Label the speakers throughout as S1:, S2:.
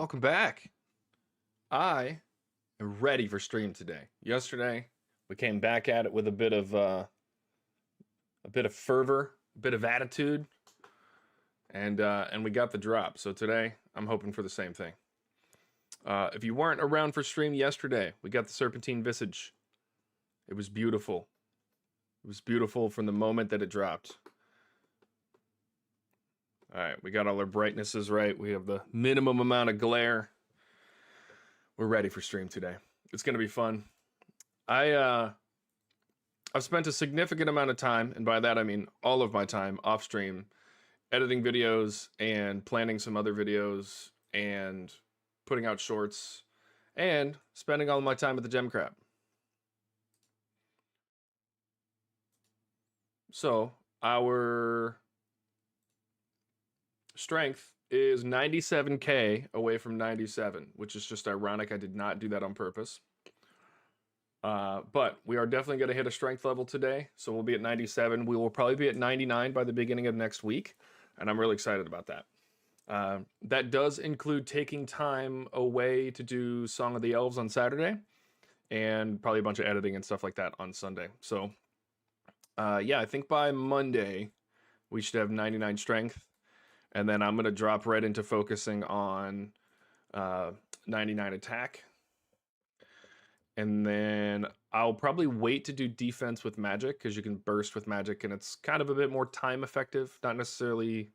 S1: Welcome back. I am ready for stream today. Yesterday, we came back at it with a bit of fervor, a bit of attitude, and we got the drop. So today, I'm hoping for the same thing. If you weren't around for stream yesterday, we got the Serpentine Visage. It was beautiful. It was beautiful from the moment that it dropped. All right, we got all our brightnesses right. We have the minimum amount of glare. We're ready for stream today. It's gonna be fun. I've spent a significant amount of time, and by that I mean all of my time off stream, editing videos and planning some other videos and putting out shorts and spending all of my time at the gem crab. So our strength is 97k away from 97, which is just ironic. I did not do that on purpose. But we are definitely going to hit a strength level today. So we'll be at 97. We will probably be at 99 by the beginning of next week. And I'm really excited about that. That does include taking time away to do Song of the Elves on Saturday. And probably a bunch of editing and stuff like that on Sunday. So, yeah, I think by Monday, we should have 99 strength. And then I'm going to drop right into focusing on 99 attack. And then I'll probably wait to do defense with magic, because you can burst with magic, and it's kind of a bit more time effective. Not necessarily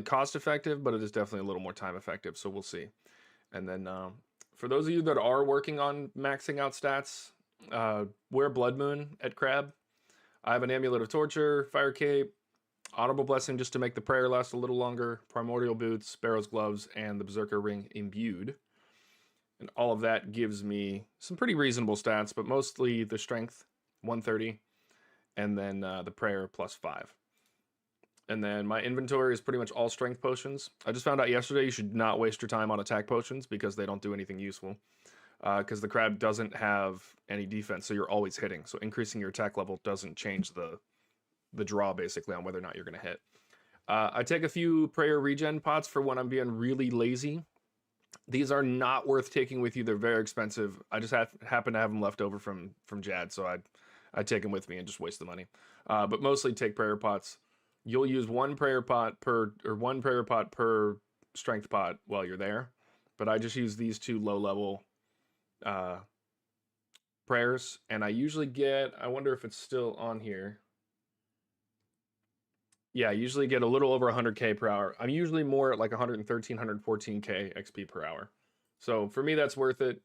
S1: cost effective, but it is definitely a little more time effective. So we'll see. And then for those of you that are working on maxing out stats, wear Blood Moon at Crab. I have an Amulet of Torture, Fire Cape, Honorable Blessing just to make the prayer last a little longer, Primordial Boots, Sparrow's Gloves, and the Berserker Ring imbued. And all of that gives me some pretty reasonable stats, but mostly the strength, 130, and then the prayer +5. And then my inventory is pretty much all strength potions. I just found out yesterday you should not waste your time on attack potions because they don't do anything useful. Because the crab doesn't have any defense, so you're always hitting. So increasing your attack level doesn't change the draw, basically, on whether or not you're going to hit. I take a few prayer regen pots for when I'm being really lazy. These are not worth taking with you. They're very expensive. I just happen to have them left over from Jad, so I'd take them with me and just waste the money. But mostly take prayer pots. You'll use one prayer pot per strength pot while you're there. But I just use these two low-level prayers, and I usually get, I wonder if it's still on here. Yeah, I usually get a little over 100k per hour. I'm usually more at like 113, 114k XP per hour. So for me, that's worth it.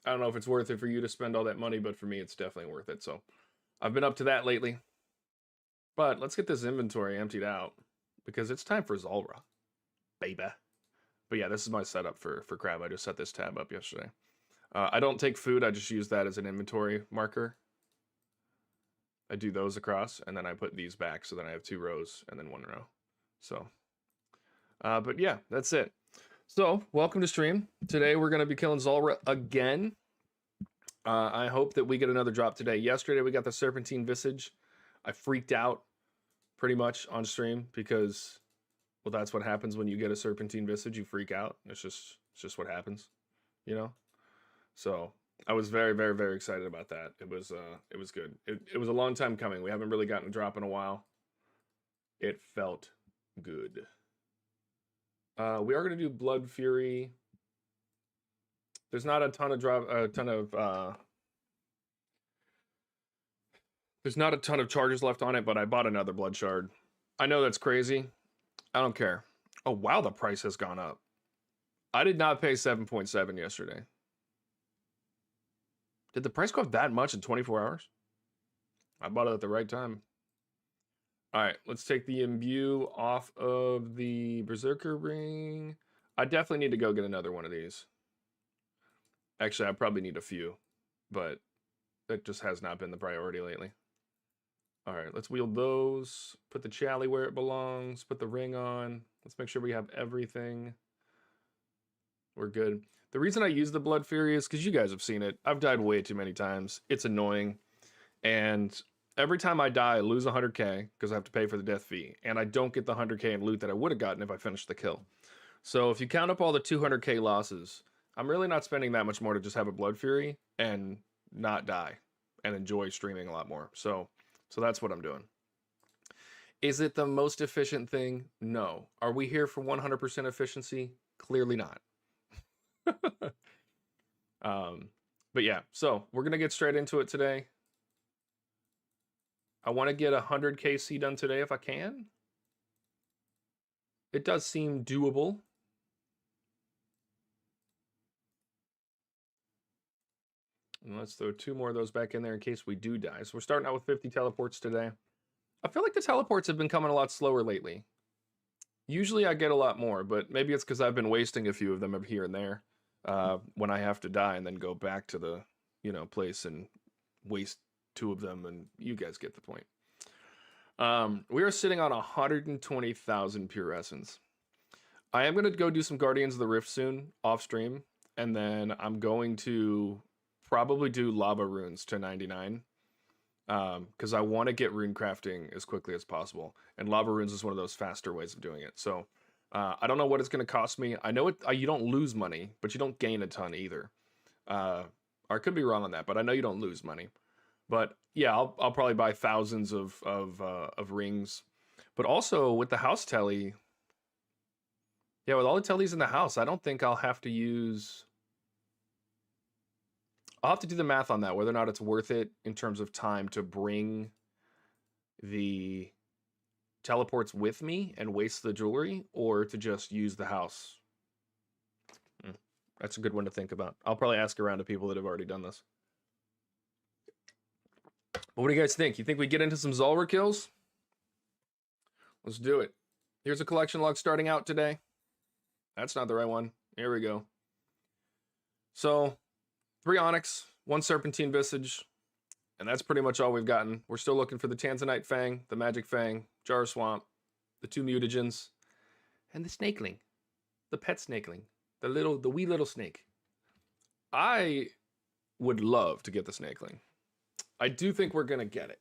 S1: I don't know if it's worth it for you to spend all that money, but for me, it's definitely worth it. So I've been up to that lately. But let's get this inventory emptied out because it's time for Zulrah, baby. But yeah, this is my setup for Crab. I just set this tab up yesterday. I don't take food. I just use that as an inventory marker. I do those across, and then I put these back, so then I have 2 rows and then 1 row. So, but yeah, that's it. So, welcome to stream. Today we're going to be killing Zulrah again. I hope that we get another drop today. Yesterday we got the Serpentine Visage. I freaked out pretty much on stream because, well, that's what happens when you get a Serpentine Visage. You freak out. It's just what happens, you know? So I was very, very, very excited about that. It was good. It was a long time coming. We haven't really gotten a drop in a while. It felt good. We are going to do Blood Fury. There's not a ton of there's not a ton of charges left on it, but I bought another Blood Shard. I know that's crazy. I don't care. Oh, wow, the price has gone up. I did not pay 7.7 yesterday. Did the price go up that much in 24 hours? I bought it at the right time. All right, let's take the imbue off of the Berserker Ring. I definitely need to go get another one of these. Actually, I probably need a few, but that just has not been the priority lately. All right, let's wield those. Put the chally where it belongs. Put the ring on. Let's make sure we have everything. We're good. The reason I use the Blood Fury is because you guys have seen it. I've died way too many times. It's annoying. And every time I die, I lose 100k because I have to pay for the death fee, and I don't get the 100k in loot that I would have gotten if I finished the kill. So if you count up all the 200k losses, I'm really not spending that much more to just have a Blood Fury and not die and enjoy streaming a lot more. So that's what I'm doing. Is it the most efficient thing? No. Are we here for 100% efficiency? Clearly not. But yeah, so we're gonna get straight into it today. I want to get 100 KC done today if I can. It does seem doable. And let's throw 2 more of those back in there in case we do die. So we're starting out with 50 teleports today. I feel like the teleports have been coming a lot slower lately. Usually I get a lot more, but maybe it's because I've been wasting a few of them here and there when I have to die and then go back to the, place and waste 2 of them, and you guys get the point. We are sitting on 120,000 pure essence. I am going to go do some Guardians of the Rift soon off stream, and then I'm going to probably do lava runes to 99 because I want to get rune crafting as quickly as possible, and lava runes is one of those faster ways of doing it. So I don't know what it's going to cost me. I know you don't lose money, but you don't gain a ton either. Or I could be wrong on that, but I know you don't lose money. But yeah, I'll probably buy thousands of rings. But also with the house telly, yeah, with all the tellies in the house, I don't think I'll have to use. I'll have to do the math on that, whether or not it's worth it in terms of time to bring the teleports with me and waste the jewelry, or to just use the house. That's a good one to think about. I'll probably ask around to people that have already done this. But what do you guys think? You think we get into some Zulrah kills? Let's do it. Here's a collection log starting out today. That's not the right one. Here we go. So 3 Onyx, 1 Serpentine Visage, and that's pretty much all we've gotten. We're still looking for the Tanzanite Fang, the Magic Fang, Jar Swamp, the 2 Mutagens, and the Snakeling, the pet Snakeling, the wee little snake. I would love to get the Snakeling. I do think we're gonna get it.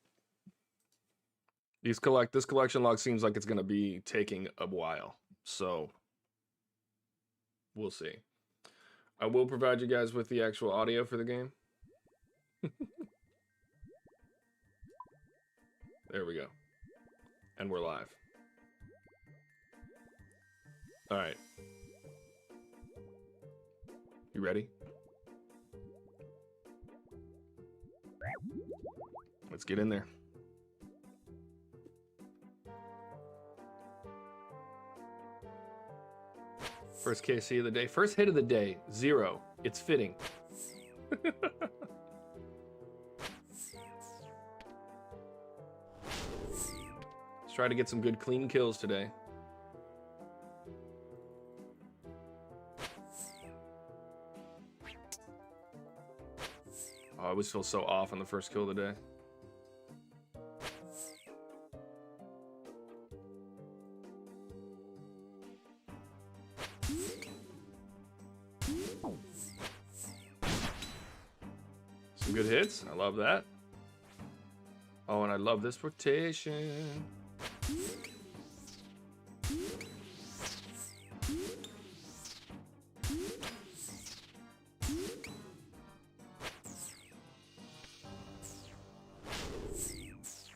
S1: This collection log seems like it's gonna be taking a while, so we'll see. I will provide you guys with the actual audio for the game. There we go. And we're live. All right. You ready? Let's get in there. First KC of the day. First hit of the day. 0. It's fitting. Let's try to get some good clean kills today. Oh, I always feel so off on the first kill of the day. Some good hits. I love that. Oh, and I love this rotation.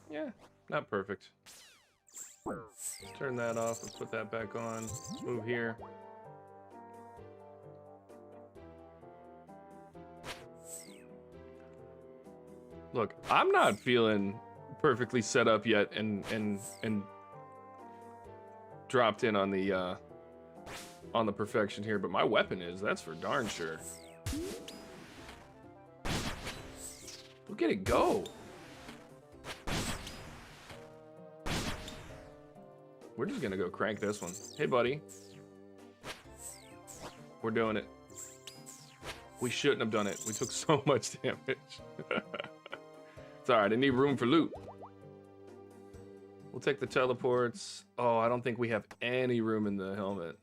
S1: Yeah, not perfect. Turn that off. Let's put that back on. Let's move here. Look, I'm not feeling perfectly set up yet and dropped in on the perfection here, but my weapon is, that's for darn sure. Look at it go. We're just gonna go crank this one. Hey, buddy. We're doing it. We shouldn't have done it. We took so much damage. It's all right. I need room for loot. We'll take the teleports. Oh, I don't think we have any room in the helmet.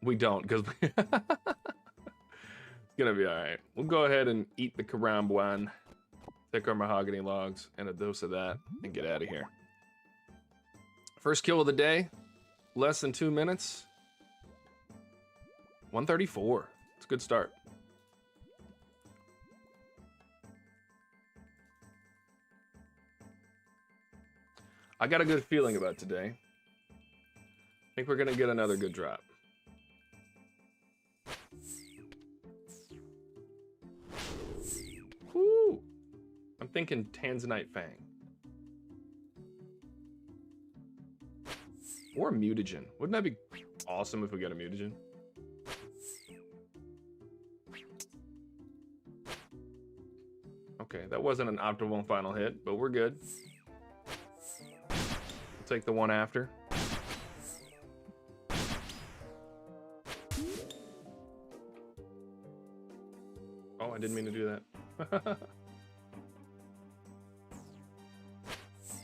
S1: We don't, because it's gonna be all right. we'll go ahead and eat the carambuan, take our mahogany logs, and a dose of that, and get out of here. First kill of the day, less than 2 minutes. 134. It's a good start. I got a good feeling about today. I think we're gonna get another good drop. Woo! I'm thinking Tanzanite Fang. Or a mutagen. Wouldn't that be awesome if we got a mutagen? Okay, that wasn't an optimal final hit, but we're good. Take the one after. Oh, I didn't mean to do that.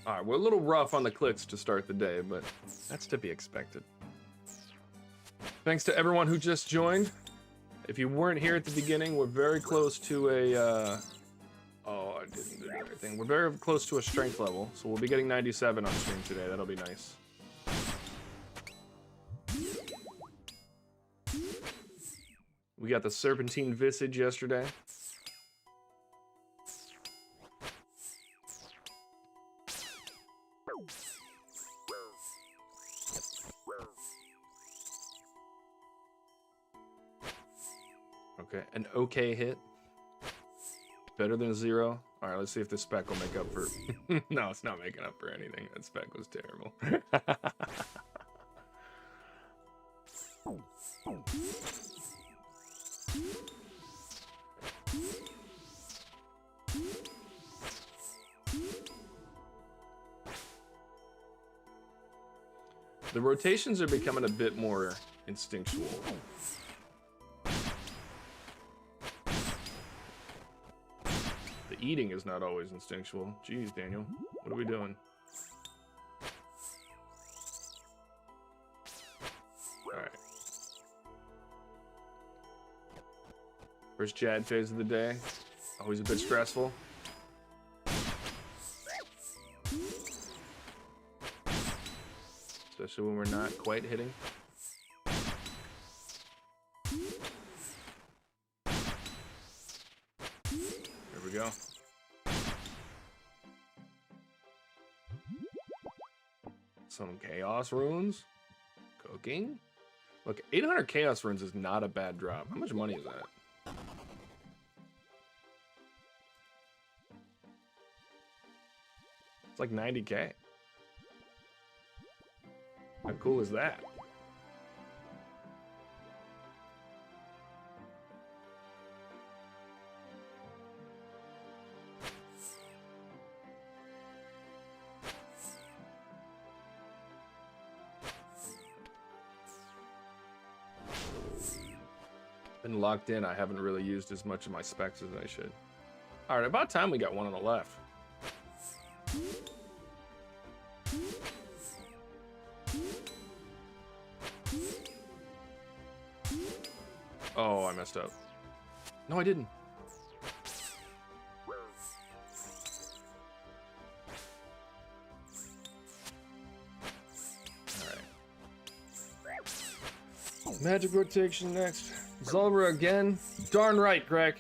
S1: All right, we're a little rough on the clicks to start the day, but that's to be expected. Thanks to everyone who just joined. If you weren't here at the beginning, we're very close to a... Oh, I didn't do everything. We're very close to a strength level, so we'll be getting 97 on stream today. That'll be nice. We got the Serpentine Visage yesterday. Okay, an okay hit. Better than a 0. All right, let's see if this spec will make up for... No, it's not making up for anything. That spec was terrible. The rotations are becoming a bit more instinctual. Eating is not always instinctual. Jeez, Daniel, what are we doing? All right. First Jad phase of the day. Always a bit stressful. Especially when we're not quite hitting. There we go. Some chaos runes. Cooking. Look, 800 chaos runes is not a bad drop. How much money is that? It's like 90k. How cool is that? Been locked in. I haven't really used as much of my specs as I should. All right, about time we got one on the left. Oh, I messed up. No, I didn't. All right. Magic rotation next. Zulrah again. Darn right, Greg.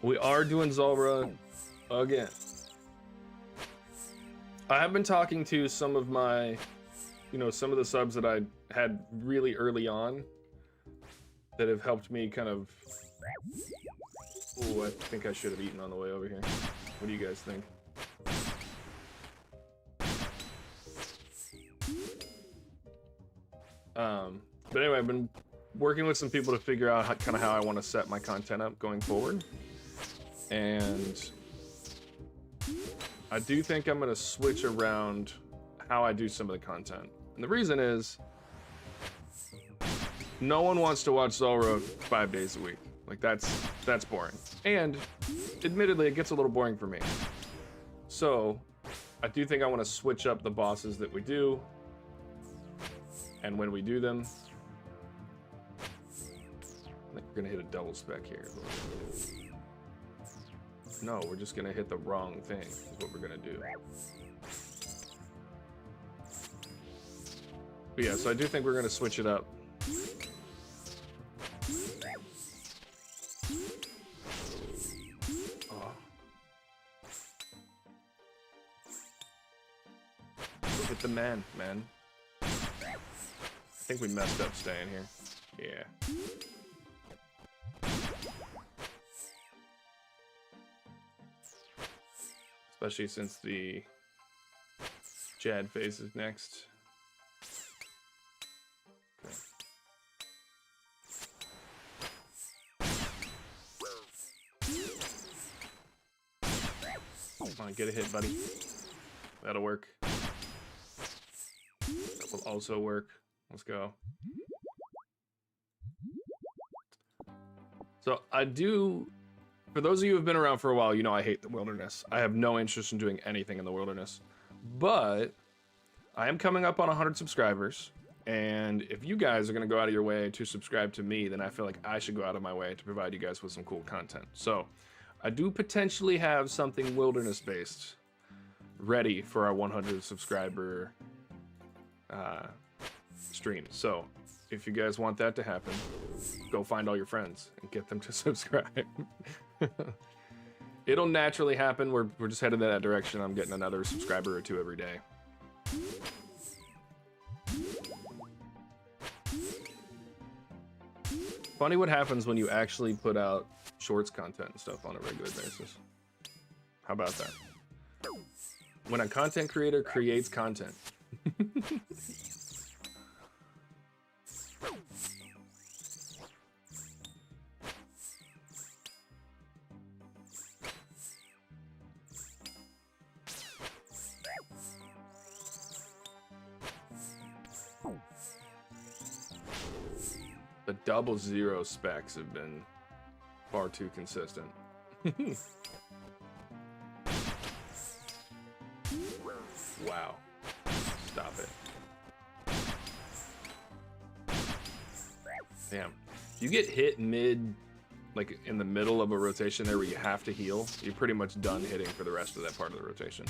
S1: We are doing Zulrah again. I have been talking to some of my, some of the subs that I had really early on that have helped me kind of... Oh, I think I should have eaten on the way over here. What do you guys think? But anyway, I've been working with some people to figure out how I want to set my content up going forward. And I do think I'm going to switch around how I do some of the content. And the reason is, no one wants to watch Zulrah 5 days a week. Like, that's boring. And, admittedly, it gets a little boring for me. So, I do think I want to switch up the bosses that we do, and when we do them. We're gonna hit a double spec here. No, we're just gonna hit the wrong thing, is what we're gonna do. But yeah, so I do think we're gonna switch it up. Oh. Look at the man. I think we messed up staying here. Yeah. Especially since the Jad phase is next. Okay. Come on, get a hit, buddy. That'll work. That will also work. Let's go. So I do, for those of you who have been around for a while, you know I hate the wilderness. I have no interest in doing anything in the wilderness. But I am coming up on 100 subscribers. And if you guys are going to go out of your way to subscribe to me, then I feel like I should go out of my way to provide you guys with some cool content. So I do potentially have something wilderness-based ready for our 100 subscriber stream. So if you guys want that to happen, go find all your friends and get them to subscribe. It'll naturally happen. We're just headed in that direction. I'm getting another subscriber or two every day. Funny what happens when you actually put out shorts content and stuff on a regular basis. How about that? When a content creator creates content. The 00 specs have been far too consistent. Wow. Stop it. Damn. You get hit mid, like in the middle of a rotation there where you have to heal, you're pretty much done hitting for the rest of that part of the rotation.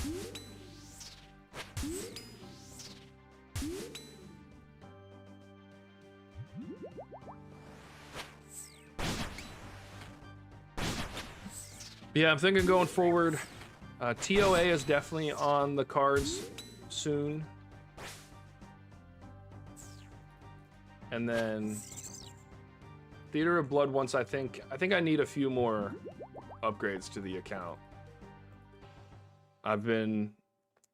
S1: Yeah, I'm thinking going forward, TOA is definitely on the cards soon. And then Theater of Blood once I think I need a few more upgrades to the account. I've been,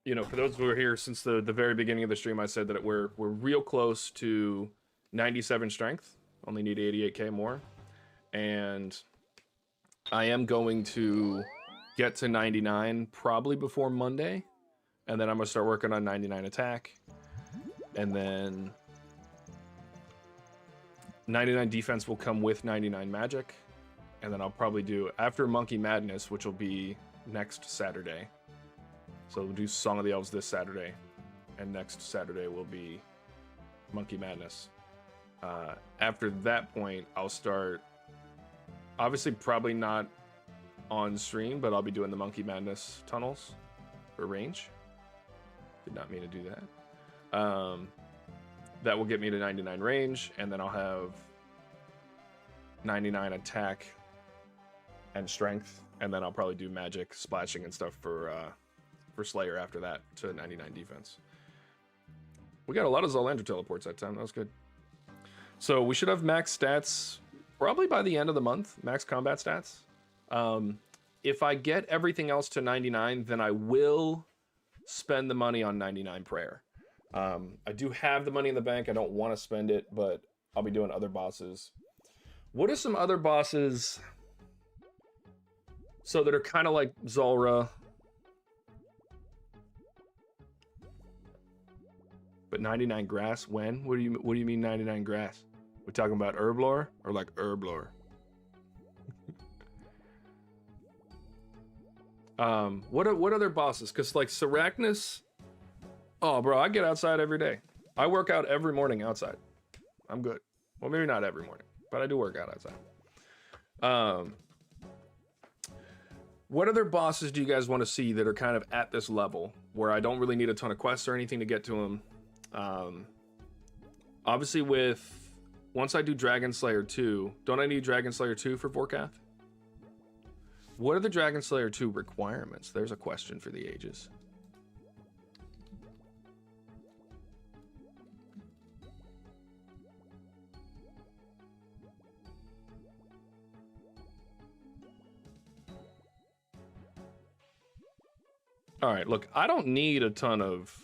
S1: you know, for those who are here since the very beginning of the stream, I said that we're real close to 97 strength. Only need 88k more. And I am going to get to 99 probably before Monday, and then I'm gonna start working on 99 attack, and then 99 defense will come with 99 magic, and then I'll probably do after Monkey Madness, which will be next Saturday. So we'll do Song of the Elves this Saturday, and next Saturday will be Monkey Madness. After that point, I'll start. Obviously, probably not on stream, but I'll be doing the Monkey Madness tunnels for range. Did not mean to do that. That will get me to 99 range, and then I'll have 99 attack and strength, and then I'll probably do magic, splashing, and stuff for Slayer after that to 99 defense. We got a lot of Zolandra teleports that time. That was good. So we should have max stats probably by the end of the month, max combat stats. If I get everything else to 99, then I will spend the money on 99 prayer. I do have the money in the bank. I don't want to spend it, but I'll be doing other bosses. What are some other bosses so that are kind of like Zulrah, but 99 grass? When? What do you mean 99 grass? We talking about Herblore or like Herblore? What other bosses? Because like Sarachnis, oh bro, I get outside every day. I work out every morning outside. I'm good. Well, maybe not every morning, but I do work out outside. What other bosses do you guys want to see that are kind of at this level where I don't really need a ton of quests or anything to get to them? Obviously once I do Dragon Slayer 2, don't I need Dragon Slayer 2 for Vorkath? What are the Dragon Slayer 2 requirements? There's a question for the ages. All right, look, I don't need a ton of...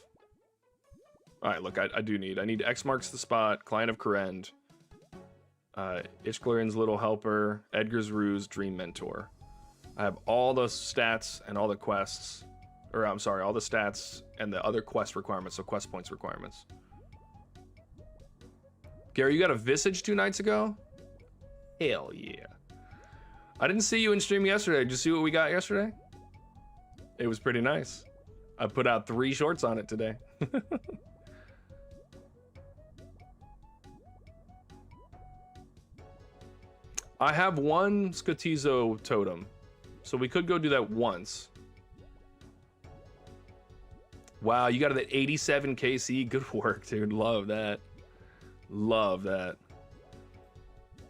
S1: All right, look, I need X marks the spot, Client of Korend, Ishglarin's Little Helper, Edgar's Ruse, Dream Mentor. I have all the stats and all the quests, or I'm sorry, all the stats and the other quest requirements, so quest points requirements. Gary, you got a Visage 2 nights ago? Hell yeah. I didn't see you in stream yesterday. Did you see what we got yesterday? It was pretty nice. I put out 3 shorts on it today. I have one Skotizo totem, so we could go do that once. Wow, you got it at 87 KC. Good work, dude. Love that. Love that.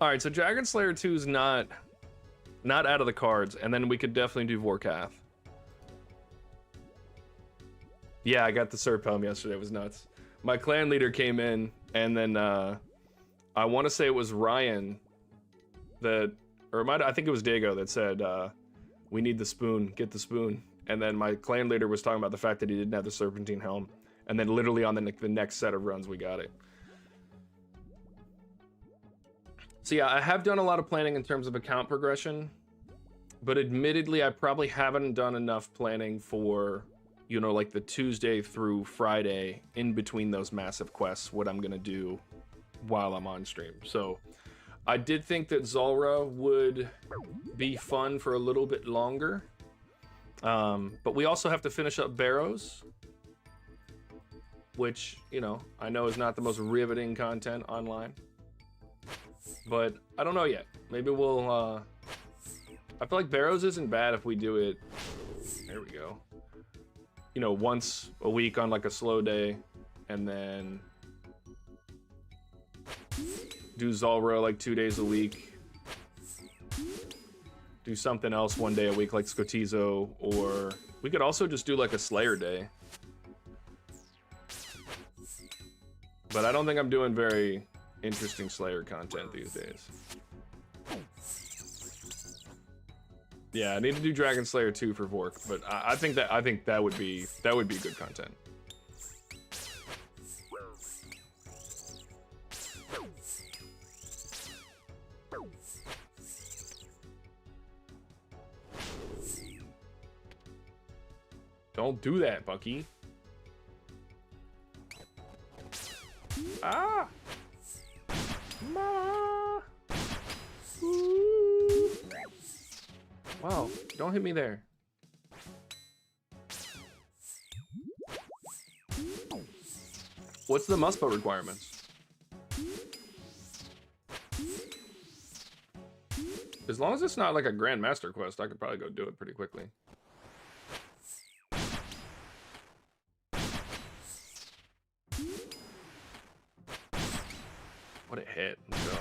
S1: All right, so Dragon Slayer 2 is not out of the cards, and then we could definitely do Vorkath. Yeah, I got the Serp helm yesterday. It was nuts. My clan leader came in, and then I want to say it was Ryan that, or I think it was Dago that said, we need the spoon, get the spoon. And then my clan leader was talking about the fact that he didn't have the Serpentine helm. And then literally on the next set of runs, we got it. So yeah, I have done a lot of planning in terms of account progression, but admittedly, I probably haven't done enough planning for, you know, like the Tuesday through Friday in between those massive quests, what I'm gonna do while I'm on stream. So I did think that Zulrah would be fun for a little bit longer. But we also have to finish up Barrows, which, you know, I know is not the most riveting content online. But I don't know yet. Maybe we'll, I feel like Barrows isn't bad if we do it, there we go, you know, once a week on like a slow day, and then do Zulrah like 2 days a week. Do something else one day a week like Skotizo, or we could also just do like a Slayer day. But I don't think I'm doing very interesting Slayer content these days. Yeah, I need to do Dragon Slayer 2 for Vork, but I think that would be good content. Don't do that, Bucky. Ah! Mama! Ooh. Wow, don't hit me there. What's the Muspa requirements? As long as it's not like a Grandmaster quest, I could probably go do it pretty quickly. What a hit. Let's go.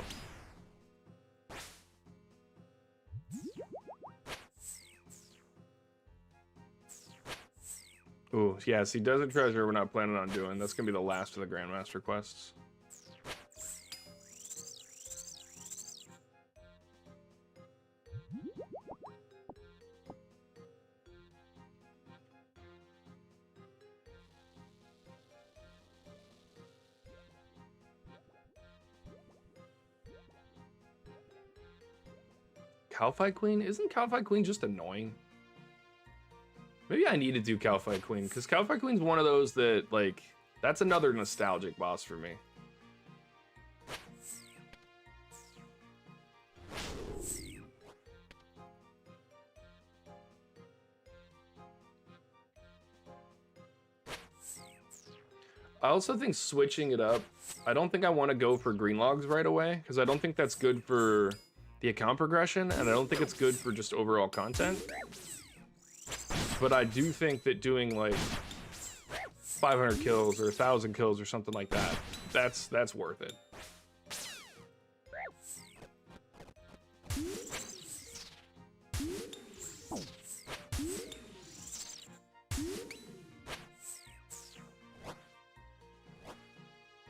S1: Ooh, yeah, see, Desert Treasure we're not planning on doing. That's gonna be the last of the Grandmaster quests. Calphi Queen? Isn't Calphi Queen just annoying? Maybe I need to do Calphi Queen, because Calphi Queen's one of those that, like, that's another nostalgic boss for me. I also think switching it up, I don't think I want to go for green logs right away, because I don't think that's good for the account progression, and I don't think it's good for just overall content. But I do think that doing like 500 kills or 1,000 kills or something like that, that's worth it.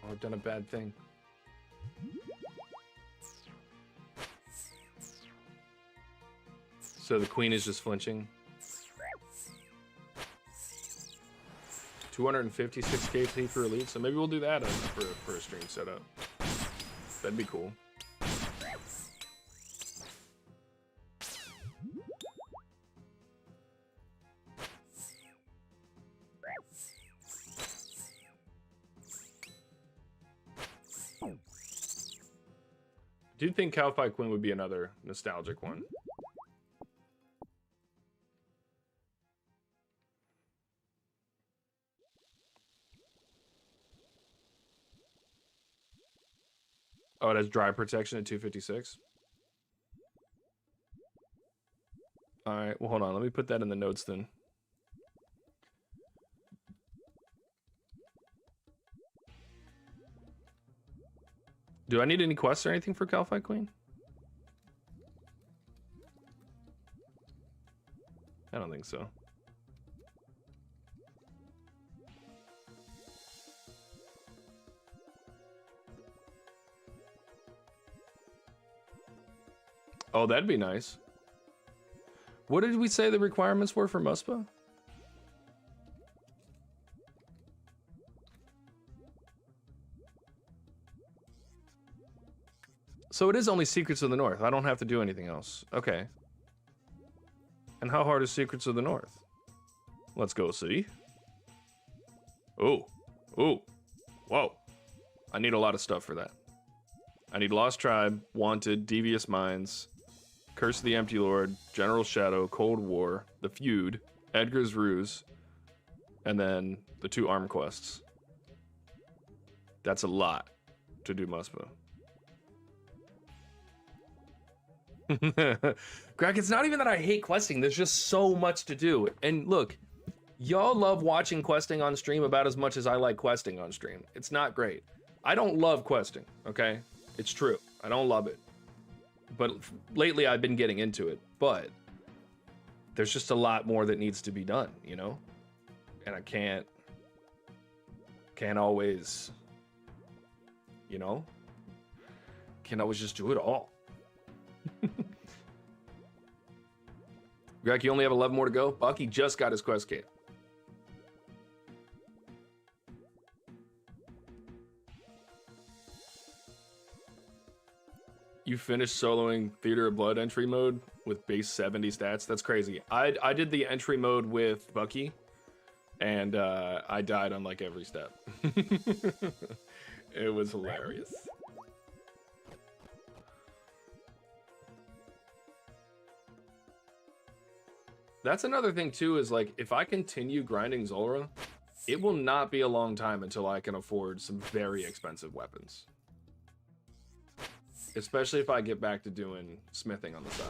S1: Oh, I've done a bad thing. So the queen is just flinching. 256k pay for elite, so maybe we'll do that for a stream setup. That'd be cool. Do you think Cal Fight Queen would be another nostalgic one? Oh, it has dry protection at 256. All right, well, hold on. Let me put that in the notes then. Do I need any quests or anything for Cal Fight Queen? I don't think so. Oh, that'd be nice. What did we say the requirements were for Muspa? So it is only Secrets of the North. I don't have to do anything else. Okay. And how hard is Secrets of the North? Let's go see. Oh. Oh. Whoa. I need a lot of stuff for that. I need Lost Tribe, Wanted, Devious Minds, Curse of the Empty Lord, General Shadow, Cold War, The Feud, Edgar's Ruse, and then the 2 arm quests. That's a lot to do Muspa. Greg, it's not even that I hate questing. There's just so much to do. And look, y'all love watching questing on stream about as much as I like questing on stream. It's not great. I don't love questing, okay? It's true. I don't love it. But lately I've been getting into it. But there's just a lot more that needs to be done, you know? And I can't always, you know? Can't always just do it all. Greg, you only have 11 more to go. Bucky just got his quest kit. You finished soloing Theater of Blood entry mode with base 70 stats? That's crazy. I did the entry mode with Bucky, and I died on like every step. It was hilarious. That's another thing too, is like, if I continue grinding Zulrah, it will not be a long time until I can afford some very expensive weapons. Especially if I get back to doing smithing on the side.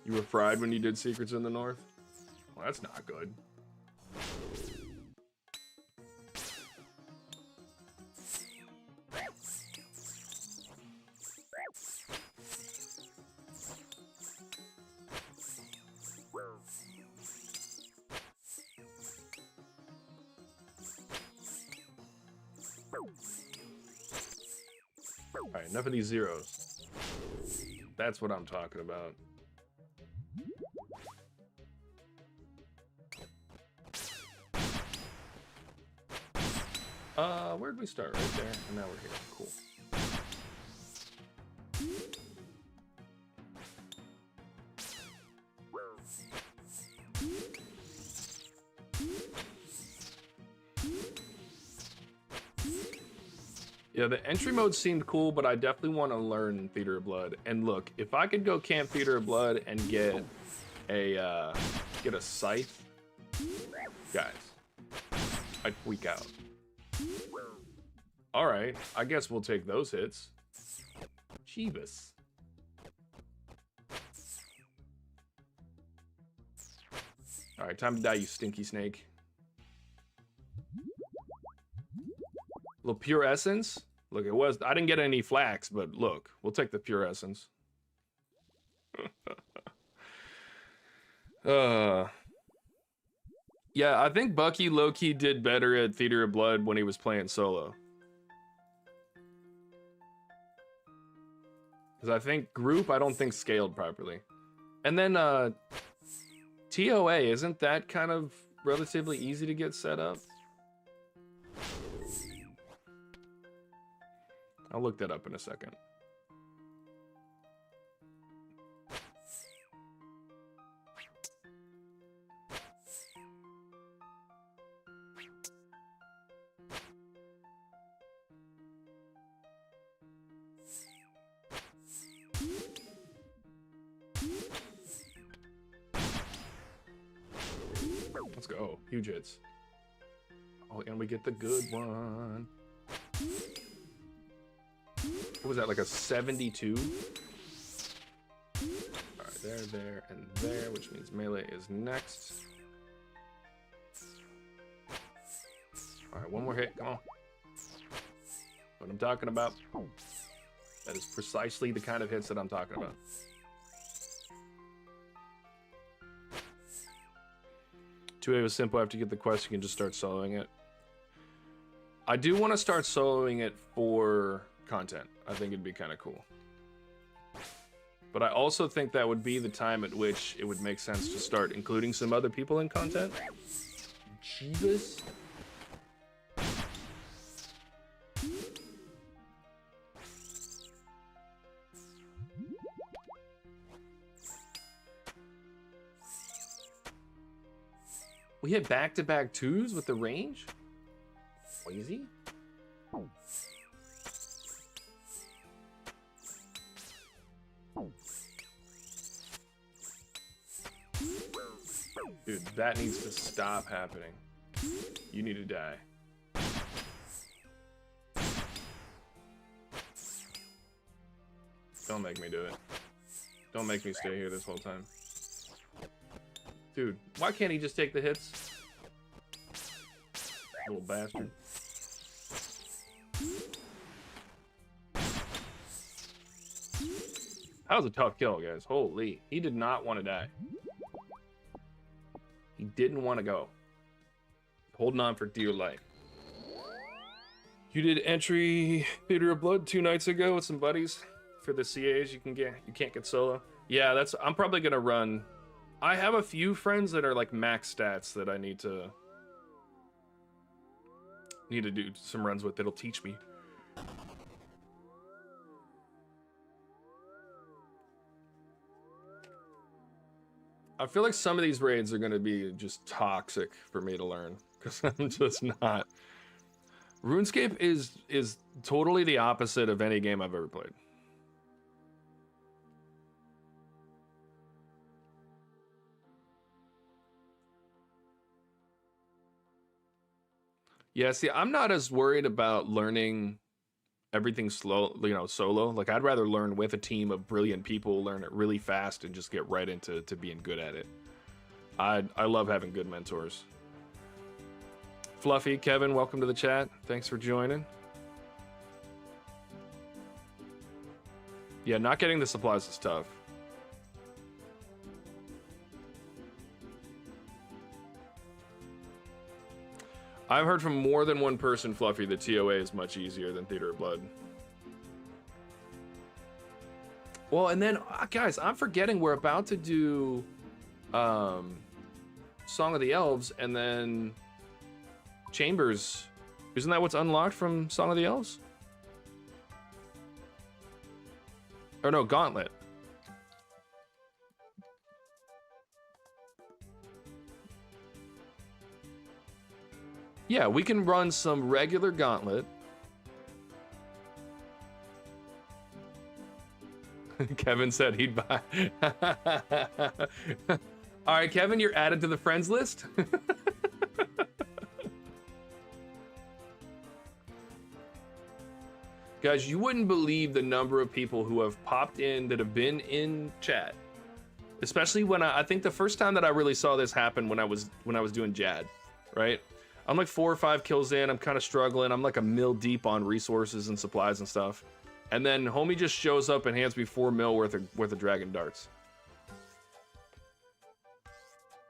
S1: You were fried when you did Secrets in the North? Well, that's not good. Alright, enough of these zeros. That's what I'm talking about. Where'd we start? Right there, and now we're here. Cool. Yeah, the entry mode seemed cool, but I definitely want to learn Theater of Blood. And look, if I could go camp Theater of Blood and get a scythe, guys, I'd freak out. All right, I guess we'll take those hits. Jeebus. All right, time to die, you stinky snake. Little pure essence. Look, I didn't get any flax, but look, we'll take the pure essence. Yeah, I think Bucky low-key did better at Theater of Blood when he was playing solo. Because I think group, I don't think scaled properly. And then TOA, isn't that kind of relatively easy to get set up? I'll look that up in a second. Let's go. Huge hits. Oh, and we get the good one. What was that, like a 72? Alright, there, and there, which means melee is next. Alright, one more hit, come on. What I'm talking about. That is precisely the kind of hits that I'm talking about. Two-A was simple. After you get the quest, you can just start soloing it. I do want to start soloing it for content. I think it'd be kind of cool. But I also think that would be the time at which it would make sense to start including some other people in content. Jesus. We hit back-to-back twos with the range? Crazy? Dude, that needs to stop happening. You need to die. Don't make me do it. Don't make me stay here this whole time. Dude, why can't he just take the hits? Little bastard. That was a tough kill, guys. Holy. He did not want to die. He didn't want to go. Holding on for dear life. You did entry Theater of Blood 2 nights ago with some buddies for the CAs. You can't get solo. Yeah, I'm probably gonna run. I have a few friends that are like max stats that I need to do some runs with that'll teach me. I feel like some of these raids are going to be just toxic for me to learn because I'm just not. RuneScape is totally the opposite of any game I've ever played. Yeah, see, I'm not as worried about learning everything slow, solo. Like, I'd rather learn with a team of brilliant people, learn it really fast, and just get right into being good at it. I love having good mentors. Fluffy, Kevin, welcome to the chat. Thanks for joining. Yeah, not getting the supplies is tough. I've heard from more than one person, Fluffy, that TOA is much easier than Theater of Blood. Well, and then, guys, I'm forgetting we're about to do Song of the Elves, and then Chambers. Isn't that what's unlocked from Song of the Elves? Or no, Gauntlet. Yeah, we can run some regular Gauntlet. Kevin said he'd buy. All right, Kevin, you're added to the friends list. Guys, you wouldn't believe the number of people who have popped in that have been in chat. Especially when I think the first time that I really saw this happen when I was doing Jad, right? I'm like 4 or 5 kills in, I'm kind of struggling. I'm like a mil deep on resources and supplies and stuff. And then homie just shows up and hands me 4 mil worth of dragon darts.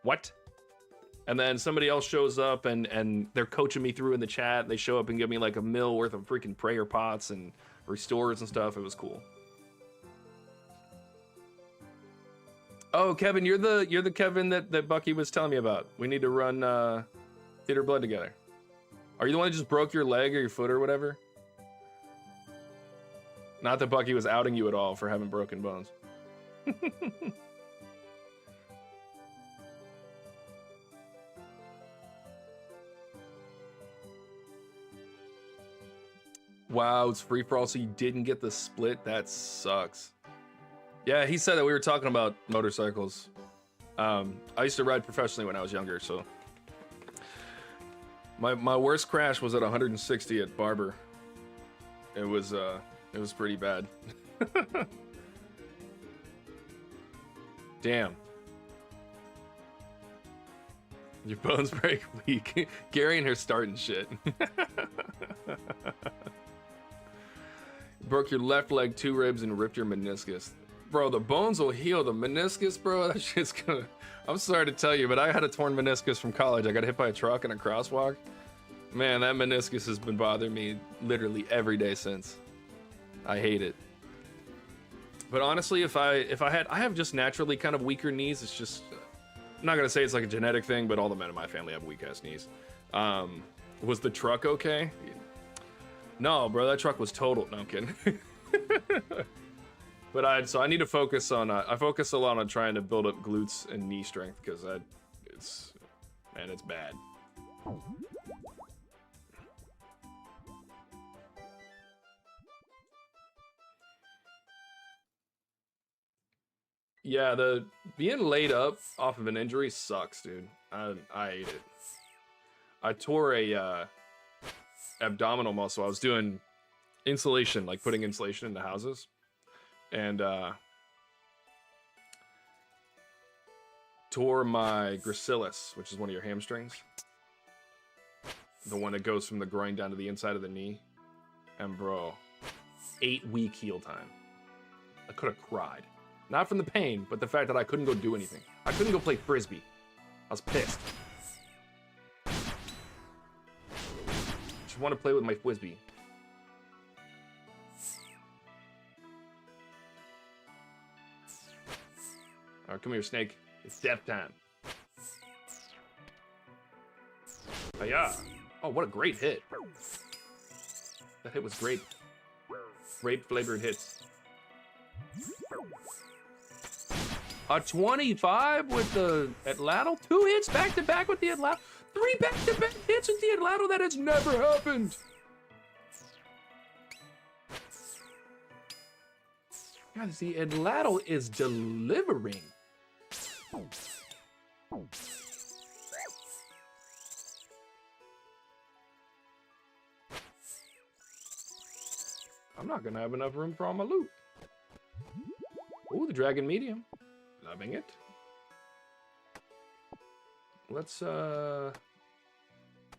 S1: What? And then somebody else shows up and they're coaching me through in the chat. They show up and give me like a mil worth of freaking prayer pots and restores and stuff. It was cool. Oh, Kevin, you're the Kevin that Bucky was telling me about. We need to run Theater Blood together. Are you the one that just broke your leg or your foot or whatever? Not that Bucky was outing you at all for having broken bones. Wow, it's free for all, so you didn't get the split? That sucks. Yeah, he said that we were talking about motorcycles. I used to ride professionally when I was younger, so my worst crash was at 160 at Barber. It was pretty bad. Damn. Your bones break weak. Gary and her starting shit. Broke your left leg, 2 ribs, and ripped your meniscus. Bro, the bones will heal. The meniscus, bro, that shit's gonna... I'm sorry to tell you, but I had a torn meniscus from college. I got hit by a truck in a crosswalk. Man, that meniscus has been bothering me literally every day since. I hate it. But honestly, I have just naturally kind of weaker knees. It's just... I'm not gonna say it's like a genetic thing, but all the men in my family have weak-ass knees. Was the truck okay? No, bro, that truck was total. No, I'm kidding. But I need to focus on. I focus a lot on trying to build up glutes and knee strength because it's bad. Yeah, the being laid up off of an injury sucks, dude. I hate it. I tore a abdominal muscle. I was doing insulation, like putting insulation into houses, and tore my gracilis, which is one of your hamstrings, the one that goes from the groin down to the inside of the knee. And bro, 8-week heal time. I could have cried, not from the pain, but the fact that I couldn't go do anything. I couldn't go play frisbee. I was pissed. Just want to play with my frisbee. All right, come here, snake. It's death time. Hiya! Oh, what a great hit. That hit was great. Grape flavored hits. A 25 with the Atlato. 2 hits back to back with the Atlato. 3 back to back hits with the Atlato. That has never happened. Guys, the Atlato is delivering. I'm not gonna have enough room for all my loot. Ooh, the dragon medium. Loving it. Let's pull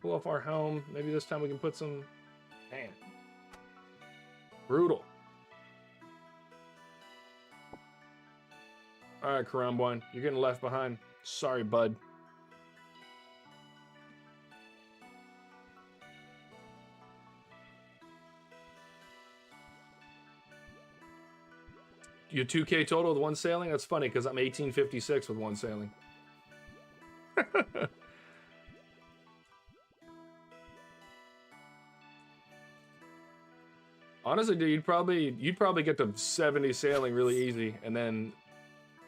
S1: off our helm. Maybe this time we can put some... Man. Brutal. Alright, Karambwan, you're getting left behind. Sorry, bud. You're 2K total with 1 sailing? That's funny, because I'm 1856 with 1 sailing. Honestly, dude, you'd probably get to 70 sailing really easy, and then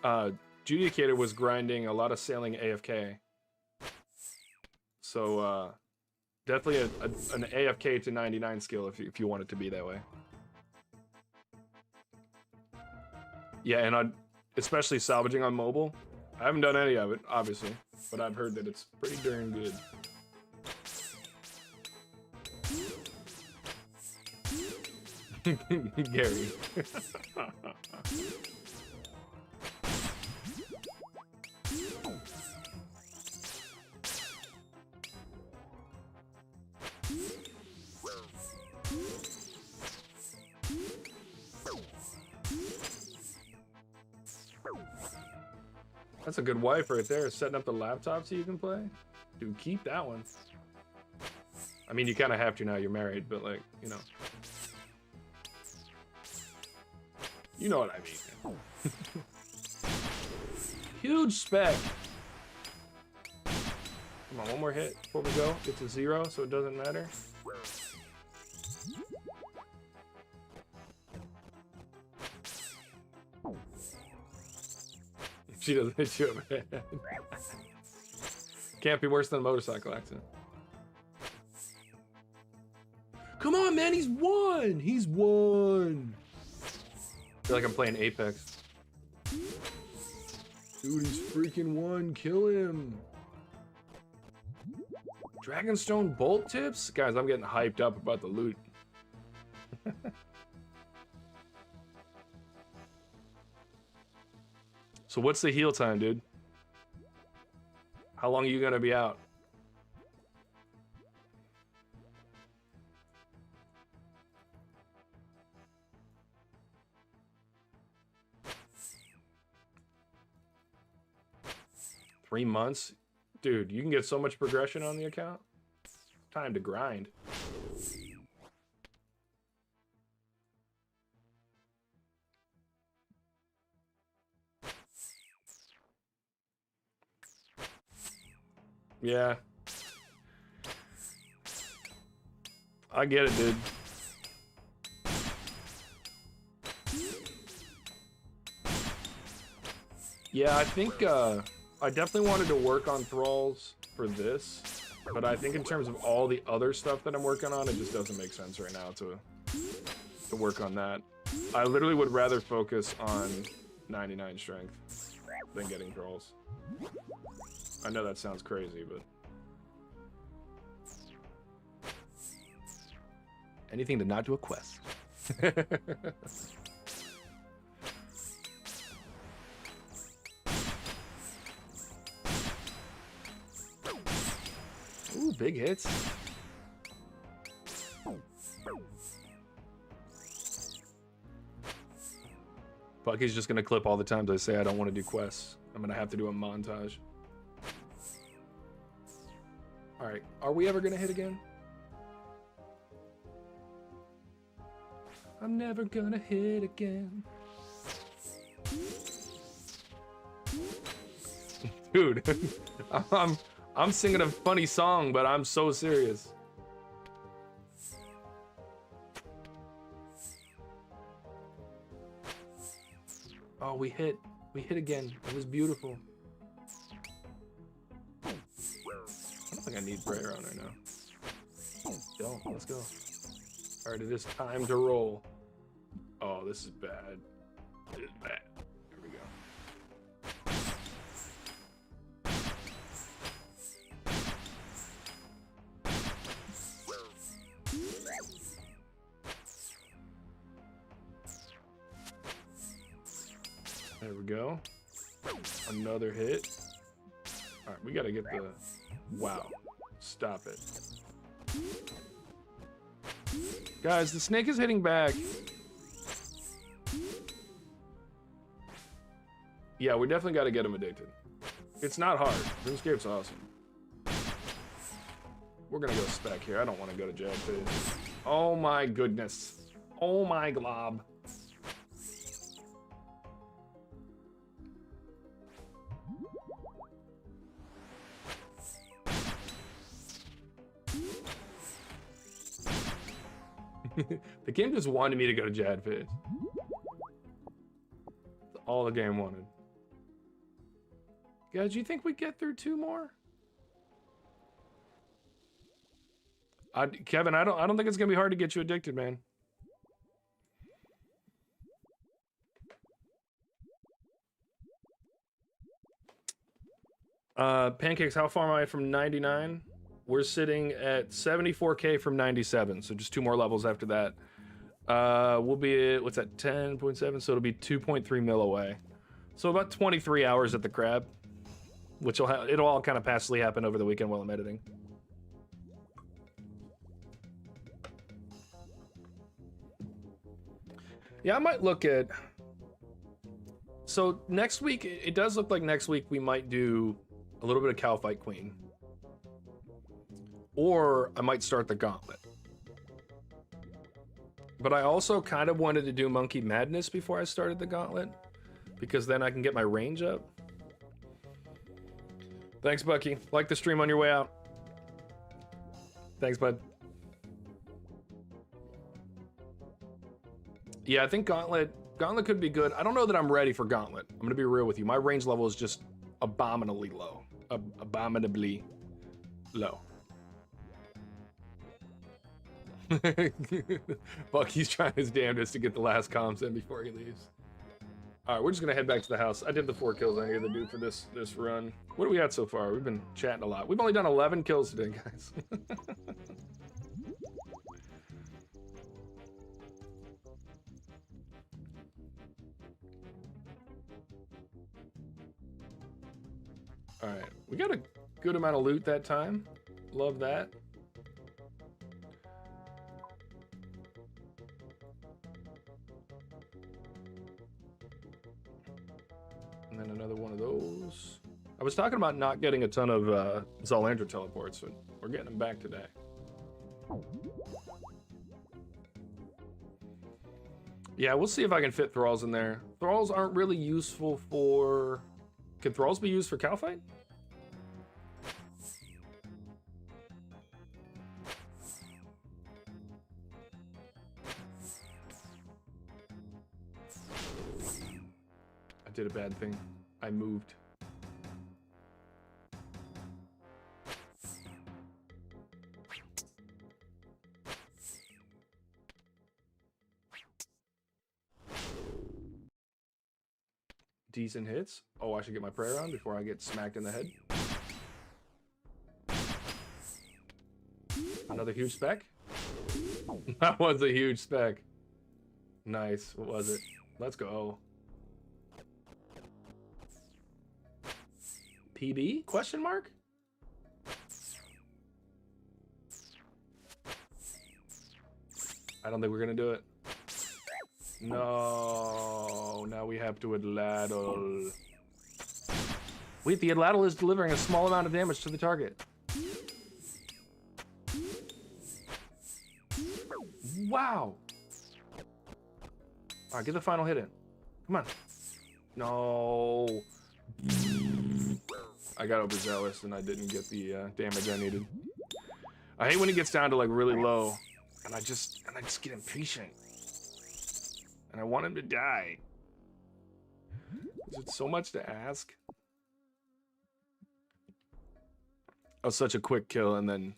S1: Judicator was grinding a lot of sailing AFK. So definitely an AFK to 99 skill if you want it to be that way. Yeah, and especially salvaging on mobile. I haven't done any of it, obviously, but I've heard that it's pretty darn good. Gary. That's a good wife right there, setting up the laptop so you can play. Dude, keep that one. I mean, you kind of have to now you're married, but like, you know. You know what I mean. Huge spec. Come on, one more hit before we go. Get to 0 so it doesn't matter. She doesn't hit you over the head. Can't be worse than a motorcycle accident. Come on, man, he's won! He's won! I feel like I'm playing Apex. Dude, he's freaking won. Kill him. Dragonstone bolt tips? Guys, I'm getting hyped up about the loot. So what's the heal time, dude? How long are you gonna be out? Three months? Dude, you can get so much progression on the account. Time to grind. Yeah. I get it, dude. Yeah, I think, I definitely wanted to work on thralls for this, but I think in terms of all the other stuff that I'm working on, it just doesn't make sense right now to work on that. I literally would rather focus on 99 strength than getting thralls. I know that sounds crazy, but... anything to not do a quest. Ooh, big hits. Bucky's just gonna clip all the times I say I don't want to do quests. I'm gonna have to do a montage. Alright, are we ever gonna hit again? I'm never gonna hit again. Dude, I'm singing a funny song, but I'm so serious. Oh, we hit again. It was beautiful. I don't think I need prayer on right now. Yo, let's go. All right, it is time to roll. Oh, this is bad. It is bad. Here we go. There we go. Another hit. All right, we gotta get the... Wow. Stop it. Guys, the snake is hitting back. Yeah, we definitely gotta get him addicted. It's not hard. RuneScape's awesome. We're gonna go spec here. I don't want to go to Jad phase. Oh my goodness. Oh my glob. The game just wanted me to go to Jad phase. That's all the game wanted. Guys, do you think we get through 2 more? Kevin, I don't think it's gonna be hard to get you addicted, man. Pancakes, how far am I from 99? We're sitting at 74k from 97, so just 2 more levels after that. We'll be at, what's that, 10.7, so it'll be 2.3 mil away. So about 23 hours at the crab, which it'll all kind of passively happen over the weekend while I'm editing. Yeah, I might look at... So next week, it does look like next week we might do a little bit of Cow Fight Queen. Or I might start the Gauntlet. But I also kind of wanted to do Monkey Madness before I started the Gauntlet, because then I can get my range up. Thanks, Bucky. Like the stream on your way out. Thanks, bud. Yeah, I think Gauntlet could be good. I don't know that I'm ready for Gauntlet. I'm gonna be real with you. My range level is just abominably low. Abominably low. Bucky's trying his damnedest to get the last comms in before he leaves. All right, we're just gonna head back to the house. I did the 4 kills I needed to do for this run. What are we at so far? We've been chatting a lot. We've only done 11 kills today, guys. All right, we got a good amount of loot that time. Love that. And then another one of those. I was talking about not getting a ton of Zulrah teleports, but we're getting them back today. Yeah, we'll see if I can fit Thralls in there. Thralls aren't really useful for... Can Thralls be used for cow fight? I did a bad thing. I moved. Decent hits. Oh, I should get my prayer on before I get smacked in the head. Another huge spec. That was a huge spec. Nice. What was it? Let's go. PB? Question mark? I don't think we're gonna do it. No, now we have to Adladdle. Wait, the Adladdle is delivering a small amount of damage to the target. Wow. All right, get the final hit in. Come on. No. I got overzealous and I didn't get the damage I needed. I hate when it gets down to like really low, and I just get impatient. And I want him to die. Is it so much to ask? Oh, such a quick kill and then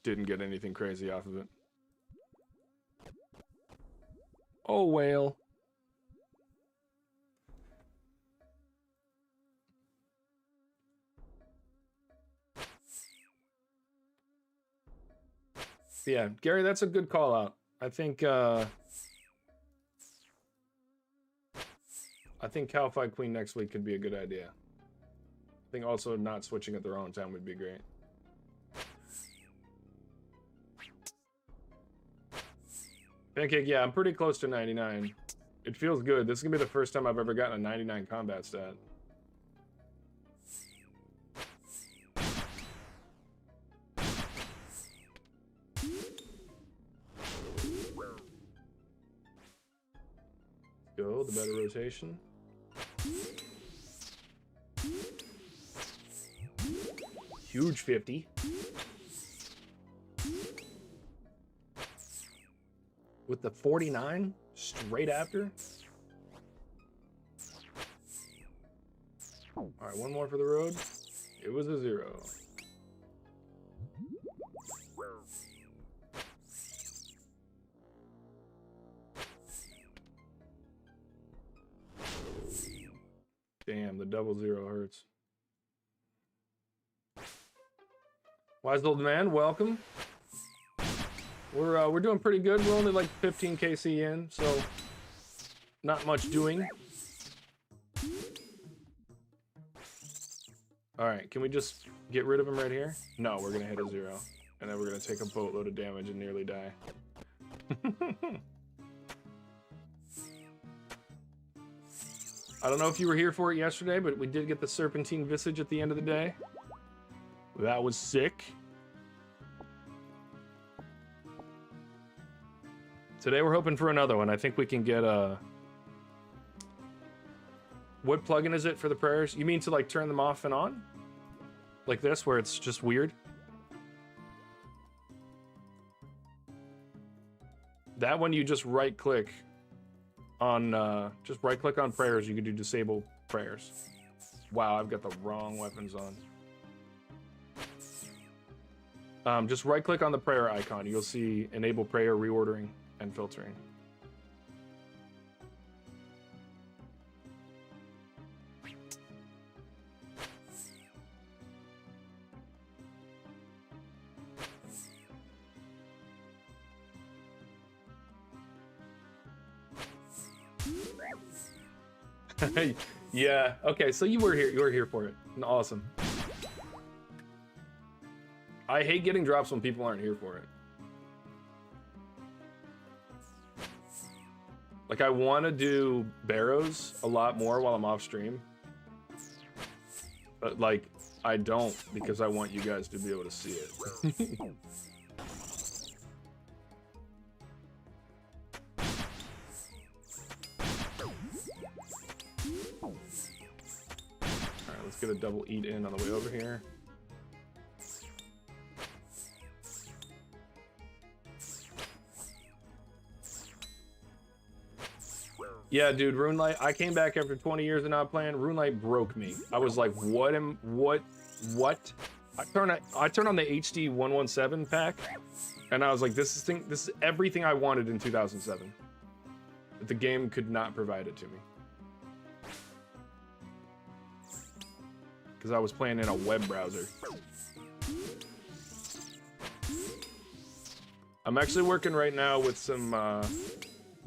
S1: didn't get anything crazy off of it. Oh, whale. Yeah, Gary, that's a good call out. I think Cow Fight Queen next week could be a good idea. I think also not switching at their own time would be great. Pancake, yeah, I'm pretty close to 99. It feels good. This is gonna be the first time I've ever gotten a 99 combat stat. Go, the better rotation. Huge 50. With the 49 straight after. All right, one more for the road. It was a 0. Damn, the 00 hurts. Wise old man, welcome. We're doing pretty good. We're only like 15 KC in, so not much doing. All right, can we just get rid of him right here? No, we're gonna hit a 0, and then we're gonna take a boatload of damage and nearly die. I don't know if you were here for it yesterday, but we did get the Serpentine Visage at the end of the day. That was sick. Today we're hoping for another one. I think we can get a... What plugin is it for the prayers? You mean to like turn them off and on? Like this, where it's just weird? That one you just right click on prayers. You can do disable prayers. Wow, I've got the wrong weapons on. Just right click on the prayer icon. You'll see enable prayer reordering and filtering. Yeah, okay, so you were here for it. Awesome. I hate getting drops when people aren't here for it. Like, I want to do barrows a lot more while I'm off stream. But, like, I don't because I want you guys to be able to see it. Alright, let's get a double eat in on the way over here. Yeah, dude, RuneLight, I came back after 20 years of not playing. RuneLight broke me. I was like, what? I turned on the HD 117 pack, and I was like, this is everything I wanted in 2007. But the game could not provide it to me. Because I was playing in a web browser. I'm actually working right now with some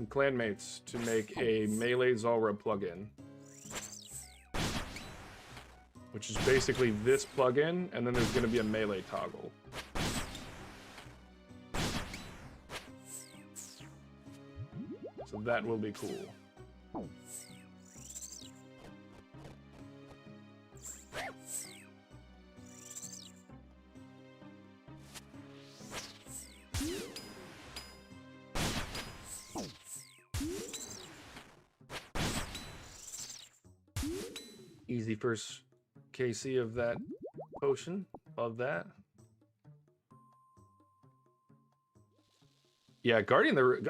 S1: clanmates to make a melee Zulrah plugin, which is basically this plugin, and then there's going to be a melee toggle. So that will be cool. Easy first KC of that potion. Love that. Yeah,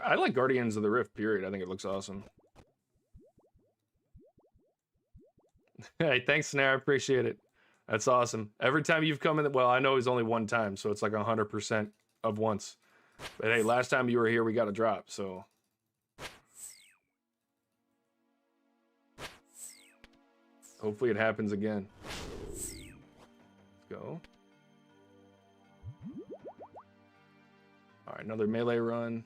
S1: I like Guardians of the Rift, period. I think it looks awesome. Hey, thanks, Snare. I appreciate it. That's awesome. Every time you've come in, well, I know it's only one time, so it's like 100% of once. But hey, last time you were here, we got a drop, so... Hopefully it happens again. Let's go. Alright, another melee run.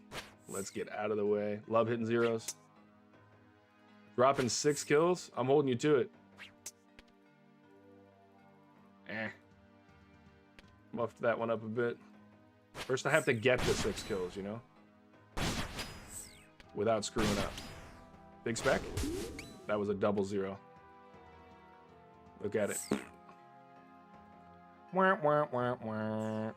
S1: Let's get out of the way. Love hitting zeros. Dropping 6 kills? I'm holding you to it. Muffed that one up a bit. First I have to get the 6 kills, you know? Without screwing up. Big spec? That was a 00. Look at it. Wah, wah, wah, wah.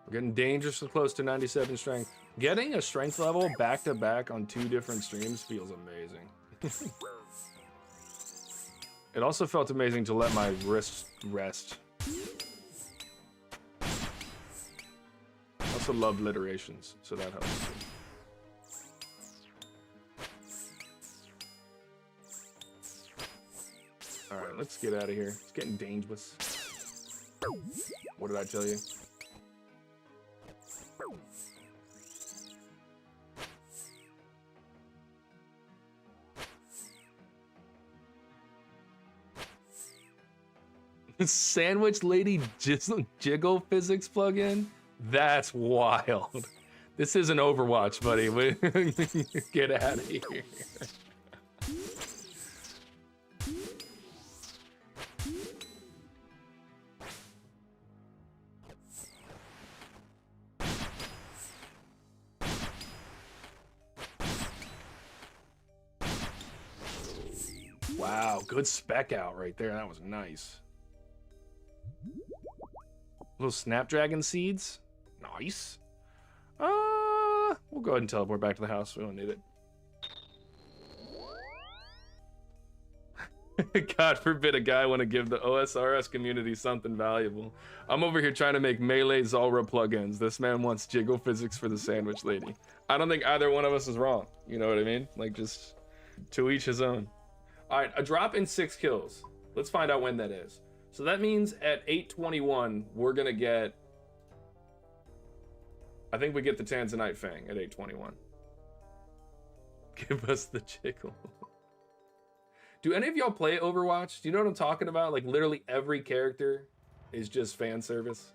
S1: We're getting dangerously close to 97 strength. Getting a strength level back to back on 2 different streams feels amazing. It also felt amazing to let my wrists rest. I also love literations, so that helps too. Alright, let's get out of here. It's getting dangerous. What did I tell you? Sandwich Lady Jiggle Physics plugin? That's wild. This isn't Overwatch, buddy. Get out of here. Wow, good spec out right there. That was nice. Little Snapdragon seeds. Nice. We'll go ahead and teleport back to the house. We don't need it. God forbid a guy want to give the OSRS community something valuable. I'm over here trying to make Melee Zulrah plugins. This man wants jiggle physics for the Sandwich Lady. I don't think either one of us is wrong. You know what I mean? Like, just to each his own. All right, a drop in 6 kills. Let's find out when that is. So that means at 8:21, we're gonna get, I think we get the Tanzanite Fang at 8:21. Give us the jiggle. Do any of y'all play Overwatch? Do you know what I'm talking about? Like, literally every character is just fan service.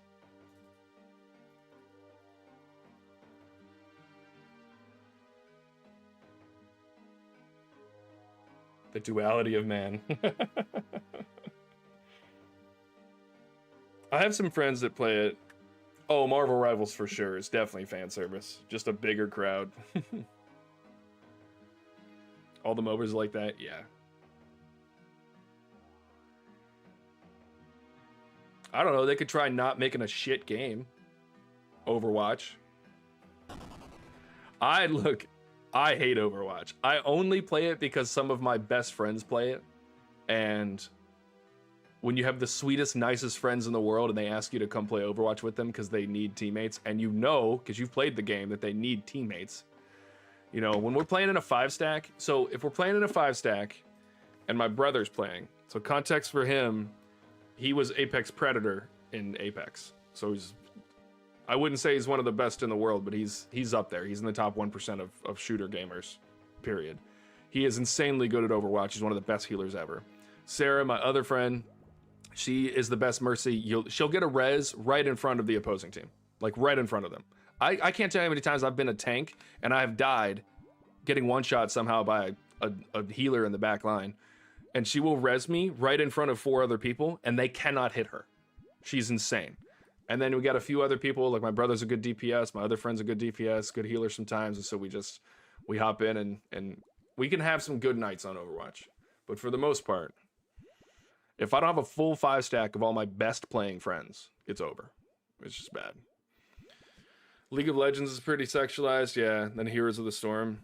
S1: The duality of man. I have some friends that play it. Oh, Marvel Rivals for sure. It's definitely fan service. Just a bigger crowd. All the MOBAs like that, yeah. I don't know, they could try not making a shit game. Overwatch. I hate Overwatch. I only play it because some of my best friends play it. And when you have the sweetest, nicest friends in the world and they ask you to come play Overwatch with them because they need teammates, and you know, because you've played the game, that they need teammates. You know, when we're playing in a 5-stack, so if we're playing in a 5-stack and my brother's playing, so context for him, he was Apex Predator in Apex. So I wouldn't say he's one of the best in the world, but he's up there. He's in the top 1% of shooter gamers, period. He is insanely good at Overwatch. He's one of the best healers ever. Sarah, my other friend, she is the best Mercy. She'll get a res right in front of the opposing team. Like, right in front of them. I can't tell you how many times I've been a tank, and I have died getting one-shot somehow by a healer in the back line. And she will res me right in front of 4 other people, and they cannot hit her. She's insane. And then we got a few other people, like my brother's a good DPS, my other friend's a good DPS, good healer sometimes, and so we hop in and we can have some good nights on Overwatch. But for the most part, if I don't have a full 5-stack of all my best playing friends, it's over. It's just bad. League of Legends is pretty sexualized, yeah. Then Heroes of the Storm.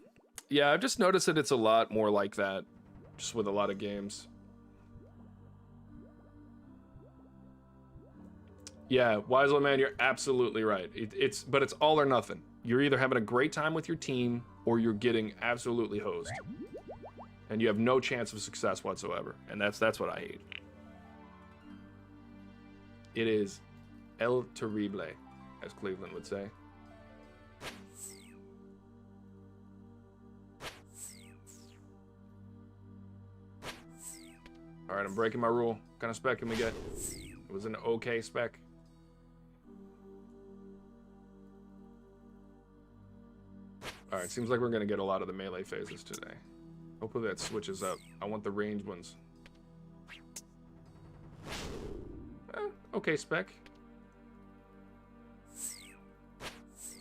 S1: Yeah, I've just noticed that it's a lot more like that, just with a lot of games. Yeah, Wiselow Man, you're absolutely right. But it's all or nothing. You're either having a great time with your team or you're getting absolutely hosed. And you have no chance of success whatsoever. And that's what I hate. It is El Terrible, as Cleveland would say. All right, I'm breaking my rule. What kind of spec can we get? It was an okay spec. All right, seems like we're gonna get a lot of the melee phases today. Hopefully that switches up. I want the ranged ones. Okay spec.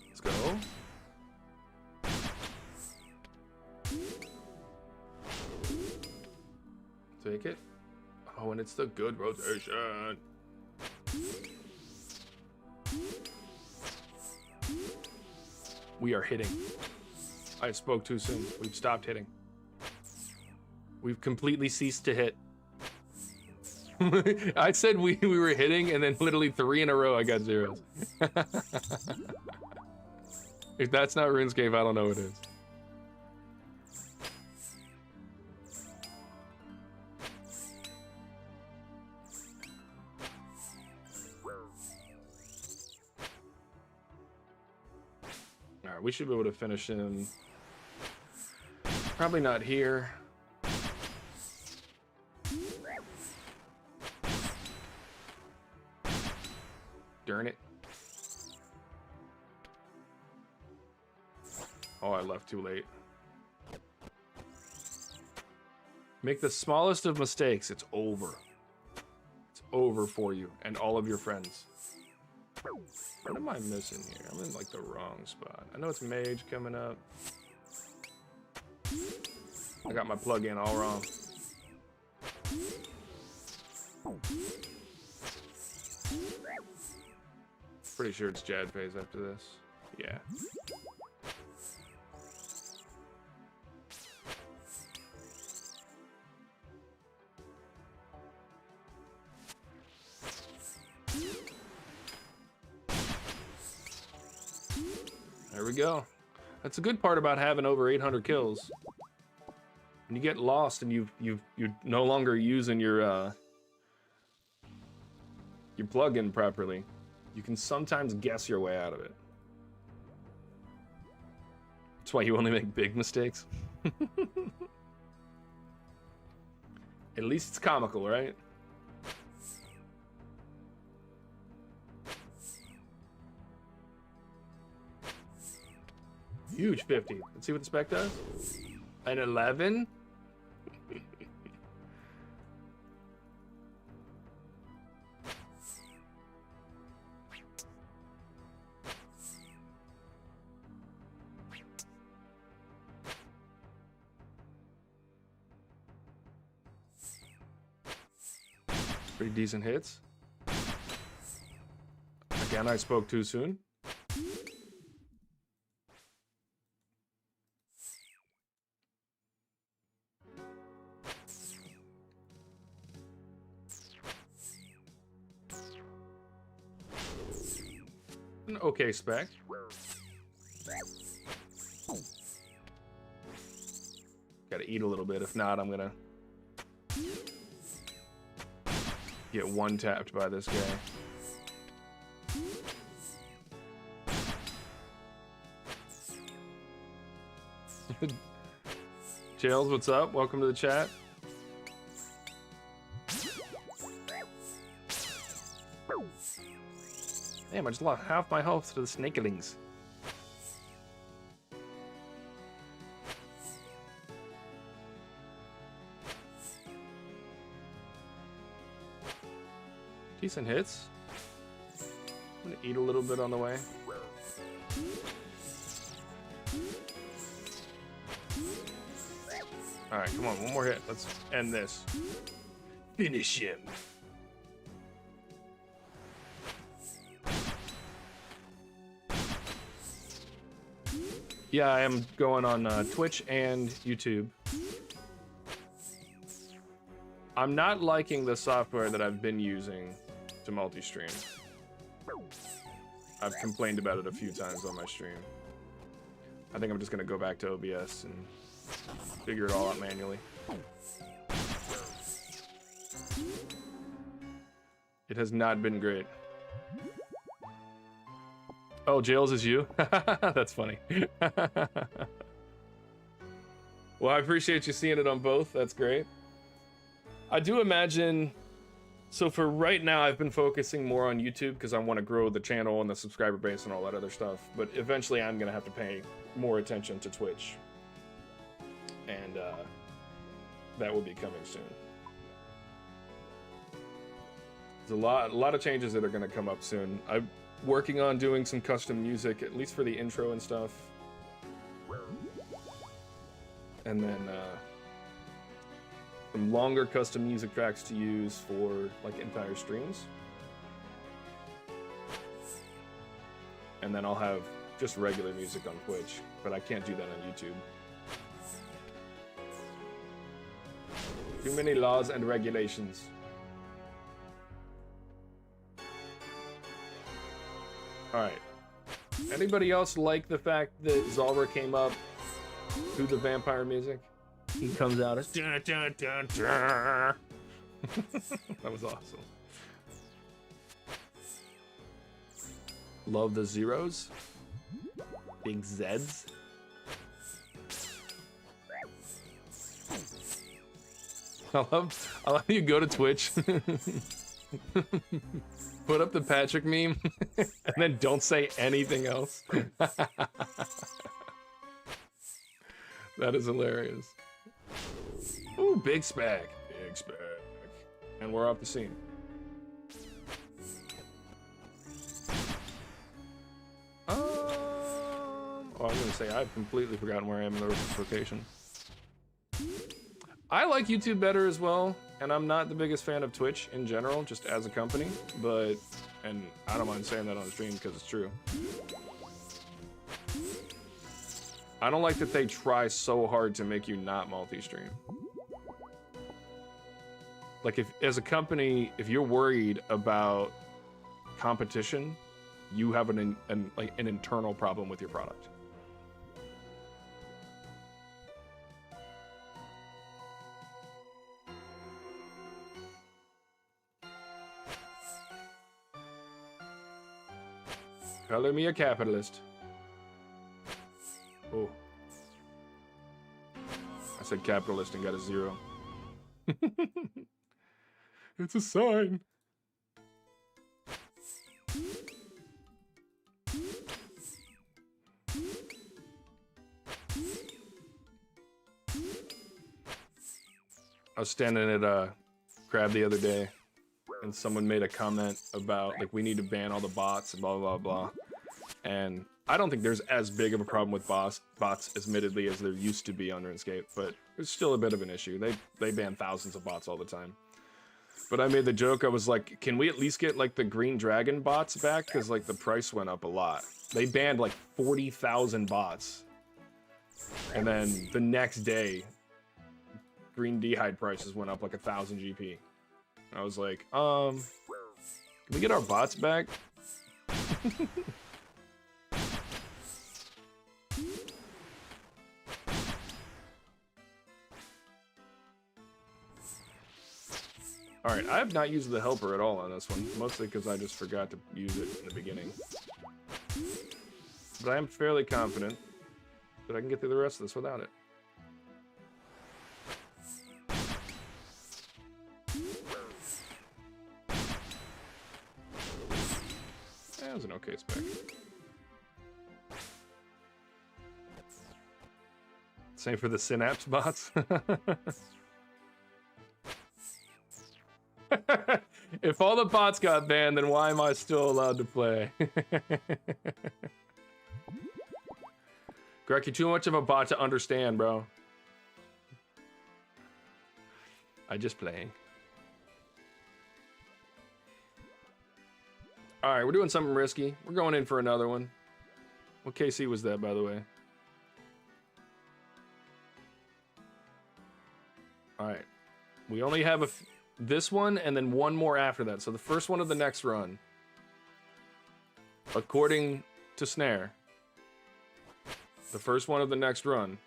S1: Let's go. Take it. Oh, and it's the good rotation. We are hitting. I spoke too soon. We've stopped hitting. We've completely ceased to hit. I said we were hitting, and then literally 3 in a row I got zeros. If that's not RuneScape, I don't know what it is. Alright, we should be able to finish in... Probably not here. Oh, I left too late. Make the smallest of mistakes. It's over. It's over for you and all of your friends. What am I missing here? I'm in like the wrong spot. I know it's mage coming up. I got my plug-in all wrong. Pretty sure it's Jad phase after this. Yeah. There we go. That's a good part about having over 800 kills. When you get lost and you're no longer using your plug-in properly, you can sometimes guess your way out of it. That's why you only make big mistakes. At least it's comical, right? Huge 50. Let's see what the spec does. An 11? Pretty decent hits. Again, I spoke too soon. An okay spec. Gotta eat a little bit, if not, I'm gonna get one tapped by this guy. Jails, what's up? Welcome to the chat. Damn, I just lost half my health to the snakelings. Decent hits. I'm gonna eat a little bit on the way. Alright, come on, one more hit. Let's end this. Finish him. Yeah, I am going on Twitch and YouTube. I'm not liking the software that I've been using to multi-stream. I've complained about it a few times on my stream. I think I'm just gonna go back to OBS and figure it all out manually. It has not been great. Oh, Jails is you? That's funny. Well, I appreciate you seeing it on both. That's great. I do imagine... So for right now, I've been focusing more on YouTube because I want to grow the channel and the subscriber base and all that other stuff. But eventually, I'm going to have to pay more attention to Twitch. And that will be coming soon. There's a lot of changes that are going to come up soon. I'm working on doing some custom music, at least for the intro and stuff. And then some longer custom music tracks to use for like entire streams. And then I'll have just regular music on Twitch, but I can't do that on YouTube. Too many laws and regulations. Alright. Anybody else like the fact that Zulrah came up through the vampire music? He comes out as dun, dun, dun, dun. That was awesome. Love the zeros. Big Zeds. I love you go to Twitch. Put up the Patrick meme and then don't say anything else. That is hilarious. Ooh, big spec. Big spec. And we're off the scene. Oh, I was gonna say, I've completely forgotten where I am in the rotation. I like YouTube better as well, and I'm not the biggest fan of Twitch in general, just as a company, but, and I don't mind saying that on the stream because it's true. I don't like that they try so hard to make you not multi-stream. Like, if, as a company, if you're worried about competition, you have an internal problem with your product. Color me a capitalist. Oh. I said capitalist and got a 0. It's a sign. I was standing at Crab the other day, and someone made a comment about, like, we need to ban all the bots and blah, blah, blah. And I don't think there's as big of a problem with bots, admittedly, as there used to be on RuneScape, but it's still a bit of an issue. They ban thousands of bots all the time. But I made the joke, I was like, can we at least get, like, the Green Dragon bots back? Because, like, the price went up a lot. They banned, like, 40,000 bots. And then the next day, Green D'Hide prices went up like 1,000 GP. I was like, can we get our bots back? Alright, I have not used the helper at all on this one, mostly because I just forgot to use it in the beginning. But I am fairly confident that I can get through the rest of this without it. That was an okay spec. Same for the Synapse bots. If all the bots got banned, then why am I still allowed to play? Greg, you're too much of a bot to understand, bro. I just playing. All right, we're doing something risky. We're going in for another one. What KC was that, by the way? All right. We only have this one and then one more after that. So the first one of the next run, according to Snare, the first one of the next run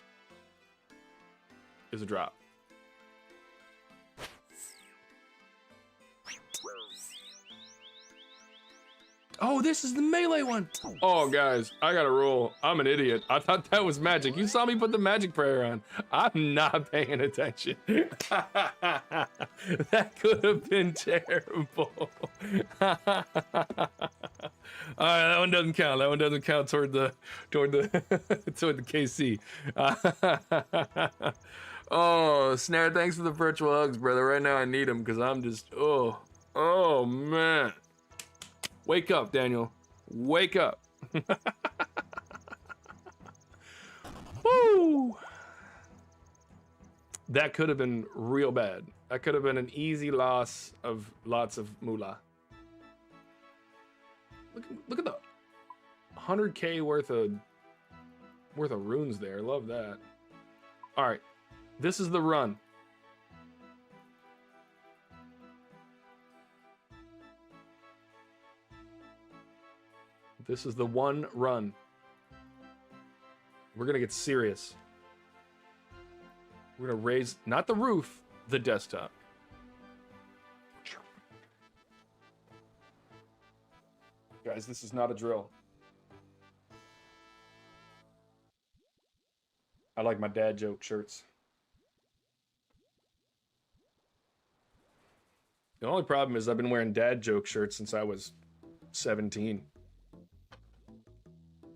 S1: is a drop. Oh, this is the melee one. Oh, guys, I gotta roll. I'm an idiot. I thought that was magic. You saw me put the magic prayer on. I'm not paying attention. That could have been terrible. All right, that one doesn't count. That one doesn't count toward the toward the KC. Oh, Snare, thanks for the virtual hugs, brother. Right now I need them because I'm just oh man. Wake up, Daniel. Wake up. Woo! That could have been real bad. That could have been an easy loss of lots of moolah. Look at the 100K worth of runes there. Love that. All right, this is the run. This is the one run. We're gonna get serious. We're gonna raise, not the roof, the desktop. Guys, this is not a drill. I like my dad joke shirts. The only problem is I've been wearing dad joke shirts since I was 17.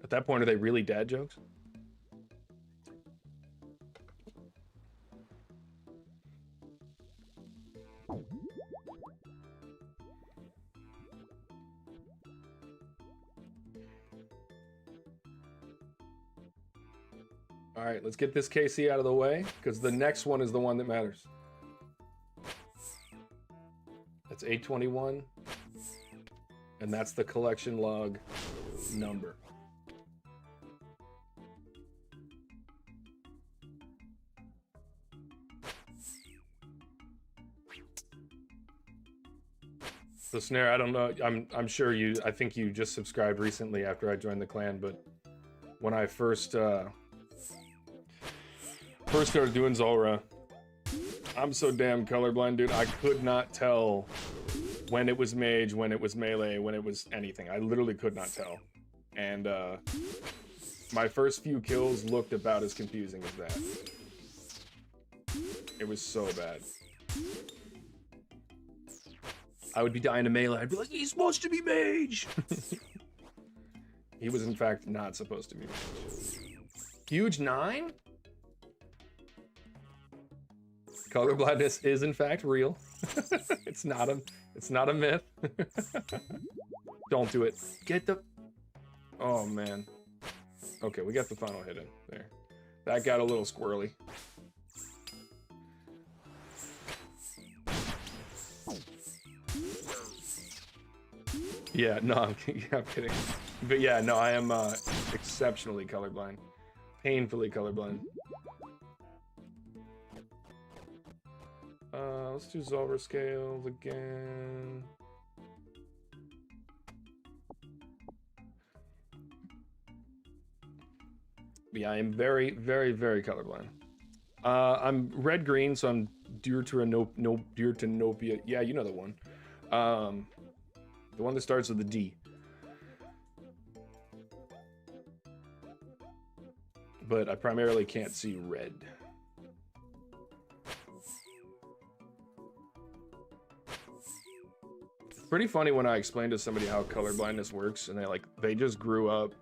S1: At that point, are they really dad jokes? All right, let's get this KC out of the way, because the next one is the one that matters. That's 821, and that's the collection log number. So Snare, I don't know, I'm sure I think you just subscribed recently after I joined the clan, but when I first started doing Zulrah, I'm so damn colorblind, dude. I could not tell when it was mage, when it was melee, when it was anything. I literally could not tell. And my first few kills looked about as confusing as that. It was so bad. I would be dying to melee. I'd be like, he's supposed to be mage. He was in fact not supposed to be mage. Huge 9? Colorblindness is in fact real. It's not a myth. Don't do it. Get the... Oh man. Okay, we got the final hit in there. That got a little squirrely. Yeah, no, I'm kidding. But yeah, no, I am exceptionally colorblind. Painfully colorblind. Let's do Zulrah scales again. Yeah, I am very, very, very colorblind. I'm red-green, so I'm deuteranopia. Yeah, you know the one. The one that starts with a D. But I primarily can't see red. Pretty funny when I explain to somebody how colorblindness works, and they just grew up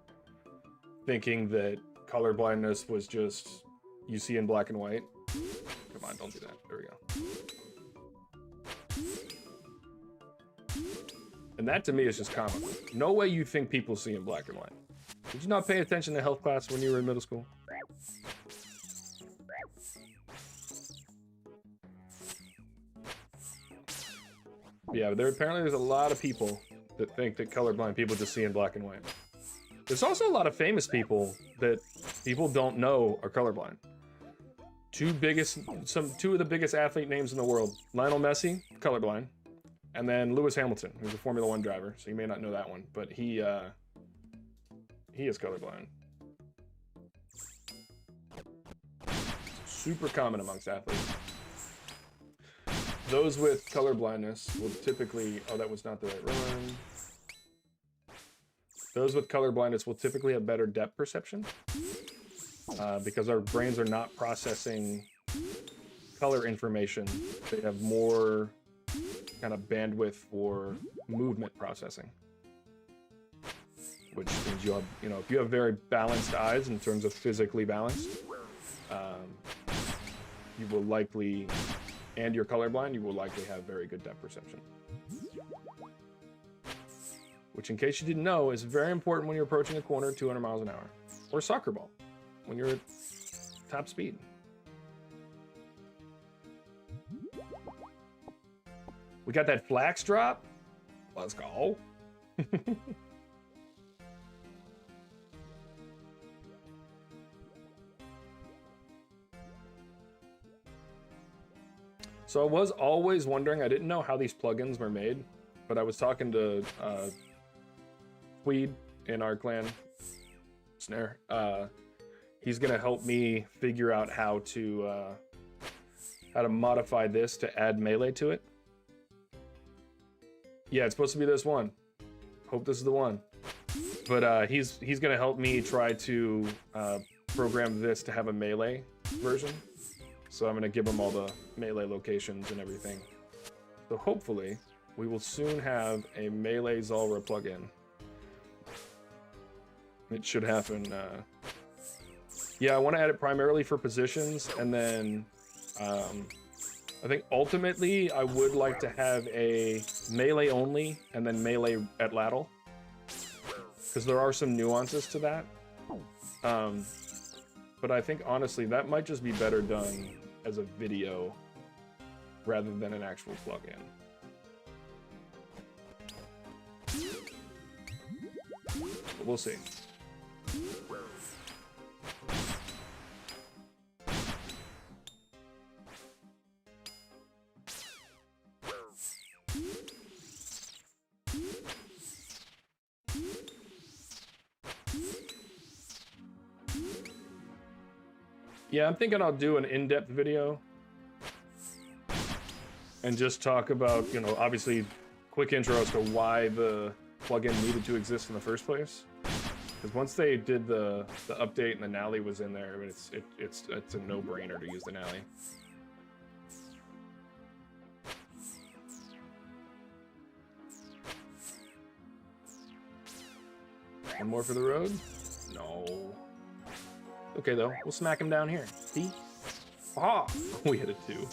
S1: thinking that colorblindness was just you see in black and white. Come on, don't do that. There we go. And that to me is just comical. No way you think people see in black and white. Did you not pay attention to health class when you were in middle school? Yeah, there's a lot of people that think that colorblind people just see in black and white. There's also a lot of famous people that people don't know are colorblind. Two of the biggest athlete names in the world. Lionel Messi, colorblind. And then Lewis Hamilton, who's a Formula 1 driver, so you may not know that one, but he is colorblind. Super common amongst athletes. Those with colorblindness will typically... Oh, that was not the right run. Those with colorblindness will typically have better depth perception because our brains are not processing color information. They have more kind of bandwidth for movement processing, which means you have, if you have very balanced eyes in terms of physically balanced, you will likely, and you're colorblind, you will likely have very good depth perception. Which, in case you didn't know, is very important when you're approaching a corner 200 miles an hour. Or a soccer ball, when you're at top speed. We got that flax drop. Let's go. So I was always wondering, I didn't know how these plugins were made, but I was talking to Tweed in our clan, Snare. He's gonna help me figure out how to modify this to add melee to it. Yeah, it's supposed to be this one. Hope this is the one. But he's gonna help me try to program this to have a melee version. So I'm gonna give him all the melee locations and everything. So hopefully we will soon have a melee Zulrah plugin. It should happen. Yeah, I want to add it primarily for positions, and then I think ultimately I would like to have a melee only and then melee at ladle, because there are some nuances to that. But I think, honestly, that might just be better done as a video rather than an actual plugin. But we'll see. Yeah, I'm thinking I'll do an in-depth video and just talk about, you know, obviously quick intro as to why the plugin needed to exist in the first place. Because once they did the update and the Nally was in there, I mean, it's a no-brainer to use the Nally. One more for the road? No. Okay, though. We'll smack him down here. See? Ah! We hit a 2.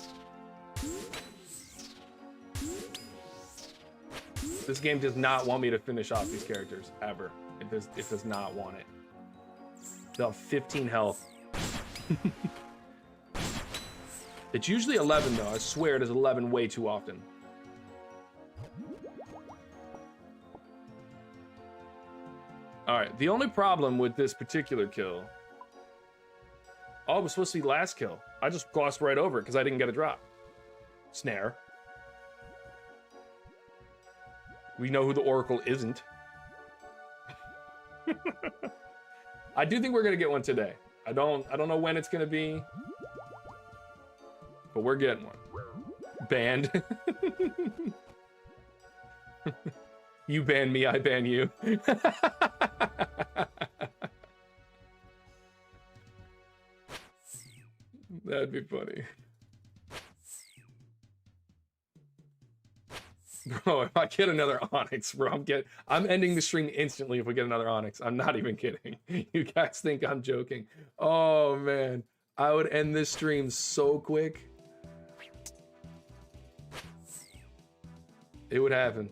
S1: This game does not want me to finish off these characters, ever. It does not want it. They'll have 15 health. It's usually 11, though. I swear it is 11 way too often. Alright, the only problem with this particular kill... Oh, it was supposed to be last kill. I just glossed right over it because I didn't get a drop. Snare. We know who the Oracle isn't. I do think we're gonna get one today. I don't know when it's gonna be, but we're getting one. Banned. You ban me, I ban you. That'd be funny. Bro, if I get another Onyx, bro, I'm ending the stream instantly if we get another Onyx. I'm not even kidding. You guys think I'm joking. Oh, man. I would end this stream so quick. It would happen.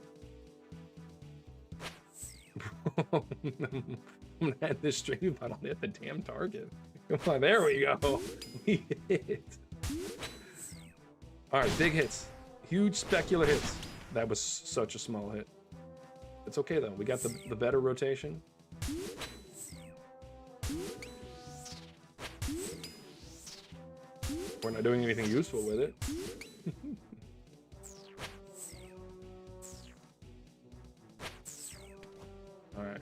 S1: Bro, I'm gonna end this stream if I don't hit the damn target. Come on, there we go. We hit. All right, big hits. Huge specular hits. That was such a small hit. It's okay, though. We got the better rotation. We're not doing anything useful with it. All right.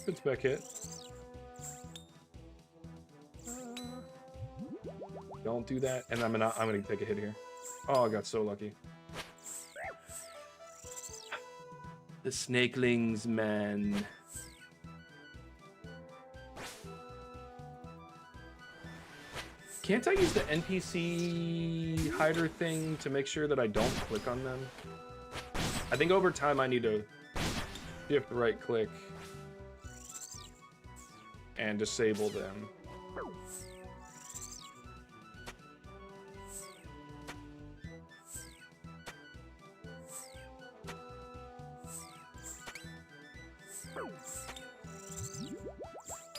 S1: Good spec hit. Don't do that, and I'm gonna take a hit here. Oh, I got so lucky. The snakelings, man. Can't I use the NPC hider thing to make sure that I don't click on them? I think over time I need to shift right click and disable them.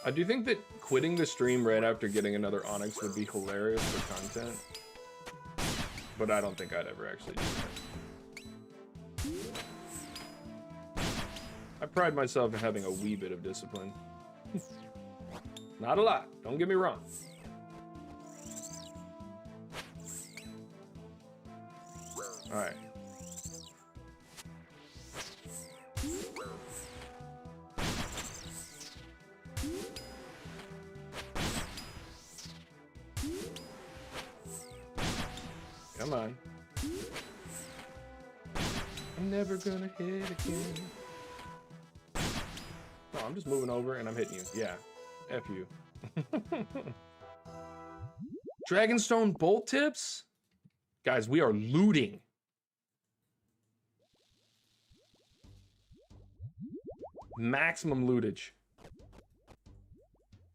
S1: I do think that quitting the stream right after getting another Onyx would be hilarious for content, but I don't think I'd ever actually do that. I pride myself in having a wee bit of discipline. Not a lot, don't get me wrong. All right. Come on. I'm never gonna hit again. No, I'm just moving over and I'm hitting you. Yeah. F you. Dragonstone bolt tips? Guys, we are looting. Maximum lootage.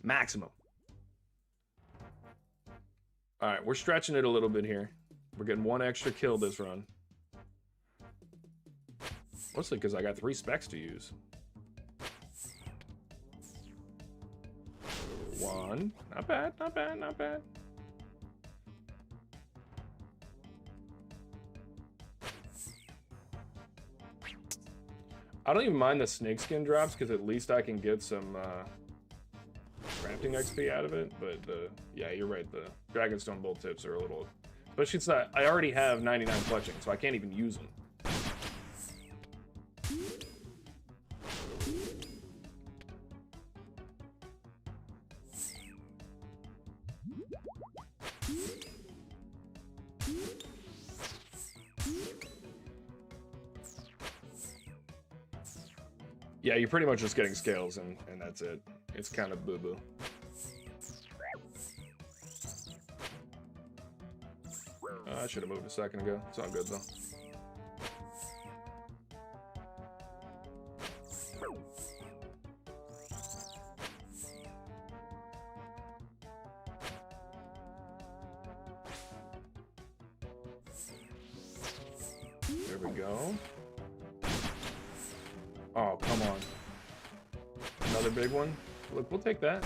S1: Maximum. All right, we're stretching it a little bit here. We're getting one extra kill this run. Mostly because I got 3 specs to use. 1. Not bad, not bad, not bad. I don't even mind the snakeskin drops because at least I can get some crafting XP out of it. But yeah, you're right. The Dragonstone bolt tips are a little, especially it's not. I already have 99 fletching, so I can't even use them. Yeah, you're pretty much just getting scales, and that's it. It's kind of boo-boo. I should have moved a second ago. It's all good, though. There we go. Oh, come on. Another big one? Look, we'll take that.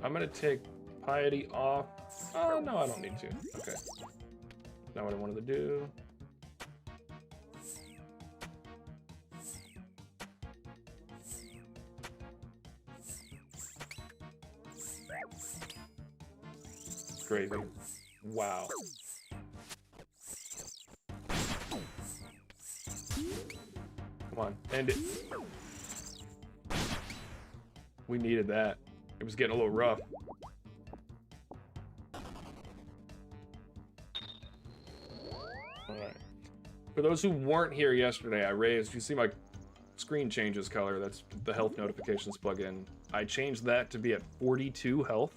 S1: I'm gonna take Piety off. Oh, no, I don't need to. Okay. Not what I wanted to do. Crazy. Wow. Come on, end it. We needed that. It was getting a little rough. Alright. For those who weren't here yesterday, I raised, you see my screen changes color, that's the health notifications plugin. I changed that to be at 42 health,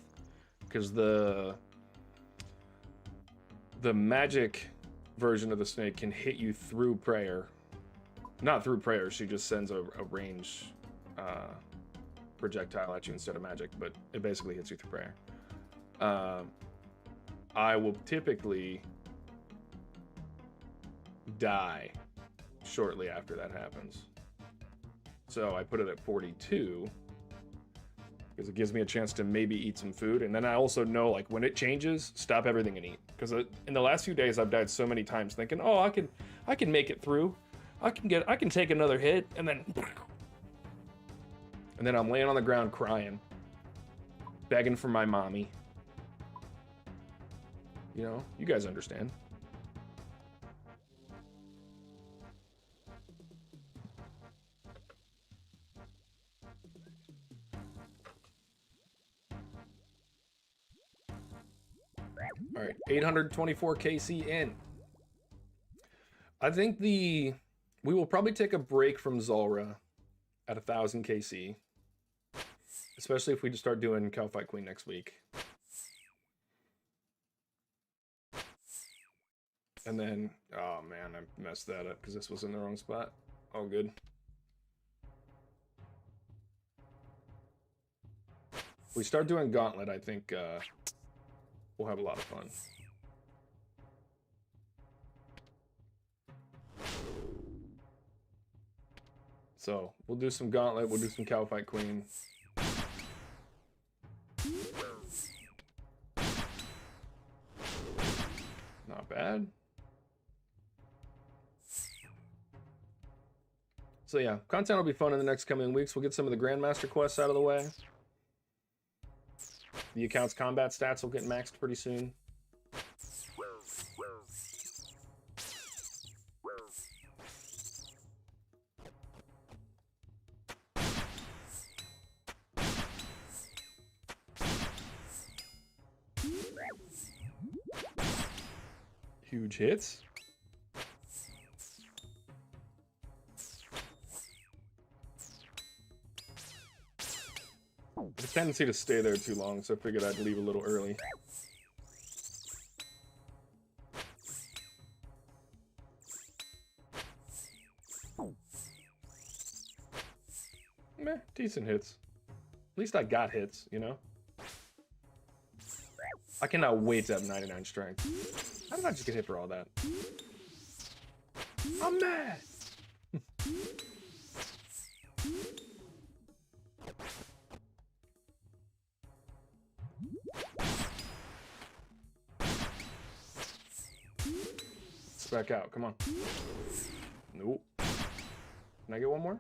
S1: because the magic version of the snake can hit you through prayer. Not through prayer, she just sends a range projectile at you instead of magic, but it basically hits you through prayer. I will typically die shortly after that happens. So I put it at 42 because it gives me a chance to maybe eat some food, and then I also know, like, when it changes, stop everything and eat. Because in the last few days I've died so many times thinking, oh, I can make it through. I can take another hit, and then I'm laying on the ground crying, begging for my mommy. You know, you guys understand. All right, 824 KC in. I think we will probably take a break from Zulrah at 1000 KC, especially if we just start doing Cow Fight Queen next week. And then, oh man, I messed that up because this was in the wrong spot. All good. If we start doing Gauntlet, I think we'll have a lot of fun. So, we'll do some Gauntlet, we'll do some Cow Fight Queen. Not bad. So yeah, content will be fun in the next coming weeks. We'll get some of the Grandmaster quests out of the way. The account's combat stats will get maxed pretty soon. Huge hits. A tendency to stay there too long, so I figured I'd leave a little early. Meh, decent hits. At least I got hits, you know? I cannot wait to have 99 strength. How did I just get hit for all that? I'm mad! back out. Come on. Nope. Can I get one more?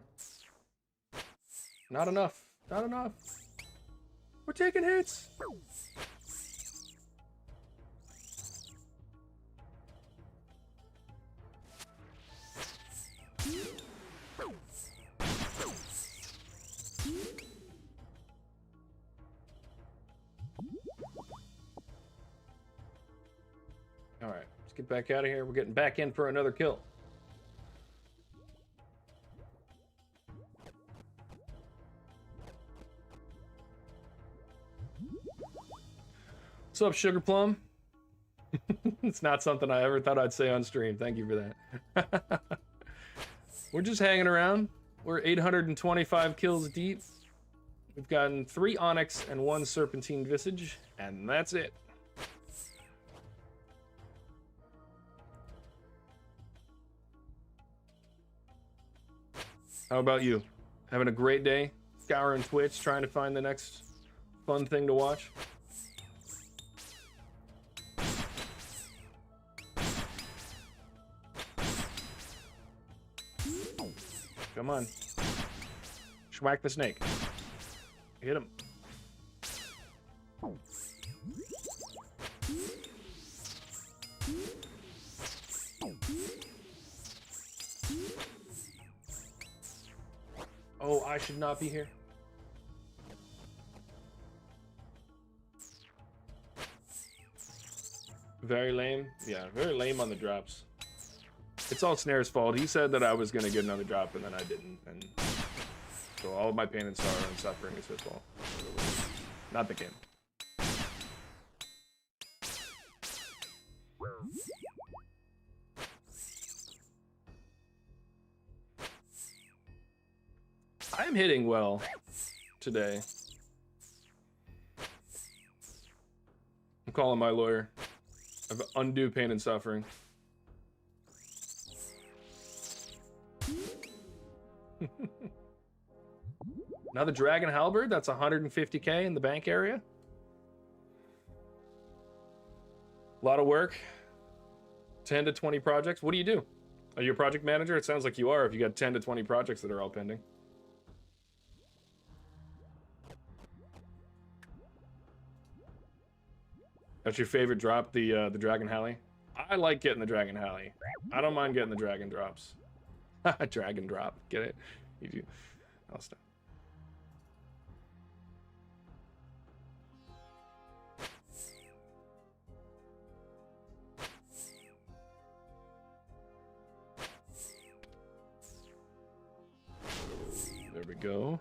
S1: Not enough. Not enough. We're taking hits. All right, let's get back out of here. We're getting back in for another kill. What's up, Sugar Plum? It's not something I ever thought I'd say on stream. Thank you for that. We're just hanging around. We're 825 kills deep. We've gotten 3 Onyx and 1 Serpentine Visage, and that's it. How about you? Having a great day? Scouring Twitch, trying to find the next fun thing to watch? Come on. Schwack the snake. Hit him. Oh, I should not be here. Very lame. Yeah, very lame on the drops. It's all Snare's fault. He said that I was going to get another drop, and then I didn't. And so all of my pain and sorrow and suffering is his fault. Not the game. I'm hitting well today. I'm calling my lawyer. I have undue pain and suffering. Now the Dragon Halberd, that's 150k in the bank area. A lot of work. 10 to 20 projects. What do you do? Are you a project manager? It sounds like you are if you got 10 to 20 projects that are all pending. That's your favorite drop, the Dragon Halley? I like getting the Dragon Halley. I don't mind getting the Dragon drops. Dragon drop, get it? You do. I'll stop. There we go.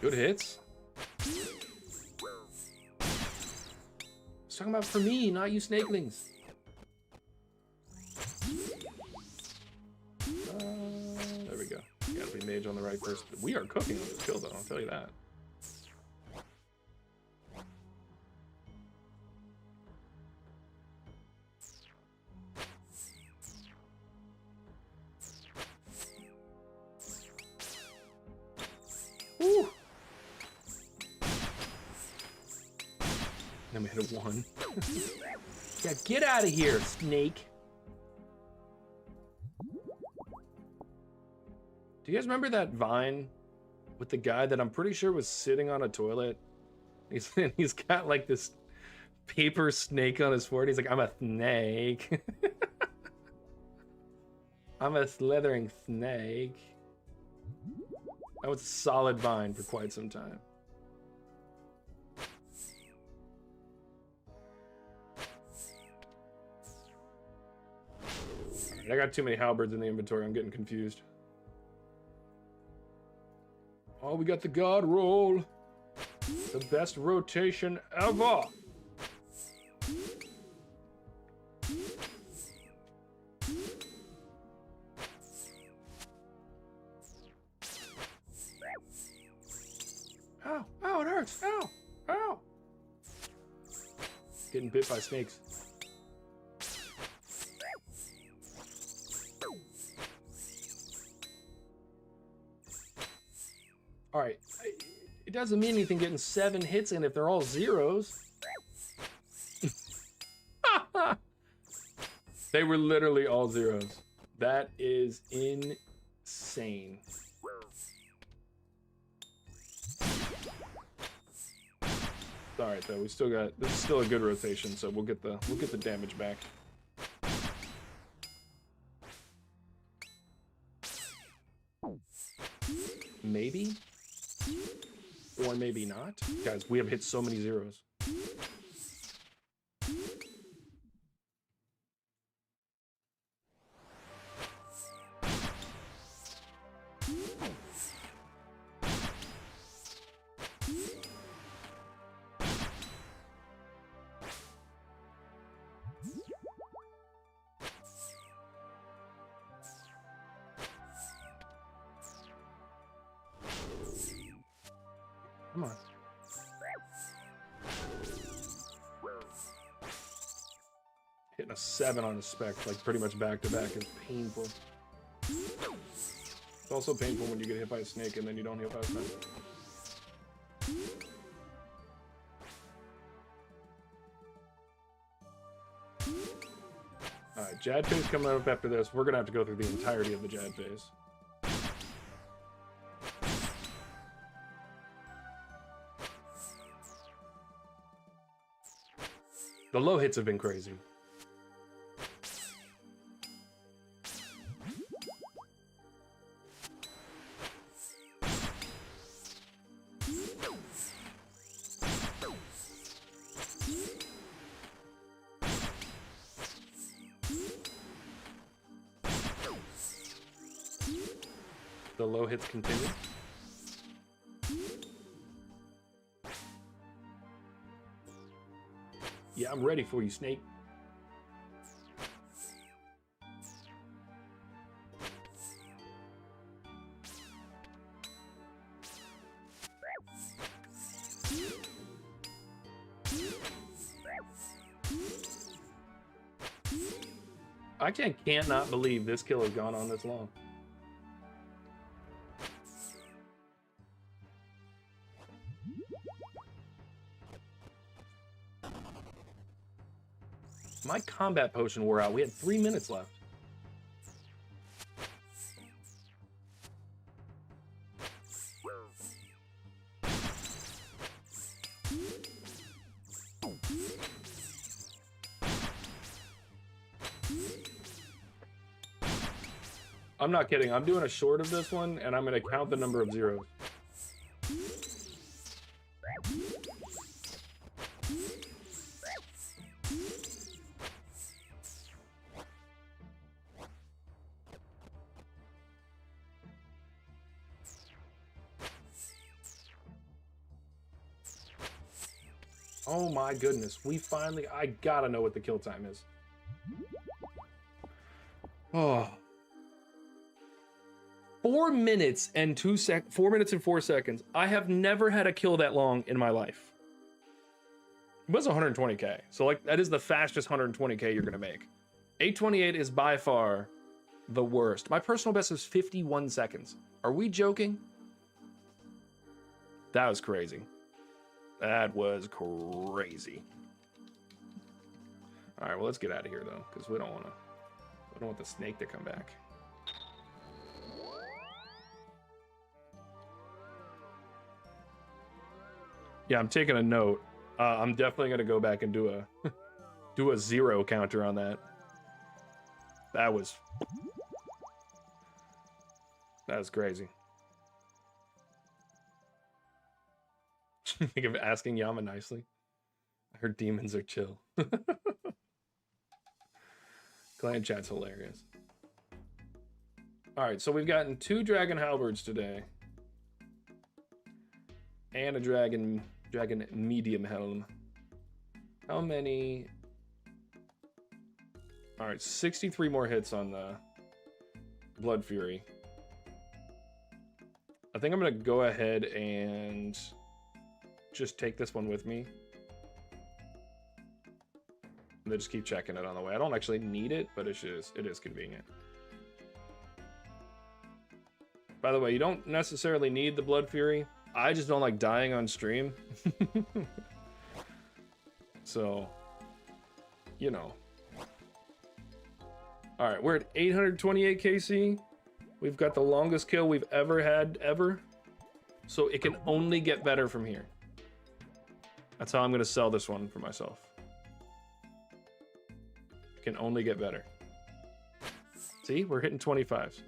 S1: Good hits. I was talking about for me, not you snakelings. There we go. Gotta be mage on the right first. We are cooking on this kill though, I'll tell you that. Woo! Then we hit a 1. Yeah, get out of here, snake. Do you guys remember that Vine with the guy that I'm pretty sure was sitting on a toilet? He's got like this paper snake on his forehead. He's like, I'm a snake. I'm a slithering snake. That was a solid Vine for quite some time. Right, I got too many halberds in the inventory. I'm getting confused. Oh, we got the God roll. The best rotation ever. Ow, ow, it hurts. Ow, ow. Getting bit by snakes. All right. It doesn't mean anything getting 7 hits in if they're all zeros. They were literally all zeros. That is insane. All right, though. We still got, this is still a good rotation, so we'll get the damage back. Maybe, or maybe not. Guys, we have hit so many zeros. Come on. Hitting a 7 on a spec, like pretty much back to back, is painful. It's also painful when you get hit by a snake and then you don't hit by a snake. Alright, Jad phase coming up after this. We're gonna have to go through the entirety of the Jad phase. The low hits have been crazy. The low hits continue. Yeah, I'm ready for you, Snake. I can't not believe this kill has gone on this long. My combat potion wore out. We had 3 minutes left. I'm not kidding. I'm doing a short of this one, and I'm going to count the number of zeros. Oh my goodness, we finally, I gotta know what the kill time is. Oh. 4 minutes and 4 minutes and 4 seconds. I have never had a kill that long in my life. It was 120k, so like that is the fastest 120k you're gonna make. 828 is by far the worst. My personal best is 51 seconds. Are we joking? That was crazy. That was crazy. All right, well, let's get out of here though, because we don't want the snake to come back. Yeah, I'm taking a note. I'm definitely gonna go back and do a zero counter on that. That was crazy. Think of asking Yama nicely. I heard demons are chill. Clan chat's hilarious. All right, so we've gotten 2 dragon halberds today, and a dragon medium helm. How many? All right, 63 more hits on the Blood Fury. I think I'm gonna go ahead and just take this one with me. And they just keep checking it on the way. I don't actually need it, but it is convenient. By the way, you don't necessarily need the Blood Fury. I just don't like dying on stream. So, you know. Alright, we're at 828 KC. We've got the longest kill we've ever had, ever. So it can only get better from here. That's how I'm going to sell this one for myself. It can only get better. See, we're hitting 25s.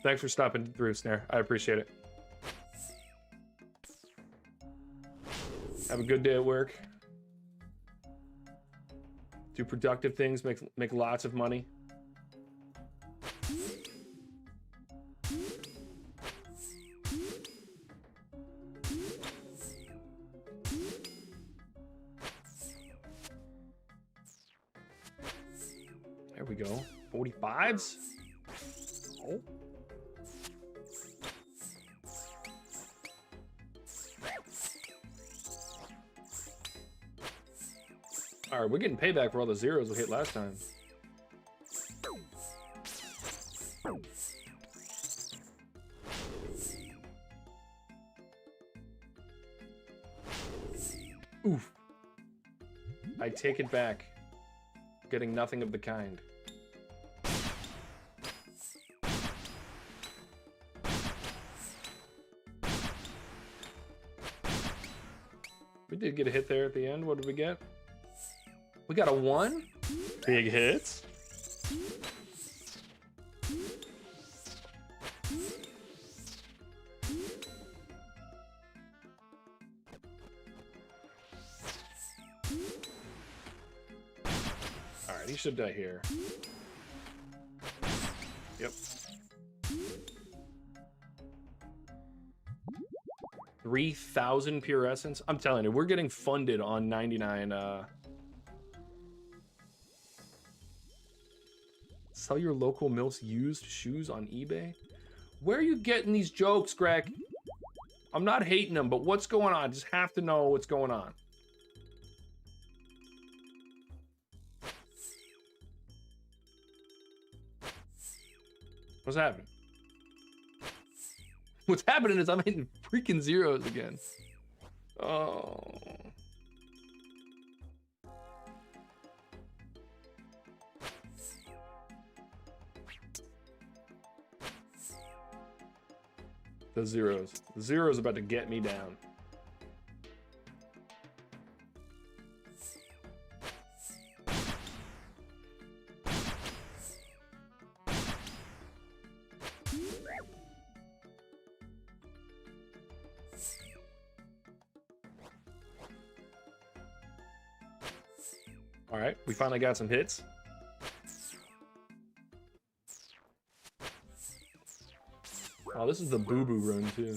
S1: Thanks for stopping through, Snare. I appreciate it. Have a good day at work. Do productive things, make lots of money. There we go. 45s? Oh. All right, we're getting payback for all the zeros we hit last time. Oof. I take it back. Getting nothing of the kind. We did get a hit there at the end. What did we get? We got a 1. Big hits. All right, he should die here. Yep. 3,000 pure essence. I'm telling you, we're getting funded on 99. Sell your local mills used shoes on eBay? Where are you getting these jokes, Greg? I'm not hating them, but what's going on? Just have to know what's going on. What's happening? What's happening is I'm hitting freaking zeros again. Oh. The zeros. The zeros about to get me down. All right, we finally got some hits. Oh, this is the boo-boo run, too.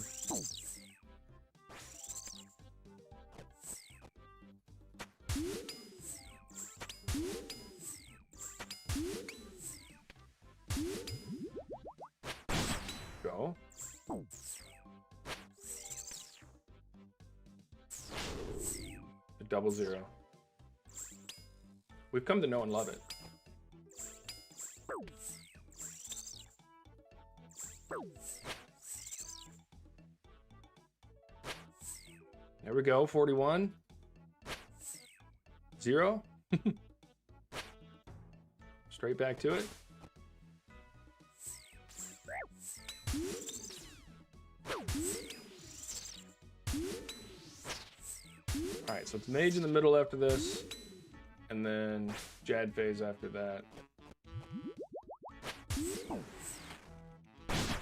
S1: Go. A double zero. We've come to know and love it. There we go, 41. 0. Straight back to it. All right, so it's Mage in the middle after this, and then Jad phase after that.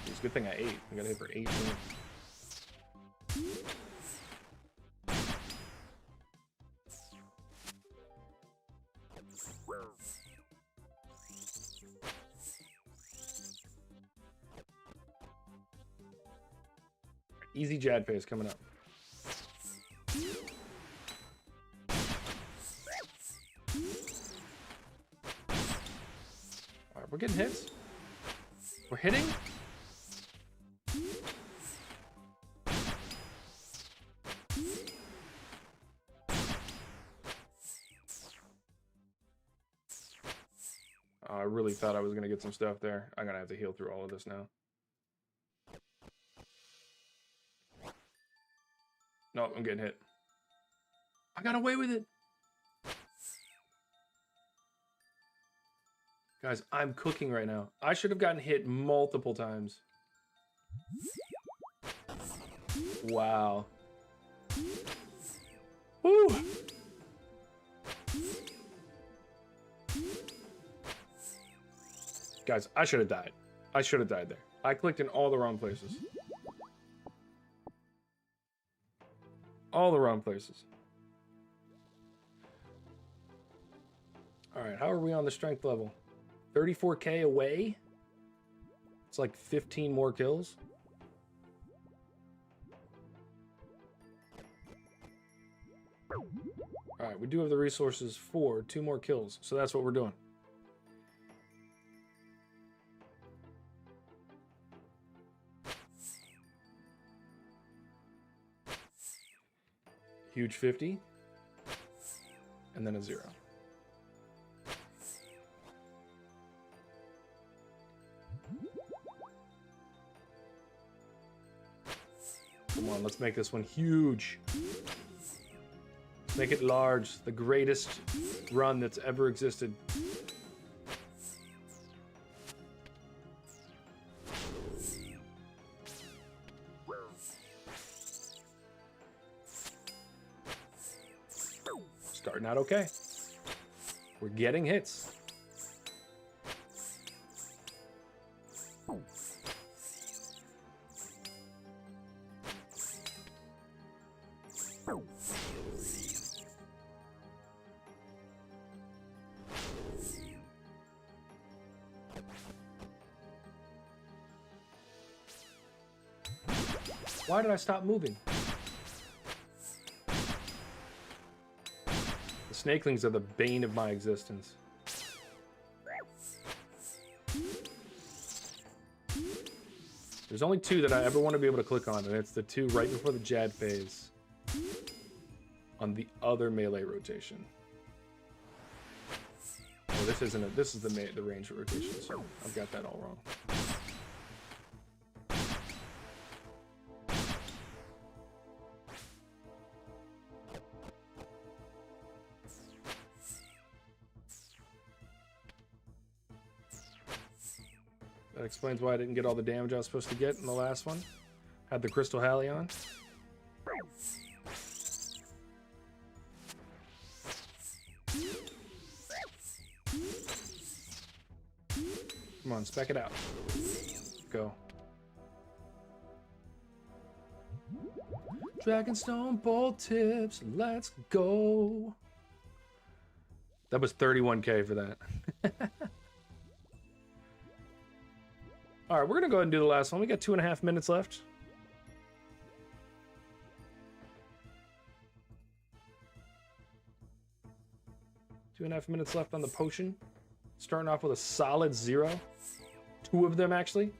S1: It's a good thing I ate. I got hit for 18. Easy Jad phase coming up. All right, we're getting hits. We're hitting. really thought I was going to get some stuff there. I'm going to have to heal through all of this now. No, I'm getting hit. I got away with it. Guys, I'm cooking right now. I should have gotten hit multiple times. Wow. Woo! Guys, I should have died. I should have died there. I clicked in all the wrong places. All the wrong places. Alright, how are we on the strength level? 34k away? It's like 15 more kills. Alright, we do have the resources for 2 more kills, so that's what we're doing. Huge 50. And then a 0. Come on, let's make this one huge. Let's make it large. The greatest run that's ever existed. Starting out okay. We're getting hits. Why did I stop moving? The snakelings are the bane of my existence. There's only 2 that I ever want to be able to click on, and it's the 2 right before the Jad phase on the other melee rotation. Oh, this isn't it. This is the range rotation, so I've got that all wrong. That explains why I didn't get all the damage I was supposed to get in the last one. Had the Crystal Halley on. Come on, spec it out. Go. Dragonstone bolt tips, let's go. That was 31k for that. All right, we're gonna go ahead and do the last one. We got 2.5 minutes left. Two and a half minutes left on the potion. Starting off with a solid 0. 2 of them, actually.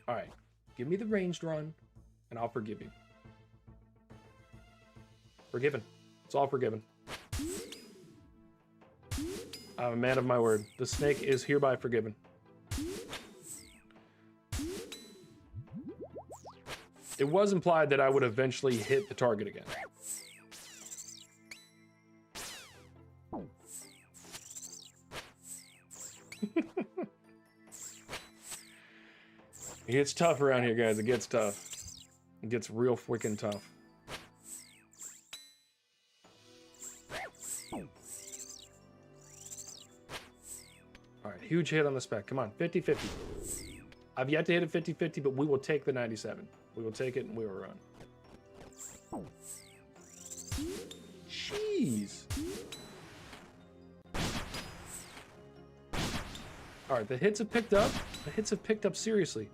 S1: All right, give me the ranged run, and I'll forgive you. Forgiven. It's all forgiven. I'm a man of my word. The snake is hereby forgiven. It was implied that I would eventually hit the target again. It gets tough around here, guys. It gets tough. It gets real freaking tough. Alright, huge hit on the spec. Come on, 50-50. I've yet to hit a 50-50, but we will take the 97. We will take it and we will run. Jeez. Alright, the hits have picked up. The hits have picked up seriously.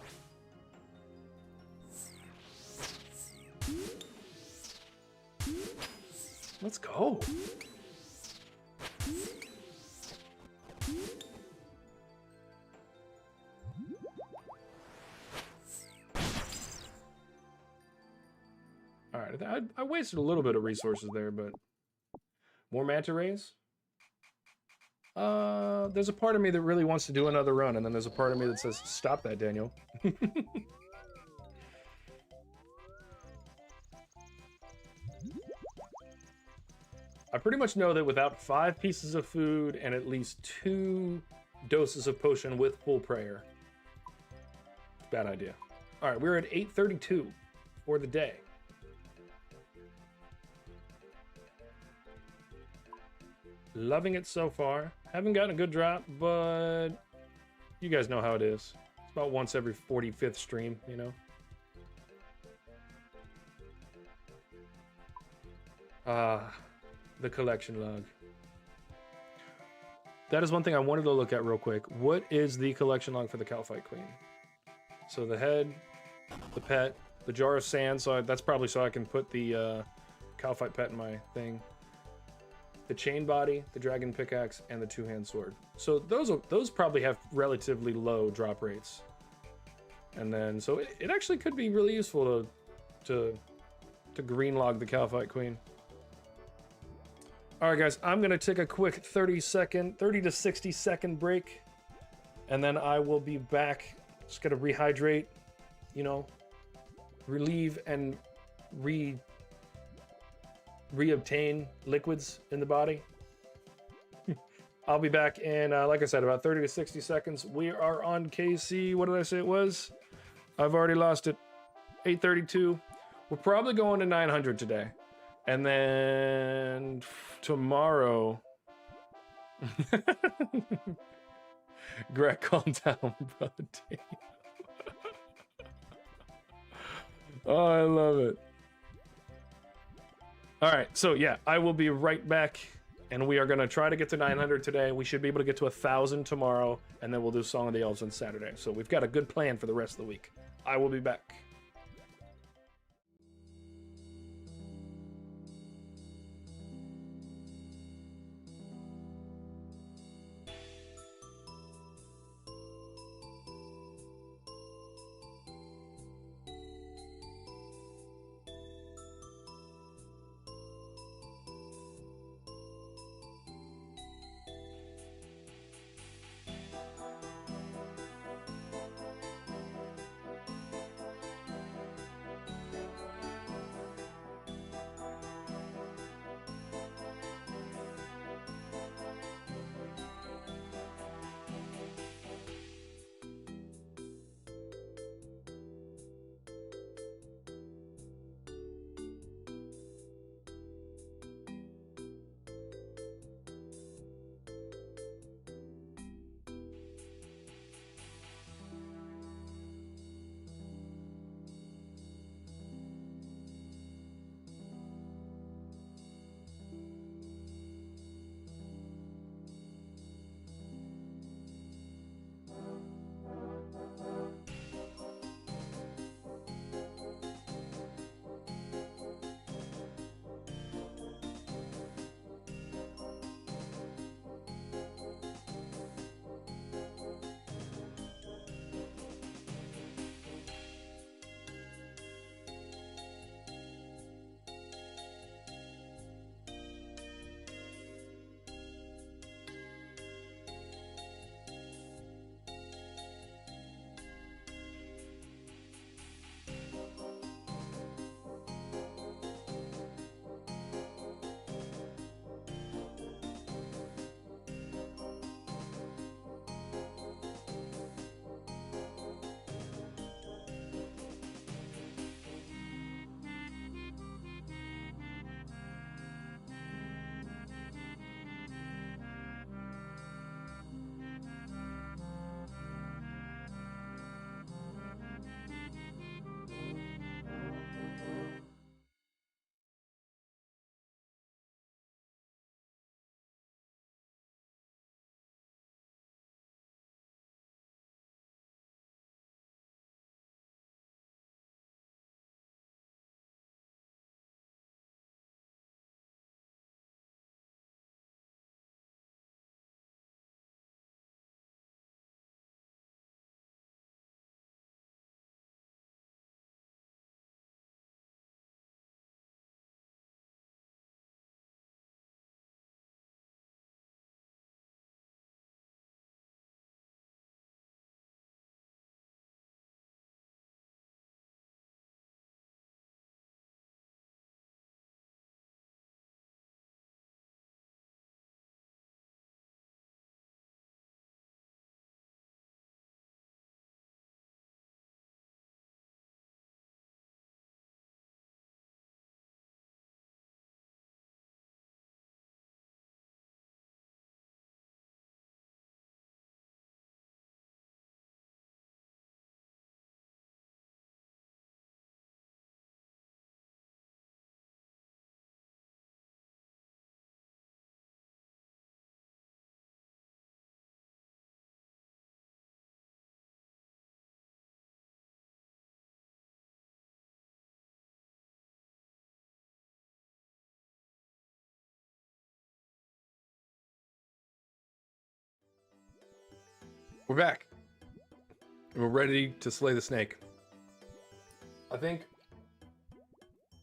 S1: Let's go. Alright, I wasted a little bit of resources there, but More manta rays? There's a part of me that really wants to do another run, and then there's a part of me that says, stop that, Daniel. I pretty much know that without 5 pieces of food and at least 2 doses of potion with full prayer, bad idea. All right, we're at 832 for the day. Loving it so far. Haven't gotten a good drop, but you guys know how it is. It's about once every 45th stream, you know? The collection log. That is one thing I wanted to look at real quick. What is the collection log for the Calphite Queen? So the head, the pet, the jar of sand, so that's probably so I can put the Calphite pet in my thing. The chain body, the dragon pickaxe, and the 2-hand sword. So those probably have relatively low drop rates. And then, so it actually could be really useful to green log the Calphite Queen. All right, guys, I'm gonna take a quick 30 to 60 second break, and then I will be back. Just gotta rehydrate, you know, relieve and reobtain liquids in the body. I'll be back in, like I said, about 30 to 60 seconds. We are on KC. What did I say it was? I've already lost it. 832. We're probably going to 900 today. And then tomorrow... Greg, calm down, bro. Oh, I love it. All right, so yeah, I will be right back, and we are going to try to get to 900 today. We should be able to get to 1,000 tomorrow, and then we'll do Song of the Elves on Saturday. So we've got a good plan for the rest of the week. I will be back. We're back. We're ready to slay the snake. I think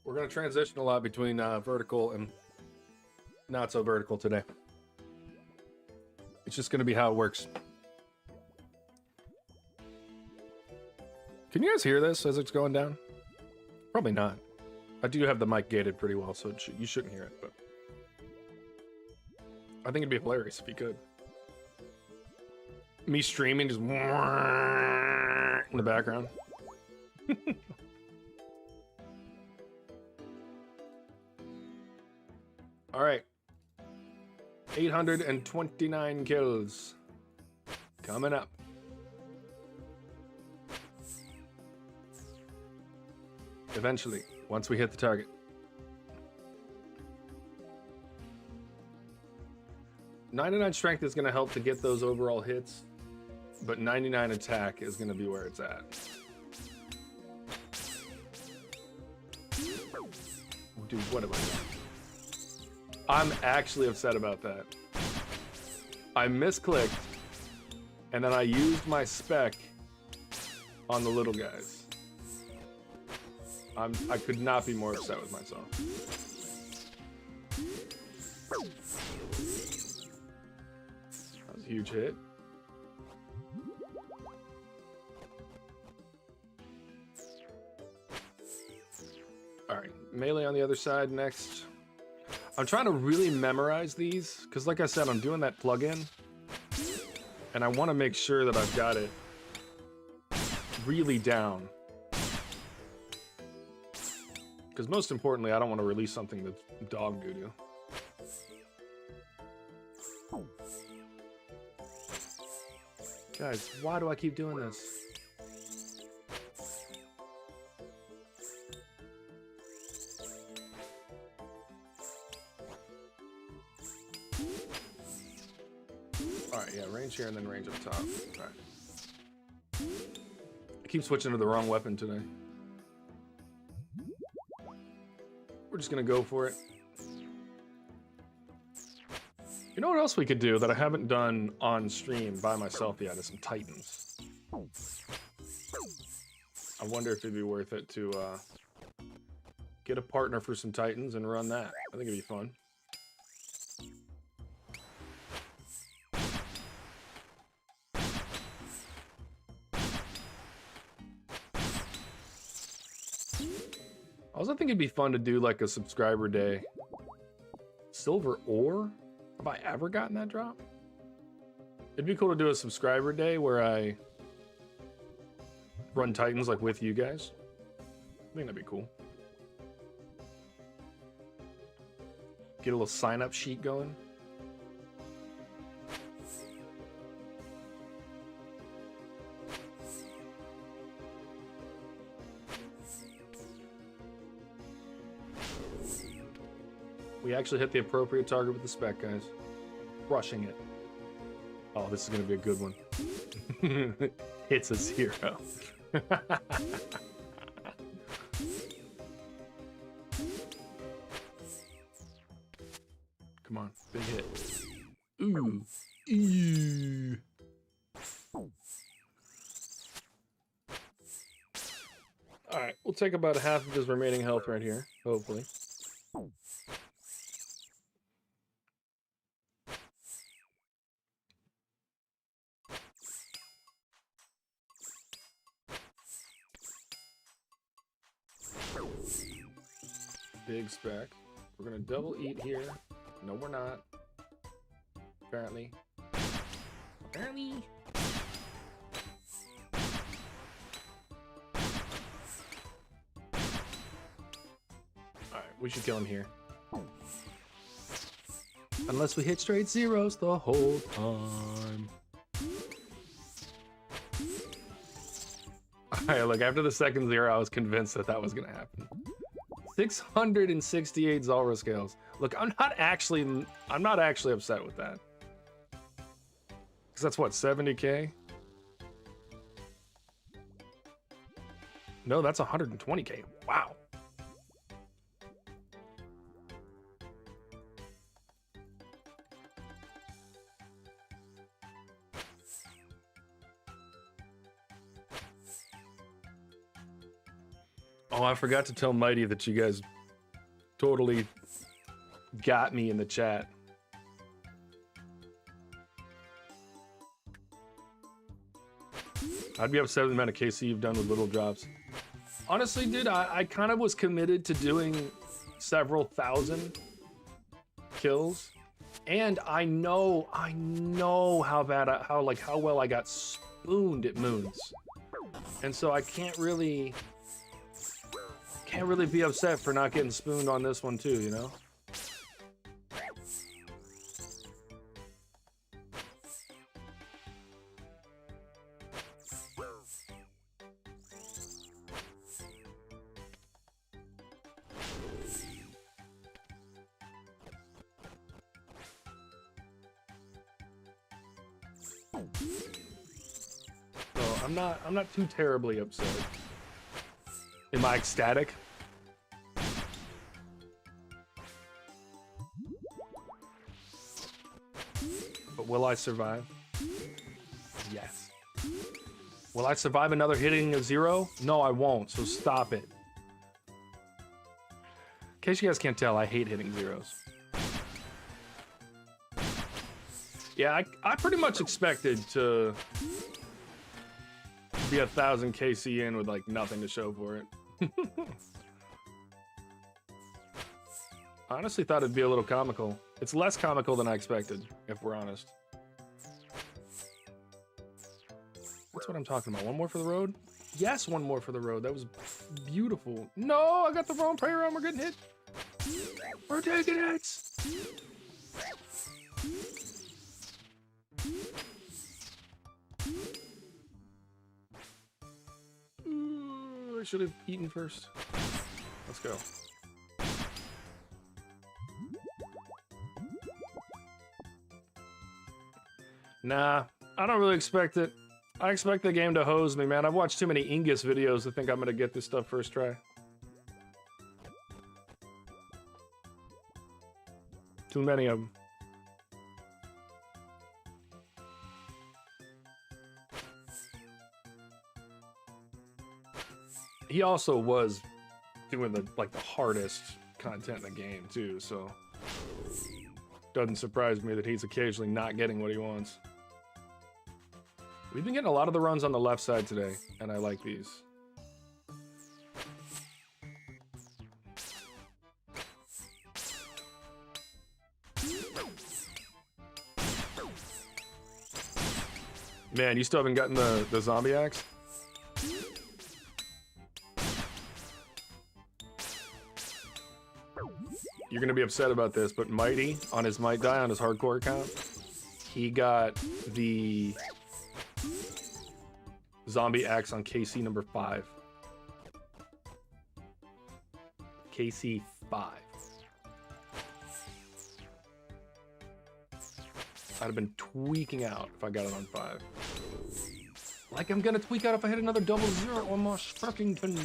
S1: we're going to transition a lot between vertical and not so vertical today. It's just going to be how it works. Can you guys hear this as it's going down? Probably not. I do have the mic gated pretty well, so you shouldn't hear it, but I think it'd be hilarious if you could. Me streaming just in the background. All right. 829 kills coming up. Eventually, once we hit the target. 99 strength is going to help to get those overall hits, but 99 attack is going to be where it's at. Dude, what am I doing? I'm actually upset about that. I misclicked, and then I used my spec on the little guys. I could not be more upset with myself. That was a huge hit. Alright, melee on the other side next. I'm trying to really memorize these, because like I said, I'm doing that plugin, and I want to make sure that I've got it really down. Because most importantly, I don't want to release something that's dog doo-doo. Guys, why do I keep doing this? Alright, yeah, range here and then range up top. Alright. I keep switching to the wrong weapon today. We're just gonna go for it. You know what else we could do that I haven't done on stream by myself yet is some Titans. I wonder if it'd be worth it to get a partner for some Titans and run that. I think it'd be fun. I also think it'd be fun to do like a subscriber day. Silver ore? Have I ever gotten that drop? It'd be cool to do a subscriber day where I run Titans like with you guys. I think that'd be cool. Get a little sign-up sheet going. We actually hit the appropriate target with the spec, guys. Crushing it. Oh, this is going to be a good one. It's a 0. Come on, big hit. Ooh. Ew. Alright, we'll take about half of his remaining health right here, hopefully. Big spec. We're gonna double eat here. No, we're not. Apparently. Apparently. Alright, we should kill him here. Unless we hit straight zeros the whole time. Alright, look, after the second 0, I was convinced that that was gonna happen. 668 Zulrah scales. Look, I'm not actually upset with that. Because that's what, 70k? No, that's 120k. Wow. Oh, I forgot to tell Mighty that you guys totally got me in the chat. I'd be upset with the amount of KC you've done with little drops. Honestly, dude, I kind of was committed to doing several thousand kills, and I know how bad, how well I got spooned at Moons, and so I can't really be upset for not getting spooned on this one too, you know? So I'm not too terribly upset. Am I ecstatic? But will I survive? Yes. Will I survive another hitting a 0? No, I won't, so stop it. In case you guys can't tell, I hate hitting 0s. Yeah, I pretty much expected to be 1,000 KC in with like nothing to show for it. I honestly thought it'd be a little comical. It's less comical than I expected, if we're honest. That's what I'm talking about. One more for the road? Yes, one more for the road. That was beautiful. No, I got the wrong prayer on. We're getting hit. We're taking hits. I should have eaten first. Let's go. Nah, I don't really expect it. I expect the game to hose me, man. I've watched too many Ingus videos to think I'm gonna get this stuff first try. Too many of them. He also was doing the hardest content in the game too, so doesn't surprise me that he's occasionally not getting what he wants. We've been getting a lot of the runs on the left side today, and I like these. Man, you still haven't gotten the zombie axe? You're gonna be upset about this, but Mighty, on his Might Die, on his hardcore account, he got the zombie axe on KC number 5. KC 5. I'd have been tweaking out if I got it on 5. Like I'm gonna tweak out if I hit another 00 on my Serpentine.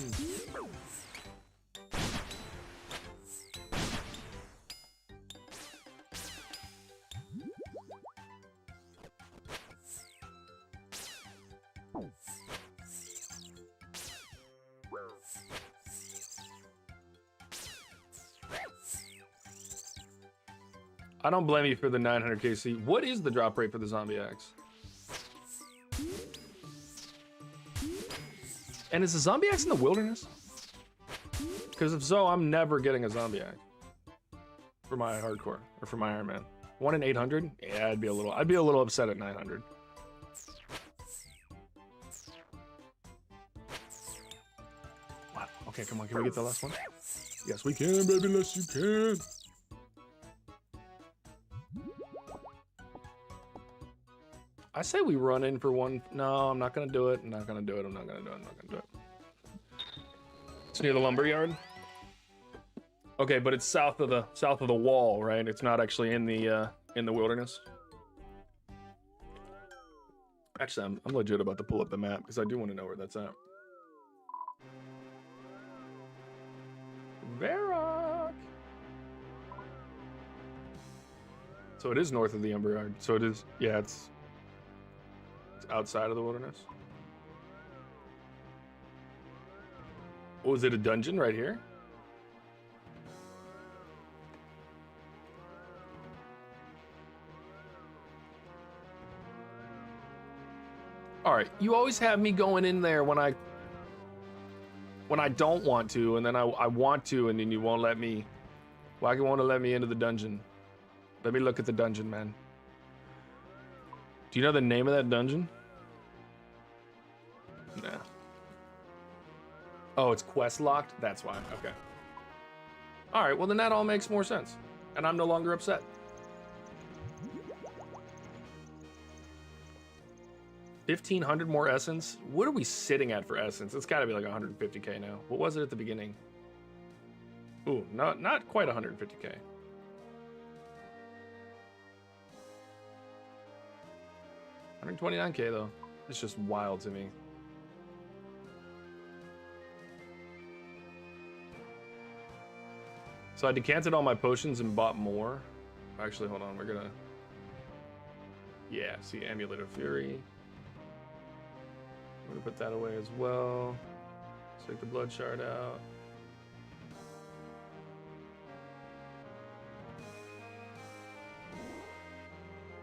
S1: I don't blame you for the 900 KC. What is the drop rate for the zombie axe? And is the zombie axe in the wilderness? Because if so, I'm never getting a zombie axe for my hardcore or for my Iron Man. 1 in 800? Yeah, I'd be a little upset at 900. Wow. Okay, come on, can we get the last one? Yes, we can, baby. Yes, you can. I say we run in for one. No, I'm not gonna do it. I'm not gonna do it. I'm not gonna do it. I'm not gonna do it. It's near the lumberyard. Okay, but it's south of the wall, right? It's not actually in the wilderness. Actually, I'm legit about to pull up the map because I do want to know where that's at. Varrock. So it is north of the lumberyard. So it is. Yeah, it's outside of the wilderness. Oh, is it a dungeon right here? All right, you always have me going in there when I don't want to, and then I want to, and then you won't let me. Why you want to let me into the dungeon? Let me look at the dungeon, man. Do you know the name of that dungeon? Nah. Oh, it's quest locked? That's why. Okay. All right, well then that all makes more sense. And I'm no longer upset. 1,500 more essence? What are we sitting at for essence? It's gotta be like 150k now. What was it at the beginning? Ooh, not quite 150k. $129k though. It's just wild to me. So I decanted all my potions and bought more. Actually, hold on, we're gonna... Yeah, see, Amulet of Fury. I'm gonna put that away as well. Let's take the blood shard out.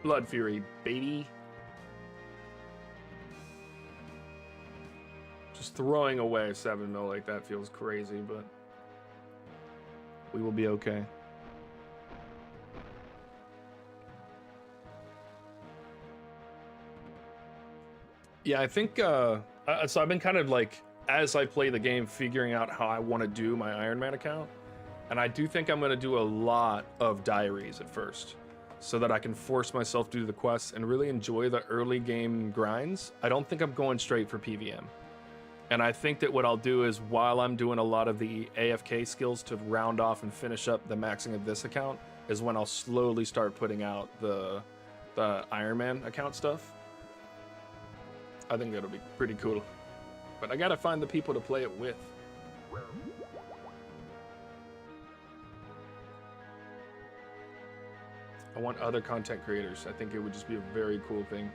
S1: Blood Fury, baby. Just throwing away 7 mil like that feels crazy, but we will be okay. Yeah, I think, so I've been kind of like, as I play the game, figuring out how I want to do my Iron Man account. And I do think I'm going to do a lot of diaries at first, so that I can force myself to do the quests and really enjoy the early game grinds. I don't think I'm going straight for PVM. And I think that what I'll do is, while I'm doing a lot of the AFK skills to round off and finish up the maxing of this account, is when I'll slowly start putting out the Iron Man account stuff. I think that'll be pretty cool. But I gotta find the people to play it with. I want other content creators. I think it would just be a very cool thing.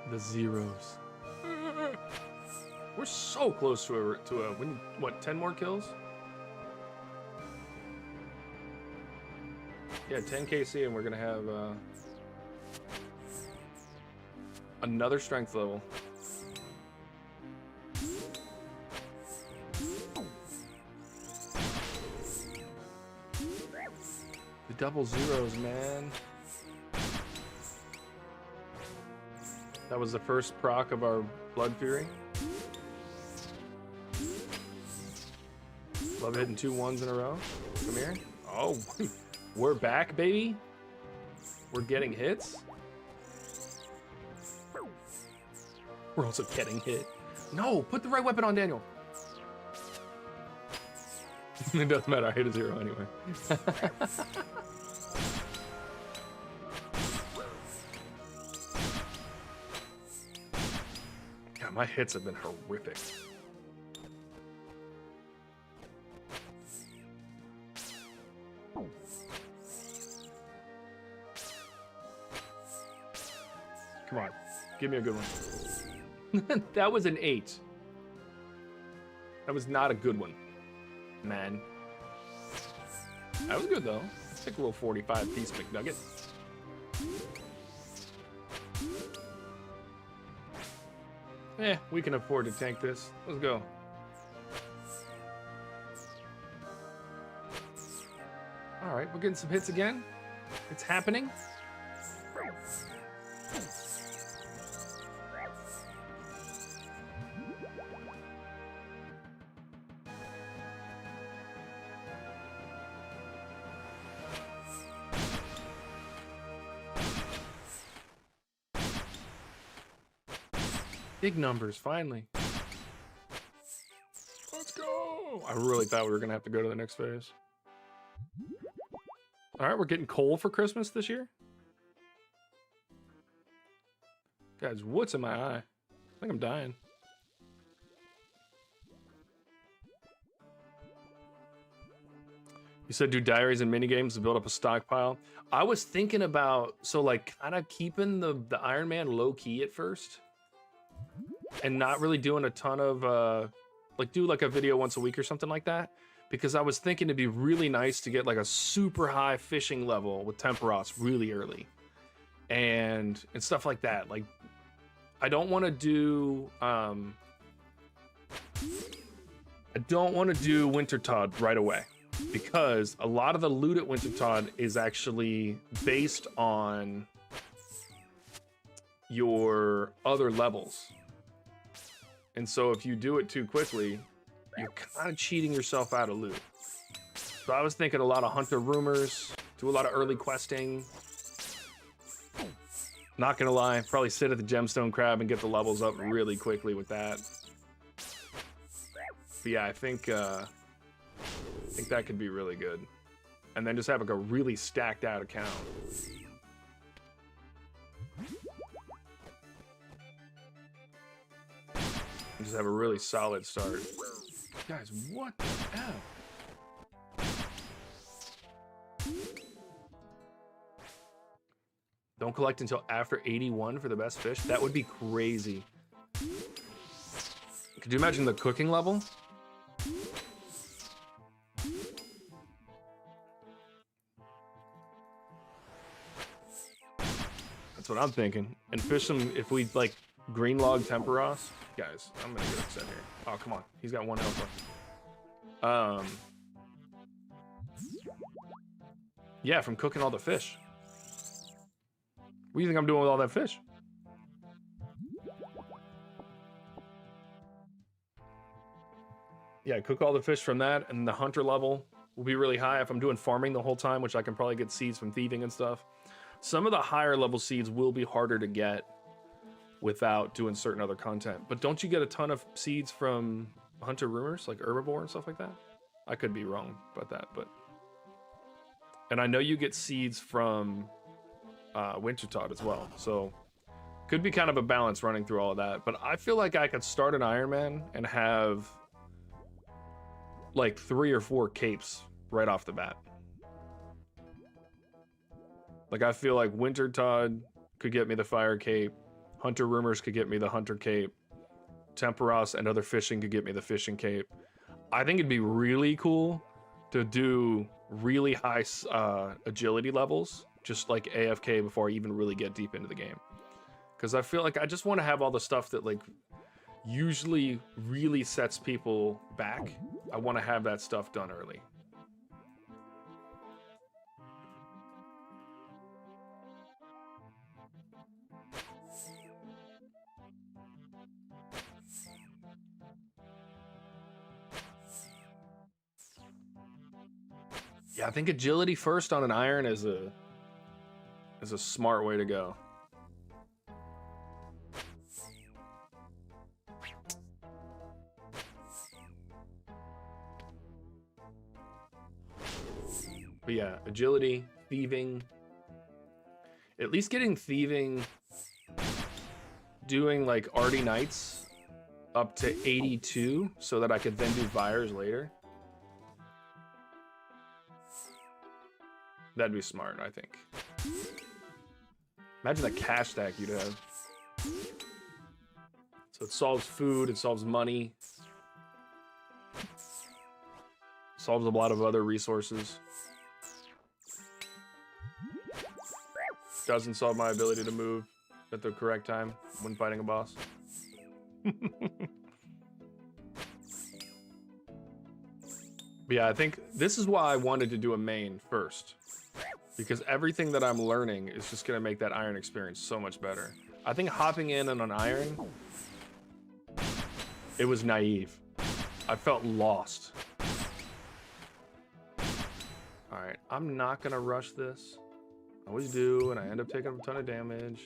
S1: The zeros. We're so close to a what, 10 more kills? Yeah, 10 KC, and we're gonna have another strength level. The double zeros, man. That was the first proc of our Blood Fury. Love hitting 2 1s in a row. Come here. Oh, we're back, baby. We're getting hits. We're also getting hit. No, put the right weapon on Daniel. It doesn't matter, I hit a 0 anyway. God, my hits have been horrific. Come on, give me a good one. That was an 8. That was not a good one, man. That was good though. Take a little 45 piece McNugget. Eh, we can afford to tank this. Let's go. All right, we're getting some hits again. It's happening. Big numbers, finally. Let's go. I really thought we were gonna have to go to the next phase. All right, we're getting coal for Christmas this year. Guys, what's in my eye? I think I'm dying. You said do diaries and mini games to build up a stockpile. I was thinking about, so like kind of keeping the Iron Man low key at first and not really doing a ton of like do like a video once a week or something like that, because I was thinking it'd be really nice to get like a super high fishing level with Temperos really early and stuff like that. Like I don't want to do Wintertodt right away, because a lot of the loot at Wintertodt is actually based on your other levels. And so if you do it too quickly, you're kind of cheating yourself out of loot. So I was thinking a lot of hunter rumors, do a lot of early questing. Not gonna lie, probably sit at the gemstone crab and get the levels up really quickly with that. But yeah, I think that could be really good. And then just have like a really stacked out account. And just have a really solid start. Guys, what the F? Don't collect until after 81 for the best fish? That would be crazy. Could you imagine the cooking level? That's what I'm thinking. And fish them if we like green log Temperos. Guys, I'm gonna get upset here. Oh, come on. He's got 1 health left. Yeah, from cooking all the fish. What do you think I'm doing with all that fish? Yeah, cook all the fish from that, and the hunter level will be really high if I'm doing farming the whole time, which I can probably get seeds from thieving and stuff. Some of the higher level seeds will be harder to get without doing certain other content. But don't you get a ton of seeds from hunter rumors, like herbivore and stuff like that? I could be wrong about that, but... And I know you get seeds from Wintertodt as well, so could be kind of a balance running through all of that. But I feel like I could start an Iron Man and have like 3 or 4 capes right off the bat. Like I feel like Wintertodt could get me the fire cape, Hunter Rumors could get me the hunter cape, Temperos and other fishing could get me the fishing cape. I think it'd be really cool to do really high agility levels, just like AFK before I even really get deep into the game. Because I feel like I just want to have all the stuff that like usually really sets people back. I want to have that stuff done early. Yeah, I think agility first on an iron is a smart way to go. But yeah, agility, thieving. At least getting thieving, doing like Arty Knights up to 82 so that I could then do Vires later. That'd be smart, I think. Imagine the cash stack you'd have. So it solves food, it solves money. Solves a lot of other resources. Doesn't solve my ability to move at the correct time when fighting a boss. But yeah, I think this is why I wanted to do a main first. Because everything that I'm learning is just going to make that iron experience so much better. I think hopping in on an iron, it was naive. I felt lost. Alright, I'm not going to rush this. I always do, and I end up taking a ton of damage.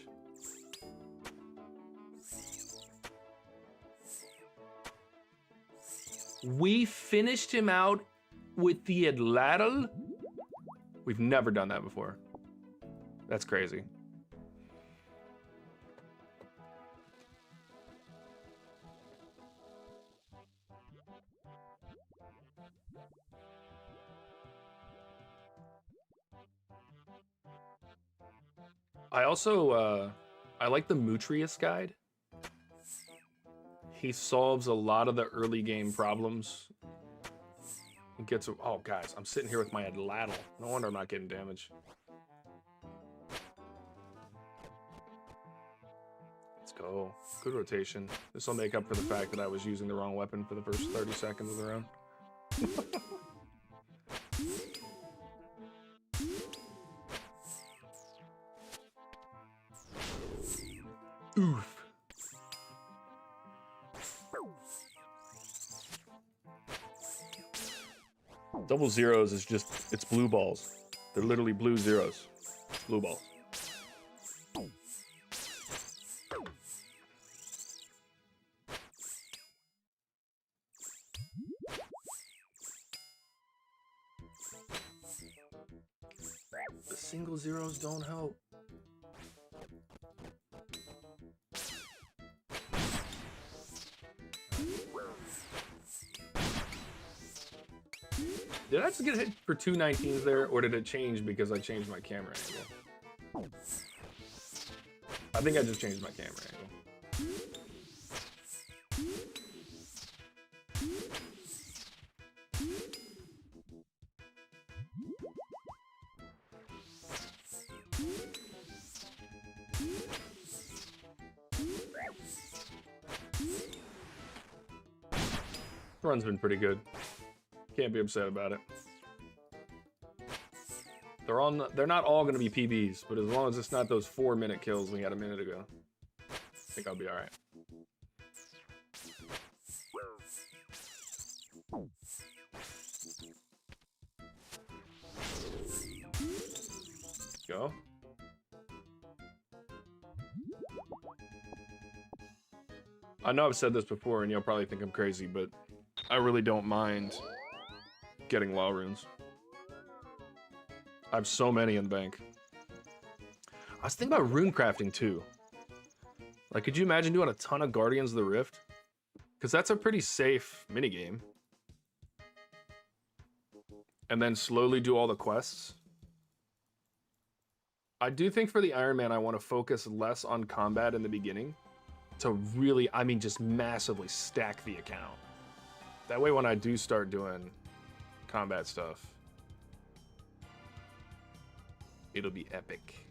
S1: We finished him out with the Adladdle? We've never done that before. That's crazy. I also, I like the Mutrius guide. He solves a lot of the early game problems. He gets, oh guys, I'm sitting here with my ladle. No wonder I'm not getting damage. Let's go. Good rotation. This will make up for the fact that I was using the wrong weapon for the first 30 seconds of the round. Oof. Double zeros is just, it's blue balls. They're literally blue zeros. Blue balls. The single zeros don't help. Did I just get hit for 2 19s there, or did it change because I changed my camera angle? I think I just changed my camera angle. Run's been pretty good. Can't be upset about it. They're not all going to be PBs, but as long as it's not those 4-minute kills we had a minute ago, I think I'll be all right. Go. I know I've said this before, and you'll probably think I'm crazy, but I really don't mind getting law runes. I have so many in the bank. I was thinking about rune crafting too. Like, could you imagine doing a ton of Guardians of the Rift? Because that's a pretty safe minigame. And then slowly do all the quests. I do think for the Iron Man, I want to focus less on combat in the beginning to really, I mean, just massively stack the account. That way when I do start doing combat stuff, it'll be epic.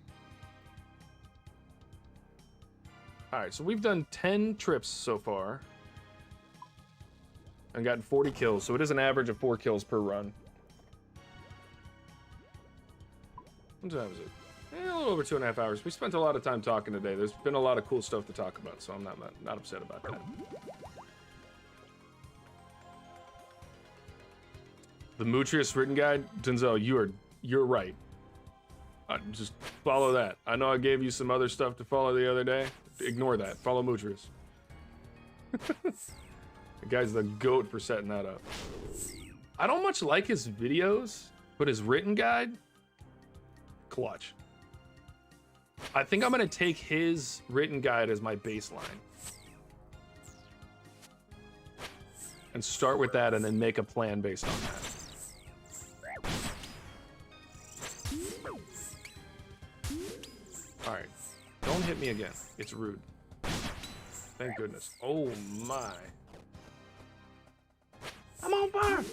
S1: All right, so we've done 10 trips so far and gotten 40 kills. So it is an average of 4 kills per run. What time is it? A little over 2.5 hours. We spent a lot of time talking today. There's been a lot of cool stuff to talk about, so I'm not upset about that. The Mutrius written guide, Denzel, you're right. Just follow that. I know I gave you some other stuff to follow the other day. Ignore that. Follow Mutrius. The guy's the goat for setting that up. I don't much like his videos, but his written guide, clutch. I think I'm gonna take his written guide as my baseline and start with that and then make a plan based on that. All right, don't hit me again. It's rude. Thank goodness. Oh my. I'm on fire.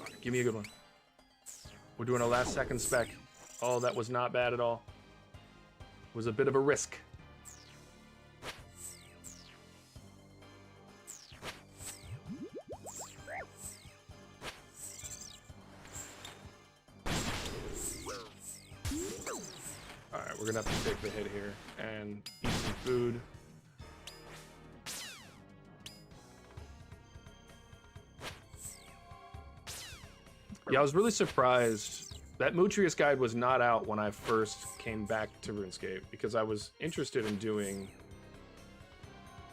S1: Right, give me a good one. We're doing a last second spec. Oh, that was not bad at all. It was a bit of a risk. Alright, we're gonna have to take the hit here and eat some food. Yeah, I was really surprised. That Mutrius guide was not out when I first came back to RuneScape because I was interested in doing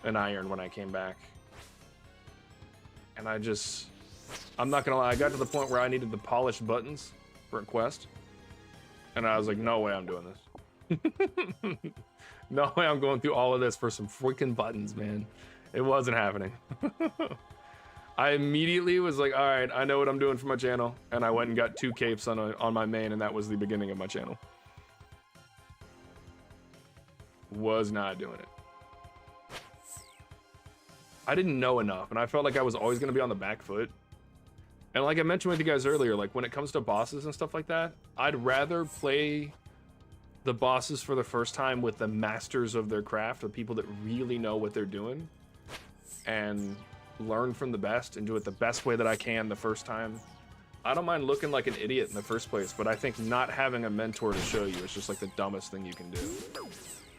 S1: an iron when I came back. And I'm not gonna lie, I got to the point where I needed the polished buttons for a quest. And I was like, no way I'm doing this. No way I'm going through all of this for some freaking buttons, man. It wasn't happening. I immediately was like, all right, I know what I'm doing for my channel. And I went and got 2 capes on my main, and that was the beginning of my channel. Was not doing it. I didn't know enough, and I felt like I was always going to be on the back foot. And like I mentioned with you guys earlier, like when it comes to bosses and stuff like that, I'd rather play the bosses for the first time with the masters of their craft, the people that really know what they're doing, and learn from the best and do it the best way that I can the first time. I don't mind looking like an idiot in the first place, but I think not having a mentor to show you is just like the dumbest thing you can do.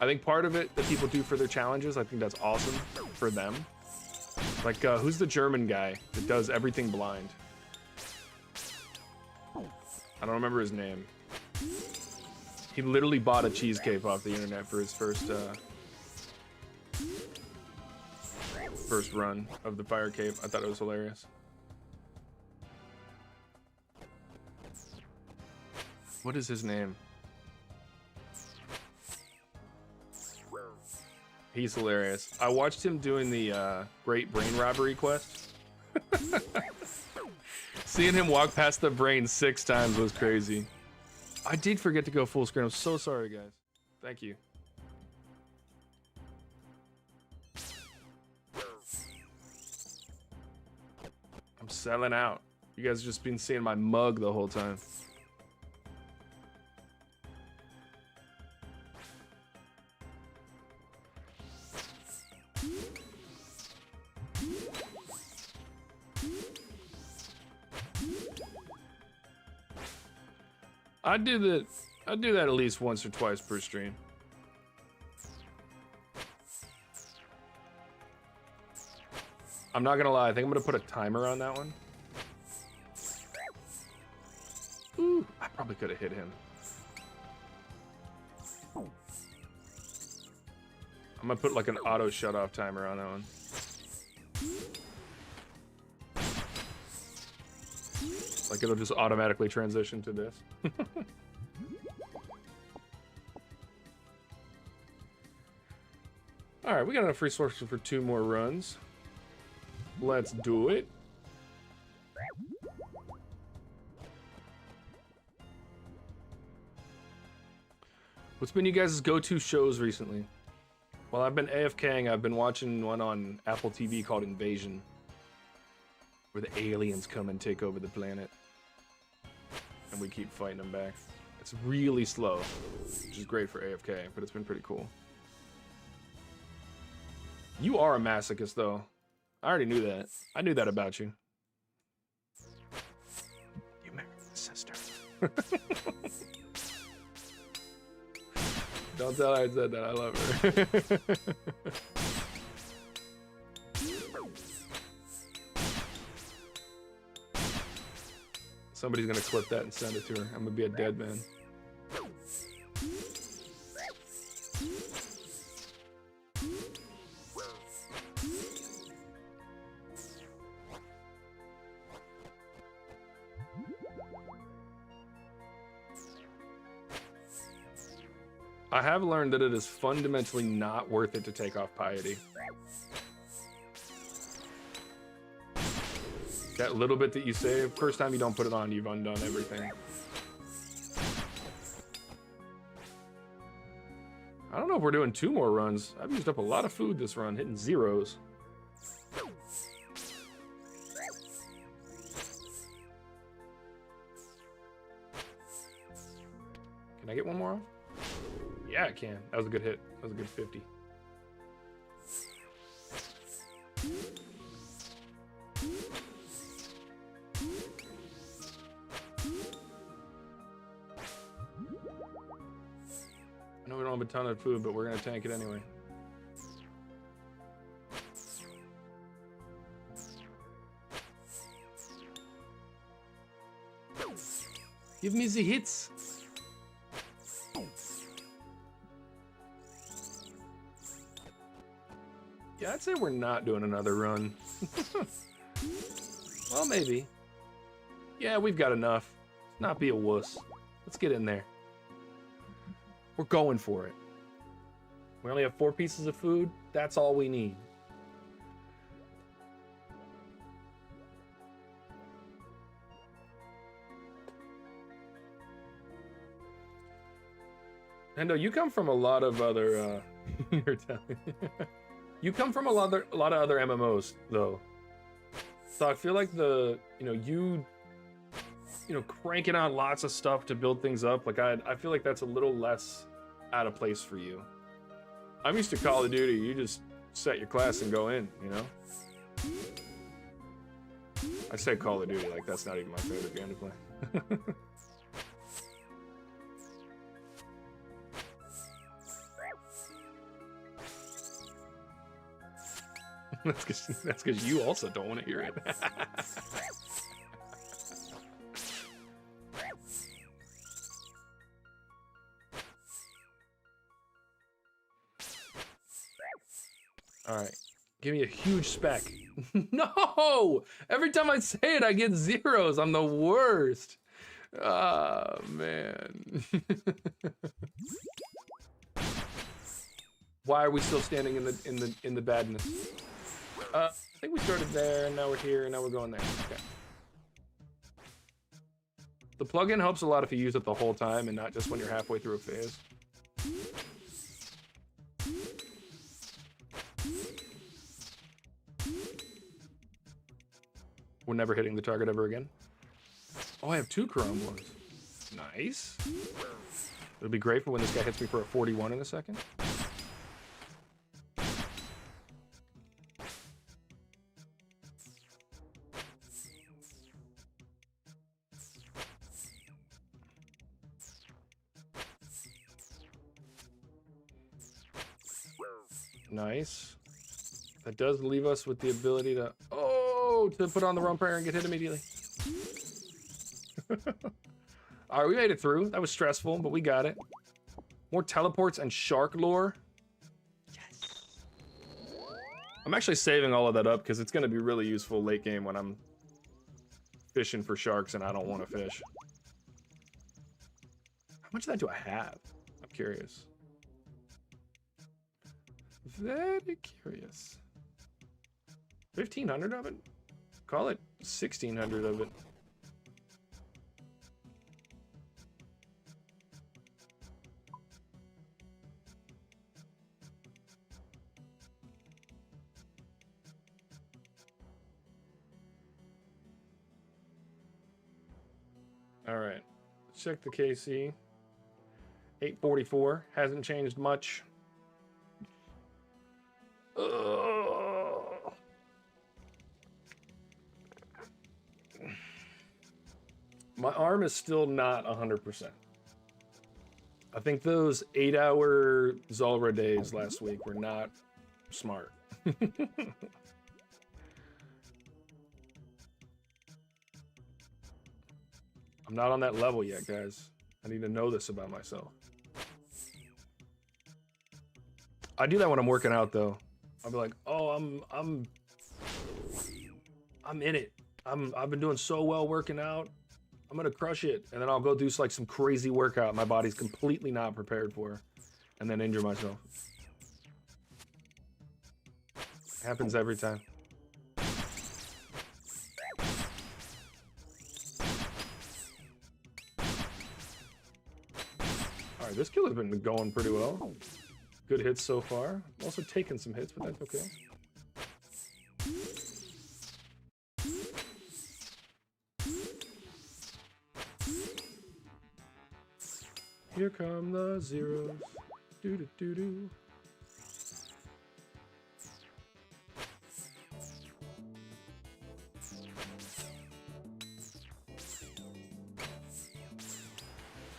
S1: I think part of it that people do for their challenges, I think that's awesome for them. Like, who's the German guy that does everything blind? I don't remember his name. He literally bought a cheesecake off the internet for his first run of the fire cape. I thought it was hilarious. What is his name? He's hilarious. I watched him doing the Great Brain Robbery quest. Seeing him walk past the brain 6 times was crazy. I did forget to go full screen. I'm so sorry, guys. Thank you. I'm selling out. You guys have just been seeing my mug the whole time. I do that at least once or twice per stream. I'm not gonna lie, I think I'm gonna put a timer on that one. Ooh, I probably could have hit him. I'm gonna put like an auto shut off timer on that one. Like it'll just automatically transition to this. All right, we got enough resources for 2 more runs. Let's do it. What's been you guys' go-to shows recently? Well, I've been AFKing. I've been watching one on Apple TV called Invasion, where the aliens come and take over the planet, and we keep fighting them back. It's really slow, which is great for AFK, but it's been pretty cool. You are a masochist, though. I already knew that. I knew that about you. You married my sister. Don't tell her I said that. I love her. Somebody's gonna clip that and send it to her. I'm gonna be a dead man. I have learned that it is fundamentally not worth it to take off piety. That little bit that you save, first time you don't put it on, you've undone everything. I don't know if we're doing 2 more runs. I've used up a lot of food this run, hitting zeros. Can I get 1 more off? Yeah, I can. That was a good hit. That was a good 50. I know we don't have a ton of food, but we're gonna tank it anyway. Give me the hits. Yeah, I'd say we're not doing another run. Well, maybe. Yeah, we've got enough. Not be a wuss. Let's get in there. We're going for it. We only have 4 pieces of food. That's all we need. Hendo, you come from a lot of other you're telling you come from a lot of other MMOs though. So I feel like you cranking out lots of stuff to build things up, like I feel like that's a little less out of place for you. I'm used to Call of Duty, you just set your class and go in, you know? I say Call of Duty, like that's not even my favorite game to play. That's because you also don't want to hear it. All right, give me a huge spec. No! Every time I say it, I get zeros. I'm the worst. Ah, man. Why are we still standing in the badness? I think we started there, and now we're here, and now we're going there. Okay. The plugin helps a lot if you use it the whole time and not just when you're halfway through a phase. We're never hitting the target ever again. Oh, I have 2 chrome ones. Nice. It'll be great for when this guy hits me for a 41 in a second. Nice. That does leave us with the ability to put on the wrong prayer and get hit immediately. All right, we made it through. That was stressful, but we got it. More teleports and shark lore. Yes. I'm actually saving all of that up because it's going to be really useful late game when I'm fishing for sharks and I don't want to fish. How much of that do I have? I'm curious. Very curious. 1,500 of it? Call it 1,600 of it. All right, let's check the KC. 844, hasn't changed much. My arm is still not 100%. I think those 8-hour Zulrah days last week were not smart. I'm not on that level yet, guys. I need to know this about myself. I do that when I'm working out, though. I'll be like, "Oh, I'm in it. I've been doing so well working out. I'm gonna crush it." And then I'll go do like some crazy workout my body's completely not prepared for, and then injure myself. Happens every time. All right, this killer's been going pretty well. Good hits so far. Also taken some hits, but that's okay. Here come the zeros. Do do do do.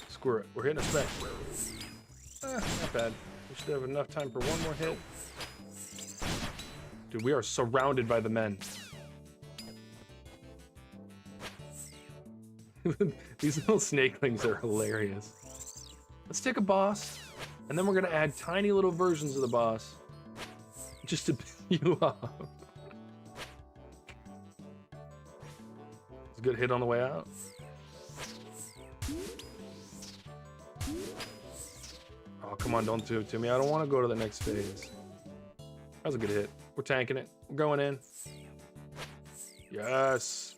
S1: Screw it. We're hitting a spec. Not bad. We should have enough time for one more hit. Dude, we are surrounded by the men. These little snakelings are hilarious. Let's take a boss, and then we're gonna add tiny little versions of the boss just to piss you off. It's a good hit on the way out. Oh, come on, don't do it to me. I don't want to go to the next phase. That was a good hit. We're tanking it. We're going in. Yes.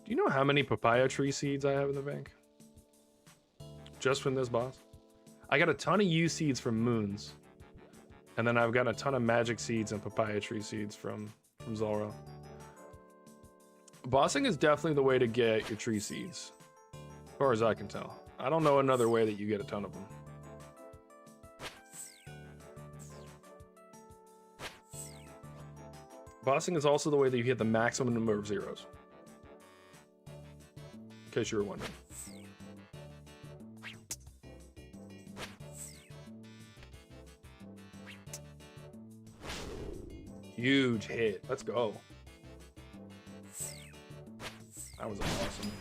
S1: Do you know how many papaya tree seeds I have in the bank? Just from this boss? I got a ton of U seeds from moons. And then I've got a ton of magic seeds and papaya tree seeds from Zulrah. Bossing is definitely the way to get your tree seeds, as far as I can tell. I don't know another way that you get a ton of them. Bossing is also the way that you hit the maximum number of zeros. In case you were wondering. Huge hit. Let's go. That was awesome.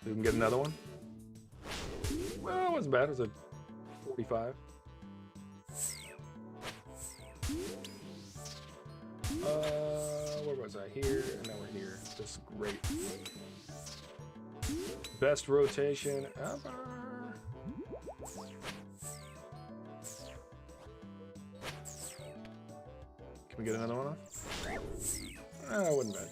S1: We can get another one. Well, it wasn't bad. It was a 45. Where was I? Here, and now we're here. This is great. Best rotation ever. Can we get another one off? It wasn't bad.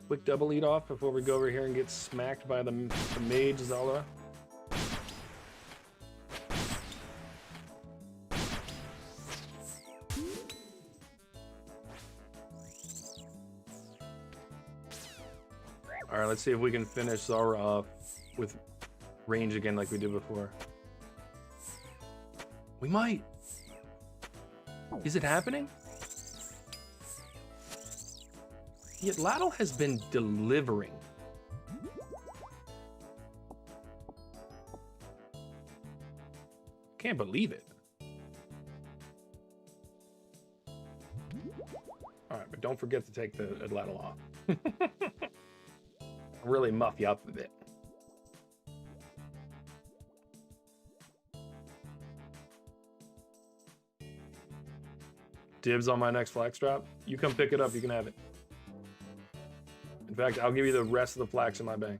S1: Quick double eat off before we go over here and get smacked by the mage Zulrah. Alright, let's see if we can finish Zulrah off with range again like we did before. We might. Is it happening? Yet Lattle has been delivering. Can't believe it. All right, but don't forget to take the Lattle off. Really muff you up a bit. Dibs on my next flax drop. You come pick it up, you can have it. In fact, I'll give you the rest of the flax in my bank.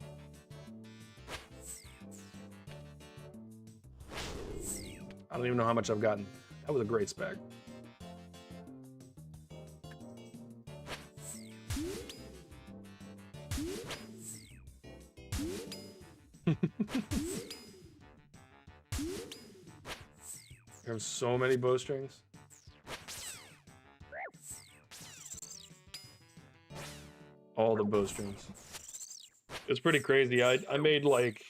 S1: I don't even know how much I've gotten. That was a great spec. There's so many bowstrings. All the bowstrings. It's pretty crazy. I made like,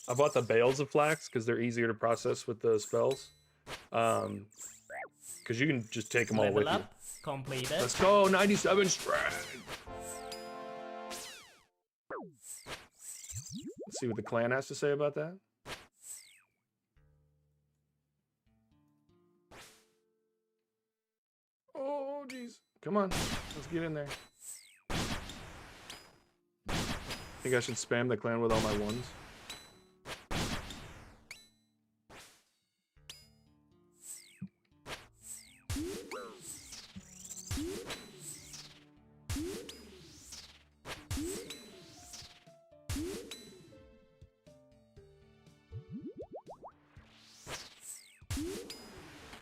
S1: I bought the bales of flax because they're easier to process with the spells. Because you can just take them all with you.
S2: Completed.
S1: Let's go, 97 strength. Let's see what the clan has to say about that. Oh, jeez. Come on, let's get in there. I think I should spam the clan with all my ones.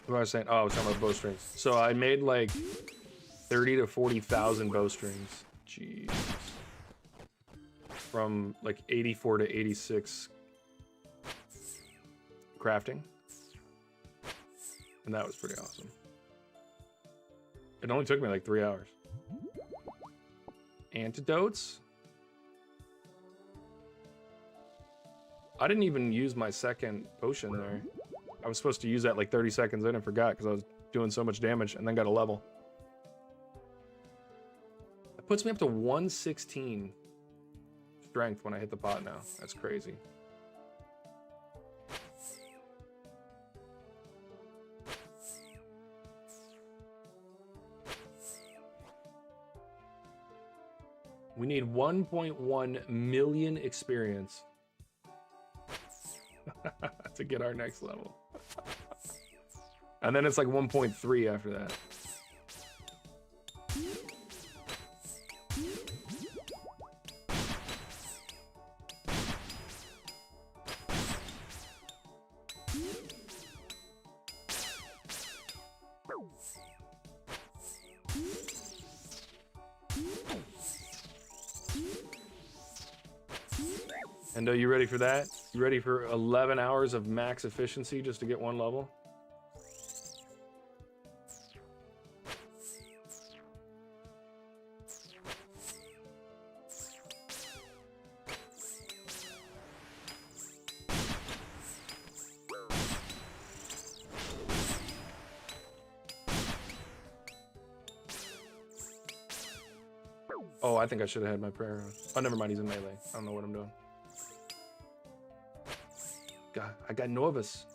S1: What was I saying? Oh, I was talking about bowstrings. So I made like 30 to 40,000 bowstrings. Jeez. From like 84 to 86 crafting. And that was pretty awesome. It only took me like 3 hours. Antidotes? I didn't even use my second potion there. I was supposed to use that like 30 seconds in and forgot because I was doing so much damage and then got a level. That puts me up to 116 strength when I hit the pot now. That's crazy. We need 1.1 million experience to get our next level. And then it's like 1.3 after that. And are you ready for that? You ready for 11 hours of max efficiency just to get one level? Oh, I think I should have had my prayer on. Oh, never mind, he's in melee. I don't know what I'm doing. God, I got Novus.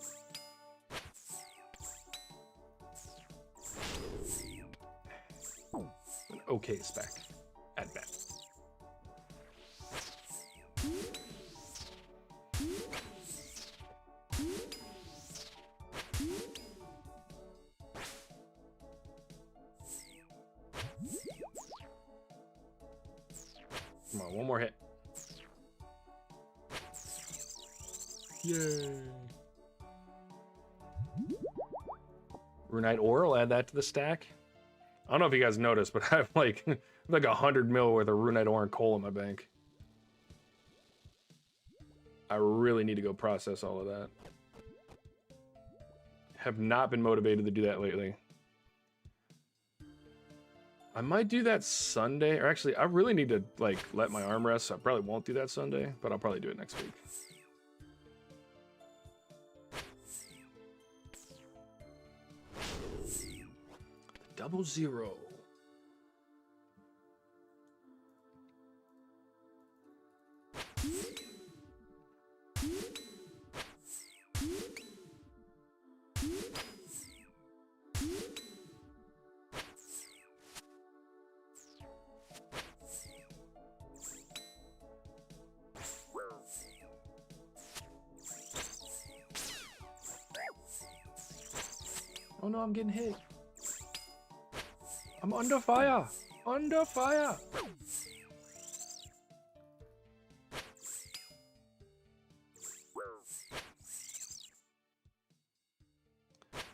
S1: An okay spec, at best. Come on, one more hit. Yay. Runite ore, I'll add that to the stack. I don't know if you guys noticed, but I have like 100 mil worth of runite ore and coal in my bank. I really need to go process all of that. Have not been motivated to do that lately. I might do that Sunday, or actually, I really need to like let my arm rest, so I probably won't do that Sunday, but I'll probably do it next week. 00. Oh no, I'm getting hit. I'm under fire. Under fire.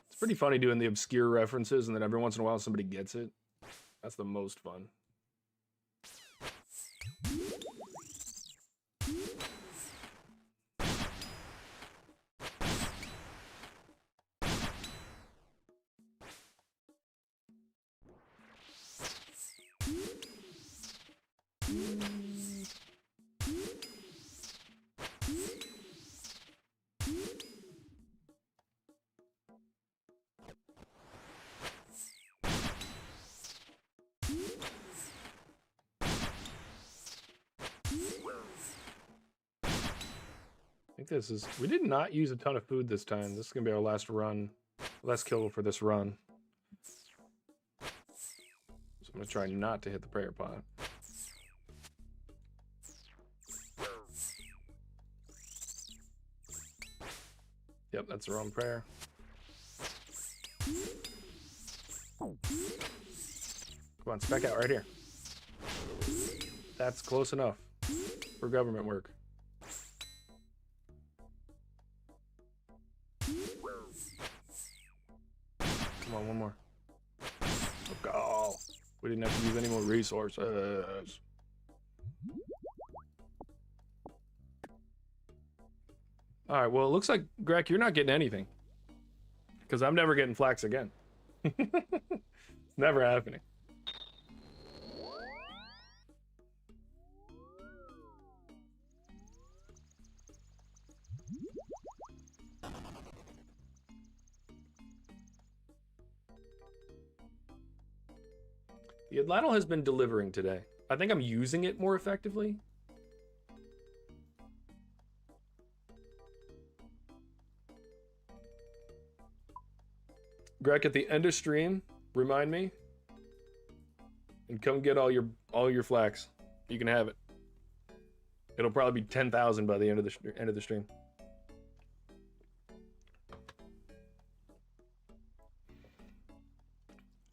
S1: It's pretty funny doing the obscure references and then every once in a while somebody gets it. That's the most fun. I think this is, we did not use a ton of food this time. This is gonna be our last run, last kill for this run. So I'm gonna try not to hit the prayer pot. Yep, that's the wrong prayer. Come on, spec out right here. That's close enough for government work. Come on, one more. Go. We didn't have to use any more resources. All right, well, it looks like, Greg, you're not getting anything. Because I'm never getting flax again. It's never happening. The Atlatl has been delivering today. I think I'm using it more effectively. Greg, at the end of stream, remind me, and come get all your flax. You can have it. It'll probably be 10,000 by the end of the stream.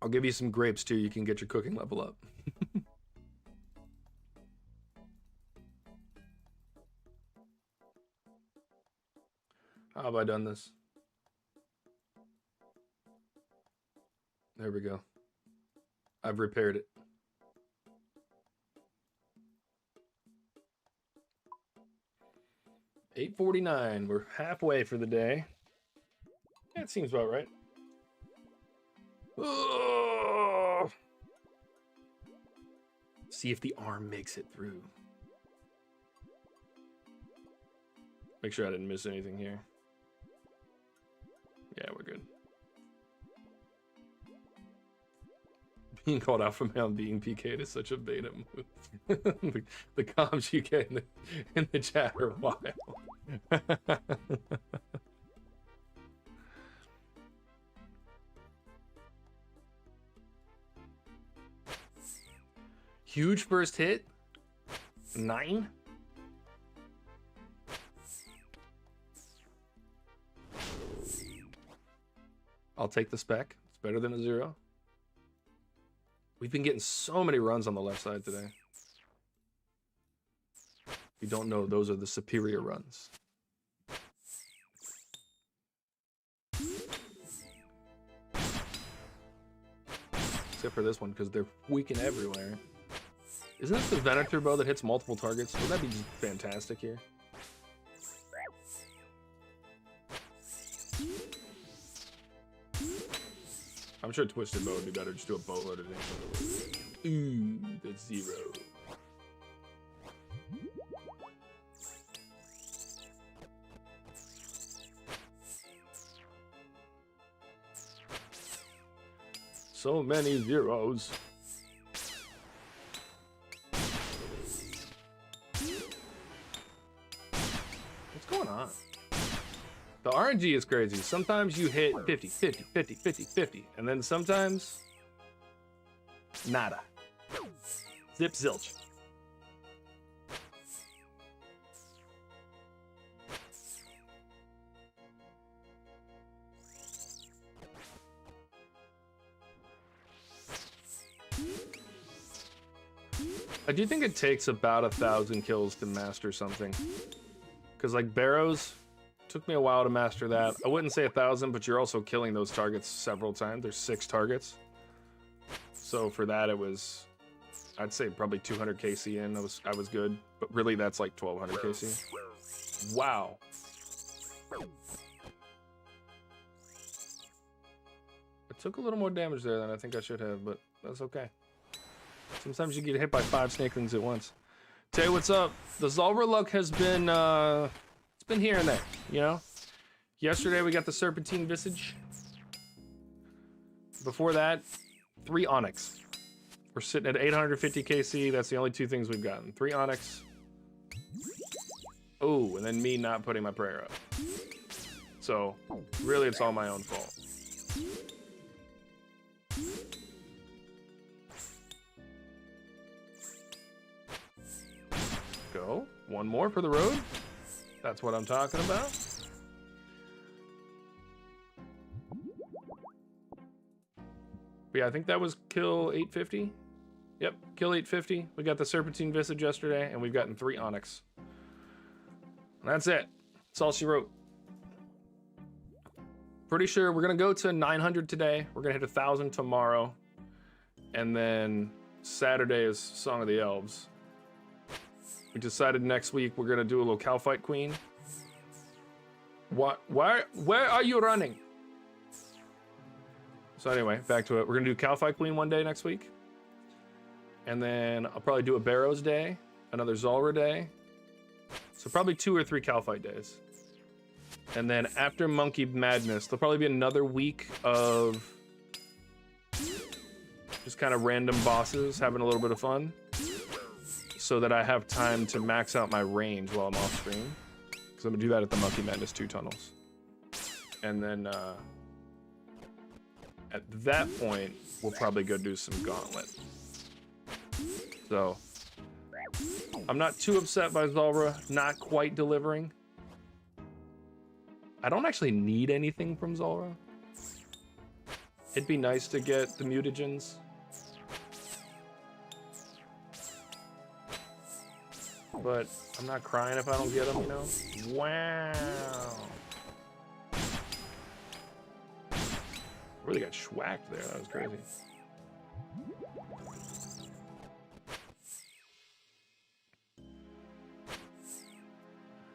S1: I'll give you some grapes too. You can get your cooking level up. How have I done this? There we go. I've repaired it. $8.49. We're halfway for the day. That seems about right. Oh! See if the arm makes it through. Make sure I didn't miss anything here. Yeah, we're good. Being called out from how being PK'd is such a beta move. the comms you get in the chat are wild. Huge first hit. 9. I'll take the spec. It's better than a 0. We've been getting so many runs on the left side today. If you don't know, those are the superior runs. Except for this one, because they're weakened everywhere. Isn't this the Venator bow that hits multiple targets? Wouldn't that be just fantastic here? I'm sure Twisted Bow would be better. Just do a boatload of things. Ooh, that's 0. So many zeros. What's going on? The RNG is crazy. Sometimes you hit 50, 50, 50, 50, 50, and then sometimes nada. Zip zilch. I do think it takes about 1,000 kills to master something. Because like Barrows, took me a while to master that. I wouldn't say 1,000, but you're also killing those targets several times. There's 6 targets. So for that, it was, I'd say probably 200 KC in. I was good. But really, that's like 1,200 KC. Wow. I took a little more damage there than I think I should have, but that's okay. Sometimes you get hit by 5 snakelings at once. Tay, what's up? The Zulrah luck has been, it's been here and there, you know? Yesterday we got the Serpentine Visage. Before that, 3 Onyx. We're sitting at 850 KC. That's the only 2 things we've gotten. 3 Onyx. Oh, and then me not putting my prayer up. So, really it's all my own fault. Go. 1 more for the road. That's what I'm talking about. But yeah, I think that was kill 850. Yep, kill 850. We got the Serpentine Visage yesterday, and we've gotten 3 Onyx. And that's it. That's all she wrote. Pretty sure we're gonna go to 900 today. We're gonna hit 1,000 tomorrow. And then Saturday is Song of the Elves. We decided next week we're gonna do a little cow fight queen. What? Where are you running? So anyway, back to it. We're gonna do cow fight queen one day next week, and then I'll probably do a Barrows day, another Zulrah day. So probably 2 or 3 cow fight days, and then after Monkey Madness, there'll probably be another week of just kind of random bosses, having a little bit of fun, so that I have time to max out my range while I'm off stream. Because I'm gonna do that at the Monkey Madness 2 tunnels. And then at that point, we'll probably go do some Gauntlet. So I'm not too upset by Zulrah not quite delivering. I don't actually need anything from Zulrah. It'd be nice to get the mutagens. But I'm not crying if I don't get them, you know? Wow. really got schwacked there. That was crazy.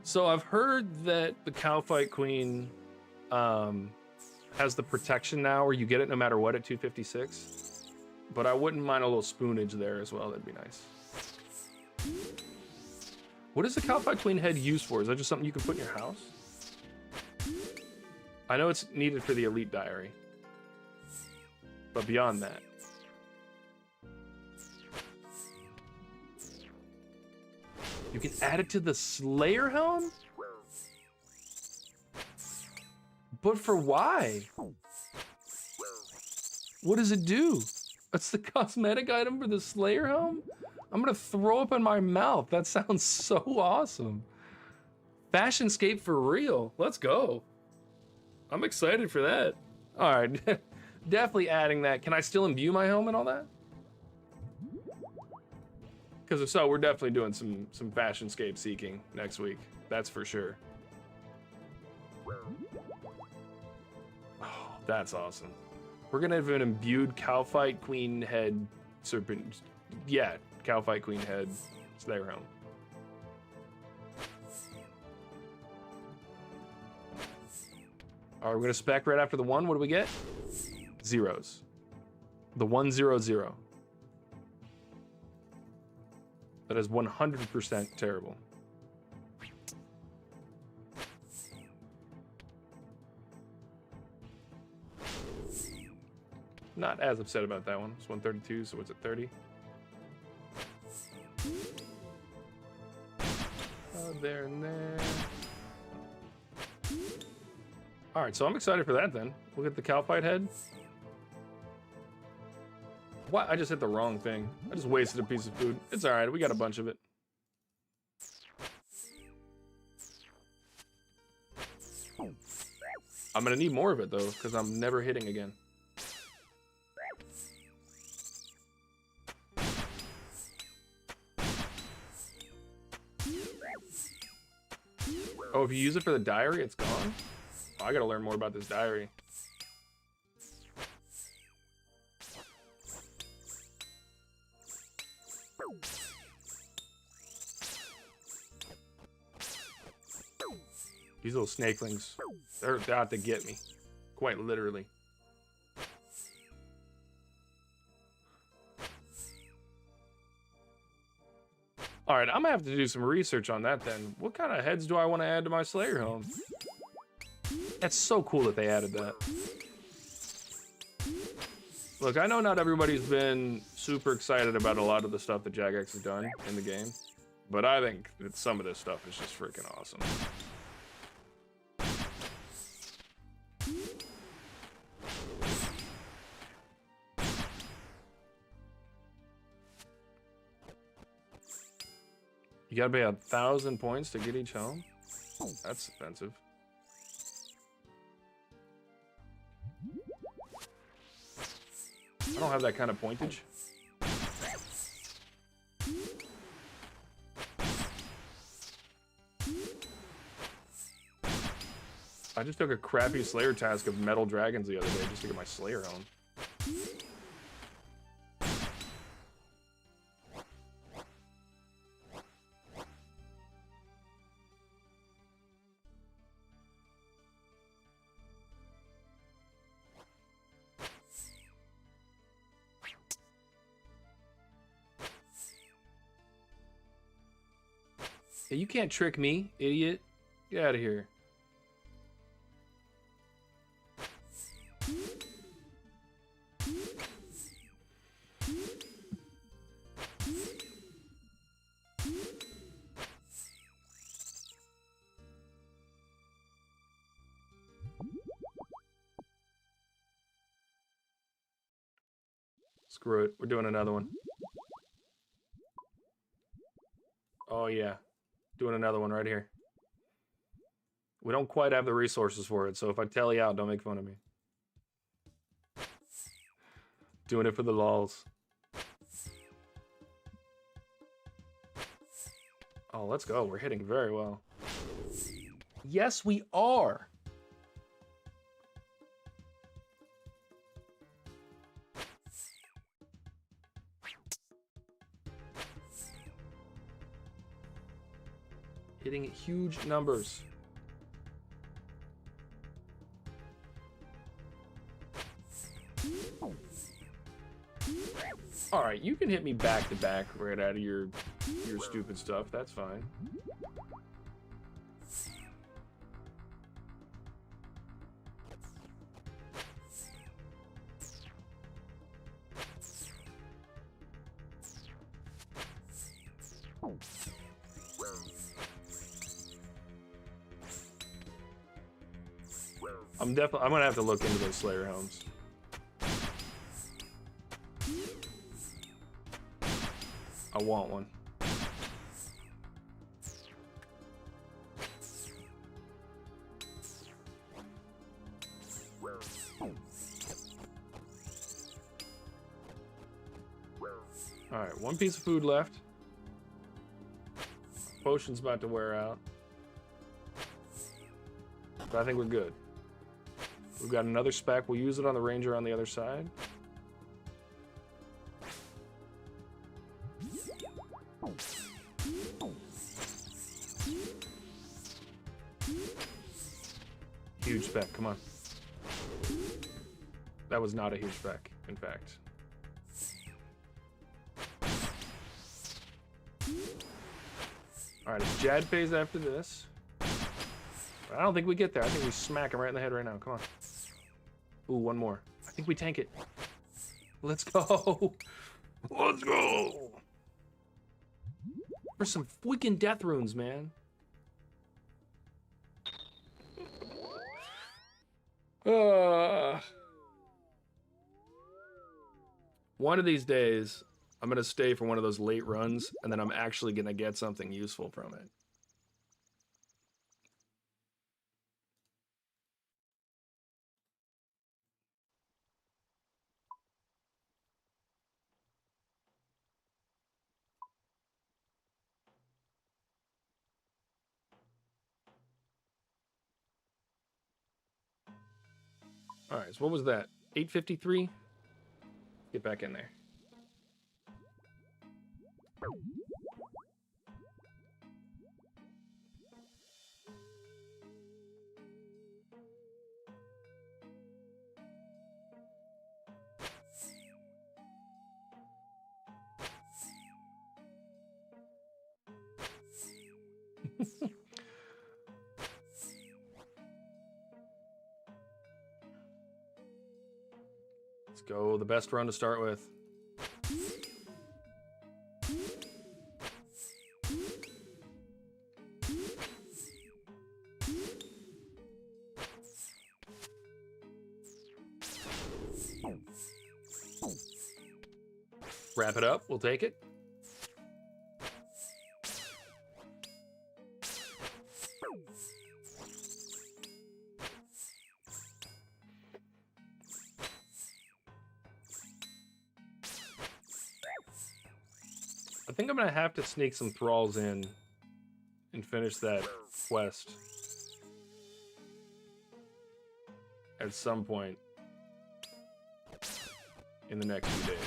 S1: So I've heard that the Cowfight Queen has the protection now where you get it no matter what at 256. But I wouldn't mind a little spoonage there as well. That'd be nice. What is the Cowfight Queen head used for? Is that just something you can put in your house? I know it's needed for the Elite Diary. But beyond that. You can add it to the Slayer helm? But for why? What does it do? That's the cosmetic item for the Slayer helm? I'm gonna throw up in my mouth. That sounds so awesome. Fashionscape for real. Let's go. I'm excited for that. All right, definitely adding that. Can I still imbue my helm and all that? Because if so, we're definitely doing some Fashionscape seeking next week. That's for sure. Oh, that's awesome. We're gonna have an imbued Cowfight Queen head serpent. Yeah, Cowfight Queen head Slayer helm. All right, we're gonna spec right after the 1. What do we get? Zeros. The 100. That is 100% terrible. Not as upset about that one. It's 132, so what's it, 30? There and there. All right, so I'm excited for that then. We'll get the Cowfight head. What? I just hit the wrong thing. I just wasted a piece of food. It's all right. We got a bunch of it. I'm gonna need more of it though, because I'm never hitting again. Oh, if you use it for the diary, it's gone? Oh, I gotta learn more about this diary. These little snakelings, they're out to get me. Quite literally. All right, I'm gonna have to do some research on that then. What kind of heads do I want to add to my Slayer helm? That's so cool that they added that. Look, I know not everybody's been super excited about a lot of the stuff that Jagex has done in the game, but I think that some of this stuff is just freaking awesome. You gotta pay 1,000 points to get each home? That's expensive. I don't have that kind of pointage. I just took a crappy Slayer task of metal dragons the other day just to get my Slayer home. Hey, you can't trick me, idiot. Get out of here. Screw it. We're doing another one. Oh, yeah. Doing another one right here. We don't quite have the resources for it, so if I tell you out, don't make fun of me. Doing it for the lols. Oh, let's go. We're hitting very well. Yes, we are. Getting huge numbers. All right, you can hit me back to back right out of your stupid stuff. That's fine. I'm gonna have to look into those Slayer homes. I want one. All right, one piece of food left. Potion's about to wear out. But I think we're good. We've got another spec. We'll use it on the ranger on the other side. Huge spec, come on. That was not a huge spec, in fact. Alright, it's Jad phase after this. I don't think we get there. I think we smack him right in the head right now. Come on. Ooh, one more. I think we tank it. Let's go. Let's go. For some freaking death runes, man. One of these days, I'm going to stay for one of those late runs, and then I'm actually going to get something useful from it. All right, so what was that? 853? Get back in there. Let's go, the best run to start with. Wrap it up, we'll take it. I think I'm gonna have to sneak some thralls in and finish that quest at some point in the next few days.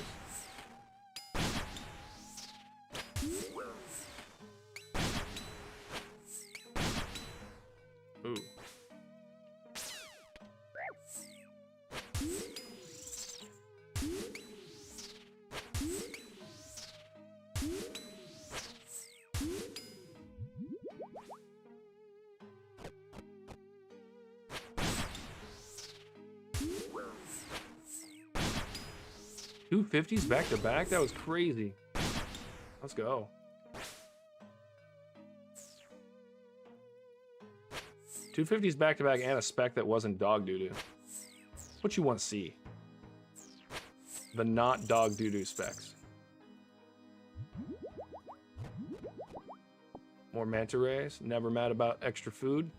S1: Ooh. Two 50s back to back? That was crazy. Let's go. Two 50s back to back and a spec that wasn't dog doo-doo. What you want to see? The not dog doo-doo specs. More manta rays. Never mad about extra food.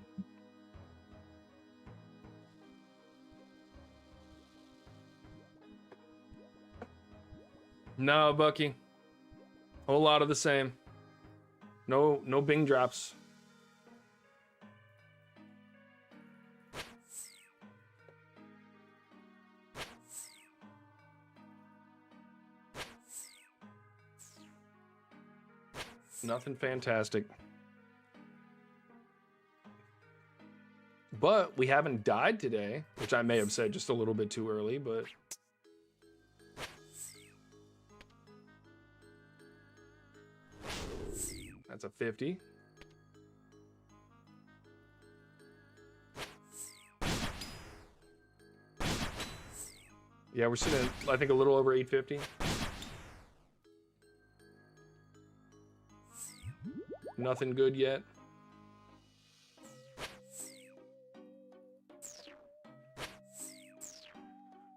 S1: No, Bucky. Whole lot of the same. No Bing drops. Nothing fantastic. But we haven't died today, which I may have said just a little bit too early, but... That's a 50. Yeah, we're sitting at, I think, a little over 850. Nothing good yet.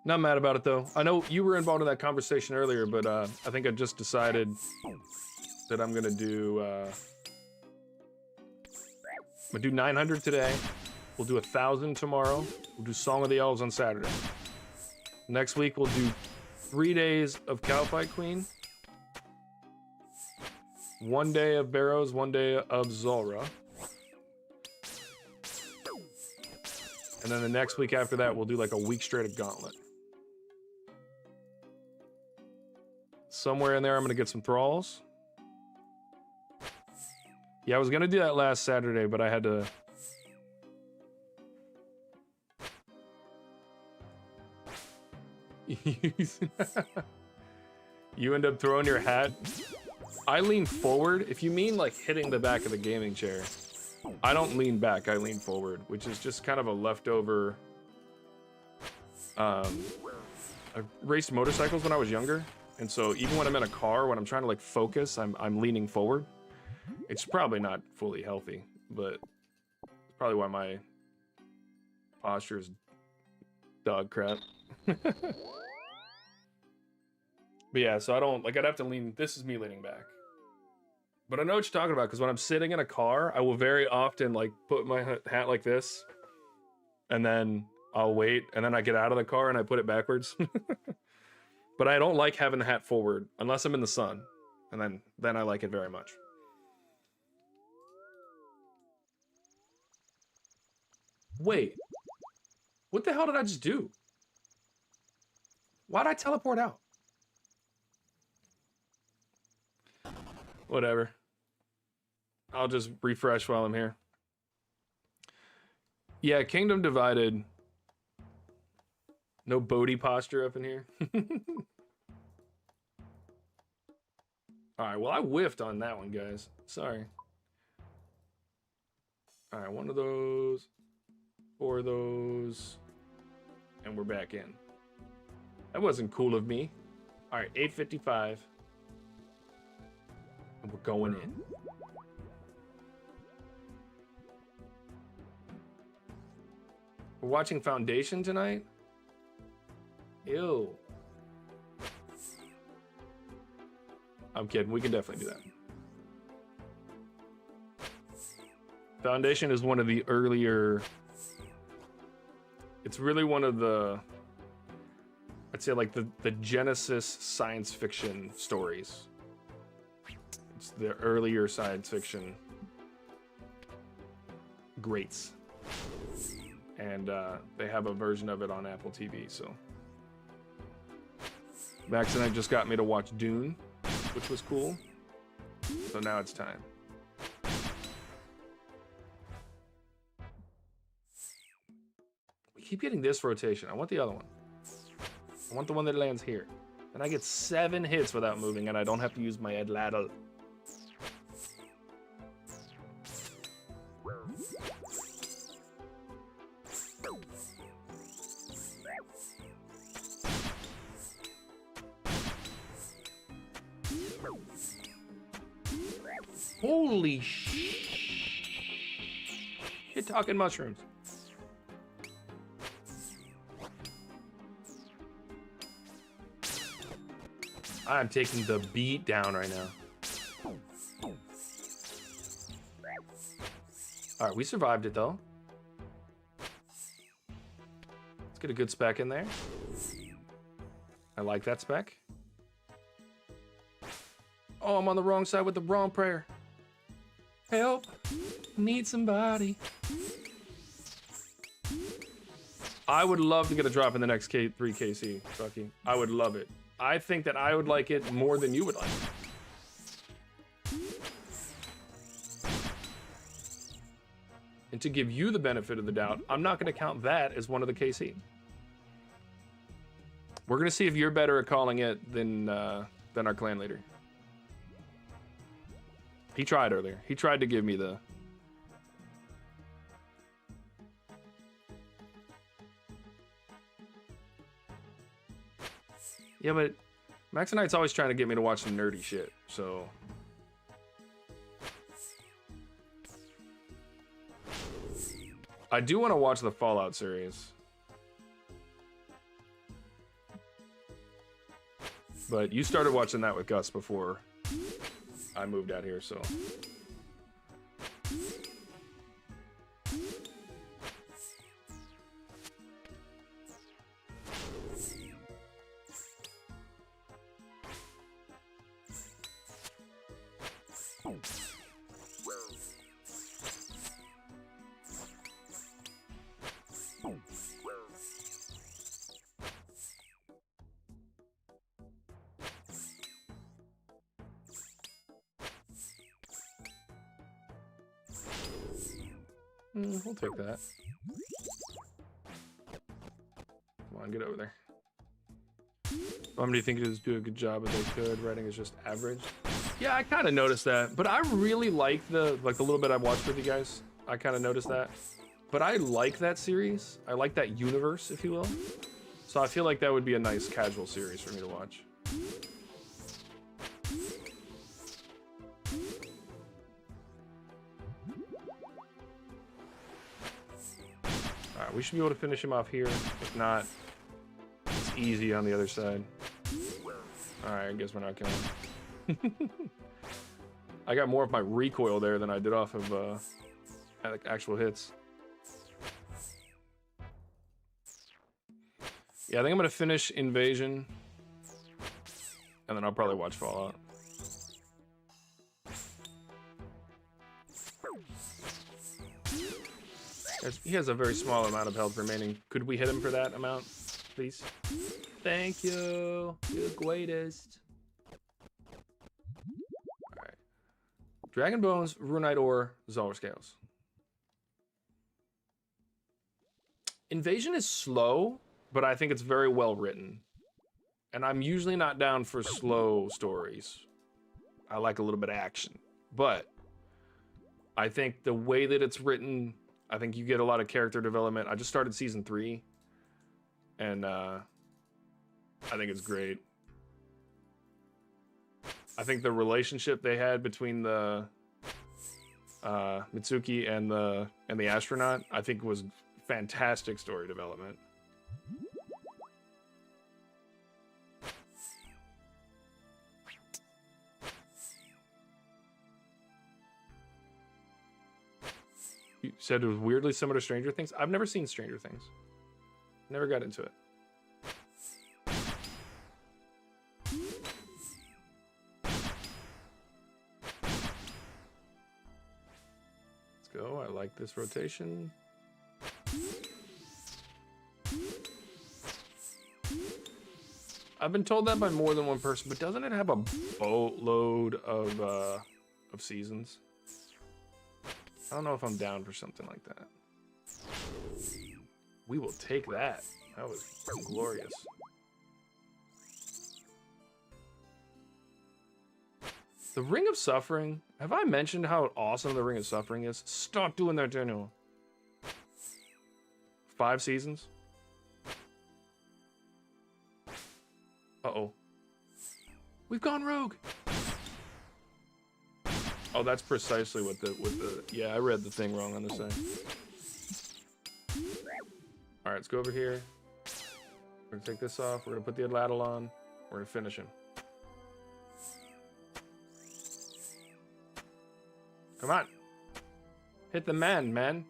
S1: Not mad about it, though. I know you were involved in that conversation earlier, but I think I just decided that I'm gonna do 900 today. We'll do 1,000 tomorrow. We'll do Song of the Elves on Saturday. Next week we'll do 3 days of Cowfight Queen, 1 day of Barrows, 1 day of Zulrah, and then the next week after that we'll do like a week straight of Gauntlet. Somewhere in there I'm gonna get some thralls. Yeah, I was gonna do that last Saturday, but I had to... You end up throwing your hat. I lean forward. If you mean like hitting the back of the gaming chair, I don't lean back, I lean forward, which is just kind of a leftover. I raced motorcycles when I was younger, and so even when I'm in a car, when I'm trying to like focus, I'm leaning forward. It's probably not fully healthy, but it's probably why my posture is dog crap. But yeah, so I don't, like, I'd have to lean, this is me leaning back. But I know what you're talking about, because when I'm sitting in a car, I will very often, like, put my hat like this, and then I'll wait, and then I get out of the car and I put it backwards. But I don't like having the hat forward, unless I'm in the sun, and then I like it very much. Wait, what the hell did I just do? Why'd I teleport out? Whatever. I'll just refresh while I'm here. Yeah, Kingdom Divided. No Bodhi posture up in here. Alright, well, I whiffed on that one, guys. Sorry. Alright, 1 of those. 4 of those. And we're back in. That wasn't cool of me. Alright, 855. And we're going in. We're watching Foundation tonight? Ew. I'm kidding, we can definitely do that. Foundation is one of the earlier... It's really one of the... I'd say like the Genesis science fiction stories. It's the earlier science fiction greats. And they have a version of it on Apple TV, so. Max and I just got me to watch Dune, which was cool. So now it's time. We keep getting this rotation. I want the other one. I want the one that lands here. And I get 7 hits without moving, and I don't have to use my head ladle. Holy shit, talking mushrooms. I'm taking the beat down right now. All right, we survived it though. Let's get a good spec in there. I like that spec. Oh, I'm on the wrong side with the wrong prayer. Help, need somebody. I would love to get a drop in the next 3 KC, Bucky. I would love it. I think that I would like it more than you would like it. And to give you the benefit of the doubt, I'm not going to count that as one of the KC. We're going to see if you're better at calling it than our clan leader. He tried earlier. He tried to give me the... Yeah, but Max and Knight's always trying to get me to watch some nerdy shit, so... I do want to watch the Fallout series. But you started watching that with Gus before I moved out here, so... We'll take that. Come on, get over there. How many think it do a good job as they could? Writing is just average. Yeah, I kind of noticed that, but I really like the little bit I've watched with you guys. I kind of noticed that, but I like that series. I like that universe, if you will. So I feel like that would be a nice casual series for me to watch. Alright, we should be able to finish him off here. If not, it's easy on the other side. Alright, I guess we're not killing him. I got more of my recoil there than I did off of actual hits. Yeah, I think I'm gonna finish Invasion, and then I'll probably watch Fallout. He has a very small amount of health remaining. Could we hit him for that amount, please? Thank you. You're the greatest. Alright. Dragon Bones, Runite Ore, Zulrah Scales. Invasion is slow, but I think it's very well written. And I'm usually not down for slow stories. I like a little bit of action. But I think the way that it's written, I think you get a lot of character development. I just started season 3, and I think it's great. I think the relationship they had between the Mitsuki and the astronaut, I think was fantastic story development. You said it was weirdly similar to Stranger Things. I've never seen Stranger Things. Never got into it. Let's go. I like this rotation. I've been told that by more than one person, but doesn't it have a boatload of seasons? I don't know if I'm down for something like that. We will take that. That was glorious. The Ring of Suffering. Have I mentioned how awesome the Ring of Suffering is? Stop doing that, Daniel. 5 seasons. Uh-oh. We've gone rogue. Oh, that's precisely what the yeah, I read the thing wrong on this side. All right, let's go over here. We're gonna take this off. We're gonna put the Atlatl on. We're gonna finish him. Come on. Hit the man.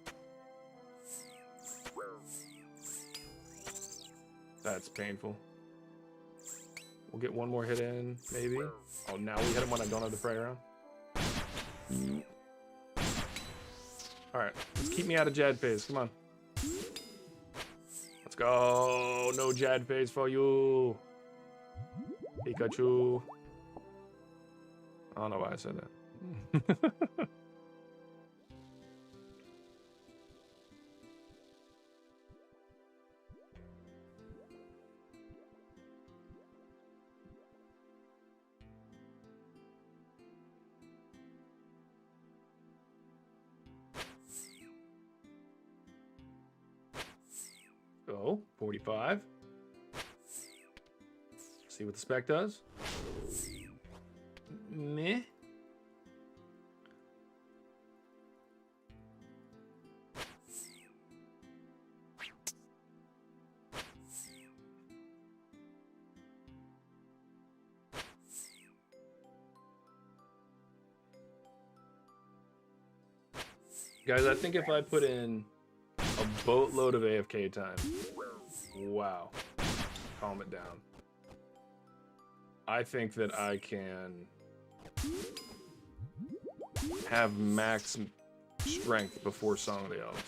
S1: That's painful. We'll get one more hit in, maybe. Oh, now we hit him when I don't have the prey around. Alright, let's keep me out of Jad phase. Come on. Let's go. No Jad phase for you. Pikachu. I don't know why I said that. So, 45. See what the spec does. Meh. Guys, I think if I put in a boatload of AFK time, wow, calm it down. I think that I can have max strength before Song of the Elves.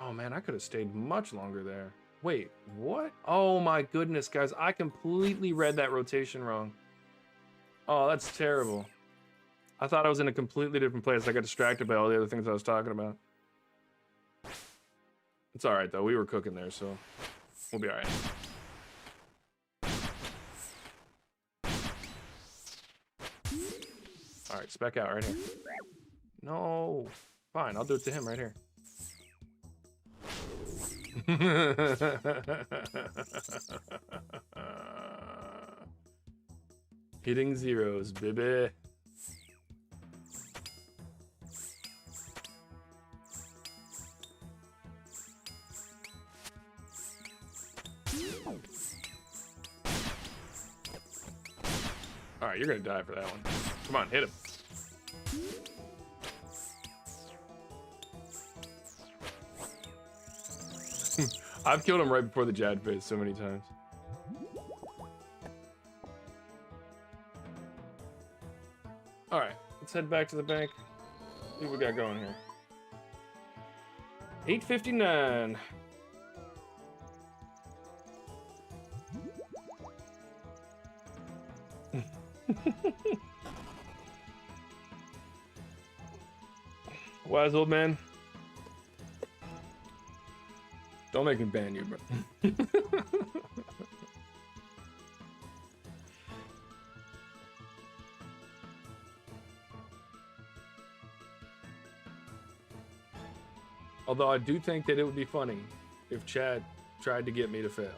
S1: Oh man, I could have stayed much longer there. Wait, what? Oh my goodness, guys, I completely read that rotation wrong. Oh, that's terrible. I thought I was in a completely different place. I got distracted by all the other things I was talking about. It's all right though, we were cooking there, so we'll be all right. All right, spec out right here. No, fine, I'll do it to him right here. Hitting zeros, baby. All right, you're gonna die for that one. Come on, hit him. I've killed him right before the Jad phase so many times. All right, let's head back to the bank. See what we got going here. 8:59. Wise old man. Don't make me ban you, bro. Although I do think that it would be funny if chat tried to get me to fail.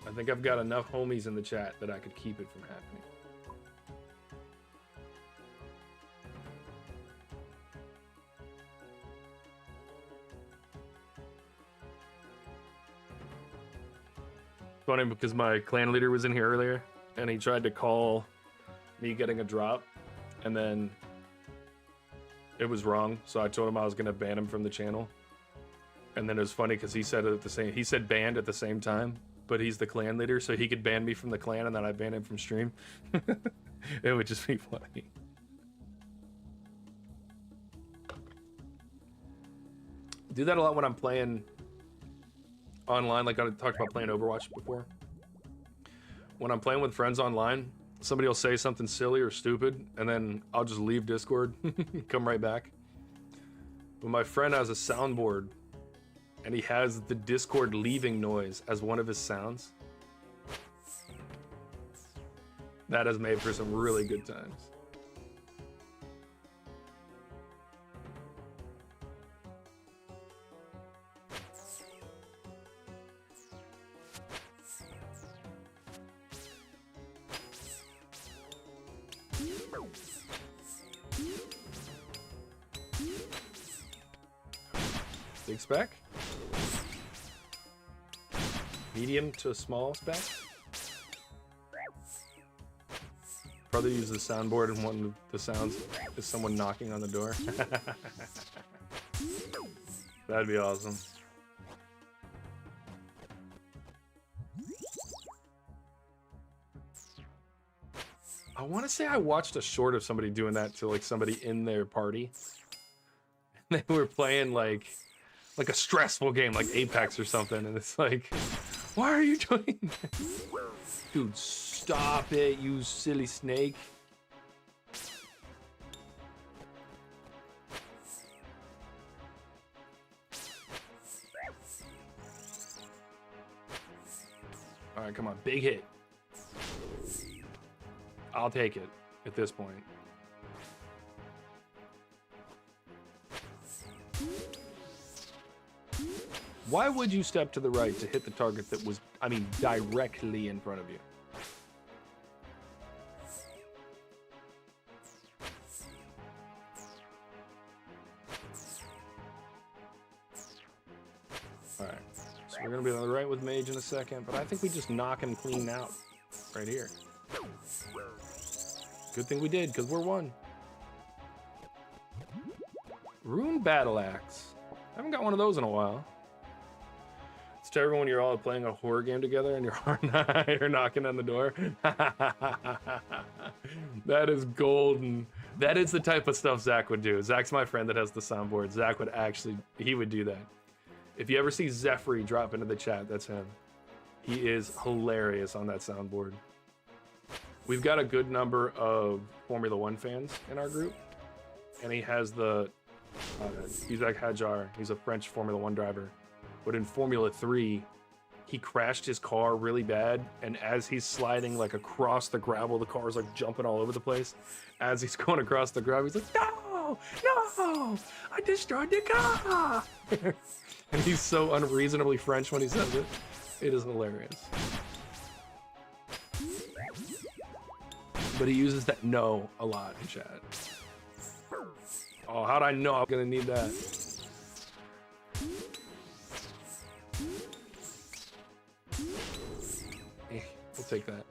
S1: I think I've got enough homies in the chat that I could keep it from happening. Funny because my clan leader was in here earlier and he tried to call me getting a drop and then it was wrong, so I told him I was gonna ban him from the channel. And then it was funny because he said it at the same, he said banned at the same time, but he's the clan leader, so he could ban me from the clan and then I banned him from stream. It would just be funny. Do that a lot when I'm playing online, like I talked about playing Overwatch before. When I'm playing with friends online, somebody will say something silly or stupid, and then I'll just leave Discord, come right back. But my friend has a soundboard, and he has the Discord leaving noise as one of his sounds. That has made for some really good times. Big spec? Medium to small spec? Probably use the soundboard and one of the sounds is someone knocking on the door. That'd be awesome. I want to say I watched a short of somebody doing that to like somebody in their party. And they were playing like a stressful game like Apex or something, and it's like, why are you doing this? Dude, stop it, you silly snake. All right, come on, big hit. I'll take it at this point. Why would you step to the right to hit the target that was, I mean, directly in front of you? All right, so we're gonna be on the right with Mage in a second, but I think we just knock him clean out right here. Good thing we did, because we're one. Rune Battle Axe. I haven't got one of those in a while. It's terrible when you're all playing a horror game together and you're knocking on the door. That is golden. That is the type of stuff Zach would do. Zach's my friend that has the soundboard. Zach would actually, he would do that. If you ever see Zephyr drop into the chat, that's him. He is hilarious on that soundboard. We've got a good number of Formula One fans in our group, and he has the Isaac Hajar. He's a French Formula One driver, but in Formula 3, he crashed his car really bad, and as he's sliding like across the gravel, the car's like jumping all over the place. As he's going across the gravel, he's like, "No, no, I destroyed the car!" And he's so unreasonably French when he says it. It is hilarious. But he uses that "no" a lot in chat. Oh, how'd I know I'm gonna need that? We'll take that.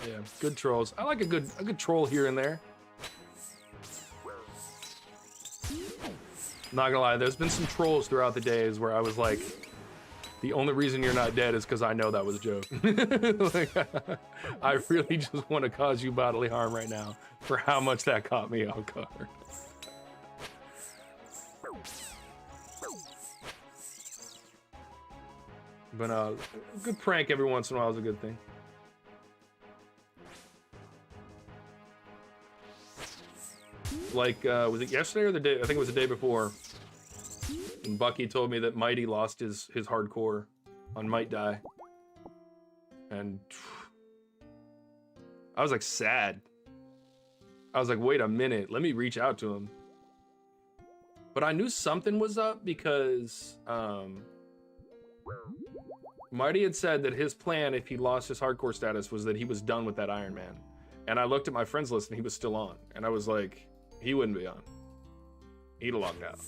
S1: Yeah, good trolls. I like a good troll here and there. Not gonna lie, there's been some trolls throughout the days where I was like, the only reason you're not dead is because I know that was a joke. Like, I really just want to cause you bodily harm right now for how much that caught me off guard. But a good prank every once in a while is a good thing. Like, was it yesterday or the day? I think it was the day before. And Bucky told me that Mighty lost his hardcore on Might Die. And I was like sad. I was like, wait a minute, let me reach out to him. But I knew something was up because Mighty had said that his plan, if he lost his hardcore status, was that he was done with that Iron Man. And I looked at my friends list and he was still on. And I was like, he wouldn't be on. He'd have logged out.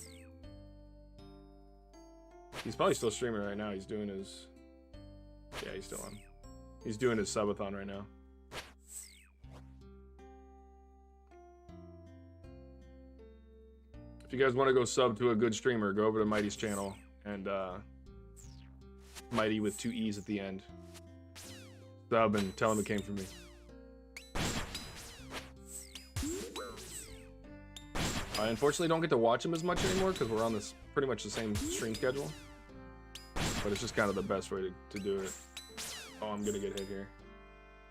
S1: He's probably still streaming right now. He's doing his... Yeah, he's still on. He's doing his subathon right now. If you guys want to go sub to a good streamer, go over to Mighty's channel. And, Mighty with 2 E's at the end. Sub and tell him it came from me. I unfortunately don't get to watch him as much anymore because we're on this pretty much the same stream schedule. But it's just kind of the best way to do it. Oh, I'm gonna get hit here.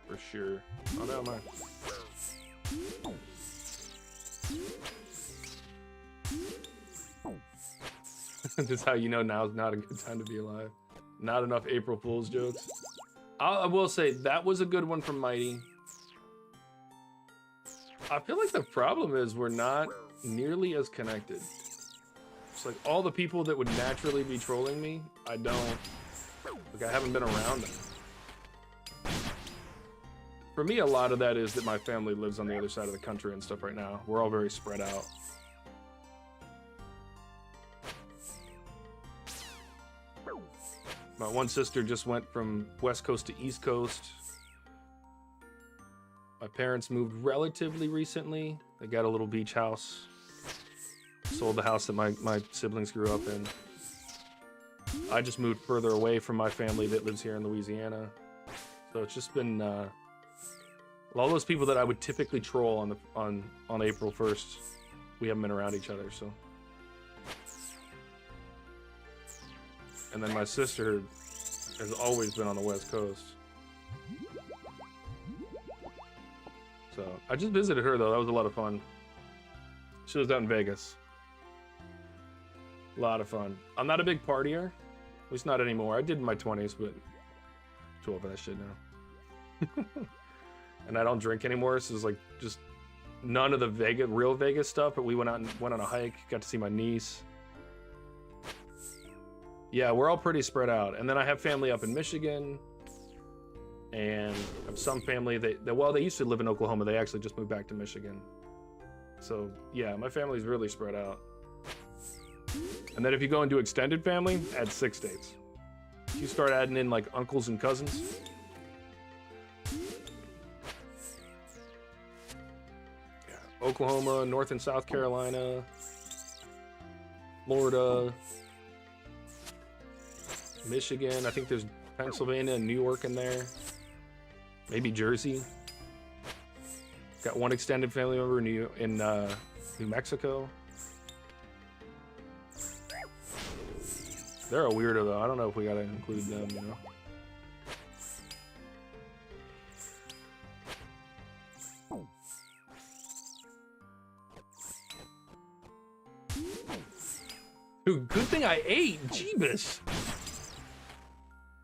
S1: For sure. Oh, no, man. This is how you know now's not a good time to be alive. Not enough April Fool's jokes. I will say that was a good one from Mighty. I feel like the problem is we're not nearly as connected. It's like all the people that would naturally be trolling me, I haven't been around them. For me, a lot of that is that my family lives on the other side of the country and stuff right now. We're all very spread out. My one sister just went from West Coast to East Coast. My parents moved relatively recently. They got a little beach house. Sold the house that my siblings grew up in. I just moved further away from my family that lives here in Louisiana. So it's just been all those people that I would typically troll on April 1st. We haven't been around each other, so. And then my sister has always been on the West Coast. So I just visited her though. That was a lot of fun. She lives out in Vegas. A lot of fun. I'm not a big partier. At least not anymore. I did in my 20s, but too old for that shit now. And I don't drink anymore, so it's like just none of the real Vegas stuff, but we went on a hike, got to see my niece. Yeah, we're all pretty spread out. And then I have family up in Michigan, and I have some family they used to live in Oklahoma. They actually just moved back to Michigan. So yeah, my family's really spread out. And then if you go into extended family, add 6 states. You start adding in like uncles and cousins. Yeah, Oklahoma, North and South Carolina, Florida, Michigan. I think there's Pennsylvania and New York in there. Maybe Jersey. Got one extended family member in New Mexico. They're a weirdo though. I don't know if we gotta include them, you know. Dude, good thing I ate, Jeebus.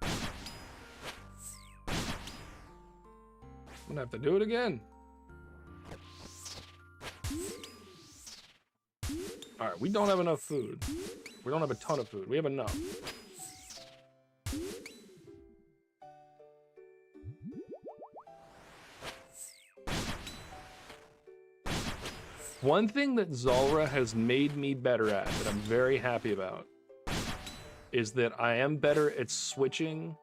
S1: I'm gonna have to do it again. All right, we don't have enough food. We don't have a ton of food. We have enough. One thing that Zulrah has made me better at, that I'm very happy about, is that I am better at switching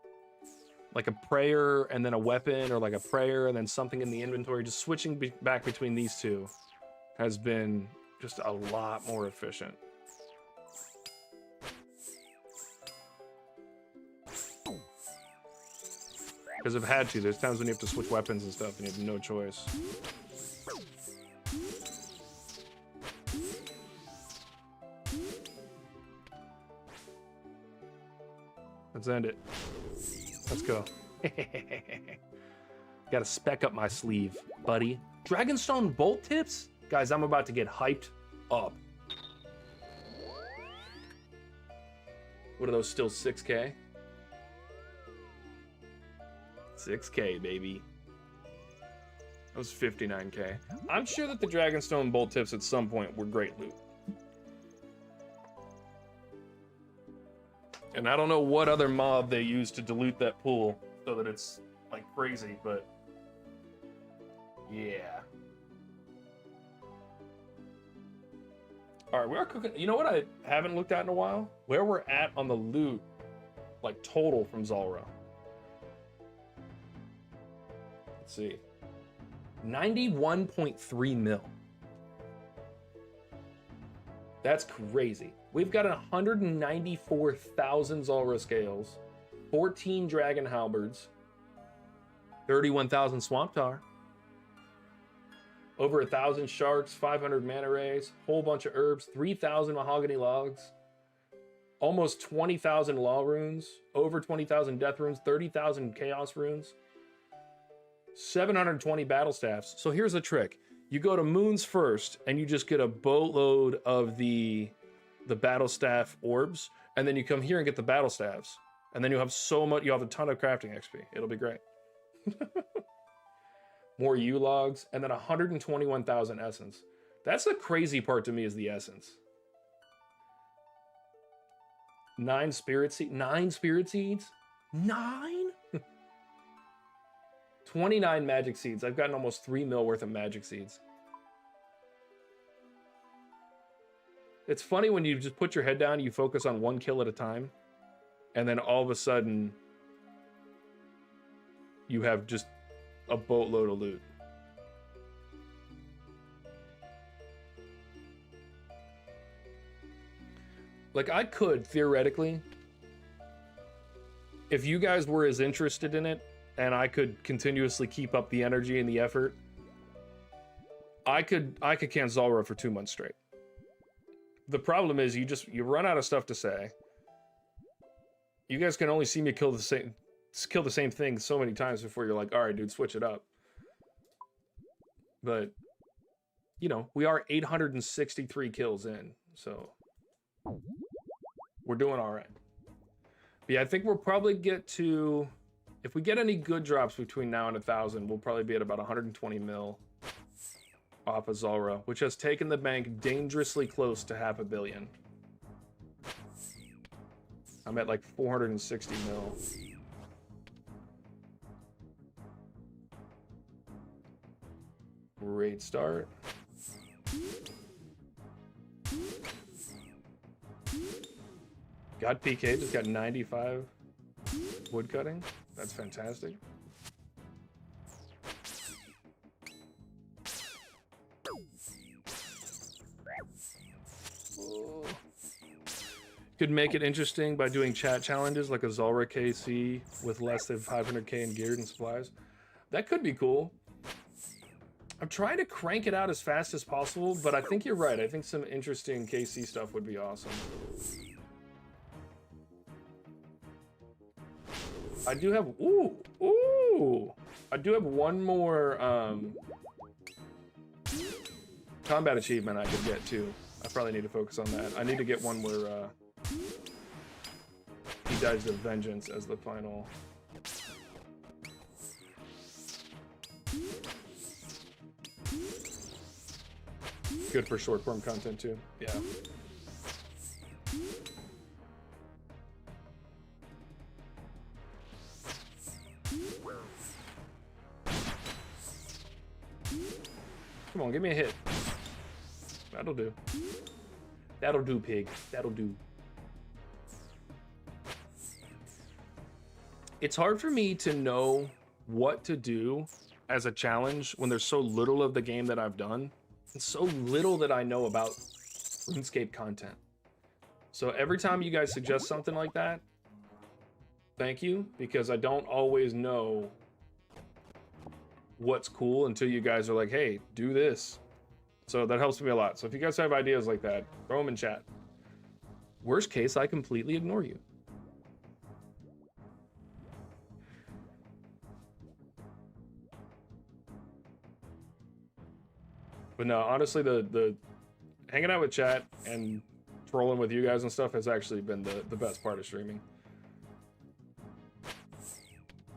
S1: like a prayer and then a weapon, or like a prayer and then something in the inventory. Just switching back between these two has been just a lot more efficient. Because I've had to. There's times when you have to switch weapons and stuff and you have no choice. Let's end it. Let's go. Got a speck up my sleeve, buddy. Dragonstone bolt tips? Guys, I'm about to get hyped up. What are those, still 6K? 6K, baby. That was 59K. I'm sure that the Dragonstone bolt tips at some point were great loot. And I don't know what other mob they use to dilute that pool so that it's like crazy, but yeah. All right, we are cooking. You know what I haven't looked at in a while? Where we're at on the loot, like total from Zulrah. Let's see. 91.3 mil. That's crazy. We've got 194,000 Zulrah scales, 14 dragon halberds, 31,000 swamp tar, over 1,000 sharks, 500 manta rays, whole bunch of herbs, 3,000 mahogany logs, almost 20,000 law runes, over 20,000 death runes, 30,000 chaos runes, 720 battle staffs. So here's the trick. You go to Moons first and you just get a boatload of the battle staff orbs, and then you come here and get the battle staffs, and then you have so much, you have a ton of crafting XP. It'll be great. More U logs, and then 121,000 essence. That's the crazy part to me, is the essence. 9 spirit seeds. 9 spirit seeds? 9? 29 magic seeds. I've gotten almost 3 mil worth of magic seeds. It's funny when you just put your head down, you focus on one kill at a time, and then all of a sudden, you have just a boatload of loot. Like, I could, theoretically, if you guys were as interested in it, and I could continuously keep up the energy and the effort, I could camp Zulrah for 2 months straight. The problem is you run out of stuff to say. You guys can only see me kill the same thing so many times before you're like, all right, dude, switch it up. But you know, we are 863 kills in, so we're doing all right. But yeah, I think we'll probably get to, if we get any good drops between now and 1,000, we'll probably be at about 120 mil off of Zulrah, which has taken the bank dangerously close to $500 million. I'm at like 460 mil. Great start. Got PK, just got 95 wood cutting. That's fantastic. Oh. Could make it interesting by doing chat challenges like a Zulrah KC with less than 500k in gear and supplies. That could be cool. I'm trying to crank it out as fast as possible, but I think you're right. I think some interesting KC stuff would be awesome. I do have, I do have one more combat achievement I could get too. I probably need to focus on that. I need to get one where he dies of vengeance as the final. Good for short form content too. Yeah. Come on, give me a hit. That'll do. That'll do, pig. That'll do. It's hard for me to know what to do as a challenge when there's so little of the game that I've done and so little that I know about RuneScape content. So every time you guys suggest something like that, thank you, because I don't always know what's cool until you guys are like, hey, do this. So that helps me a lot. So if you guys have ideas like that, throw them in chat. Worst case, I completely ignore you. But no, honestly, the hanging out with chat and trolling with you guys and stuff has actually been the best part of streaming.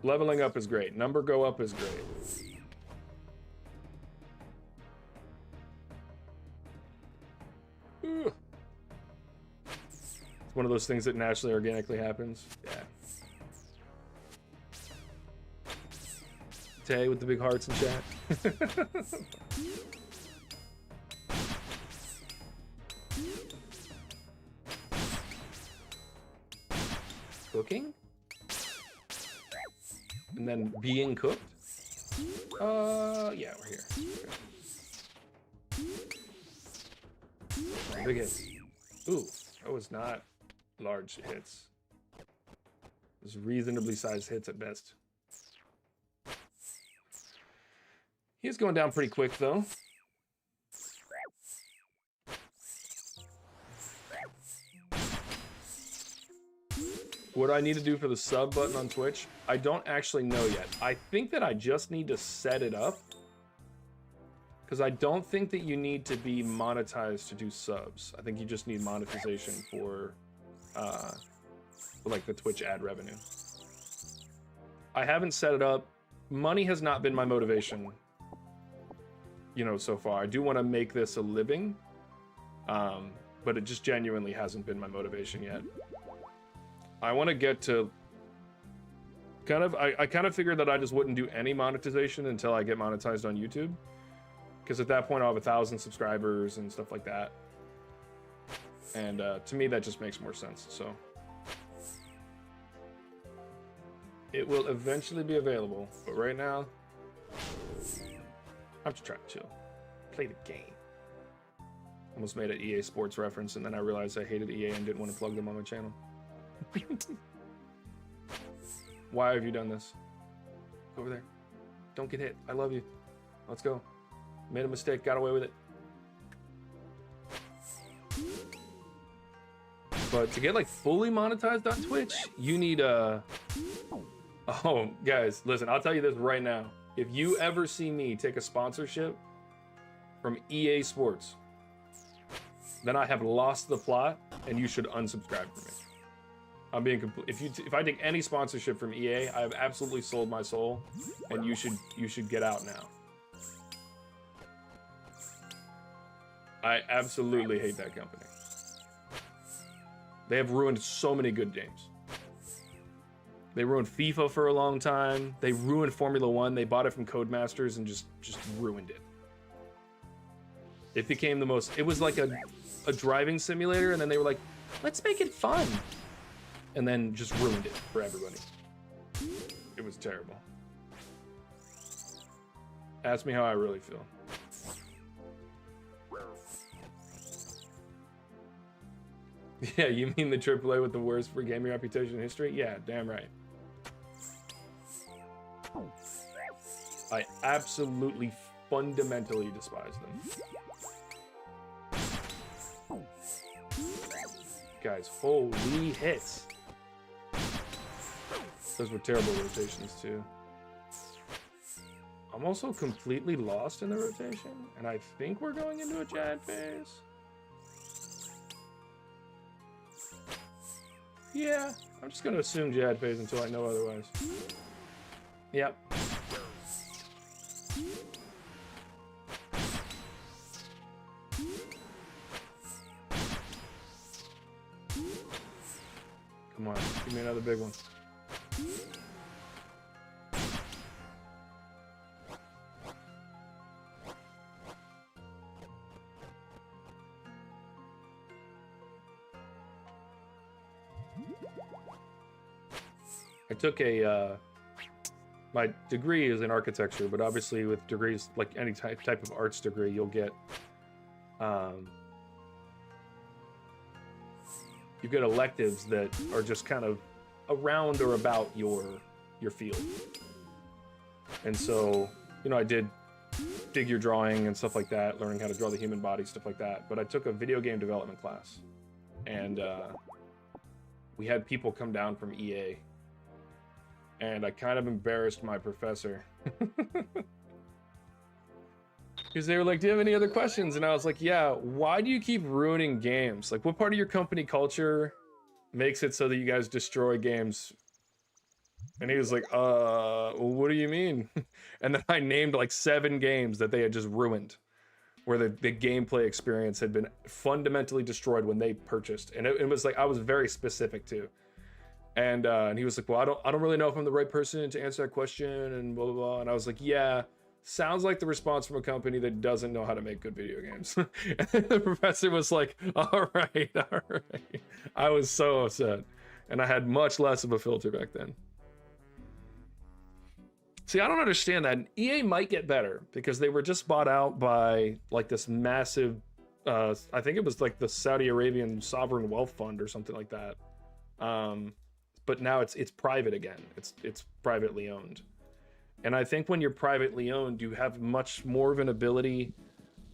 S1: Leveling up is great. Number go up is great. Ooh. It's one of those things that naturally, organically happens. Yeah. Tay with the big hearts in chat. Cooking? And then being cooked? Yeah, we're here. Okay. Big hits. Ooh, that was not large hits. It was reasonably sized hits at best. He's going down pretty quick, though. What do I need to do for the sub button on Twitch? I don't actually know yet. I think that I just need to set it up, because I don't think that you need to be monetized to do subs. I think you just need monetization for like the Twitch ad revenue. I haven't set it up. Money has not been my motivation, you know, so far. I do want to make this a living, but it just genuinely hasn't been my motivation yet. I want to get to kind of, I kind of figured that I just wouldn't do any monetization until I get monetized on YouTube. Because at that point I'll have 1,000 subscribers and stuff like that. And to me that just makes more sense, so. It will eventually be available, but right now, I'm just trying to chill. Play the game. Almost made an EA Sports reference and then I realized I hated EA and didn't want to plug them on my channel. Why have you done this? Go over there. Don't get hit. I love you. Let's go. Made a mistake. Got away with it. But to get like fully monetized on Twitch, you need oh, guys, listen, I'll tell you this right now. If you ever see me take a sponsorship from EA Sports, then I have lost the plot, and you should unsubscribe from me. I'm being complete. If I take any sponsorship from EA, I have absolutely sold my soul, and you should get out now. I absolutely hate that company. They have ruined so many good games. They ruined FIFA for a long time. They ruined Formula 1. They bought it from Codemasters and just ruined it. It became the most... It was like a driving simulator, and then they were like, let's make it fun. And then just ruined it for everybody. It was terrible. Ask me how I really feel. Yeah, you mean the AAA with the worst for gaming reputation in history? Yeah, damn right. I absolutely fundamentally despise them. Guys, holy hits. Those were terrible rotations too. I'm also completely lost in the rotation, and I think we're going into a Jad phase. Yeah, I'm just gonna assume Jad phase until I know otherwise. Yep. Come on, give me another big one. I took my degree is in architecture, but obviously with degrees, like any type of arts degree, you'll get, you get electives that are just kind of around or about your field. And so, you know, I did figure drawing and stuff like that, learning how to draw the human body, stuff like that. But I took a video game development class, and we had people come down from EA. And I kind of embarrassed my professor. Because they were like, do you have any other questions? And I was like, yeah, why do you keep ruining games? Like, what part of your company culture makes it so that you guys destroy games? And he was like, what do you mean? And then I named like 7 games that they had just ruined, where the gameplay experience had been fundamentally destroyed when they purchased. And it was like, I was very specific too. And he was like, well, I don't really know if I'm the right person to answer that question, and blah, blah, blah. And I was like, yeah, sounds like the response from a company that doesn't know how to make good video games. And the professor was like, all right. I was so upset. And I had much less of a filter back then. See, I don't understand that. EA might get better because they were just bought out by like this massive, I think it was like the Saudi Arabian Sovereign Wealth Fund or something like that. But now it's private again. It's privately owned. And I think when you're privately owned, you have much more of an ability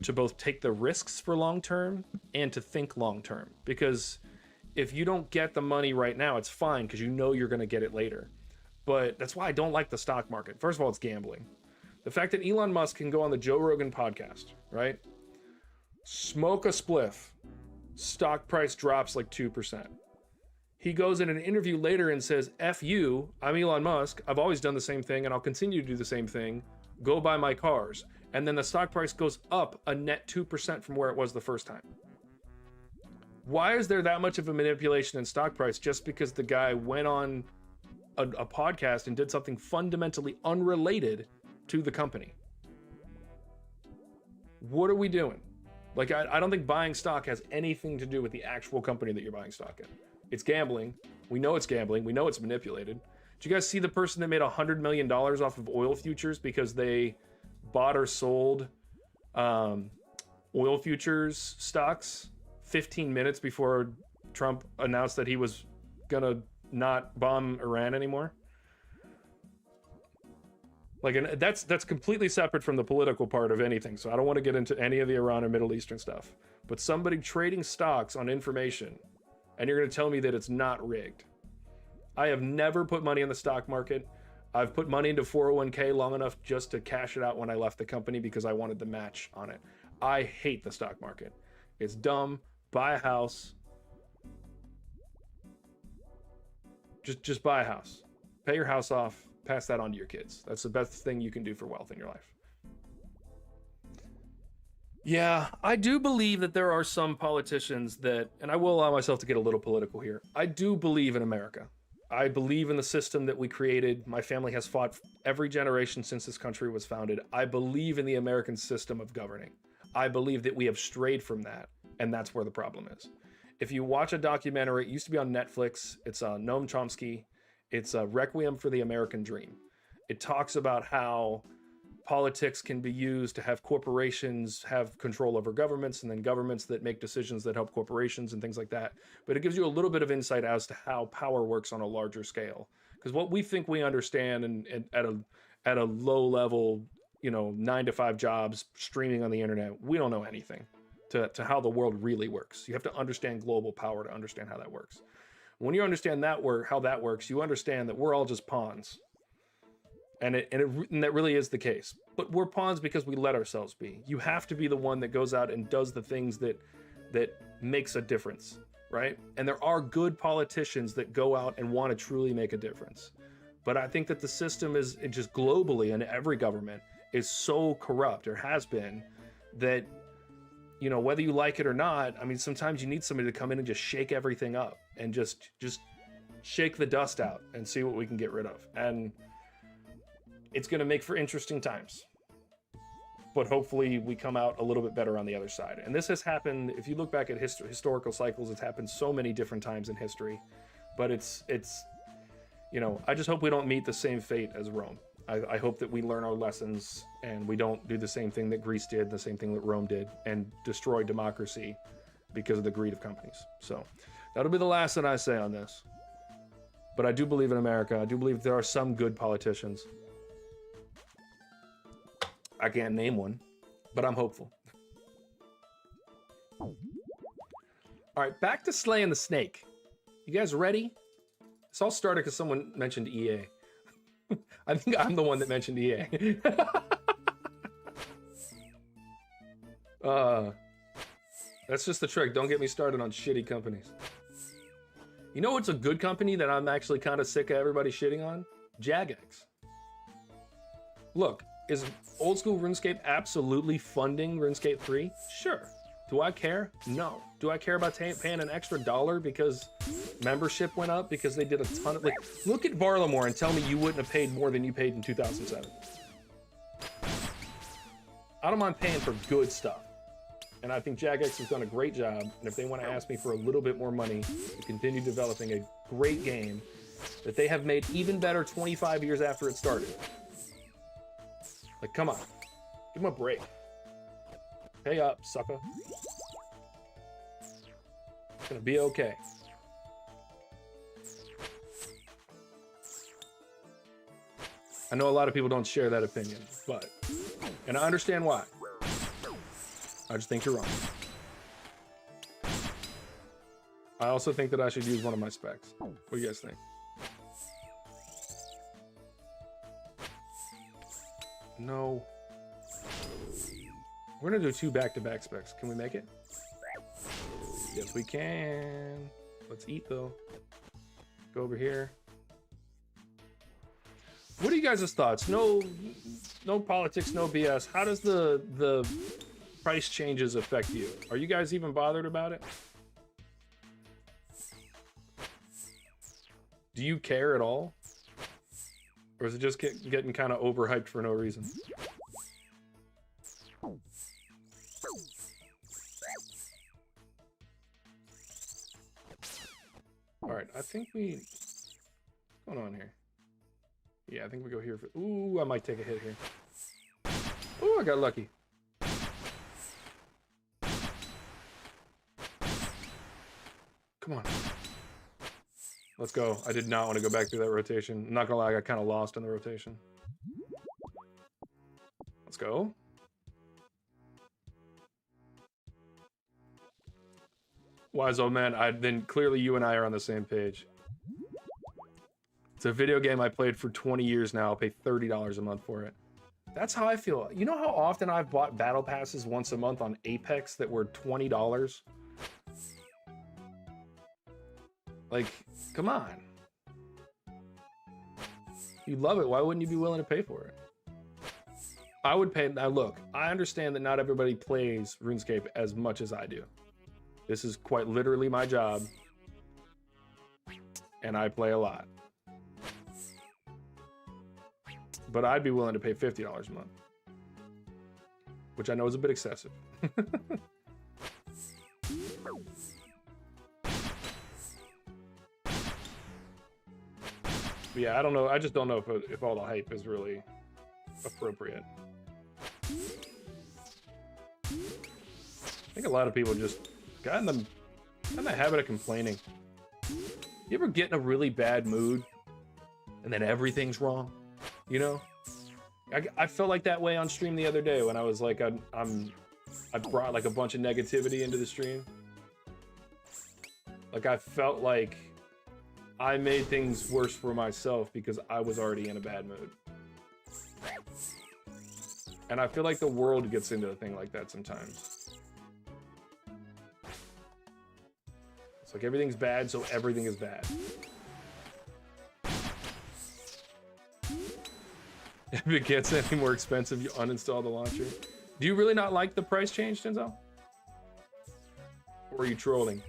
S1: to both take the risks for long term and to think long term. Because if you don't get the money right now, it's fine because you know you're going to get it later. But that's why I don't like the stock market. First of all, it's gambling. The fact that Elon Musk can go on the Joe Rogan podcast, right? Smoke a spliff. Stock price drops like 2%. He goes in an interview later and says, F you, I'm Elon Musk. I've always done the same thing and I'll continue to do the same thing. Go buy my cars. And then the stock price goes up a net 2% from where it was the first time. Why is there that much of a manipulation in stock price just because the guy went on a podcast and did something fundamentally unrelated to the company? What are we doing? Like, I don't think buying stock has anything to do with the actual company that you're buying stock in. It's gambling. We know it's gambling. We know it's manipulated. Did you guys see the person that made $100 million off of oil futures because they bought or sold oil futures stocks 15 minutes before Trump announced that he was gonna not bomb Iran anymore? Like, and that's completely separate from the political part of anything. So I don't want to get into any of the Iran or Middle Eastern stuff. But somebody trading stocks on information, and you're going to tell me that it's not rigged. I have never put money in the stock market. I've put money into 401k long enough just to cash it out when I left the company because I wanted the match on it. I hate the stock market. It's dumb. Buy a house. Just buy a house. Pay your house off. Pass that on to your kids. That's the best thing you can do for wealth in your life. Yeah, I do believe that there are some politicians that, and I will allow myself to get a little political here. I do believe in America. I believe in the system that we created. My family has fought every generation since this country was founded. I believe in the American system of governing. I believe that we have strayed from that, and that's where the problem is. If you watch a documentary, it used to be on Netflix. It's Noam Chomsky. It's Requiem for the American Dream. It talks about how politics can be used to have corporations have control over governments, and then governments that make decisions that help corporations and things like that. But it gives you a little bit of insight as to how power works on a larger scale. Because what we think we understand and at a low level, 9-to-5 jobs streaming on the internet, we don't know anything to how the world really works. You have to understand global power to understand how that works. When you understand how that works, you understand that we're all just pawns. And that really is the case. But we're pawns because we let ourselves be. You have to be the one that goes out and does the things that makes a difference, right? And there are good politicians that go out and want to truly make a difference. But I think that the system is just globally, and every government is so corrupt, or has been, that, whether you like it or not, I mean, sometimes you need somebody to come in and just shake everything up and just shake the dust out and see what we can get rid of. And it's going to make for interesting times, but hopefully we come out a little bit better on the other side. And this has happened, if you look back at historical cycles, it's happened so many different times in history, but it's I just hope we don't meet the same fate as Rome. I hope that we learn our lessons and we don't do the same thing that Greece did, the same thing that Rome did, and destroy democracy because of the greed of companies. So that'll be the last that I say on this. But I do believe in America. I do believe there are some good politicians. I can't name one, but I'm hopeful. All right, back to slaying the snake. You guys ready? This all started because someone mentioned EA. I think I'm the one that mentioned EA. That's just the trick. Don't get me started on shitty companies. You know what's a good company that I'm actually kind of sick of everybody shitting on? Jagex. Look, is old school RuneScape absolutely funding RuneScape 3? Sure. Do I care? No. Do I care about paying an extra $1 because membership went up, because they did a ton of, look at Varlamore and tell me you wouldn't have paid more than you paid in 2007. I don't mind paying for good stuff. And I think Jagex has done a great job. And if they want to ask me for a little bit more money to continue developing a great game that they have made even better 25 years after it started. Come on. Give them a break. Pay up, sucker. It's gonna be okay. I know a lot of people don't share that opinion, and I understand why. I just think you're wrong. I also think that I should use one of my specs. What do you guys think? No. We're gonna do 2 back-to-back specs. Can we make it? Yes, we can. Let's eat though. Go over here. What are you guys' thoughts? No politics, no BS. How does the price changes affect you? Are you guys even bothered about it? Do you care at all? Or is it just getting kind of overhyped for no reason? Alright, I think what's going on here? Yeah, I think we go here for, ooh, I might take a hit here. Ooh, I got lucky. Come on. Let's go. I did not want to go back through that rotation. I'm not gonna lie, I got kind of lost in the rotation. Let's go. Wise old man, then clearly you and I are on the same page. It's a video game I played for 20 years now. I'll pay $30 a month for it. That's how I feel. You know how often I've bought battle passes once a month on Apex that were $20? Like, come on. You love it. Why wouldn't you be willing to pay for it? I would pay. Now, look, I understand that not everybody plays RuneScape as much as I do. This is quite literally my job, and I play a lot. But I'd be willing to pay $50 a month, which I know is a bit excessive. Yeah, I don't know. I just don't know if all the hype is really appropriate. I think a lot of people just got in the habit of complaining. You ever get in a really bad mood and then everything's wrong? You know? I felt like that way on stream the other day when I was like, I brought like a bunch of negativity into the stream. Like I felt like I made things worse for myself because I was already in a bad mood. And I feel like the world gets into a thing like that sometimes. It's like everything's bad, so everything is bad. If it gets any more expensive, you uninstall the launcher. Do you really not like the price change, Denzel? Or are you trolling?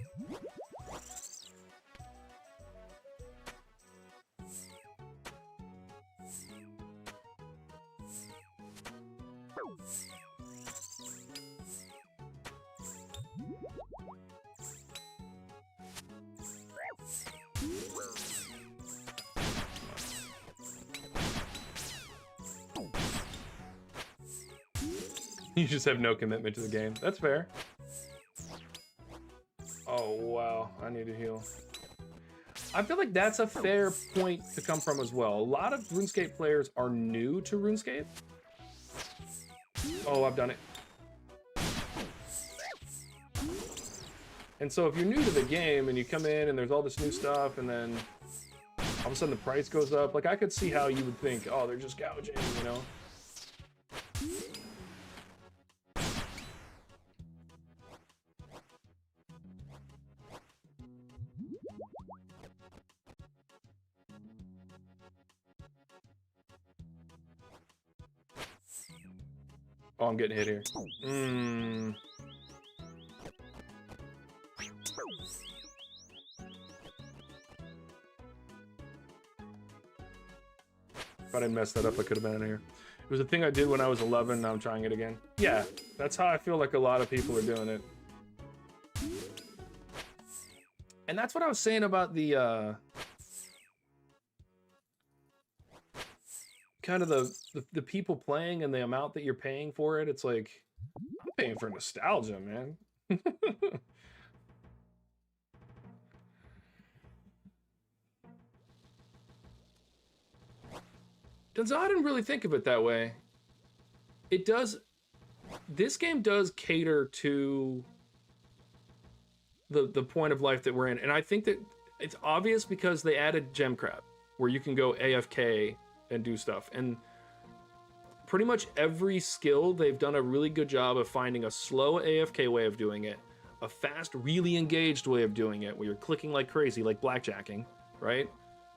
S1: You just have no commitment to the game. That's fair. Oh, wow. I need to heal. I feel like that's a fair point to come from as well. A lot of RuneScape players are new to RuneScape. Oh, I've done it. And so if you're new to the game and you come in and there's all this new stuff and then all of a sudden the price goes up, like I could see how you would think, oh, they're just gouging, you know? Oh, I'm getting hit here. If I didn't mess that up, I could have been in here. It was a thing I did when I was 11, now I'm trying it again. Yeah, that's how I feel like a lot of people are doing it. And that's what I was saying about the, kind of the people playing and the amount that you're paying for it. It's like, I'm paying for nostalgia, man. Denzel, I didn't really think of it that way. It does, this game does cater to the point of life that we're in. And I think that it's obvious because they added Gem Crab, where you can go AFK and do stuff. And pretty much every skill, they've done a really good job of finding a slow AFK way of doing it, a fast, really engaged way of doing it, where you're clicking like crazy, like blackjacking, right?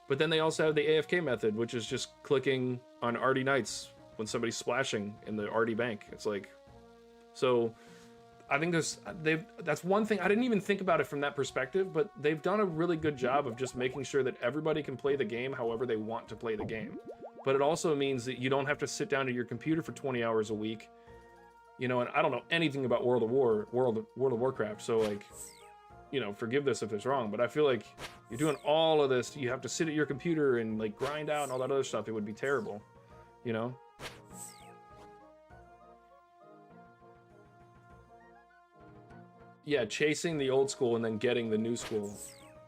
S1: But then they also have the AFK method, which is just clicking on Arty Knights when somebody's splashing in the Arty bank. It's like, so I think that's one thing. I didn't even think about it from that perspective, but they've done a really good job of just making sure that everybody can play the game however they want to play the game. But it also means that you don't have to sit down to your computer for 20 hours a week, you know. And I don't know anything about World of Warcraft, so like, you know, forgive this if it's wrong, but I feel like you're doing all of this, you have to sit at your computer and like grind out and all that other stuff. It would be terrible, you know. Yeah, chasing the old school and then getting the new school.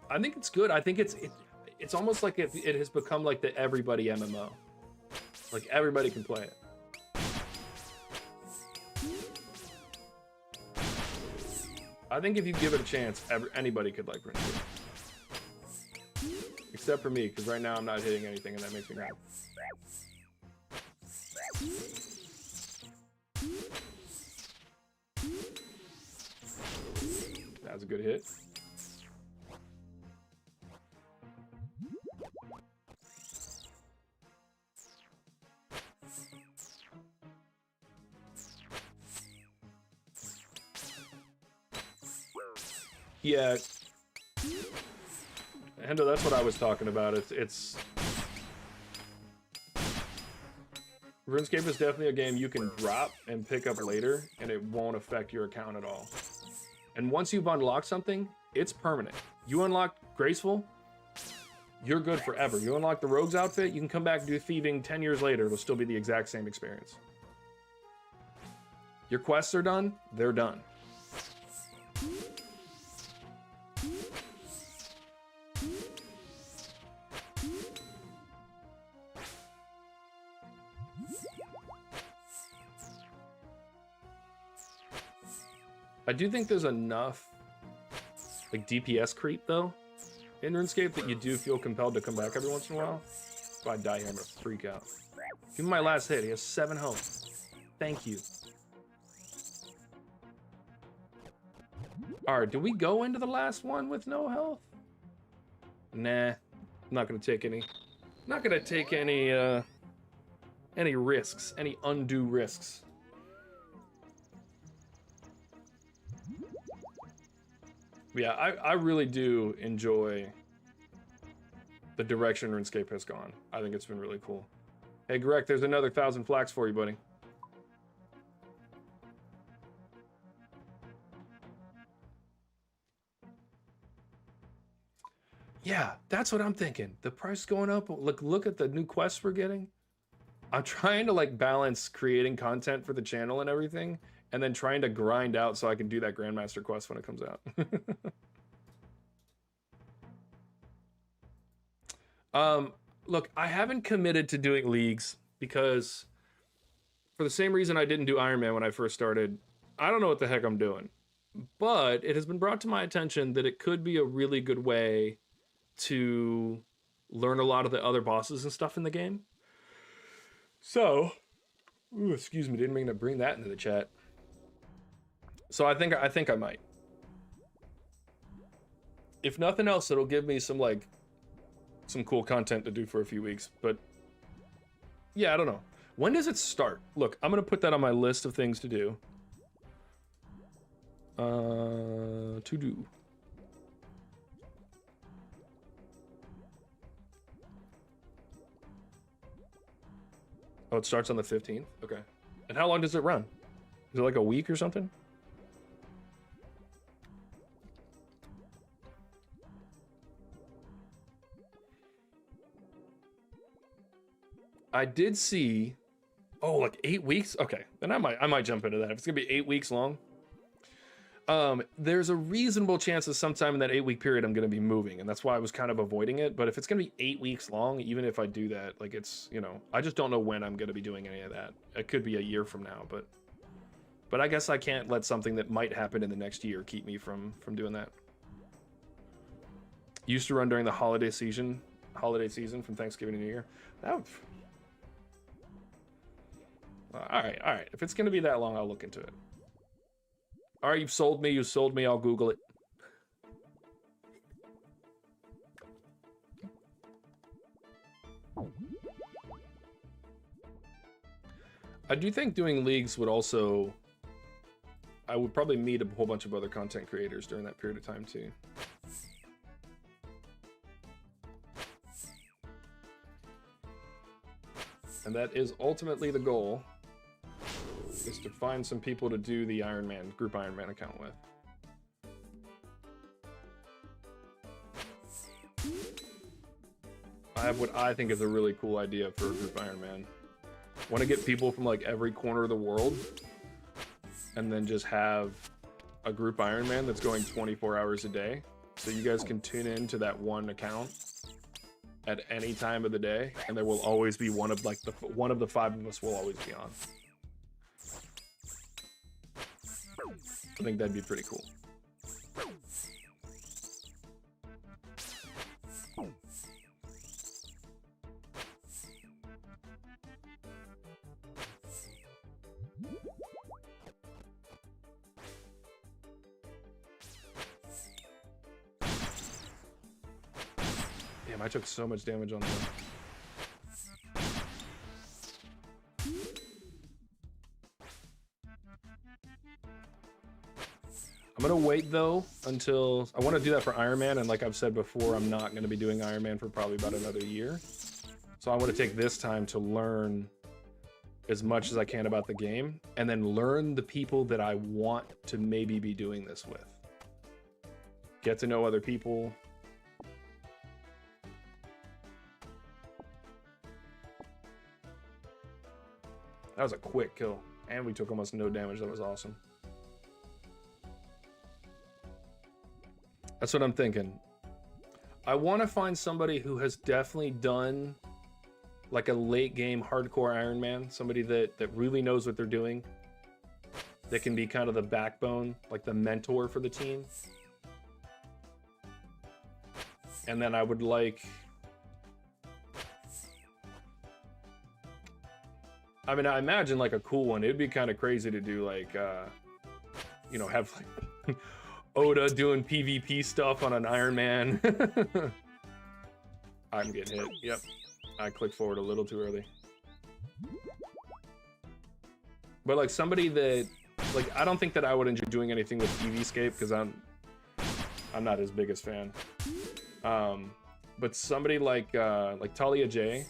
S1: I think it's good. I think it's almost like it has become like the everybody MMO. Like everybody can play it. I think if you give it a chance, anybody could like RuneScape. Except for me, because right now I'm not hitting anything and that makes me mad. That's a good hit. Yeah. Hendo, that's what I was talking about. It's RuneScape is definitely a game you can drop and pick up later, and it won't affect your account at all. And once you've unlocked something, it's permanent. You unlock Graceful, you're good forever. You unlock the Rogue's outfit, you can come back and do thieving 10 years later. It'll still be the exact same experience. Your quests are done, they're done. I do think there's enough like DPS creep though in RuneScape that you do feel compelled to come back every once in a while. If I die here, I'm gonna freak out. Give him my last hit. He has 7 health. Thank you. All right, do we go into the last one with no health? Nah, I'm not gonna take any. Not gonna take any risks, any undue risks. Yeah, I really do enjoy the direction RuneScape has gone. I think it's been really cool. Hey, Greg, there's another 1,000 flax for you, buddy. Yeah, that's what I'm thinking. The price is going up. Look at the new quests we're getting. I'm trying to like balance creating content for the channel and everything, and then trying to grind out so I can do that Grandmaster quest when it comes out. Look, I haven't committed to doing leagues because for the same reason I didn't do Iron Man when I first started, I don't know what the heck I'm doing. But it has been brought to my attention that it could be a really good way to learn a lot of the other bosses and stuff in the game. So, ooh, excuse me, didn't mean to bring that into the chat. So I think I might. If nothing else, it'll give me some cool content to do for a few weeks. But yeah, I don't know. When does it start? Look, I'm gonna put that on my list of things to do. To do. Oh, it starts on the 15th? Okay. And how long does it run? Is it like a week or something? I did see, oh, like 8 weeks? Okay, then I might jump into that. If it's gonna be 8 weeks long, there's a reasonable chance that sometime in that 8 week period I'm gonna be moving, and that's why I was kind of avoiding it. But if it's gonna be 8 weeks long, even if I do that, like it's, you know, I just don't know when I'm gonna be doing any of that. It could be a year from now, but I guess I can't let something that might happen in the next year keep me from doing that. Used to run during the holiday season from Thanksgiving to New Year. All right. If it's gonna be that long, I'll look into it. All right, you've sold me. I'll Google it. I do think doing leagues would also, I would probably meet a whole bunch of other content creators during that period of time too. And that is ultimately the goal, is to find some people to do the group Iron Man account with. I have what I think is a really cool idea for a group Iron Man. Want to get people from like every corner of the world, and then just have a group Iron Man that's going 24 hours a day, so you guys can tune in to that one account at any time of the day, and there will always be one of the 5 of us will always be on. I think that'd be pretty cool. Damn, I took so much damage on that. I'm gonna wait though until I want to do that for Iron Man, and like I've said before, I'm not gonna be doing Iron Man for probably about another year. So I want to take this time to learn as much as I can about the game, and then learn the people that I want to maybe be doing this with. Get to know other people. That was a quick kill, and we took almost no damage. That was awesome. That's what I'm thinking. I want to find somebody who has definitely done like a late game hardcore Iron Man, somebody that really knows what they're doing, that can be kind of the backbone, like the mentor for the team. And then I would like, I mean, I imagine like a cool one. It'd be kind of crazy to do like, you know, have like Oda doing PvP stuff on an Iron Man. I'm getting hit. Yep. I clicked forward a little too early. But like somebody that, like, I don't think that I would enjoy doing anything with EVscape because I'm not his biggest fan. But somebody like Talia J,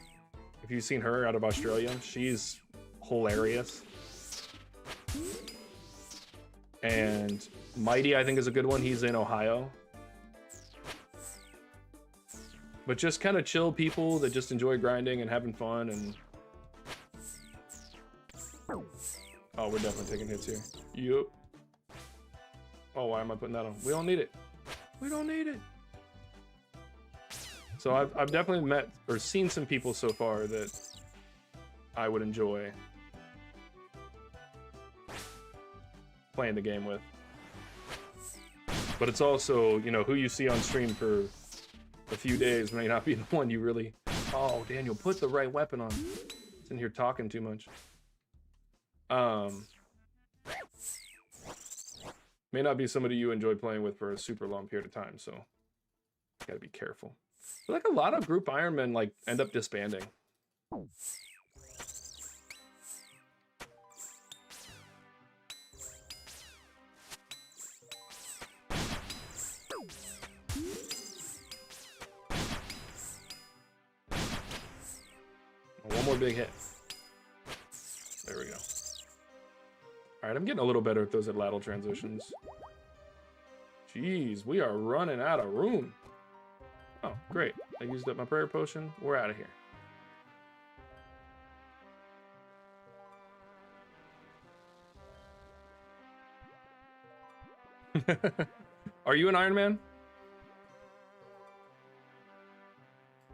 S1: if you've seen her out of Australia, she's hilarious. And Mighty, I think, is a good one. He's in Ohio. But just kind of chill people that just enjoy grinding and having fun. And oh, we're definitely taking hits here. Yup. Oh, why am I putting that on? We don't need it. We don't need it. So I've definitely met or seen some people so far that I would enjoy playing the game with. But it's also, you know, who you see on stream for a few days may not be the one you really... Oh, Daniel, put the right weapon on. It's in here talking too much. May not be somebody you enjoy playing with for a super long period of time, so gotta be careful. I feel like a lot of group Ironmen like end up disbanding. One more big hit. There we go. All right, I'm getting a little better at those lateral transitions. Jeez, we are running out of room. Oh, great. I used up my prayer potion. We're out of here. Are you an Iron Man?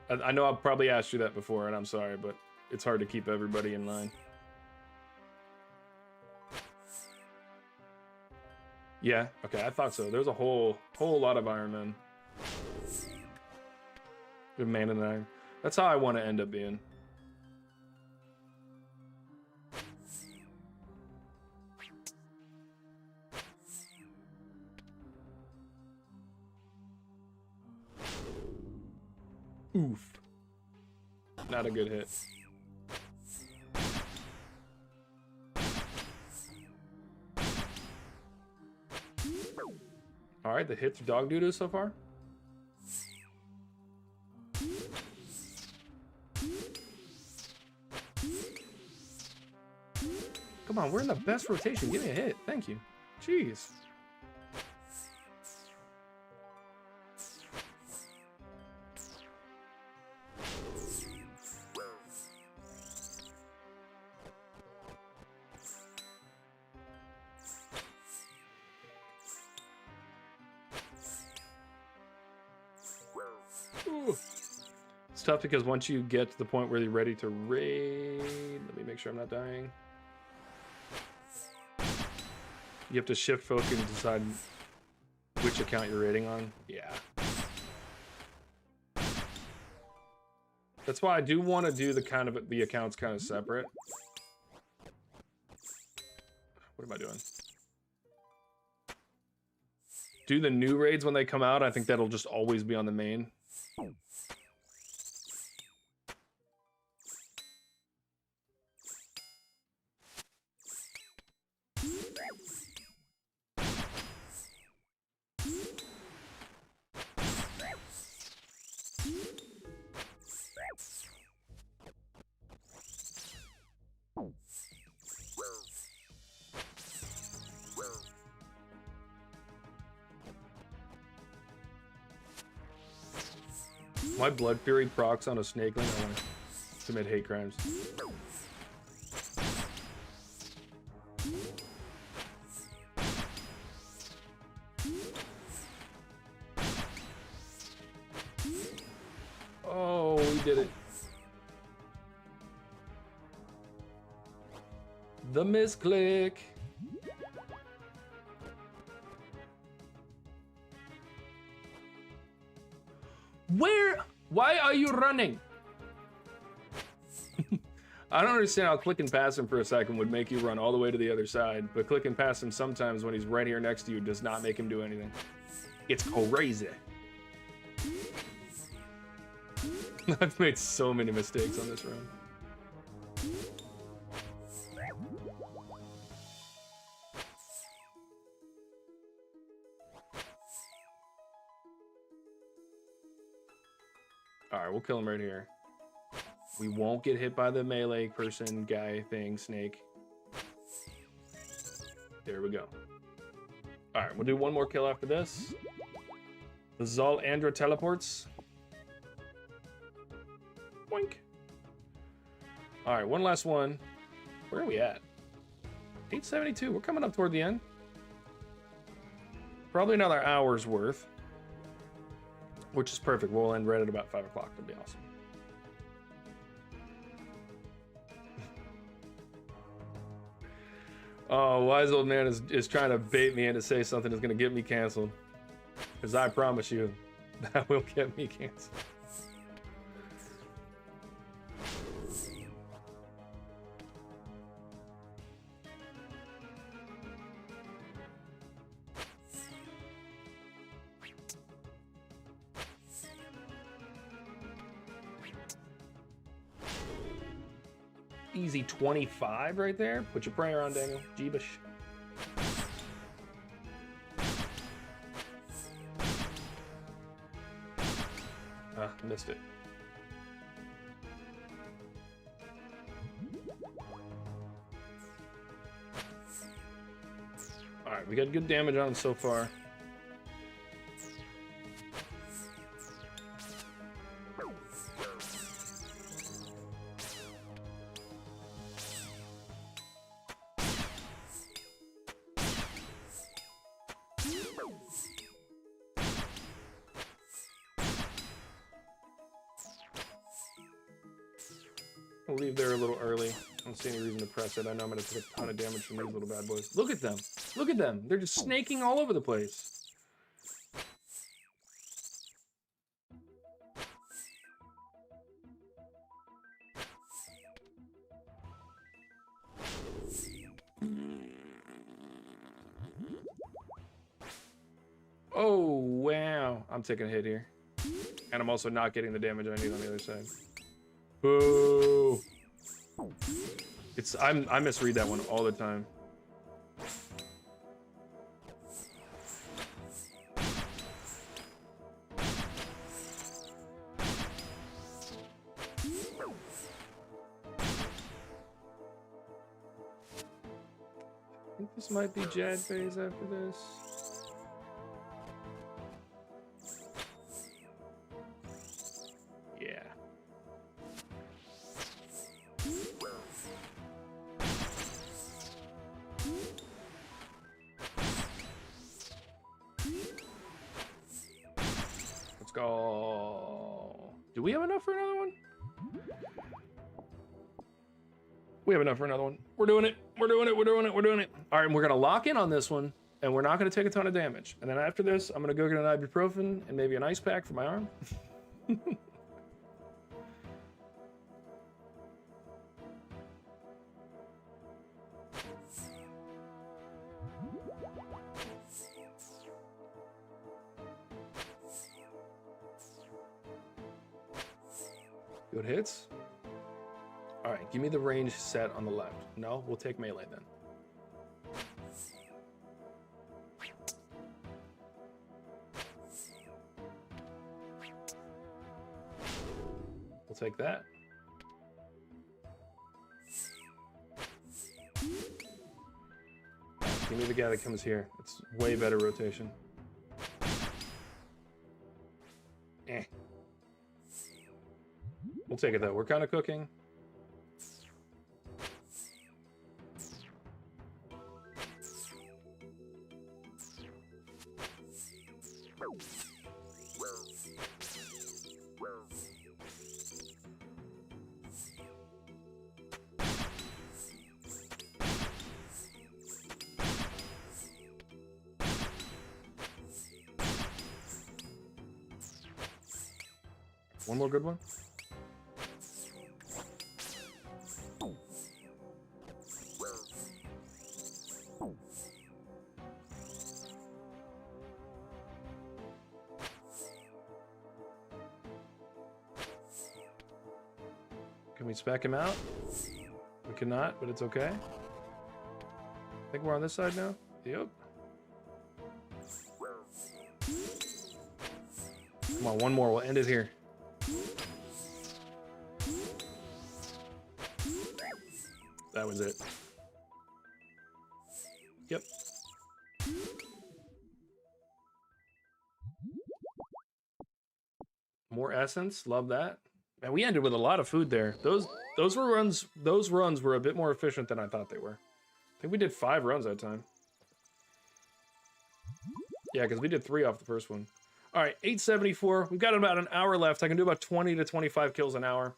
S1: I know I've probably asked you that before, and I'm sorry, but it's hard to keep everybody in line. Yeah, okay, I thought so. There's a whole lot of Iron Men. Good man in the iron. That's how I want to end up being. Oof. Not a good hit. All right, the hits are dog doo-doo so far. Come on, we're in the best rotation. Give me a hit. Thank you. Jeez. Ooh. It's tough because once you get to the point where you're ready to raid, let me make sure I'm not dying. You have to shift focus and decide which account you're raiding on. Yeah. That's why I do want to do the accounts kind of separate. What am I doing? Do the new raids when they come out. I think that'll just always be on the main. My Blood Fury procs on a snakeling. I want to commit hate crimes. Oh, we did it. The misclick. Why are you running? I don't understand how clicking past him for a second would make you run all the way to the other side, but clicking past him sometimes when he's right here next to you does not make him do anything. It's crazy. I've made so many mistakes on this run. Alright, we'll kill him right here. We won't get hit by the melee person, guy, thing, snake. There we go. Alright, we'll do one more kill after this. The Zal-Andra teleports. Boink. Alright, one last one. Where are we at? 872. We're coming up toward the end. Probably another hour's worth. Which is perfect. We'll end right at about 5 o'clock. That'll be awesome. Oh, wise old man is trying to bait me in to say something that's going to get me canceled. Because I promise you, that will get me canceled. Easy 25 right there. Put your prayer on, Daniel. Jeebish. Missed it. Alright, we got good damage on him so far. I'll leave there a little early. I don't see any reason to press it. I know I'm going to take a ton of damage from these little bad boys. Look at them. Look at them. They're just snaking all over the place. Oh, wow. I'm taking a hit here. And I'm also not getting the damage I need on the other side. Boo! I misread that one all the time. I think this might be Jad phase after this. Yeah. Let's go. Do we have enough for another one? We have enough for another one. We're doing it. We're doing it. We're doing it. We're doing it. All right, and we're going to lock in on this one, and we're not going to take a ton of damage. And then after this, I'm going to go get an ibuprofen and maybe an ice pack for my arm. Good hits. All right, give me the range set on the left. No, we'll take melee then. We'll take that. Give me the guy that comes here. It's way better rotation. Eh. We'll take it though. We're kind of cooking. One more good one. Can we spec him out? We cannot, but it's okay. I think we're on this side now. Yep. Come on, one more. We'll end it here. That was it. Yep. More essence. Love that. And we ended with a lot of food there. Those runs were a bit more efficient than I thought they were. I think we did 5 runs that time. Yeah, because we did 3 off the first one. All right, 874. We've got about an hour left. I can do about 20 to 25 kills an hour.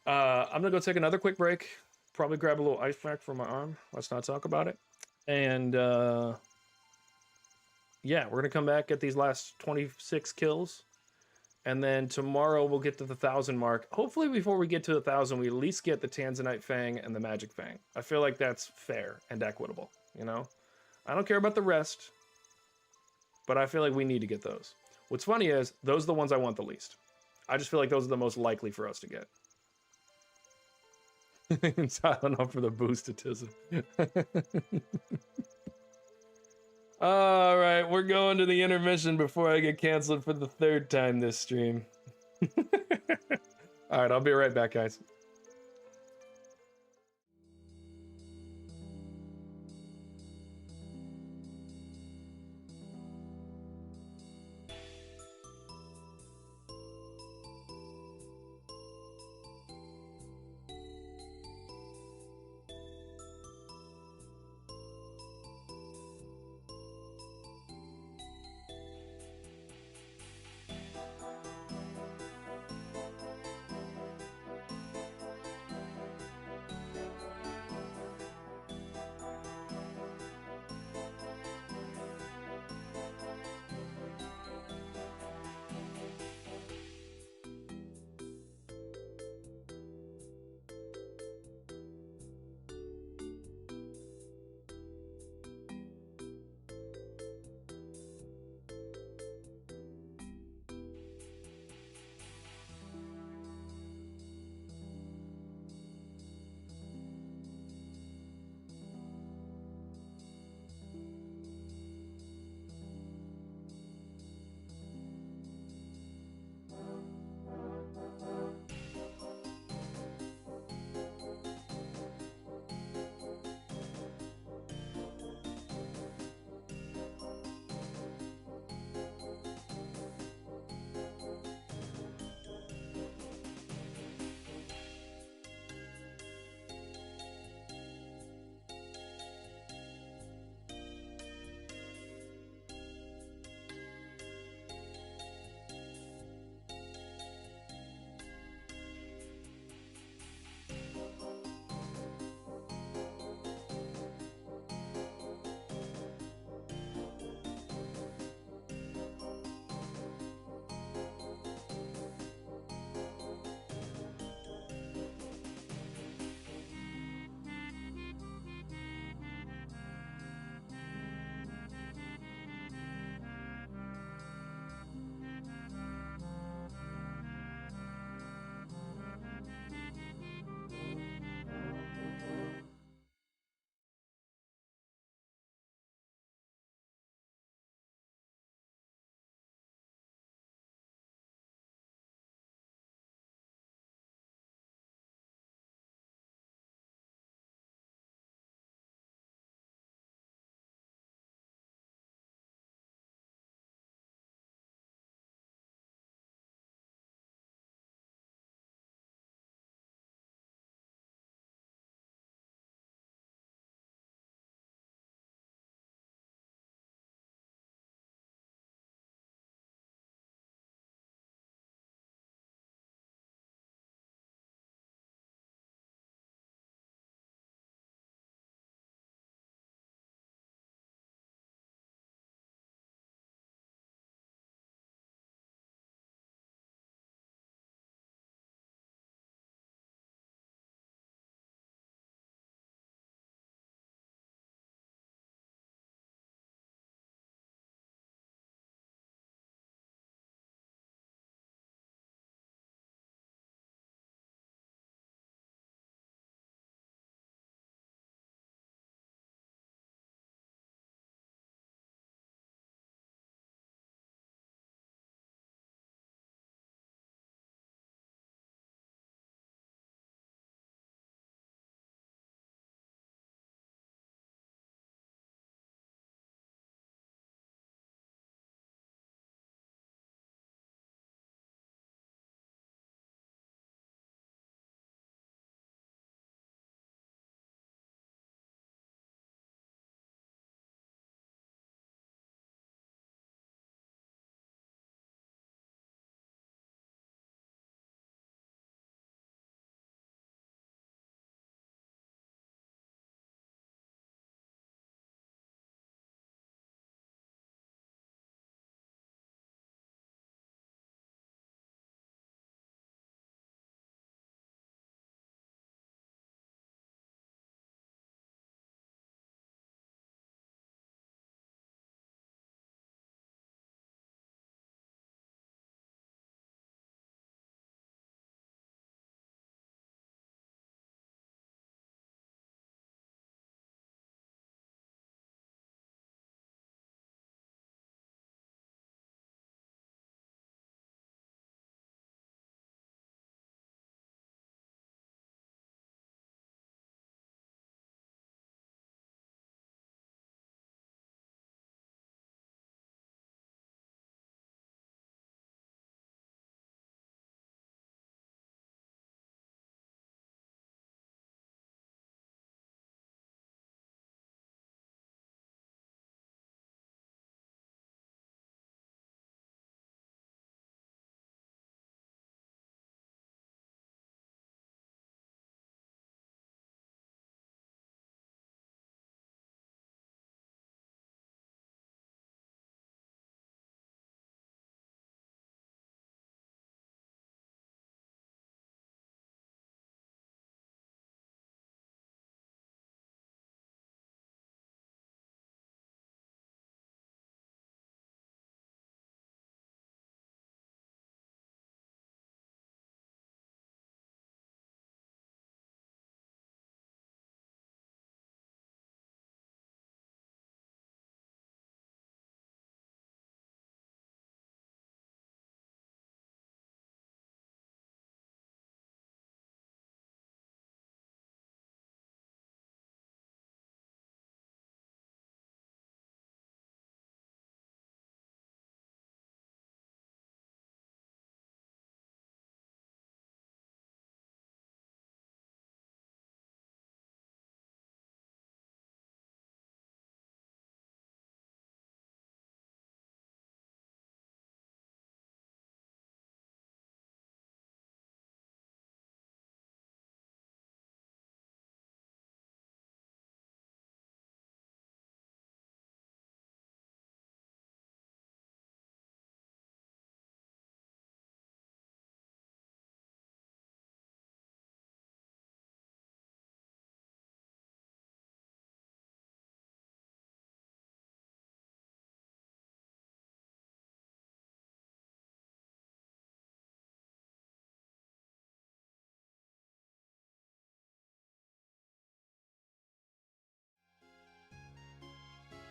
S1: I'm gonna go take another quick break. Probably grab a little ice pack for my arm. Let's not talk about it. And yeah, we're gonna come back at these last 26 kills. And then tomorrow we'll get to the 1,000 mark. Hopefully before we get to 1,000, we at least get the Tanzanite Fang and the Magic Fang. I feel like that's fair and equitable, you know? I don't care about the rest, but I feel like we need to get those. What's funny is, those are the ones I want the least. I just feel like those are the most likely for us to get. Tylenol for the boostatism. All right, we're going to the intermission before I get canceled for the 3rd time this stream. All right, I'll be right back, guys.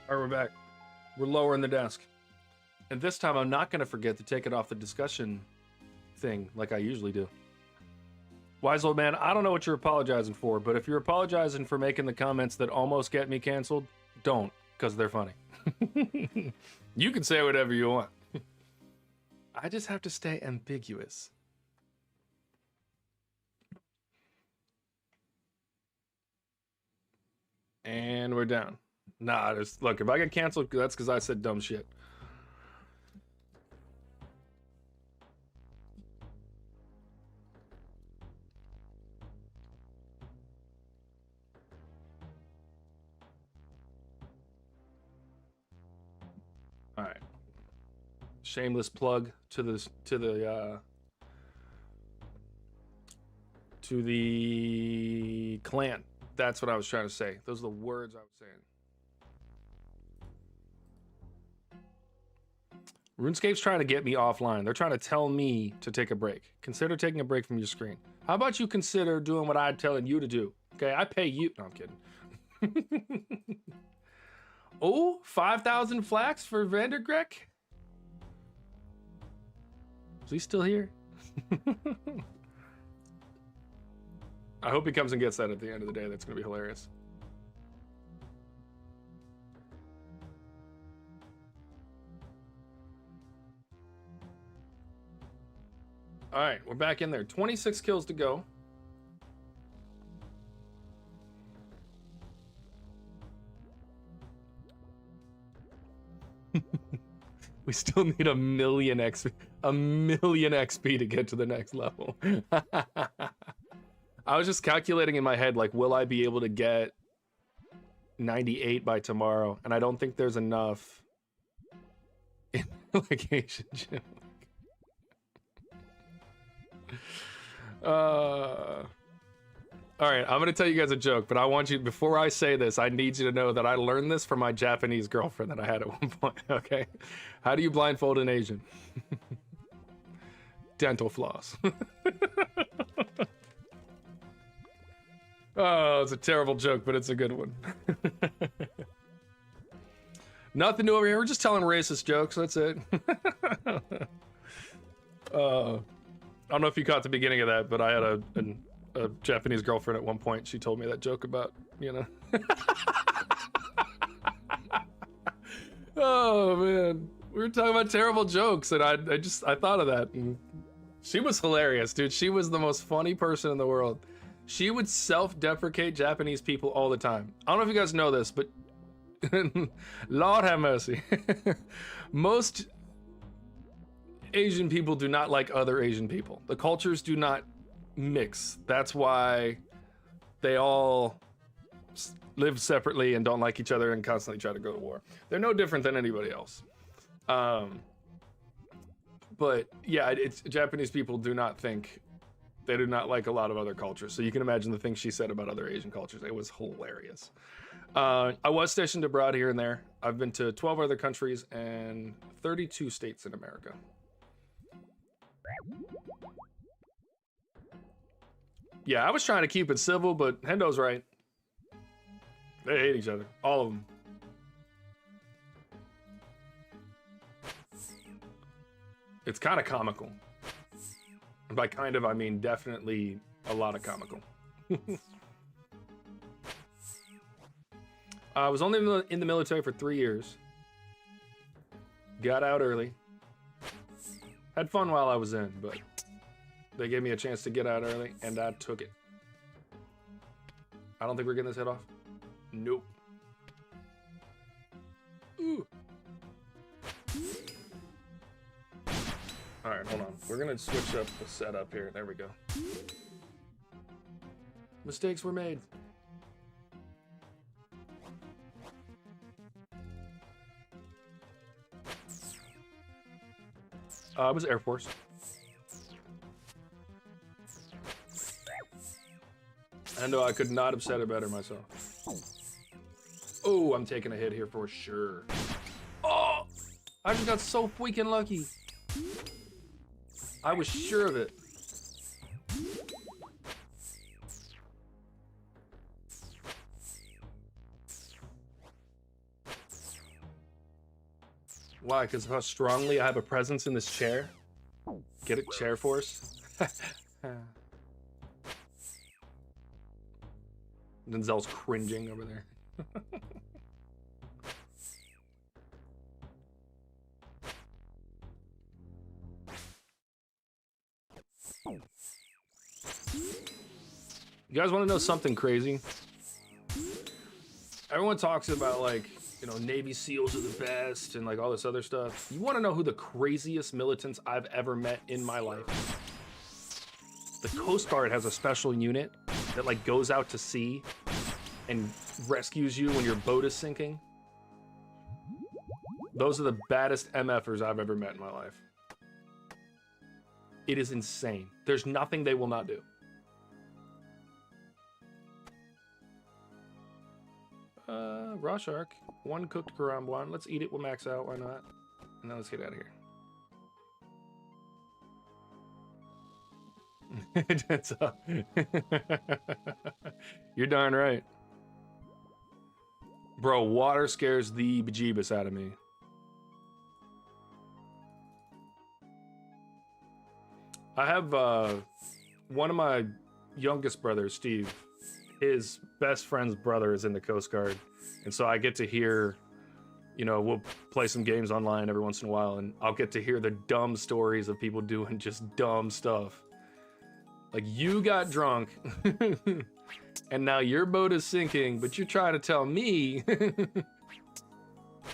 S1: All right, we're back. We're lowering the desk. And this time I'm not going to forget to take it off the discussion thing like I usually do. Wise old man, I don't know what you're apologizing for, but if you're apologizing for making the comments that almost get me canceled, don't, because they're funny. You can say whatever you want. I just have to stay ambiguous. And we're down. Nah, look, if I get canceled, that's because I said dumb shit. All right. Shameless plug to the clan. That's what I was trying to say. Those are the words I was saying. RuneScape's trying to get me offline. They're trying to tell me to take a break. Consider taking a break from your screen. How about you consider doing what I'm telling you to do? Okay, I pay you. No, I'm kidding. Oh, 5,000 flax for Vandergrek? Is he still here? I hope he comes and gets that at the end of the day. That's going to be hilarious. All right, we're back in there. 26 kills to go. We still need a million XP to get to the next level. I was just calculating in my head, like, will I be able to get 98 by tomorrow? And I don't think there's enough in like Asian gym. All right, I'm gonna tell you guys a joke, but I want you, before I say this, I need you to know that I learned this from my Japanese girlfriend that I had at one point, okay? How do you blindfold an Asian? Dental floss. Oh, it's a terrible joke, but it's a good one. Nothing new over here, we're just telling racist jokes, that's it. I don't know if you caught the beginning of that, but I had a Japanese girlfriend at one point. She told me that joke about, you know. Oh man, we were talking about terrible jokes, and I thought of that, and she was hilarious, dude. She was the most funny person in the world. She would self-deprecate Japanese people all the time. I don't know if you guys know this, but Lord have mercy. Most Asian people do not like other Asian people. The cultures do not mix. That's why they all live separately and don't like each other and constantly try to go to war. They're no different than anybody else. But yeah, it's Japanese people do not like a lot of other cultures. So you can imagine the things she said about other Asian cultures. It was hilarious. I was stationed abroad here and there. I've been to 12 other countries and 32 states in America. Yeah, I was trying to keep it civil, but Hendo's right. They hate each other. All of them. It's kind of comical. And by kind of, I mean definitely a lot of comical. I was only in the military for 3 years. Got out early. Had fun while I was in, but they gave me a chance to get out early, and I took it. I don't think we're getting this head off. Nope. Ooh. All right, hold on. We're gonna switch up the setup here. There we go. Mistakes were made. I was Air Force. I know I could not have said it better myself. Oh, I'm taking a hit here for sure. Oh, I just got so freaking lucky. I was sure of it. Why? Because of how strongly I have a presence in this chair? Get it? Chair force? Denzel's cringing over there. You guys want to know something crazy? Everyone talks about, like, you know, Navy SEALs are the best and like all this other stuff. You want to know who the craziest militants I've ever met in my life? The Coast Guard has a special unit that like goes out to sea and rescues you when your boat is sinking. Those are the baddest MFers I've ever met in my life. It is insane. There's nothing they will not do. Raw shark. One cooked karambwan. Let's eat it. We'll max out. Why not? And then let's get out of here. You're darn right. Bro, water scares the bejeebus out of me. I have one of my youngest brothers, Steve, his best friend's brother is in the Coast Guard. And so I get to hear, you know, we'll play some games online every once in a while, and I'll get to hear the dumb stories of people doing just dumb stuff. Like, you got drunk, and now your boat is sinking, but you're trying to tell me,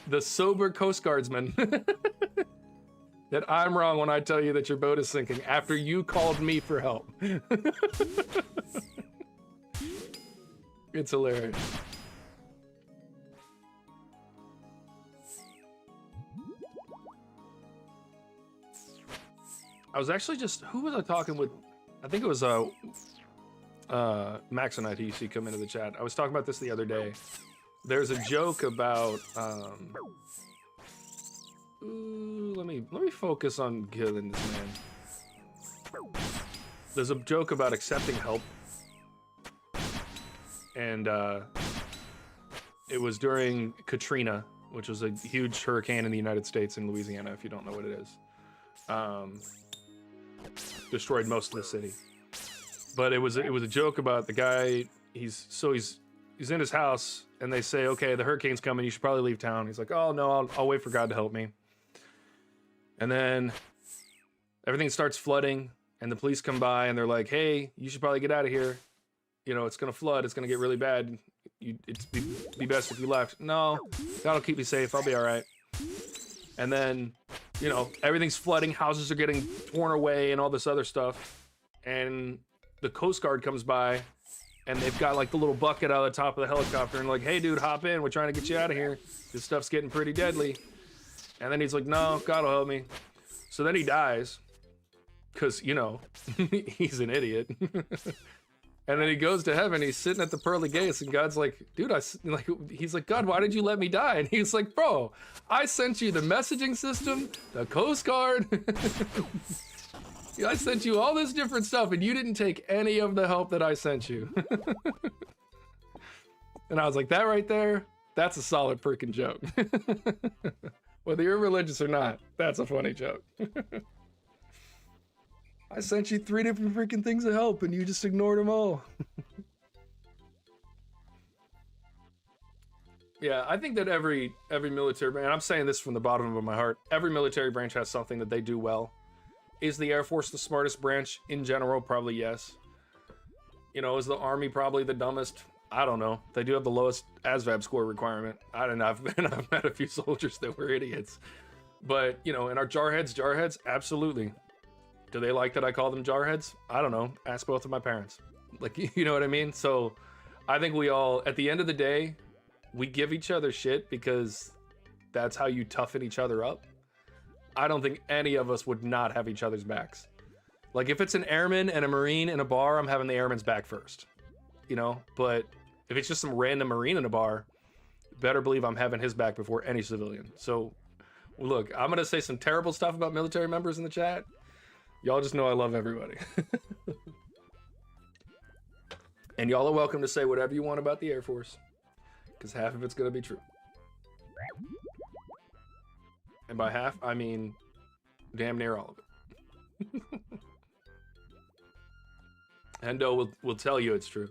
S1: the sober Coast Guardsman, that I'm wrong when I tell you that your boat is sinking after you called me for help. It's hilarious. I was actually just, who was I talking with? I think it was Maxonite who you see come into the chat. I was talking about this the other day. There's a joke about ooh, let me focus on killing this man. There's a joke about accepting help. And it was during Katrina, which was a huge hurricane in the United States in Louisiana, if you don't know what it is. Destroyed most of the city. But it was a joke about the guy. He's in his house, and they say, okay, the hurricane's coming, you should probably leave town. He's like, oh no, I'll wait for God to help me. And then everything starts flooding, and the police come by, and they're like, hey, you should probably get out of here. You know, it's gonna flood, it's gonna get really bad. It'd be best if you left. No, God'll keep me safe, I'll be all right. And then, you know, everything's flooding, houses are getting torn away and all this other stuff. And the Coast Guard comes by, and they've got like the little bucket out of the top of the helicopter and like, hey dude, hop in, we're trying to get you out of here. This stuff's getting pretty deadly. And then he's like, no, God'll help me. So then he dies, because, you know, he's an idiot. And then he goes to heaven, he's sitting at the pearly gates, and God's like, dude, he's like, God, why did you let me die? And he's like, bro, I sent you the messaging system, the Coast Guard. I sent you all this different stuff, and you didn't take any of the help that I sent you. And I was like, that right there, that's a solid freaking joke. Whether you're religious or not, that's a funny joke. I sent you 3 different freaking things of help, and you just ignored them all. Yeah, I think that every military branch, and I'm saying this from the bottom of my heart, every military branch has something that they do well. Is the Air Force the smartest branch in general? Probably yes. You know, is the Army probably the dumbest? I don't know. They do have the lowest ASVAB score requirement. I don't know. I've met a few soldiers that were idiots. But, you know, and our jarheads, absolutely. Do they like that I call them jarheads? I don't know. Ask both of my parents. Like, you know what I mean? So I think we all, at the end of the day, we give each other shit because that's how you toughen each other up. I don't think any of us would not have each other's backs. Like, if it's an airman and a Marine in a bar, I'm having the airman's back first. You know? But if it's just some random Marine in a bar, better believe I'm having his back before any civilian. So, look, I'm going to say some terrible stuff about military members in the chat. Y'all just know I love everybody. And y'all are welcome to say whatever you want about the Air Force, because half of it's going to be true. And by half, I mean damn near all of it. Hendo will tell you it's true.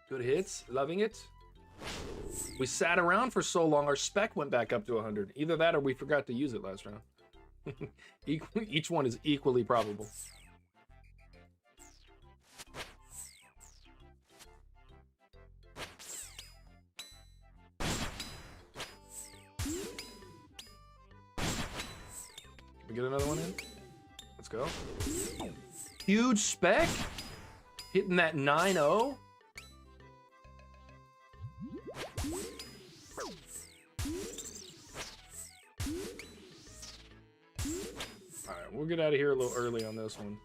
S1: Good hits, loving it. We sat around for so long, our spec went back up to 100. Either that or we forgot to use it last round. Each one is equally probable. Can we get another one in? Let's go. Huge spec? Hitting that 9-0? Alright, we'll get out of here a little early on this one.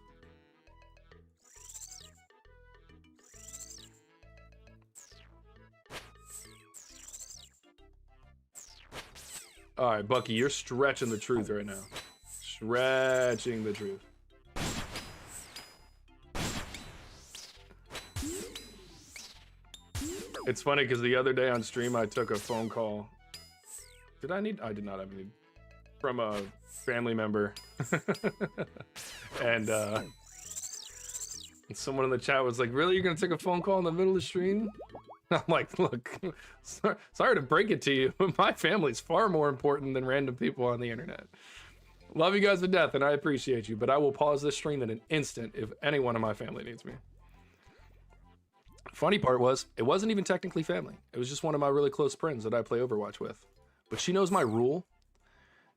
S1: Alright, Bucky, you're stretching the truth right now. Stretching the truth. It's funny because the other day on stream I took a phone call. I did not have a need. From a family member. And someone in the chat was like, really, you're gonna take a phone call in the middle of the stream? I'm like, look, sorry to break it to you, but my family's far more important than random people on the internet. Love you guys to death, and I appreciate you, but I will pause this stream in an instant if anyone in my family needs me. Funny part was, it wasn't even technically family. It was just one of my really close friends that I play Overwatch with. But she knows my rule.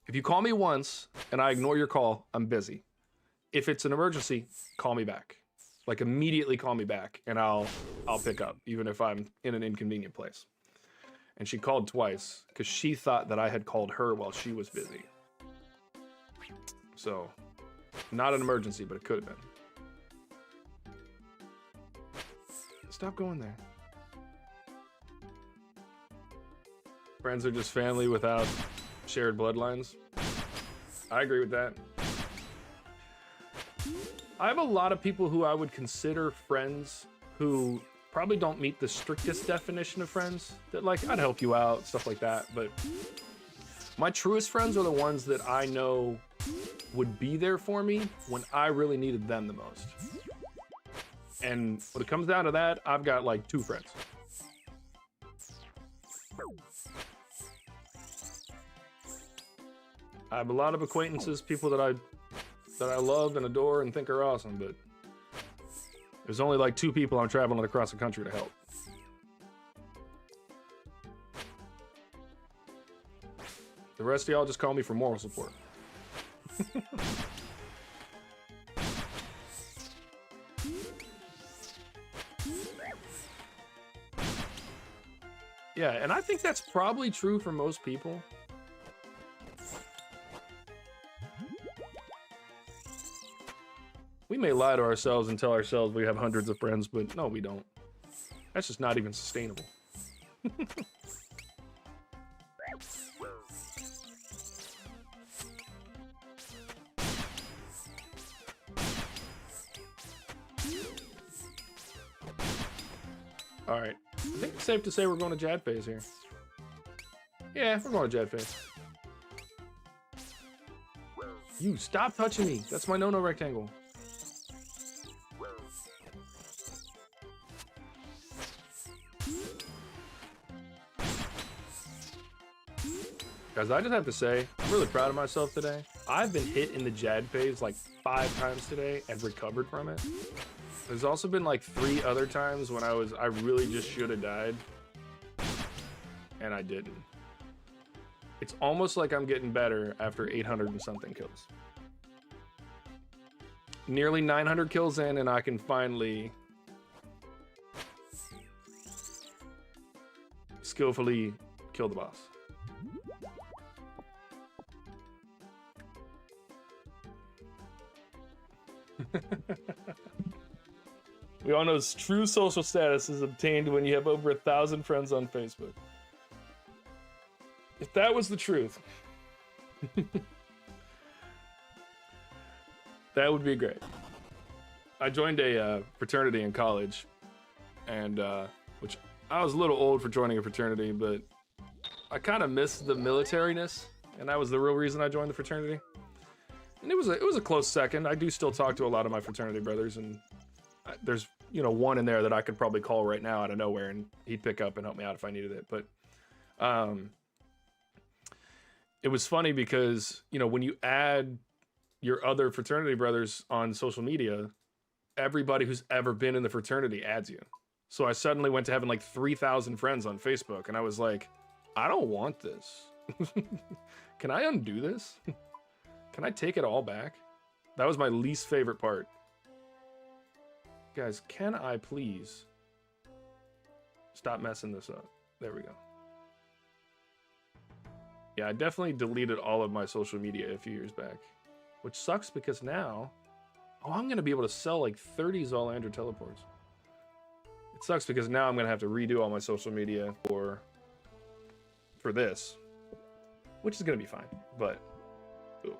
S1: If you call me once and I ignore your call, I'm busy. If it's an emergency, call me back. Like immediately call me back and I'll pick up, even if I'm in an inconvenient place. And she called twice because she thought that I had called her while she was busy. So, not an emergency, but it could have been. Stop going there. Friends are just family without shared bloodlines. I agree with that. I have a lot of people who I would consider friends who probably don't meet the strictest definition of friends. That like, I'd help you out, stuff like that. But my truest friends are the ones that I know would be there for me when I really needed them the most. And when it comes down to that, I've got like 2 friends. I have a lot of acquaintances, people that I love and adore and think are awesome, but there's only like 2 people I'm traveling across the country to help. The rest of y'all just call me for moral support. Yeah, and I think that's probably true for most people. We may lie to ourselves and tell ourselves we have hundreds of friends, but no, we don't. That's just not even sustainable. All right, I think it's safe to say we're going to Jad phase here. Yeah, we're going to Jad phase. You stop touching me. That's my no-no rectangle. Guys, I just have to say, I'm really proud of myself today. I've been hit in the Jad phase like 5 times today and recovered from it. There's also been like 3 other times when I really just should have died. And I didn't. It's almost like I'm getting better after 800 and something kills. Nearly 900 kills in and I can finally skillfully kill the boss. We all know true social status is obtained when you have over 1,000 friends on Facebook. If that was the truth, that would be great. I joined a fraternity in college, and which I was a little old for joining a fraternity, but I kind of missed the militariness, and that was the real reason I joined the fraternity. And it was a close second. I do still talk to a lot of my fraternity brothers, and there's one in there that I could probably call right now out of nowhere, and he'd pick up and help me out if I needed it. But it was funny because when you add your other fraternity brothers on social media, everybody who's ever been in the fraternity adds you. So I suddenly went to having like 3,000 friends on Facebook, and I was like, I don't want this. Can I undo this? Can I take it all back? That was my least favorite part. Guys, can I please stop messing this up? There we go. Yeah, I definitely deleted all of my social media a few years back, which sucks because now, I'm going to be able to sell like 30 Zoolander teleports. It sucks because now I'm going to have to redo all my social media for this, which is going to be fine, but ooh.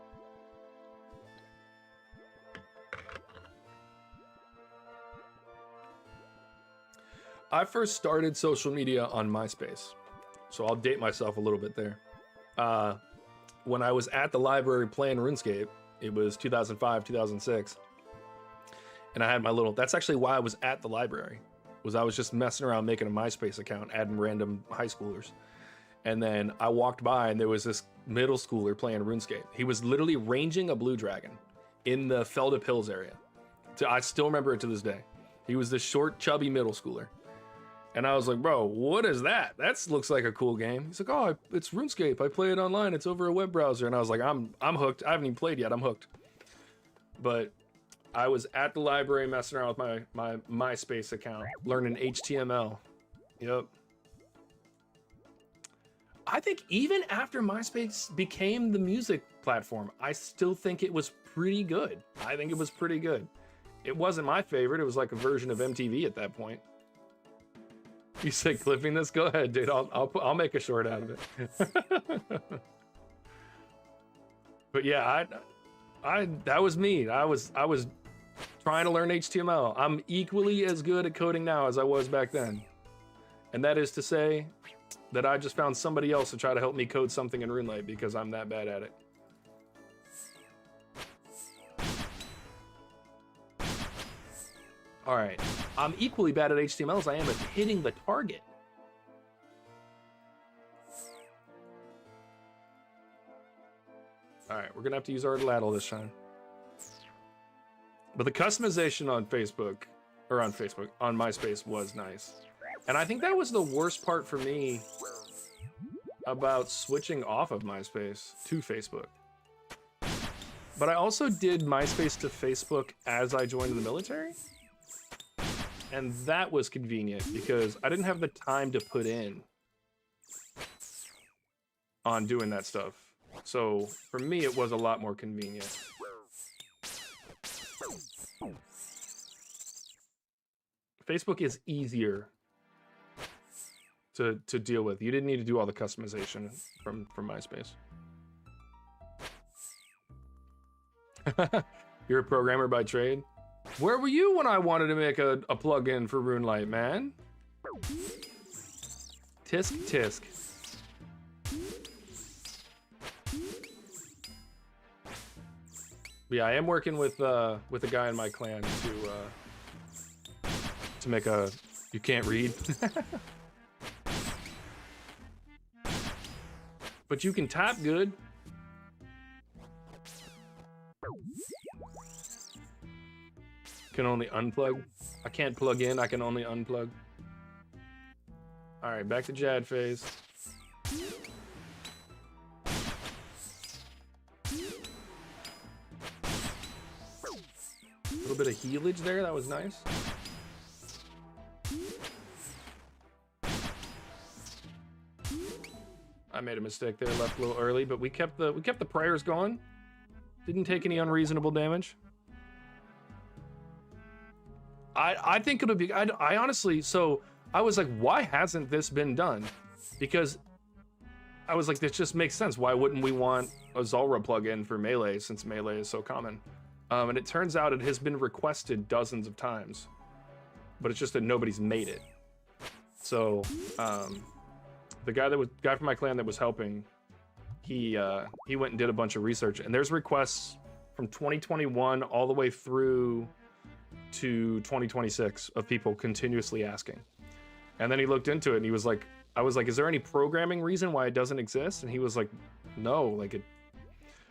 S1: I first started social media on MySpace, so I'll date myself a little bit there. When I was at the library playing RuneScape, it was 2005, 2006, and I had my little, that's actually why I was at the library, was I was just messing around making a MySpace account, adding random high schoolers. And then I walked by and there was this middle schooler playing RuneScape. He was literally ranging a blue dragon in the Feldup Hills area. I still remember it to this day. He was this short, chubby middle schooler. And I was like, bro, what is that? That looks like a cool game. He's like, oh, it's RuneScape. I play it online. It's over a web browser. And I was like, I'm hooked. I haven't even played yet. I'm hooked. But I was at the library messing around with my MySpace account, learning HTML. Yep. I think even after MySpace became the music platform, I still think it was pretty good. I think it was pretty good. It wasn't my favorite. It was like a version of MTV at that point. You say clipping this? Go ahead, dude. I'll make a short out of it. But yeah, that was me. I was trying to learn HTML. I'm equally as good at coding now as I was back then. And that is to say that I just found somebody else to try to help me code something in RuneLite because I'm that bad at it. All right, I'm equally bad at HTML as I am at hitting the target. All right, we're gonna have to use our ladle this time. But the customization on on MySpace was nice. And I think that was the worst part for me about switching off of MySpace to Facebook. But I also did MySpace to Facebook as I joined the military. And that was convenient because I didn't have the time to put in on doing that stuff. So for me, it was a lot more convenient. Facebook is easier to deal with. You didn't need to do all the customization from MySpace. You're a programmer by trade? Where were you when I wanted to make a plugin for RuneLite, man? Tisk tisk. But yeah, I am working with a guy in my clan to make a. You can't read. But you can type good. Can only unplug. I can't plug in, I can only unplug. All right, back to Jad phase. A little bit of healage there, that was nice. I made a mistake there, left a little early, but we kept the prayers going. Didn't take any unreasonable damage. I think it'll be, I honestly, so I was like, why hasn't this been done? Because I was like, this just makes sense. Why wouldn't we want a Zulrah plugin for Melee since Melee is so common? And it turns out it has been requested dozens of times, but it's just that nobody's made it. So the guy from my clan that was helping, he went and did a bunch of research, and there's requests from 2021 all the way through to 2026 of people continuously asking. And then he looked into it and he was like, I was like, is there any programming reason why it doesn't exist? And he was like, no, like it.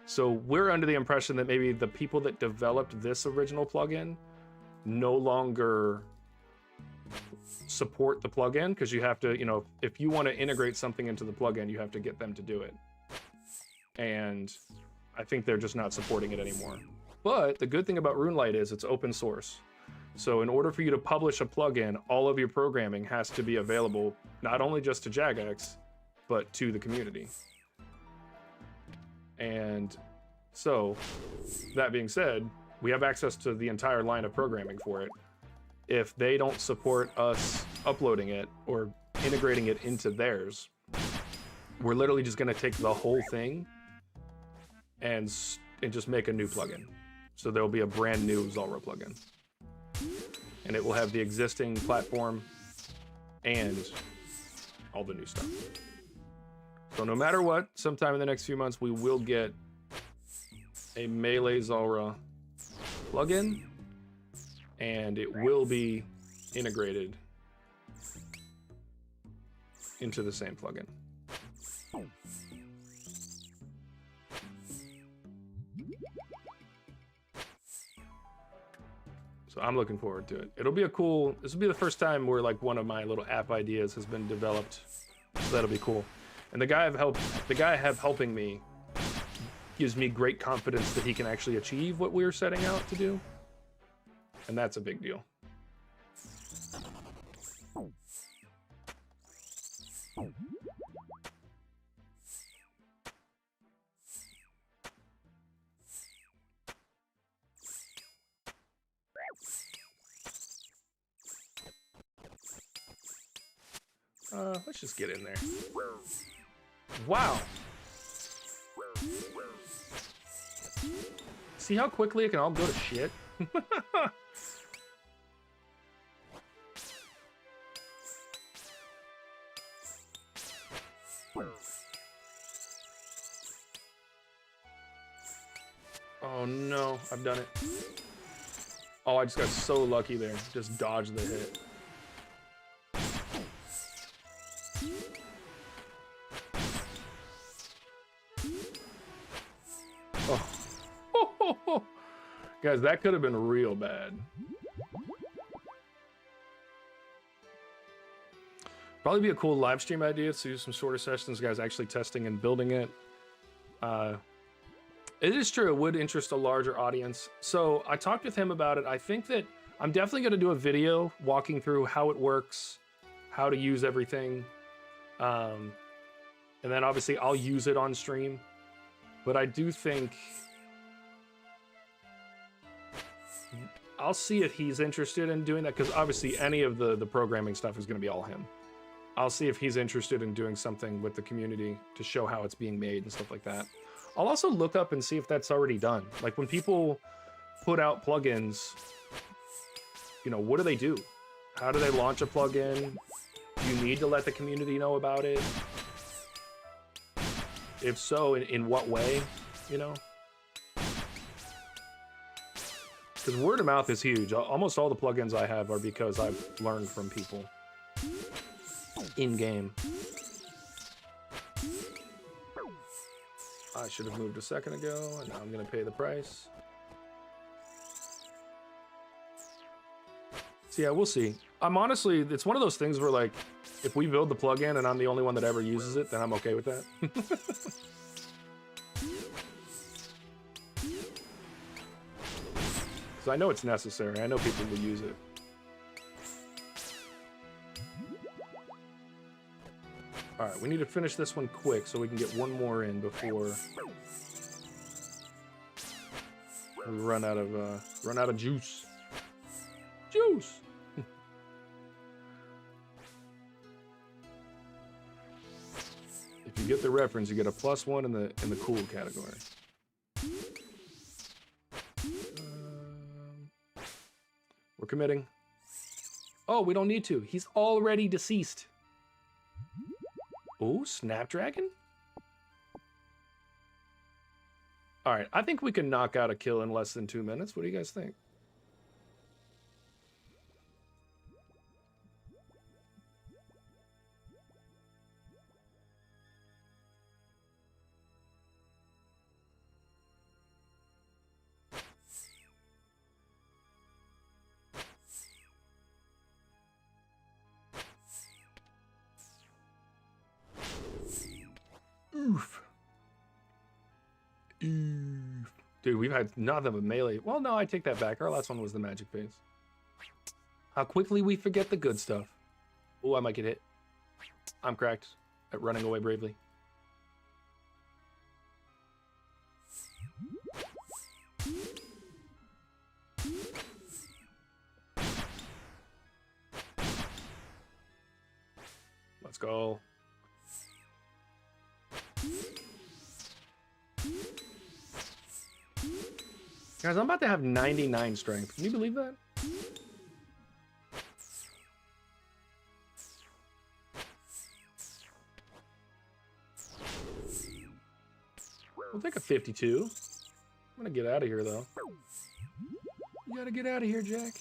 S1: So we're under the impression that maybe the people that developed this original plugin no longer support the plugin, because you have to, you know, if you want to integrate something into the plugin, you have to get them to do it. And I think they're just not supporting it anymore. But the good thing about RuneLite is it's open source. So in order for you to publish a plugin, all of your programming has to be available, not only just to Jagex, but to the community. And so, that being said, we have access to the entire line of programming for it. If they don't support us uploading it or integrating it into theirs, we're literally just going to take the whole thing and just make a new plugin. So there'll be a brand new Zulrah plugin. And it will have the existing platform and all the new stuff. So no matter what, sometime in the next few months, we will get a Melee Zulrah plugin, and it will be integrated into the same plugin. So I'm looking forward to it. It'll be a cool, this will be the first time where like one of my little app ideas has been developed. So that'll be cool. And the guy I have helping me gives me great confidence that he can actually achieve what we're setting out to do. And that's a big deal. Let's just get in there. Wow. See how quickly it can all go to shit? Oh no, I've done it. Oh, I just got so lucky there. Just dodged the hit. Oh. Guys, that could have been real bad. Probably be a cool live stream idea to do some shorter sessions, guys actually testing and building it. It is true, it would interest a larger audience. So I talked with him about it. I think that I'm definitely going to do a video walking through how it works, how to use everything. And then obviously I'll use it on stream. But I do think I'll see if he's interested in doing that, because obviously any of the programming stuff is going to be all him. I'll see if he's interested in doing something with the community to show how it's being made and stuff like that. I'll also look up and see if that's already done. Like when people put out plugins, you know, what do they do? How do they launch a plugin? Do you need to let the community know about it? If so, in what way, you know? Because word of mouth is huge. Almost all the plugins I have are because I've learned from people in-game. I should have moved a second ago, and now I'm going to pay the price. So yeah, we'll see. I'm honestly, it's one of those things where like, if we build the plugin and I'm the only one that ever uses it, then I'm okay with that. Because I know it's necessary. I know people will use it. All right, we need to finish this one quick so we can get one more in before we run out of juice. Juice. If you get the reference, you get a +1 in the cool category. committing. Oh, we don't need to. He's already deceased. Oh, Snapdragon? All right, I think we can knock out a kill in less than 2 minutes. What do you guys think? Oof. Oof. Dude, we've had nothing but melee. Well, no, I take that back. Our last one was the magic phase. How quickly we forget the good stuff. Oh, I might get hit. I'm cracked at running away bravely. Let's go. Guys, I'm about to have 99 strength. Can you believe that? We'll take a 52. I'm gonna get out of here, though. You gotta get out of here, Jack.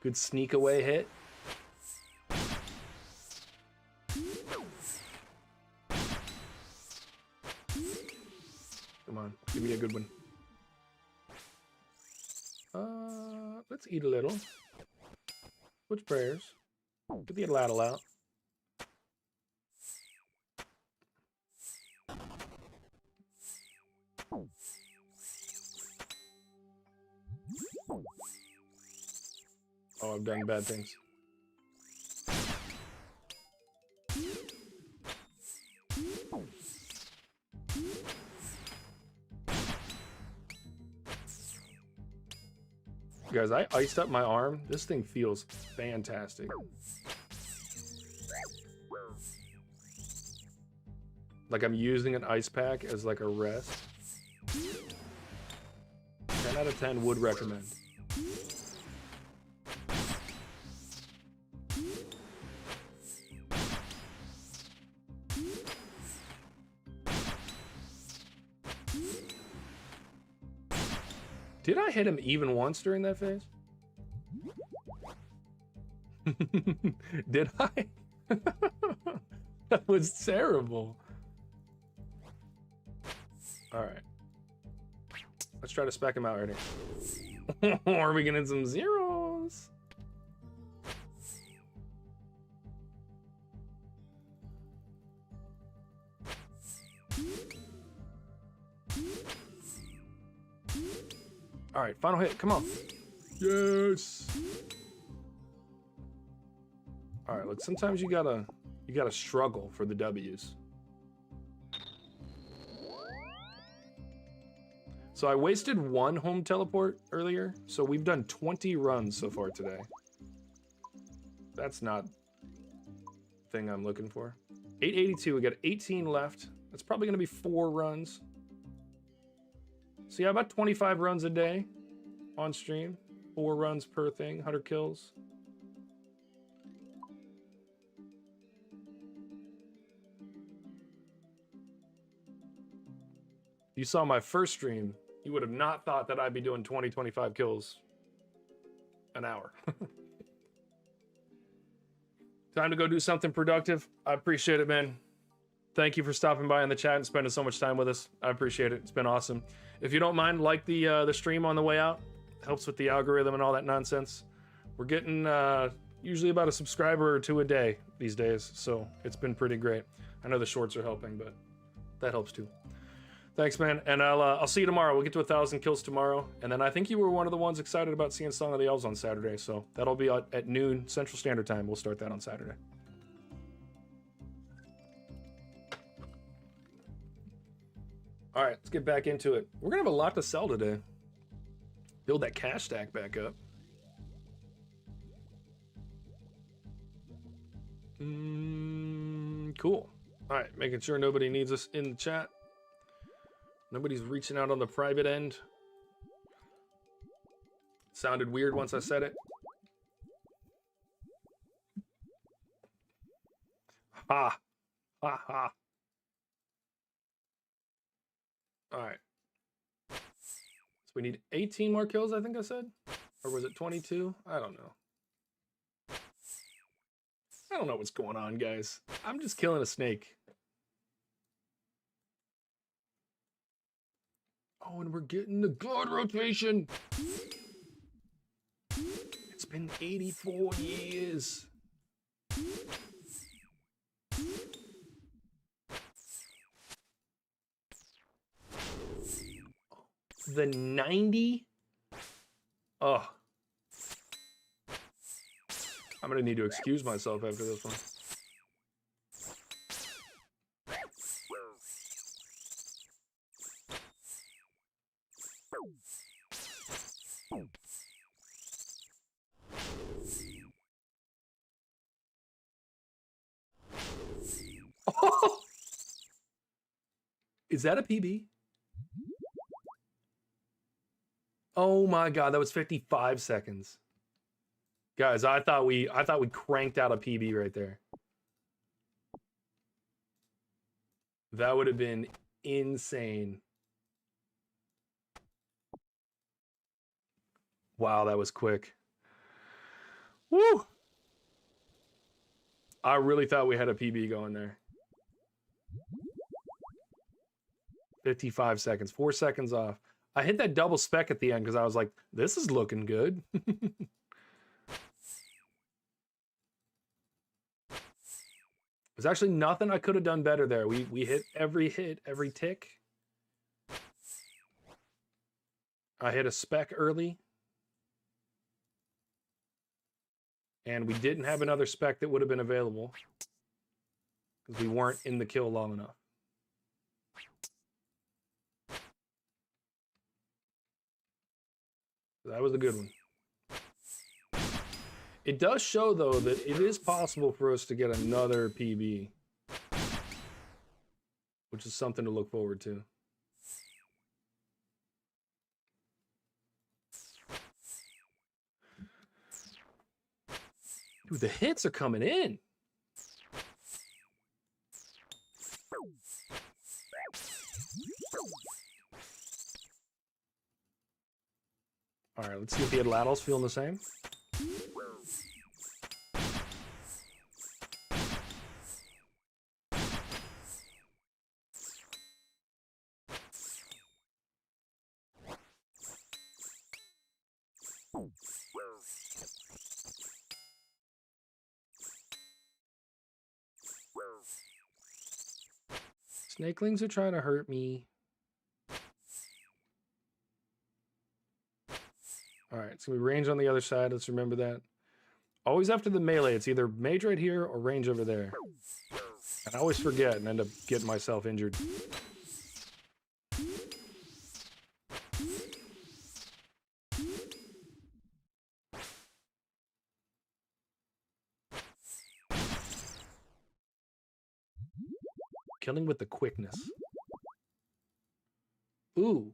S1: Good sneak away hit. Come on, give me a good one. Let's eat a little. Switch prayers. Get the ladle out. Oh, I've done bad things. Guys, I iced up my arm. This thing feels fantastic. Like I'm using an ice pack as like a rest. 10 out of 10 would recommend. Did I hit him even once during that phase? Did I? That was terrible. All right. Let's try to spec him out right here. Are we getting some zeros? All right, final hit. Come on. Yes. All right, look. Sometimes you gotta struggle for the W's. So I wasted one home teleport earlier, so we've done 20 runs so far today. That's not the thing I'm looking for. 882. We got 18 left. That's probably gonna be 4 runs. So yeah, about 25 runs a day on stream. 4 runs per thing, 100 kills. You saw my first stream, you would have not thought that I'd be doing 20, 25 kills an hour. Time to go do something productive. I appreciate it, man. Thank you for stopping by in the chat and spending so much time with us. I appreciate it. It's been awesome. If you don't mind, like the stream on the way out. Helps with the algorithm and all that nonsense. We're getting usually about a subscriber or 2 a day these days, so it's been pretty great. I know the shorts are helping, but that helps too. Thanks, man, and I'll see you tomorrow. We'll get to 1,000 kills tomorrow, and then I think you were one of the ones excited about seeing Song of the Elves on Saturday, so that'll be at noon Central Standard Time. We'll start that on Saturday. All right, let's get back into it. We're gonna have a lot to sell today. Build that cash stack back up. Cool. All right, making sure nobody needs us in the chat. Nobody's reaching out on the private end. Sounded weird once I said it. Ha. Ha ha. All right. So we need 18 more kills, I think I said? Or was it 22? I don't know. I don't know what's going on, guys. I'm just killing a snake. Oh, and we're getting the god rotation. It's been 84 years. The 90? Oh. I'm gonna need to excuse myself after this one. Oh! Is that a PB? Oh my god, that was 55 seconds. Guys, I thought we cranked out a PB right there. That would have been insane. Wow, that was quick. Woo! I really thought we had a PB going there. 55 seconds, 4 seconds off. I hit that double spec at the end because I was like, this is looking good. There's actually nothing I could have done better there. We hit, every tick. I hit a spec early. And we didn't have another spec that would have been available because we weren't in the kill long enough. That was a good one. It does show, though, that it is possible for us to get another PB, which is something to look forward to. Dude, the hits are coming in. All right, let's see if the Atlatls feeling the same. Snakelings are trying to hurt me. All right, it's gonna be range on the other side. Let's remember that. Always after the melee, it's either mage right here or range over there. And I always forget and end up getting myself injured. Killing with the quickness. Ooh.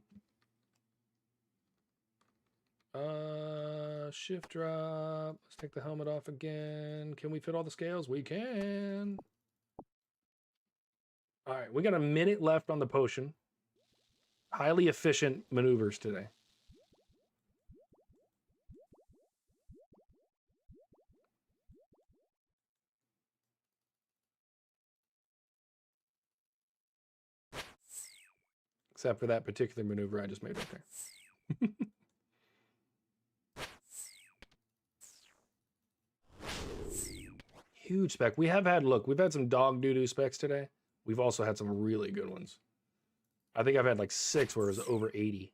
S1: Shift drop. Let's take the helmet off again. Can we fit all the scales? We can. All right, we got a minute left on the potion. Highly efficient maneuvers today. Except for that particular maneuver I just made right there. Huge spec. We have had, look, we've had some dog doo-doo specs today. We've also had some really good ones. I think I've had like 6 where it was over 80.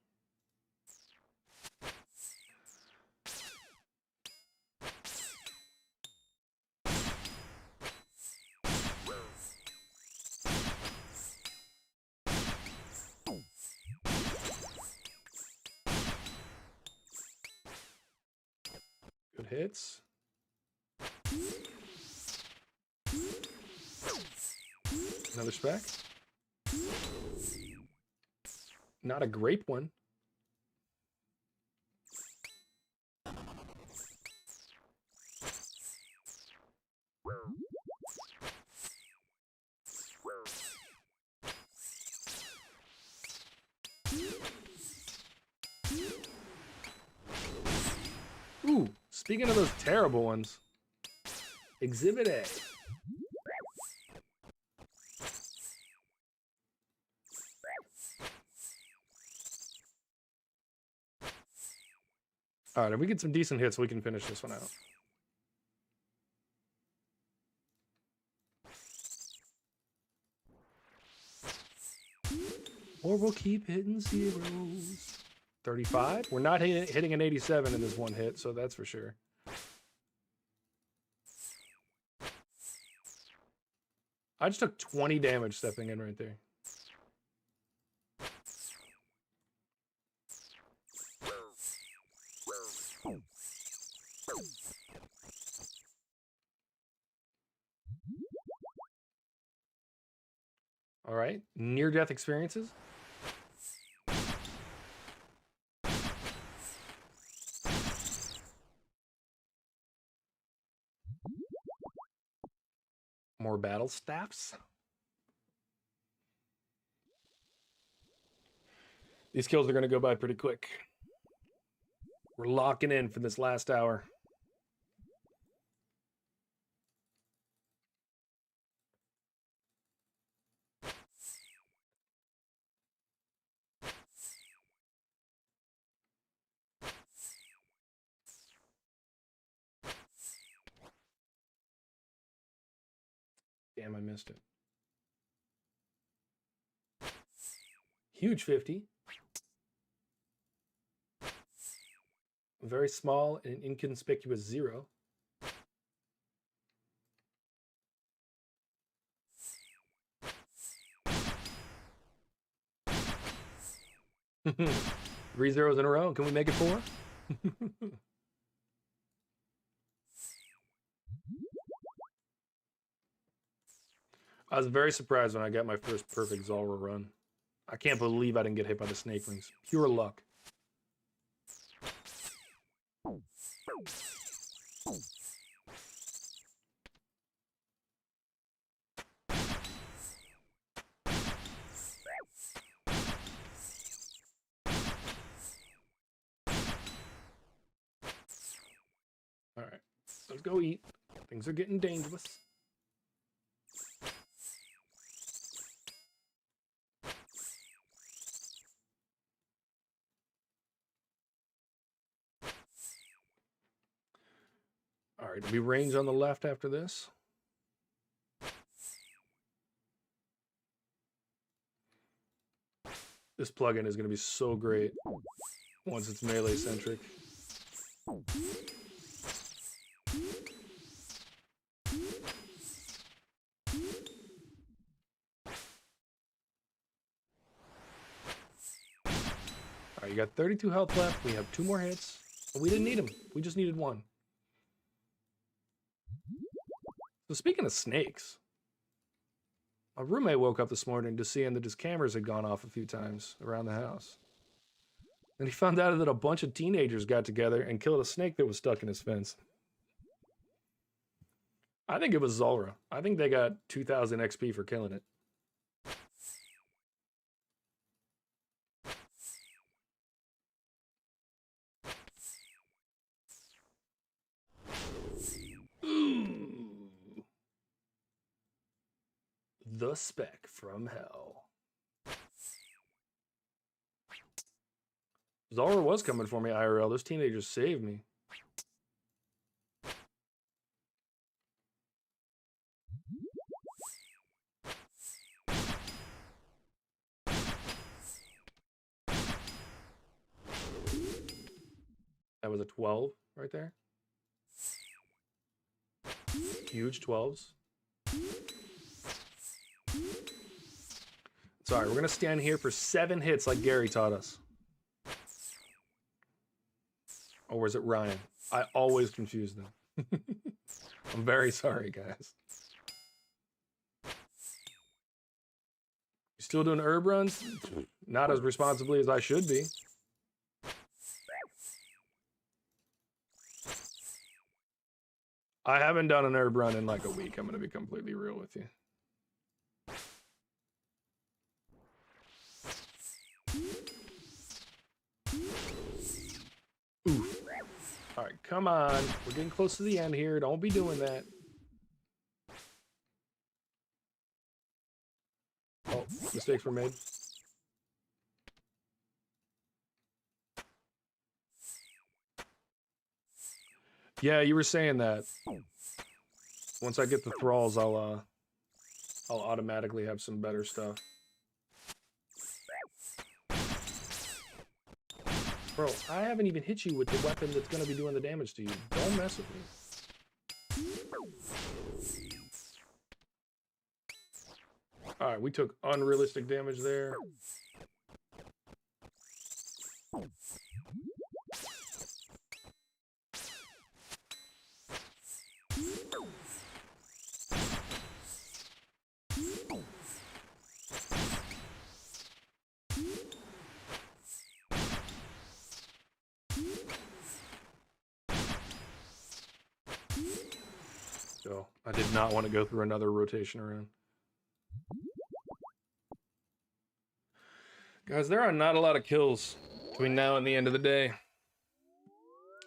S1: Good hits. Another spec. Not a grape one. Ooh, speaking of those terrible ones, Exhibit A. All right, if we get some decent hits, we can finish this one out. Or we'll keep hitting zeros. 35? We're not hitting an 87 in this one hit, so that's for sure. I just took 20 damage stepping in right there. All right, near-death experiences. More battle staffs. These kills are going to go by pretty quick. We're locking in for this last hour. Damn, I missed it. Huge 50. Very small and inconspicuous 0. Three zeros in a row. Can we make it 4? I was very surprised when I got my first perfect Zulrah run. I can't believe I didn't get hit by the snake wings. Pure luck. All right, let's go eat. Things are getting dangerous. All right, we range on the left after this. This plugin is going to be so great once it's melee centric. All right, you got 32 health left. We have 2 more hits. But we didn't need them. We just needed 1. So speaking of snakes, my roommate woke up this morning to seeing that his cameras had gone off a few times around the house. And he found out that a bunch of teenagers got together and killed a snake that was stuck in his fence. I think it was Zulrah. I think they got 2,000 XP for killing it. Ooh. The spec from hell. Zulrah was coming for me, IRL. Those teenagers saved me. That was a 12 right there. Huge 12s. Sorry, we're going to stand here for 7 hits like Gary taught us. Or was it Ryan? I always confuse them. I'm very sorry, guys. Still doing herb runs? Not as responsibly as I should be. I haven't done an herb run in like a week. I'm going to be completely real with you. Oof. All right, come on. We're getting close to the end here. Don't be doing that. Oh, mistakes were made. Yeah, you were saying that. Once I get the thralls, I'll automatically have some better stuff. Bro, I haven't even hit you with the weapon that's going to be doing the damage to you. Don't mess with me. Alright, we took unrealistic damage there. So, I did not want to go through another rotation around. Guys, there are not a lot of kills between now and the end of the day.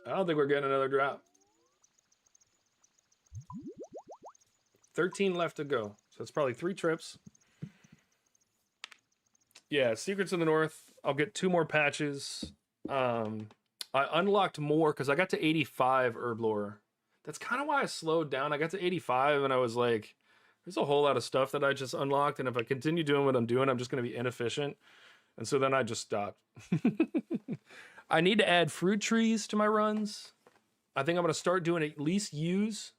S1: I don't think we're getting another drop. 13 left to go. So it's probably 3 trips. Yeah, Secrets of the North. I'll get 2 more patches. I unlocked more because I got to 85 herb lore. That's kind of why I slowed down. I got to 85 and I was like, there's a whole lot of stuff that I just unlocked. And if I continue doing what I'm doing, I'm just going to be inefficient. And so then I just stopped. I need to add fruit trees to my runs. I think I'm going to start doing at least use.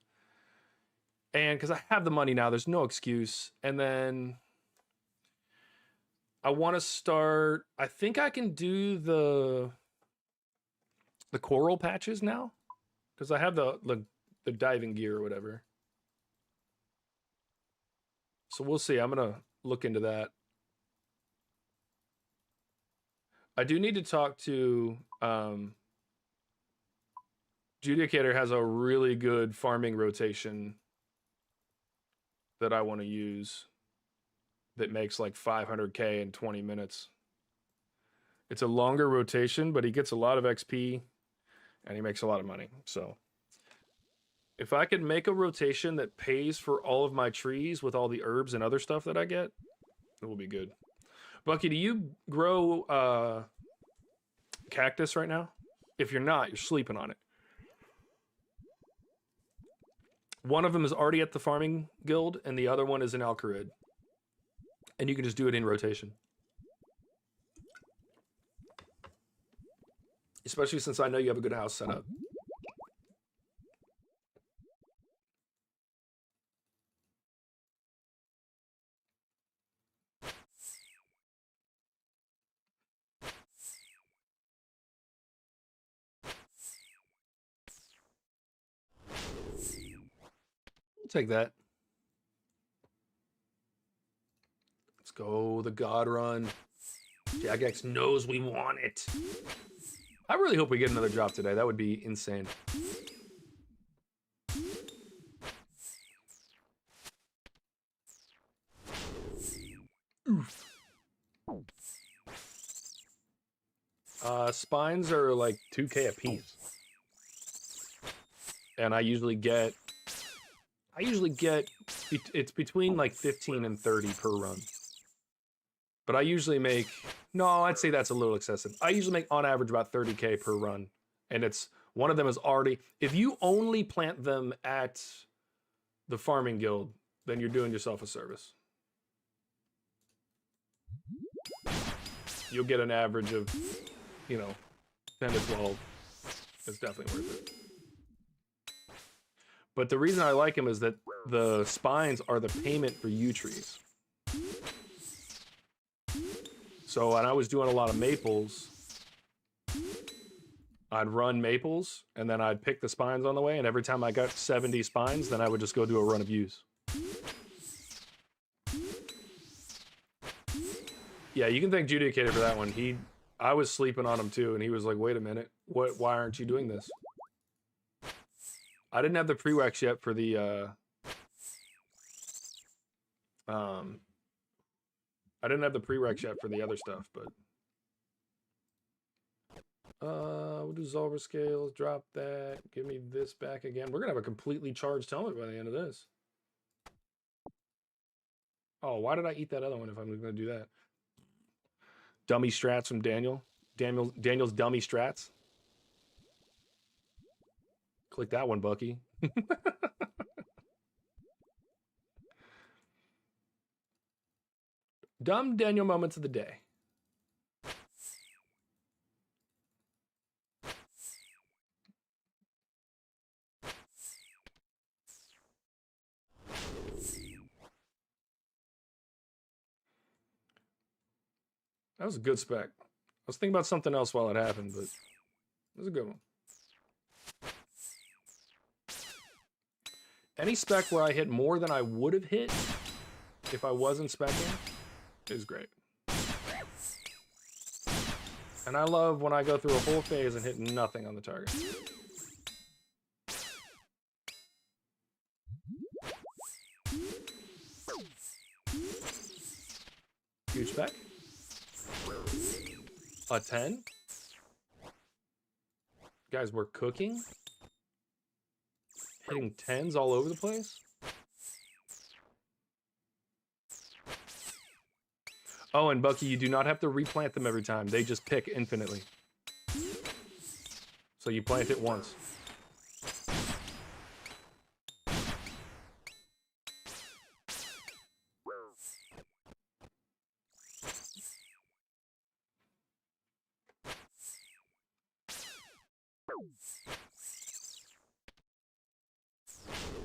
S1: And because I have the money now, there's no excuse. And then I want to start, I think I can do the coral patches now. Because I have the diving gear or whatever. So we'll see. I'm going to look into that. I do need to talk to Judicator has a really good farming rotation that I want to use that makes like 500k in 20 minutes. It's a longer rotation, but he gets a lot of XP and he makes a lot of money. So if I could make a rotation that pays for all of my trees with all the herbs and other stuff that I get, it will be good. Bucky, do you grow cactus right now? If you're not, you're sleeping on it. One of them is already at the farming guild, and the other one is in Al-Kharid. And you can just do it in rotation. Especially since I know you have a good house set up. Take that. Let's go the God Run. Jagex knows we want it. I really hope we get another drop today. That would be insane. Oof. Spines are like 2k a piece. And I usually get it's between like 15 and 30 per run. But I usually make, no, I'd say that's a little excessive. I usually make on average about 30k per run. And it's, one of them is already, if you only plant them at the farming guild, then you're doing yourself a service. You'll get an average of, 10 to 12. It's definitely worth it. But the reason I like them is that the spines are the payment for yew trees. So when I was doing a lot of maples, I'd run maples, and then I'd pick the spines on the way, and every time I got 70 spines, then I would just go do a run of yews. Yeah, you can thank Judicator for that one. I was sleeping on him too, and he was like, wait a minute, why aren't you doing this? I didn't have the prereqs yet for the, I didn't have the prereqs yet for the other stuff, but... we'll do Zulrah scales, drop that, give me this back again. We're gonna have a completely charged helmet by the end of this. Oh, why did I eat that other one if I'm gonna do that? Dummy strats from Daniel. Daniel's dummy strats. Click that one, Bucky. Dumb Daniel moments of the day. That was a good spec. I was thinking about something else while it happened, but it was a good one. Any spec where I hit more than I would have hit if I wasn't specking is great. And I love when I go through a whole phase and hit nothing on the target. Huge spec. A 10. Guys, we're cooking. Hitting 10s all over the place. Oh, and Bucky, you do not have to replant them every time. They just pick infinitely. So you plant it once.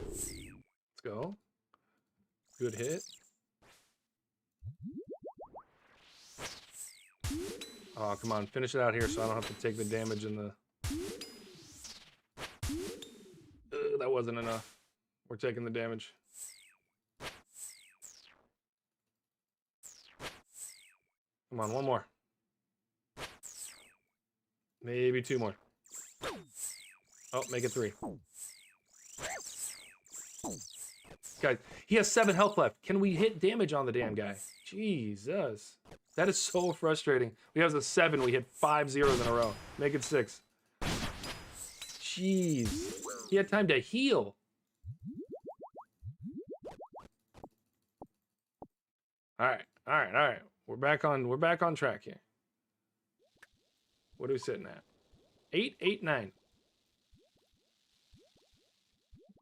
S1: Let's go. Good hit. Oh, come on. Finish it out here so I don't have to take the damage in the... that wasn't enough. We're taking the damage. Come on, one more. Maybe two more. Oh, make it 3. Guys, he has 7 health left. Can we hit damage on the damn guy? Jesus. That is so frustrating. We have a 7. We hit 5 zeros in a row. Make it 6. Jeez. He had time to heal. All right. We're back on track here. What are we sitting at? 8, 8, 9.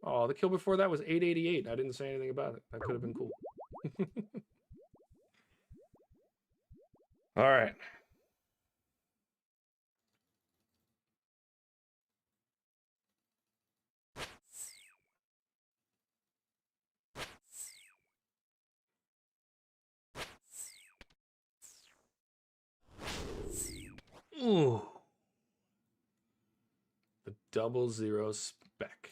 S1: Oh, the kill before that was 888. I didn't say anything about it. That could have been cool. All right. Ooh. The 00 spec.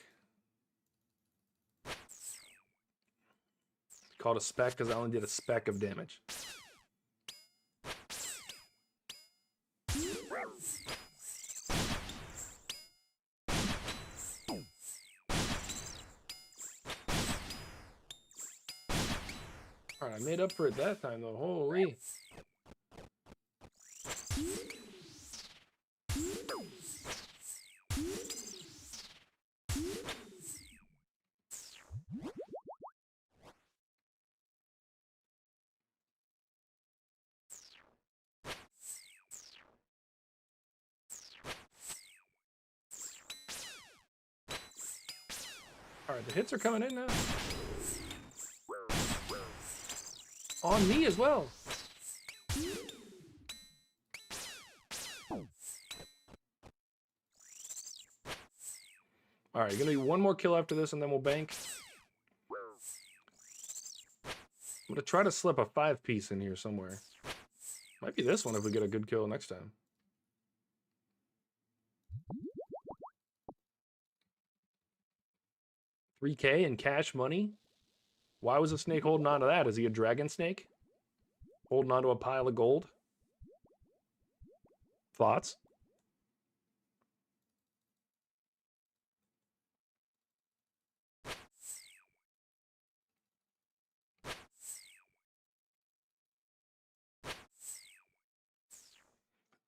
S1: Called a spec because I only did a speck of damage. Alright, I made up for it that time though. Holy. Alright, the hits are coming in now. On me as well. Alright, gonna be one more kill after this and then we'll bank. I'm gonna try to slip a 5-piece in here somewhere. Might be this one if we get a good kill next time. $3K in cash money? Why was the snake holding on to that? Is he a dragon snake? Holding on to a pile of gold. Thoughts?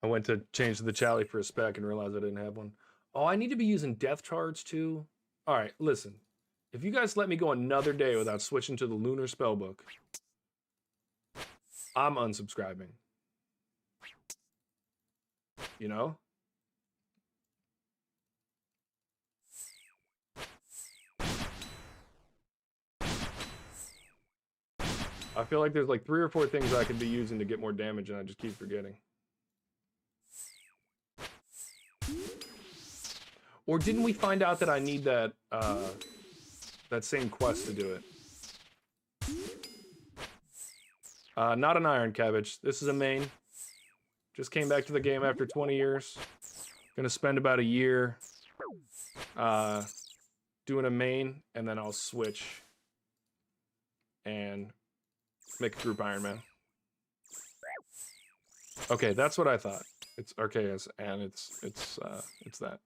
S1: I went to change the Chally for a spec and realized I didn't have one. Oh, I need to be using Death Charge too? Alright, listen. If you guys let me go another day without switching to the Lunar Spellbook, I'm unsubscribing. You know? I feel like there's like 3 or 4 things I could be using to get more damage and I just keep forgetting. Or didn't we find out that I need that that same quest to do it? Not an Iron Cabbage. This is a main. Just came back to the game after 20 years. Gonna spend about a year doing a main, and then I'll switch and make a group Iron Man. Okay, that's what I thought. It's Arceus, and it's that.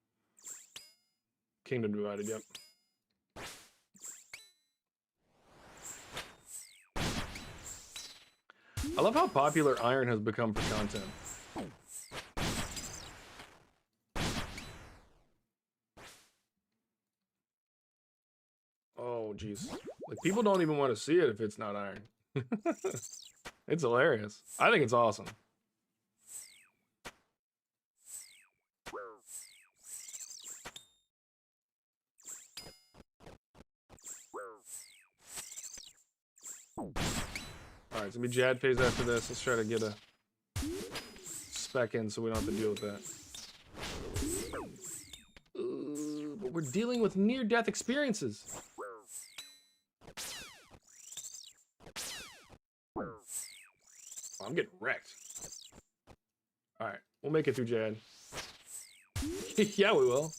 S1: Kingdom Divided, yep. I love how popular Iron has become for content. Oh, jeez. Like, people don't even want to see it if it's not Iron. It's hilarious. I think it's awesome. Alright, it's gonna be Jad phase after this. Let's try to get a spec in so we don't have to deal with that. But we're dealing with near-death experiences. I'm getting wrecked. Alright, we'll make it through Jad. Yeah, we will.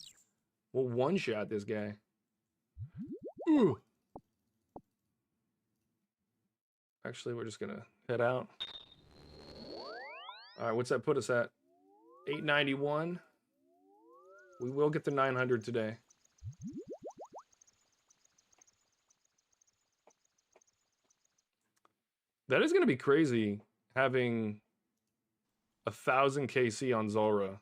S1: We'll one-shot this guy. Ooh. Actually, we're just gonna head out. Alright, what's that put us at? 891. We will get the 900 today. That is gonna be crazy, having 1,000 KC on Zulrah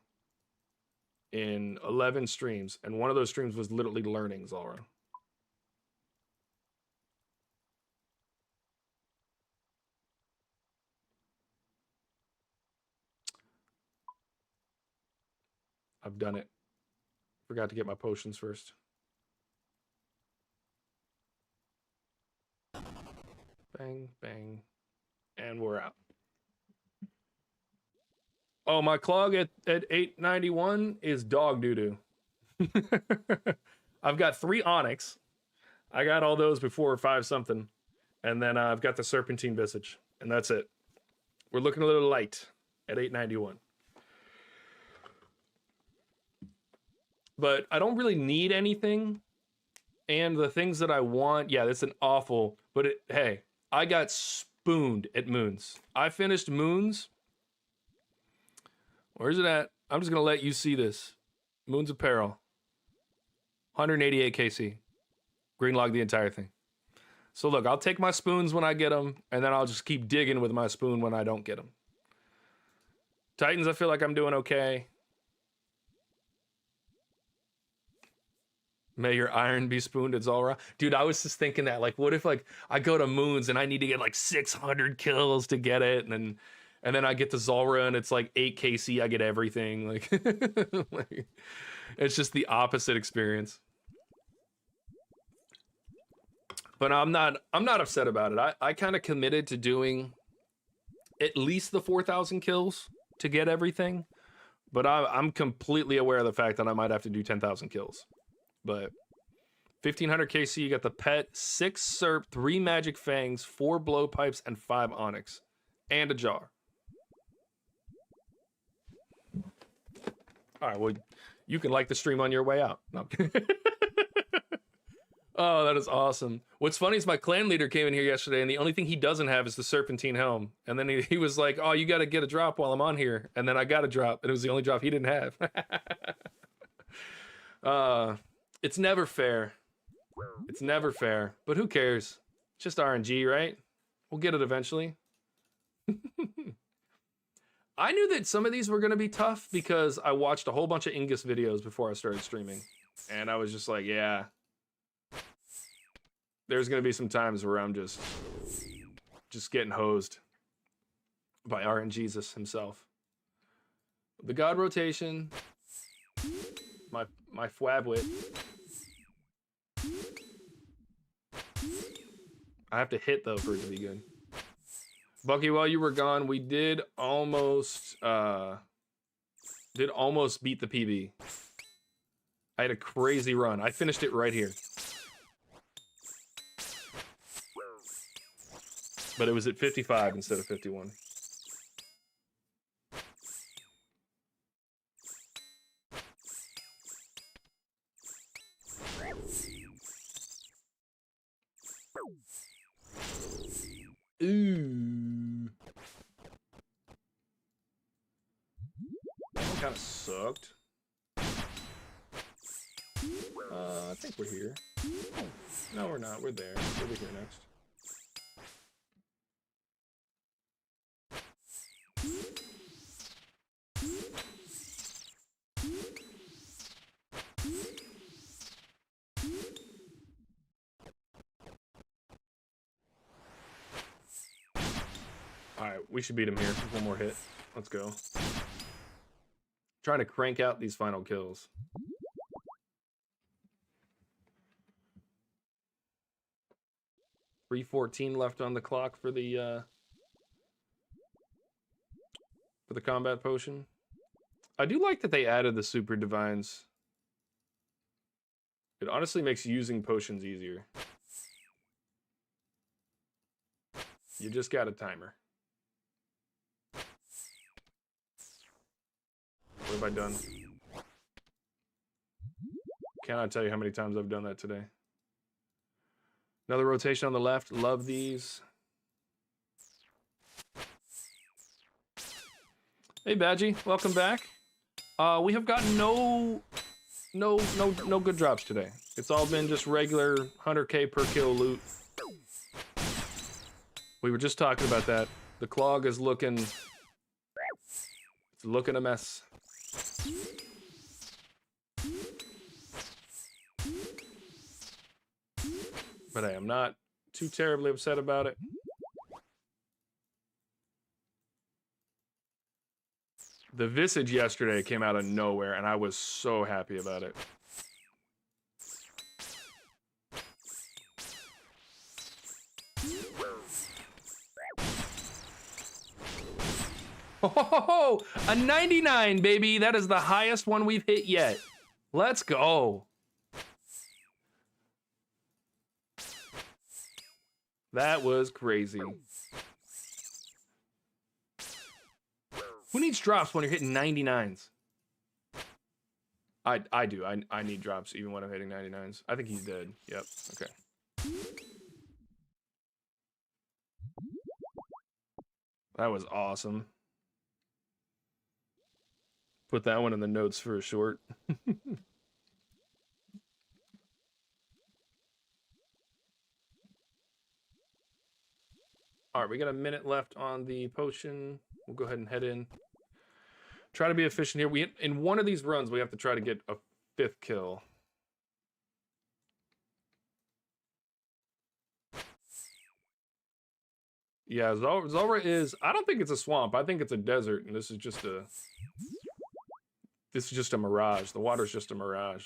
S1: in 11 streams, and one of those streams was literally learning Zulrah. I've done it. Forgot to get my potions first. Bang, bang. And we're out. Oh, my clog at 891 is dog doo-doo. I've got 3 Onyx. I got all those before 5 something. And then I've got the Serpentine Visage. And that's it. We're looking a little light at 891. But I don't really need anything. And the things that I want, yeah, that's an awful, but hey, I got spooned at Moons. I finished Moons. Where's it at? I'm just going to let you see this. Moons Apparel. 188 KC. Green log the entire thing. So look, I'll take my spoons when I get them, and then I'll just keep digging with my spoon when I don't get them. Titans, I feel like I'm doing okay. May your iron be spooned at Zulrah. Dude, I was just thinking that, like, what if, like, I go to Moons and I need to get, like, 600 kills to get it, and then I get to Zulrah and it's, like, 8 KC, I get everything. Like, like, it's just the opposite experience. But I'm not upset about it. I kind of committed to doing at least the 4,000 kills to get everything. But I'm completely aware of the fact that I might have to do 10,000 kills. But 1,500 KC, you got the pet, 6 Serp, 3 Magic Fangs, 4 Blowpipes, and 5 Onyx. And a jar. Alright, well, you can like the stream on your way out. No. Oh, that is awesome. What's funny is my clan leader came in here yesterday, and the only thing he doesn't have is the Serpentine helm. And then he was like, oh, you got to get a drop while I'm on here. And then I got a drop, and it was the only drop he didn't have. It's never fair. It's never fair. But who cares? It's just RNG, right? We'll get it eventually. I knew that some of these were going to be tough because I watched a whole bunch of Ingus videos before I started streaming. And I was just like, yeah. There's going to be some times where I'm just getting hosed by RNGesus himself. The God rotation, my Fwabwit. I have to hit though for it to be good. Bucky, while you were gone, we did almost beat the PB. I had a crazy run. I finished it right here. But it was at 55 instead of 51. Ooh. That one kind of sucked. I think we're here. No, we're not. We're there. We'll be here next. Alright, we should beat him here. One more hit. Let's go. Trying to crank out these final kills. .314 left on the clock for the combat potion. I do like that they added the super divines. It honestly makes using potions easier. You just got a timer. What have I done? Cannot tell you how many times I've done that today. Another rotation on the left. Love these. Hey, Badgie. Welcome back. We have gotten no good drops today. It's all been just regular 100k per kill loot. We were just talking about that. The clog is looking... It's looking a mess. But I am not too terribly upset about it. The Visage yesterday came out of nowhere, and I was so happy about it. Oh, a 99, baby. That is the highest one we've hit yet. Let's go. That was crazy. Who needs drops when you're hitting 99s? I do. I need drops even when I'm hitting 99s. I think he's dead. Yep. Okay. That was awesome. Put that one in the notes for a short. All right, we got a minute left on the potion. We'll go ahead and head in. Try to be efficient here. In one of these runs, we have to try to get a 5th kill. Yeah, Zulrah is... I don't think it's a swamp. I think it's a desert, and this is just a... This is just a mirage. The water's just a mirage.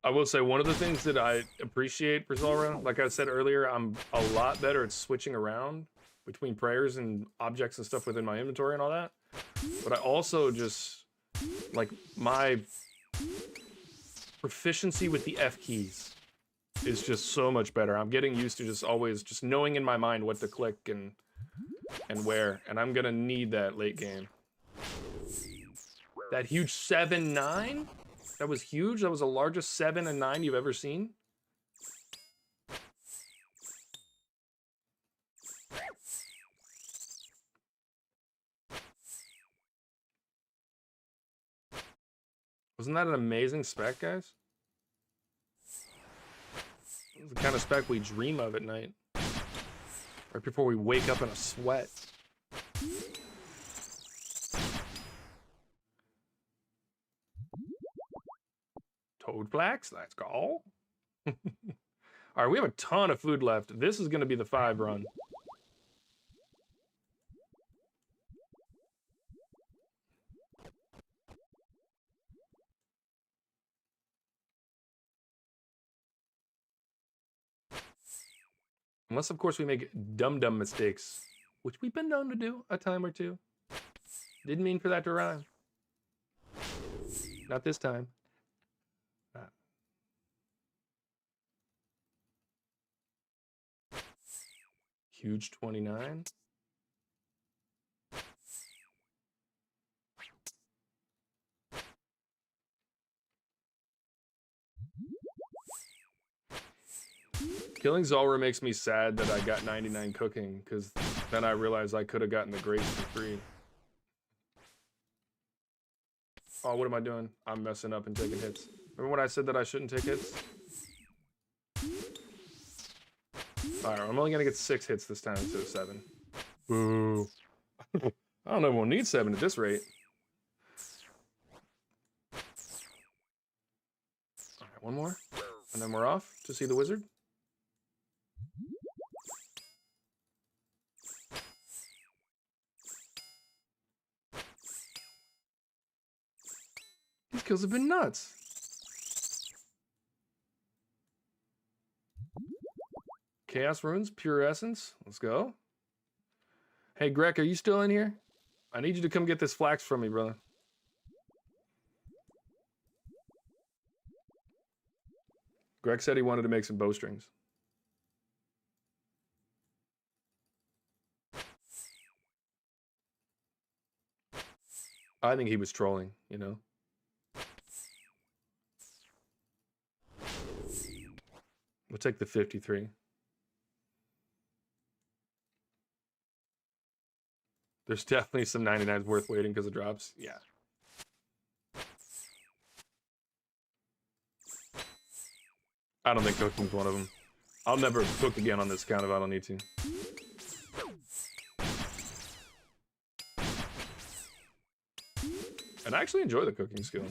S1: I will say one of the things that I appreciate for Zulrah, like I said earlier, I'm a lot better at switching around between prayers and objects and stuff within my inventory and all that. But I also just, like, my Proficiency with the F keys is just so much better. I'm getting used to just always just knowing in my mind what to click and where, and I'm gonna need that late game. That huge 7-9? That was huge. That was the largest 7 and 9 you've ever seen. Wasn't that an amazing spec, guys? It's the kind of spec we dream of at night. Right before we wake up in a sweat. Toad flax, let's go. All right, we have a ton of food left. This is going to be the 5 run. Unless, of course, we make dumb mistakes, which we've been known to do a time or two. Didn't mean for that to rhyme. Not this time. Huge 29. Killing Zulrah makes me sad that I got 99 cooking, because then I realized I could have gotten the grapes for free. Oh, what am I doing? I'm messing up and taking hits. Remember when I said that I shouldn't take hits? Alright, I'm only gonna get 6 hits this time instead of 7. Boo. I don't know if we'll need 7 at this rate. Alright, one more. And then we're off to see the wizard. These kills have been nuts. Chaos Runes, Pure Essence. Let's go. Hey, Greg, are you still in here? I need you to come get this flax from me, brother. Greg said he wanted to make some bowstrings. I think he was trolling, you know? We'll take the 53. There's definitely some 99s worth waiting because of drops. Yeah. I don't think cooking's one of them. I'll never cook again on this account if I don't need to. And I actually enjoy the cooking skill.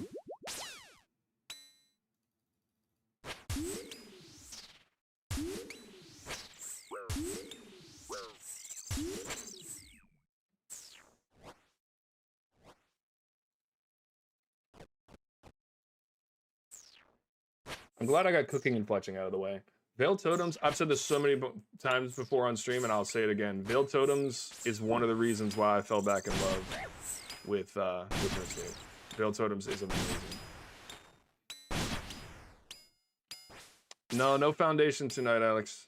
S1: I'm glad I got cooking and fletching out of the way. Veiled Totems, I've said this so many times before on stream, and I'll say it again. Veiled Totems is one of the reasons why I fell back in love with RuneScape. Veiled Totems is amazing. No foundation tonight, Alex.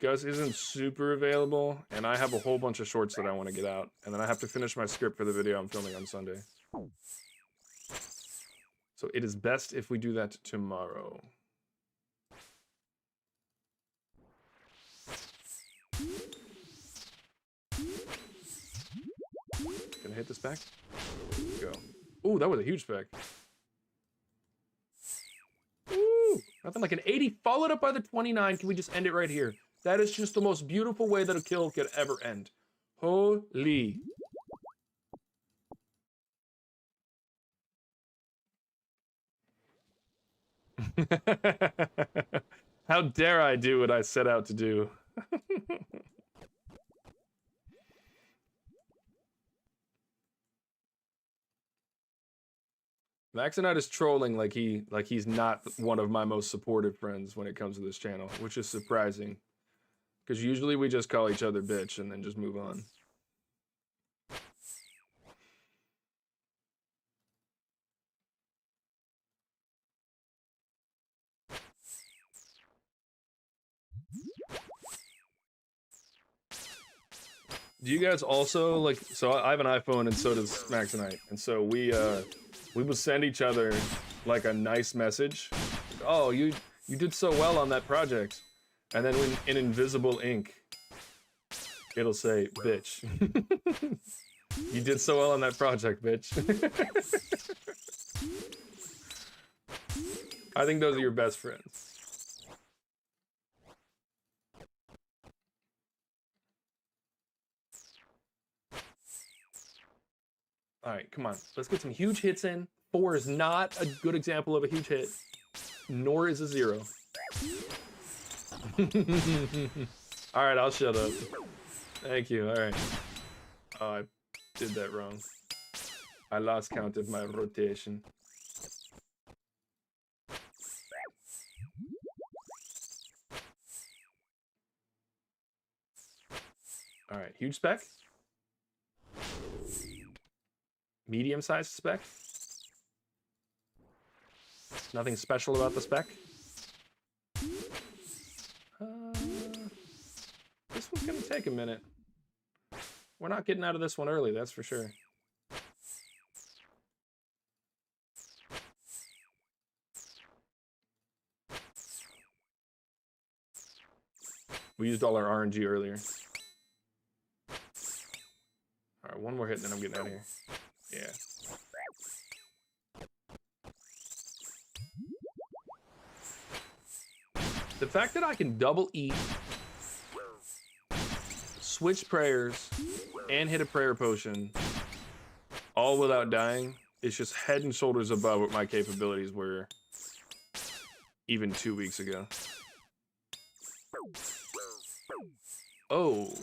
S1: Gus isn't super available, and I have a whole bunch of shorts that I want to get out, and then I have to finish my script for the video I'm filming on Sunday. So it is best if we do that tomorrow. Gonna hit this back? Go. Ooh, that was a huge spec. Ooh, nothing like an 80 followed up by the 29. Can we just end it right here? That is just the most beautiful way that a kill could ever end. Holy. How dare I do what I set out to do? Maxonite is trolling like he's not one of my most supportive friends when it comes to this channel, which is surprising. Because usually we just call each other bitch and then just move on. Do you guys also like? So I have an iPhone, and so does Max and I, and so we will send each other like a nice message. Like, oh, you did so well on that project, and then when in invisible ink, it'll say, "Bitch, you did so well on that project, bitch." I think those are your best friends. All right, come on. Let's get some huge hits in. 4 is not a good example of a huge hit, nor is a 0. All right, I'll shut up. Thank you. All right. Oh, I did that wrong. I lost count of my rotation. All right, huge spec. Medium-sized spec. Nothing special about the spec. This one's gonna take a minute. We're not getting out of this one early, that's for sure. We used all our RNG earlier. All right, one more hit and then I'm getting out of here. Yeah. The fact that I can double eat, switch prayers, and hit a prayer potion, all without dying, is just head and shoulders above what my capabilities were even 2 weeks ago. Oh.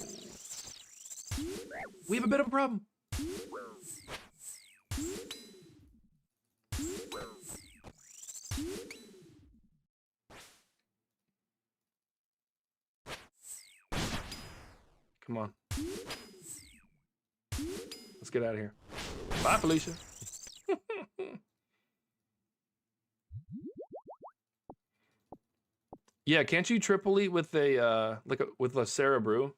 S1: We have a bit of a problem. Come on. Let's get out of here. Bye, Felicia. Yeah, can't you triple eat with a with a Sarah brew?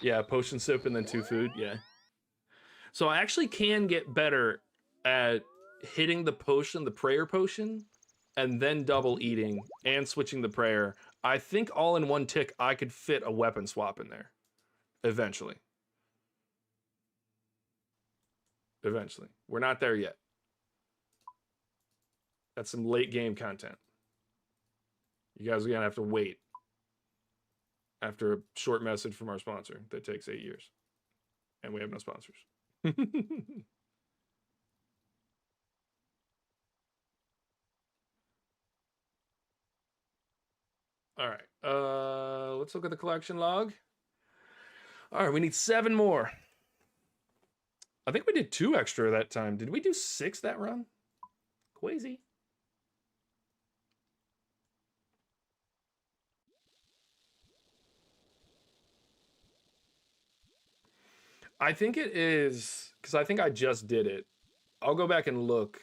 S1: Yeah, potion sip and then 2 food. Yeah. So I actually can get better at hitting the potion, the prayer potion, and then double eating and switching the prayer. I think all in one tick, I could fit a weapon swap in there. Eventually. Eventually. We're not there yet. That's some late game content. You guys are gonna have to wait after a short message from our sponsor that takes 8 years. And we have no sponsors. All right. Let's look at the collection log. All right, we need 7 more. I think we did 2 extra that time. Did we do 6 that run? Crazy. I think it is, because I think I just did it. I'll go back and look,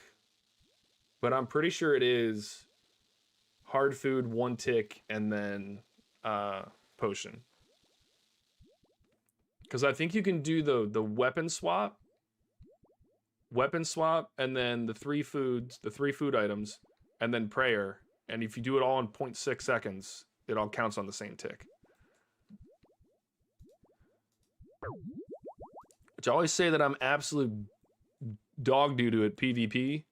S1: but I'm pretty sure it is hard food, 1 tick, and then potion. Because I think you can do the weapon swap, and then the 3 food items, and then prayer. And if you do it all in 0.6 seconds, it all counts on the same tick. Which I always say that I'm absolute dog doo-doo at PvP,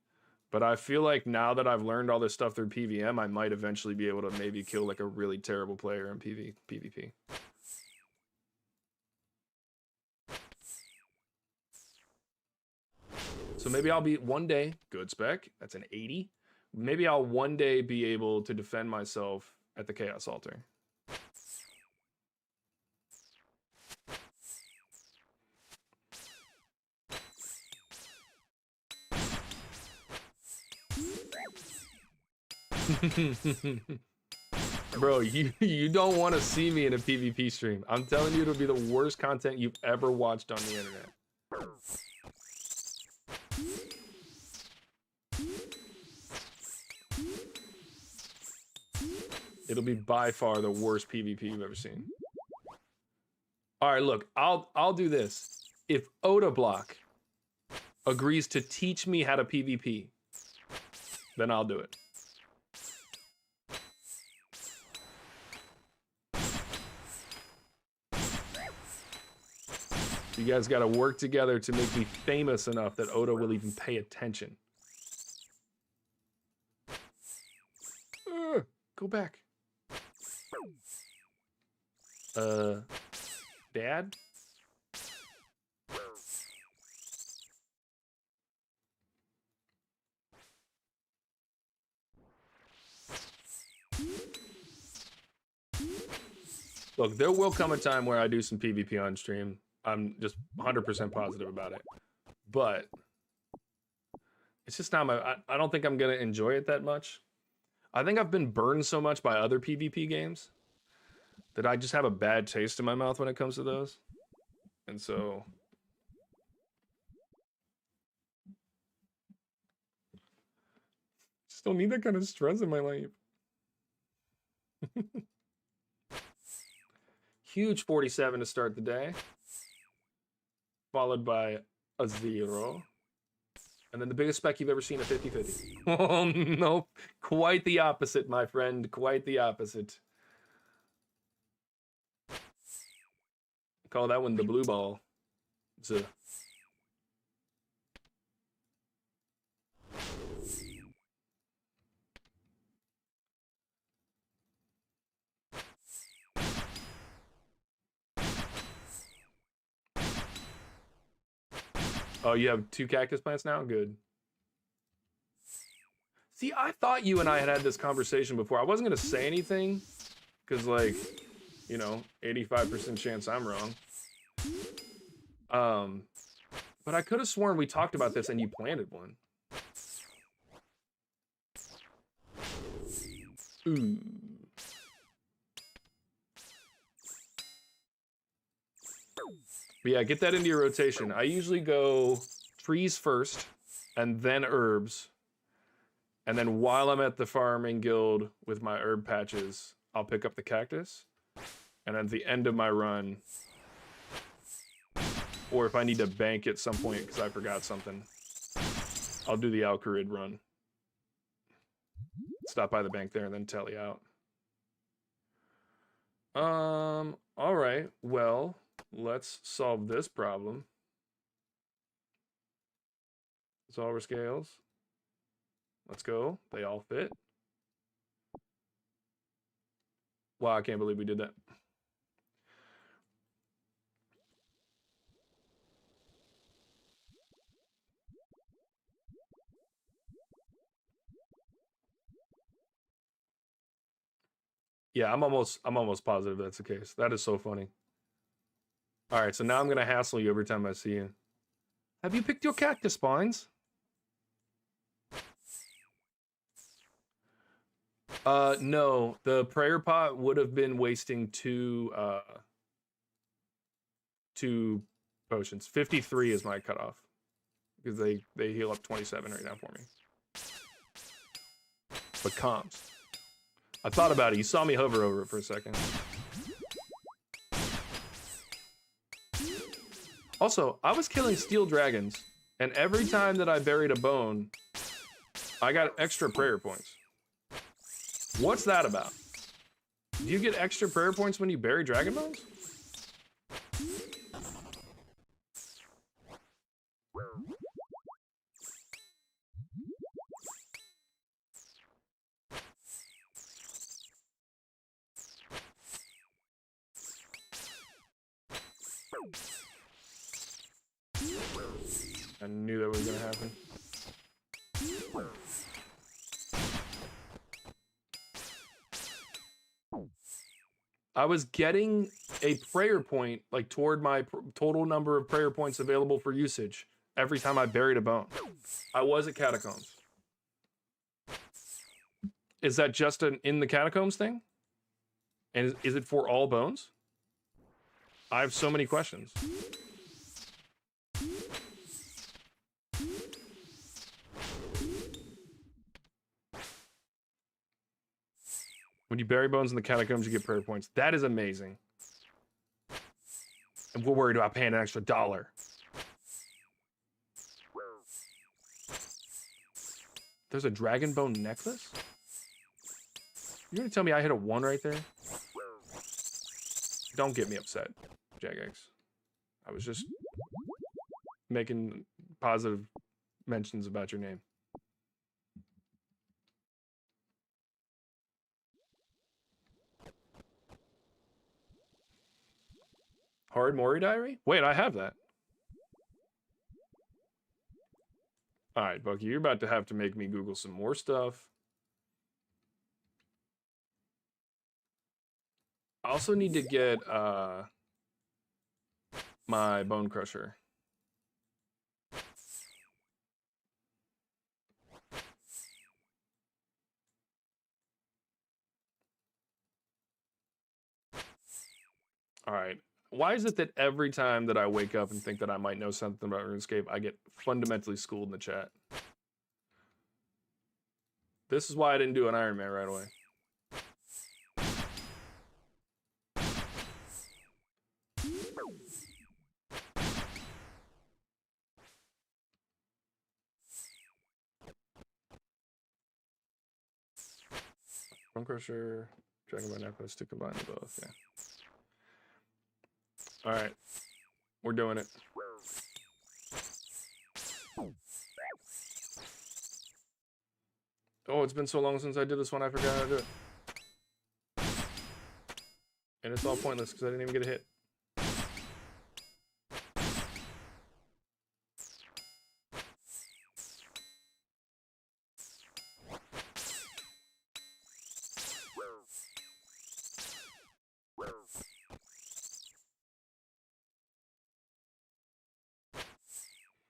S1: but I feel like now that I've learned all this stuff through PvM, I might eventually be able to maybe kill like a really terrible player in PvP. So maybe I'll be one day, good spec, that's an 80. Maybe I'll one day be able to defend myself at the Chaos Altar. Bro, you don't want to see me in a PvP stream. I'm telling you, it'll be the worst content you've ever watched on the internet. It'll be by far the worst PvP you've ever seen. All right, look, I'll do this. If Oda Block agrees to teach me how to PvP, then I'll do it. You guys got to work together to make me famous enough that Oda will even pay attention. Go back. Dad? Look, there will come a time where I do some PvP on stream. I'm just 100% positive about it. But it's just not my... I don't think I'm going to enjoy it that much. I think I've been burned so much by other PvP games that I just have a bad taste in my mouth when it comes to those. And so... just don't need that kind of stress in my life. Huge 47 to start the day. Followed by a 0. And then the biggest spec you've ever seen, a 50-50. Oh, no. Quite the opposite, my friend. Quite the opposite. Call that one the blue ball. It's a... Oh, you have 2 cactus plants now? Good. See, I thought you and I had this conversation before. I wasn't going to say anything because, like, you know, 85% chance I'm wrong. But I could have sworn we talked about this and you planted one. Ooh. But yeah, get that into your rotation. I usually go trees first, and then herbs. And then while I'm at the farming guild with my herb patches, I'll pick up the cactus. And at the end of my run, or if I need to bank at some point because I forgot something, I'll do the Alcarid run. Stop by the bank there and then tally out. All right, well... let's solve this problem. Zulrah scales. Let's go. They all fit. Wow, I can't believe we did that. Yeah, I'm almost positive that's the case. That is so funny. All right, so now I'm going to hassle you every time I see you. Have you picked your cactus spines? No. The prayer pot would have been wasting two potions. 53 is my cutoff. Because they heal up 27 right now for me. But comms. I thought about it. You saw me hover over it for a second. Also, I was killing steel dragons, and every time that I buried a bone, I got extra prayer points. What's that about? Do you get extra prayer points when you bury dragon bones? I knew that was gonna happen. I was getting a prayer point, like, toward my total number of prayer points available for usage every time I buried a bone. I was at catacombs. Is that just an in the catacombs thing? And is it for all bones? I have so many questions. When you bury bones in the catacombs, you get prayer points. That is amazing. And we're worried about paying an extra $1. There's a dragon bone necklace? You're gonna tell me I hit a 1 right there? Don't get me upset, Jagex. I was just making positive mentions about your name. Hard Mori Diary? Wait, I have that. All right, Bucky, you're about to have to make me Google some more stuff. I also need to get my Bone Crusher. All right. Why is it that every time that I wake up and think that I might know something about RuneScape, I get fundamentally schooled in the chat? This is why I didn't do an Iron Man right away. Bone Crusher, Dragon Bone Necklace to combine them both, yeah. All right, we're doing it. Oh, it's been so long since I did this one, I forgot how to do it. And it's all pointless because I didn't even get a hit.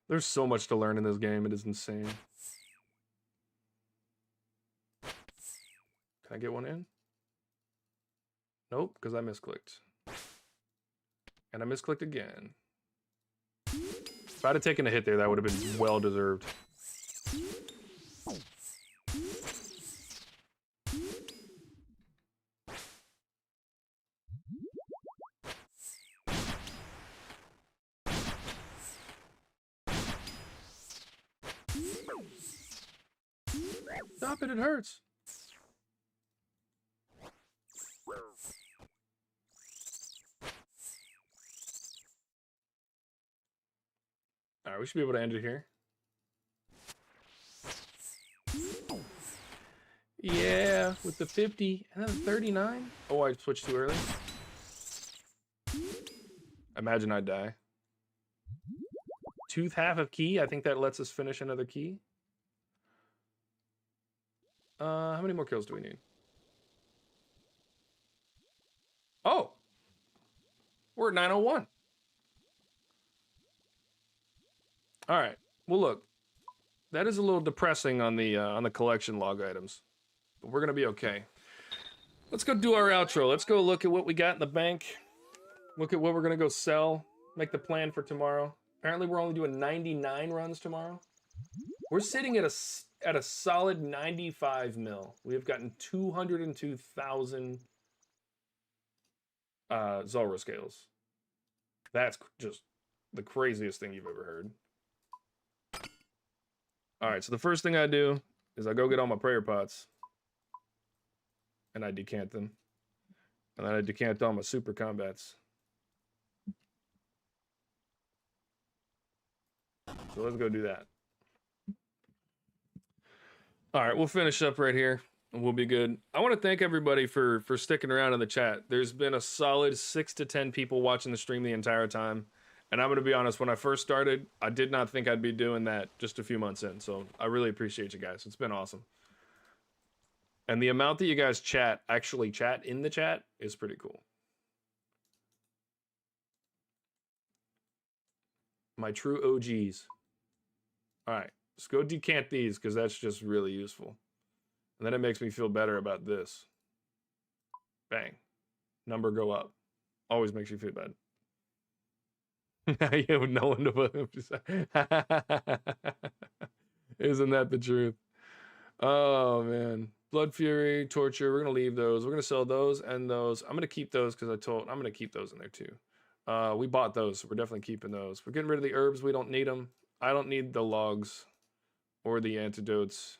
S1: There's so much to learn in this game, it is insane. Can I get one in? Nope, because I misclicked. And I misclicked again. If I'd have taken a hit there, that would have been well deserved. Stop it, it hurts. All right, we should be able to end it here. Yeah, with the 50 and then 39. Oh, I switched too early. Imagine I die. Tooth half of key. I think that lets us finish another key. How many more kills do we need? Oh, we're at 901. All right. Well, look, that is a little depressing on the collection log items, but we're gonna be okay. Let's go do our outro. Let's go look at what we got in the bank. Look at what we're gonna go sell. Make the plan for tomorrow. Apparently, we're only doing 99 runs tomorrow. We're sitting at a solid 95 mil. We have gotten 202,000 Zulrah scales. That's just the craziest thing you've ever heard. All right, so the first thing I do is I go get all my prayer pots and I decant them. And then I decant all my super combats. So let's go do that. All right, we'll finish up right here and we'll be good. I want to thank everybody for sticking around in the chat. There's been a solid 6 to 10 people watching the stream the entire time. And I'm going to be honest, when I first started, I did not think I'd be doing that just a few months in. So I really appreciate you guys. It's been awesome. And the amount that you guys actually chat in the chat is pretty cool. My true OGs. All right, let's go decant these because that's just really useful. And then it makes me feel better about this. Bang. Number go up. Always makes you feel bad. You have no one to put him. Isn't that the truth? Oh man, Blood Fury, Torture. We're gonna leave those. We're gonna sell those and those. I'm gonna keep those because I'm gonna keep those in there too. We bought those. We're definitely keeping those. We're getting rid of the herbs. We don't need them. I don't need the logs or the antidotes.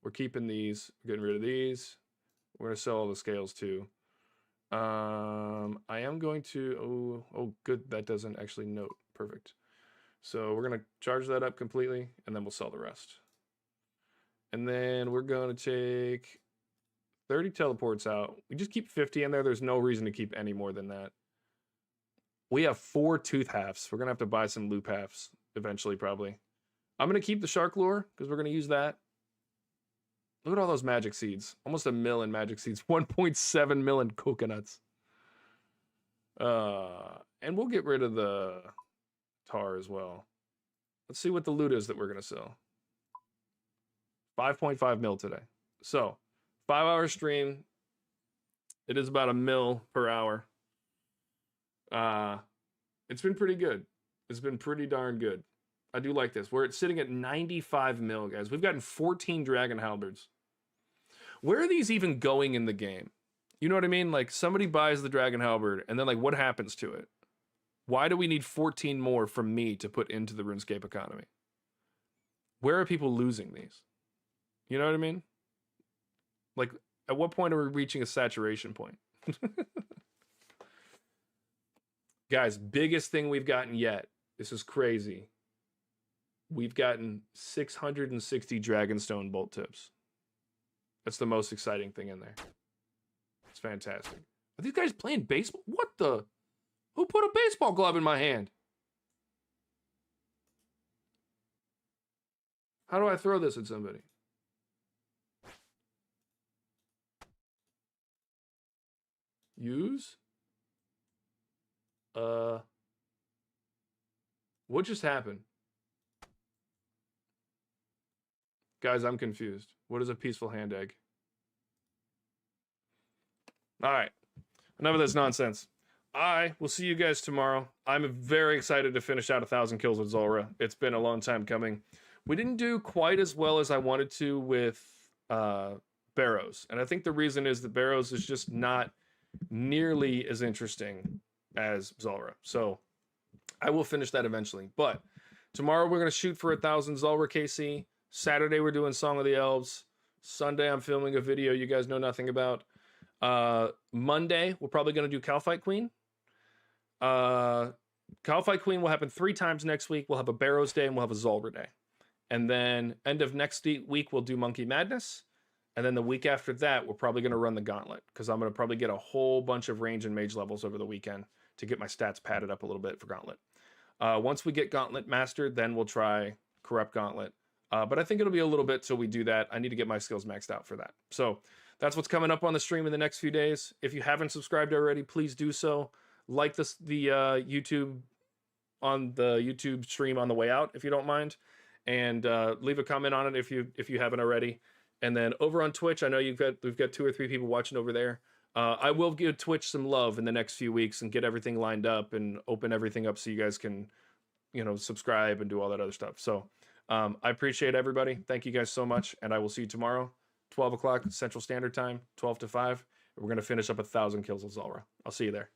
S1: We're keeping these. We're getting rid of these. We're going to sell all the scales too. I am going to... Oh, good. That doesn't actually note. Perfect. So we're going to charge that up completely, and then we'll sell the rest. And then we're going to take 30 teleports out. We just keep 50 in there. There's no reason to keep any more than that. We have 4 tooth halves. We're going to have to buy some loop halves eventually, probably. I'm going to keep the shark lure because we're going to use that. Look at all those magic seeds. Almost 1 million magic seeds. 1.7 million coconuts. And we'll get rid of the tar as well. Let's see what the loot is that we're going to sell. 5.5 mil today. So, 5-hour stream. It is about 1 mil per hour. It's been pretty good. It's been pretty darn good. I do like this. We're sitting at 95 mil, guys. We've gotten 14 dragon halberds. Where are these even going in the game? You know what I mean? Like, somebody buys the dragon halberd, and then, like, what happens to it? Why do we need 14 more from me to put into the RuneScape economy? Where are people losing these? You know what I mean? Like, at what point are we reaching a saturation point? Guys, biggest thing we've gotten yet. This is crazy. We've gotten 660 Dragonstone bolt tips. That's the most exciting thing in there. It's fantastic. Are these guys playing baseball? What the? Who put a baseball glove in my hand? How do I throw this at somebody? Use? What just happened? Guys, I'm confused. What is a peaceful hand egg? All right. Enough of this nonsense. I will see you guys tomorrow. I'm very excited to finish out 1,000 kills with Zulrah. It's been a long time coming. We didn't do quite as well as I wanted to with Barrows. And I think the reason is that Barrows is just not nearly as interesting as Zulrah. So I will finish that eventually. But tomorrow we're going to shoot for 1,000 Zulrah KC. Saturday we're doing Song of the Elves. Sunday I'm filming a video you guys know nothing about. Monday we're probably going to do Calfight Queen. Calfight Queen will happen 3 times next week. We'll have a Barrows Day and we'll have a Zulrah Day. And then end of next week we'll do Monkey Madness. And then the week after that we're probably going to run the Gauntlet because I'm going to probably get a whole bunch of range and mage levels over the weekend to get my stats padded up a little bit for Gauntlet. Once we get Gauntlet mastered, then we'll try Corrupt Gauntlet. But I think it'll be a little bit till we do that. I need to get my skills maxed out for that. So that's what's coming up on the stream in the next few days. If you haven't subscribed already, please do so. Like the YouTube on the YouTube stream on the way out, if you don't mind, and leave a comment on it if you haven't already. And then over on Twitch, I know we've got 2 or 3 people watching over there. I will give Twitch some love in the next few weeks and get everything lined up and open everything up so you guys can, subscribe and do all that other stuff. So I appreciate everybody. Thank you guys so much. And I will see you tomorrow, 12 o'clock Central Standard Time, 12 to 5. We're going to finish up 1,000 kills with Zulrah. I'll see you there.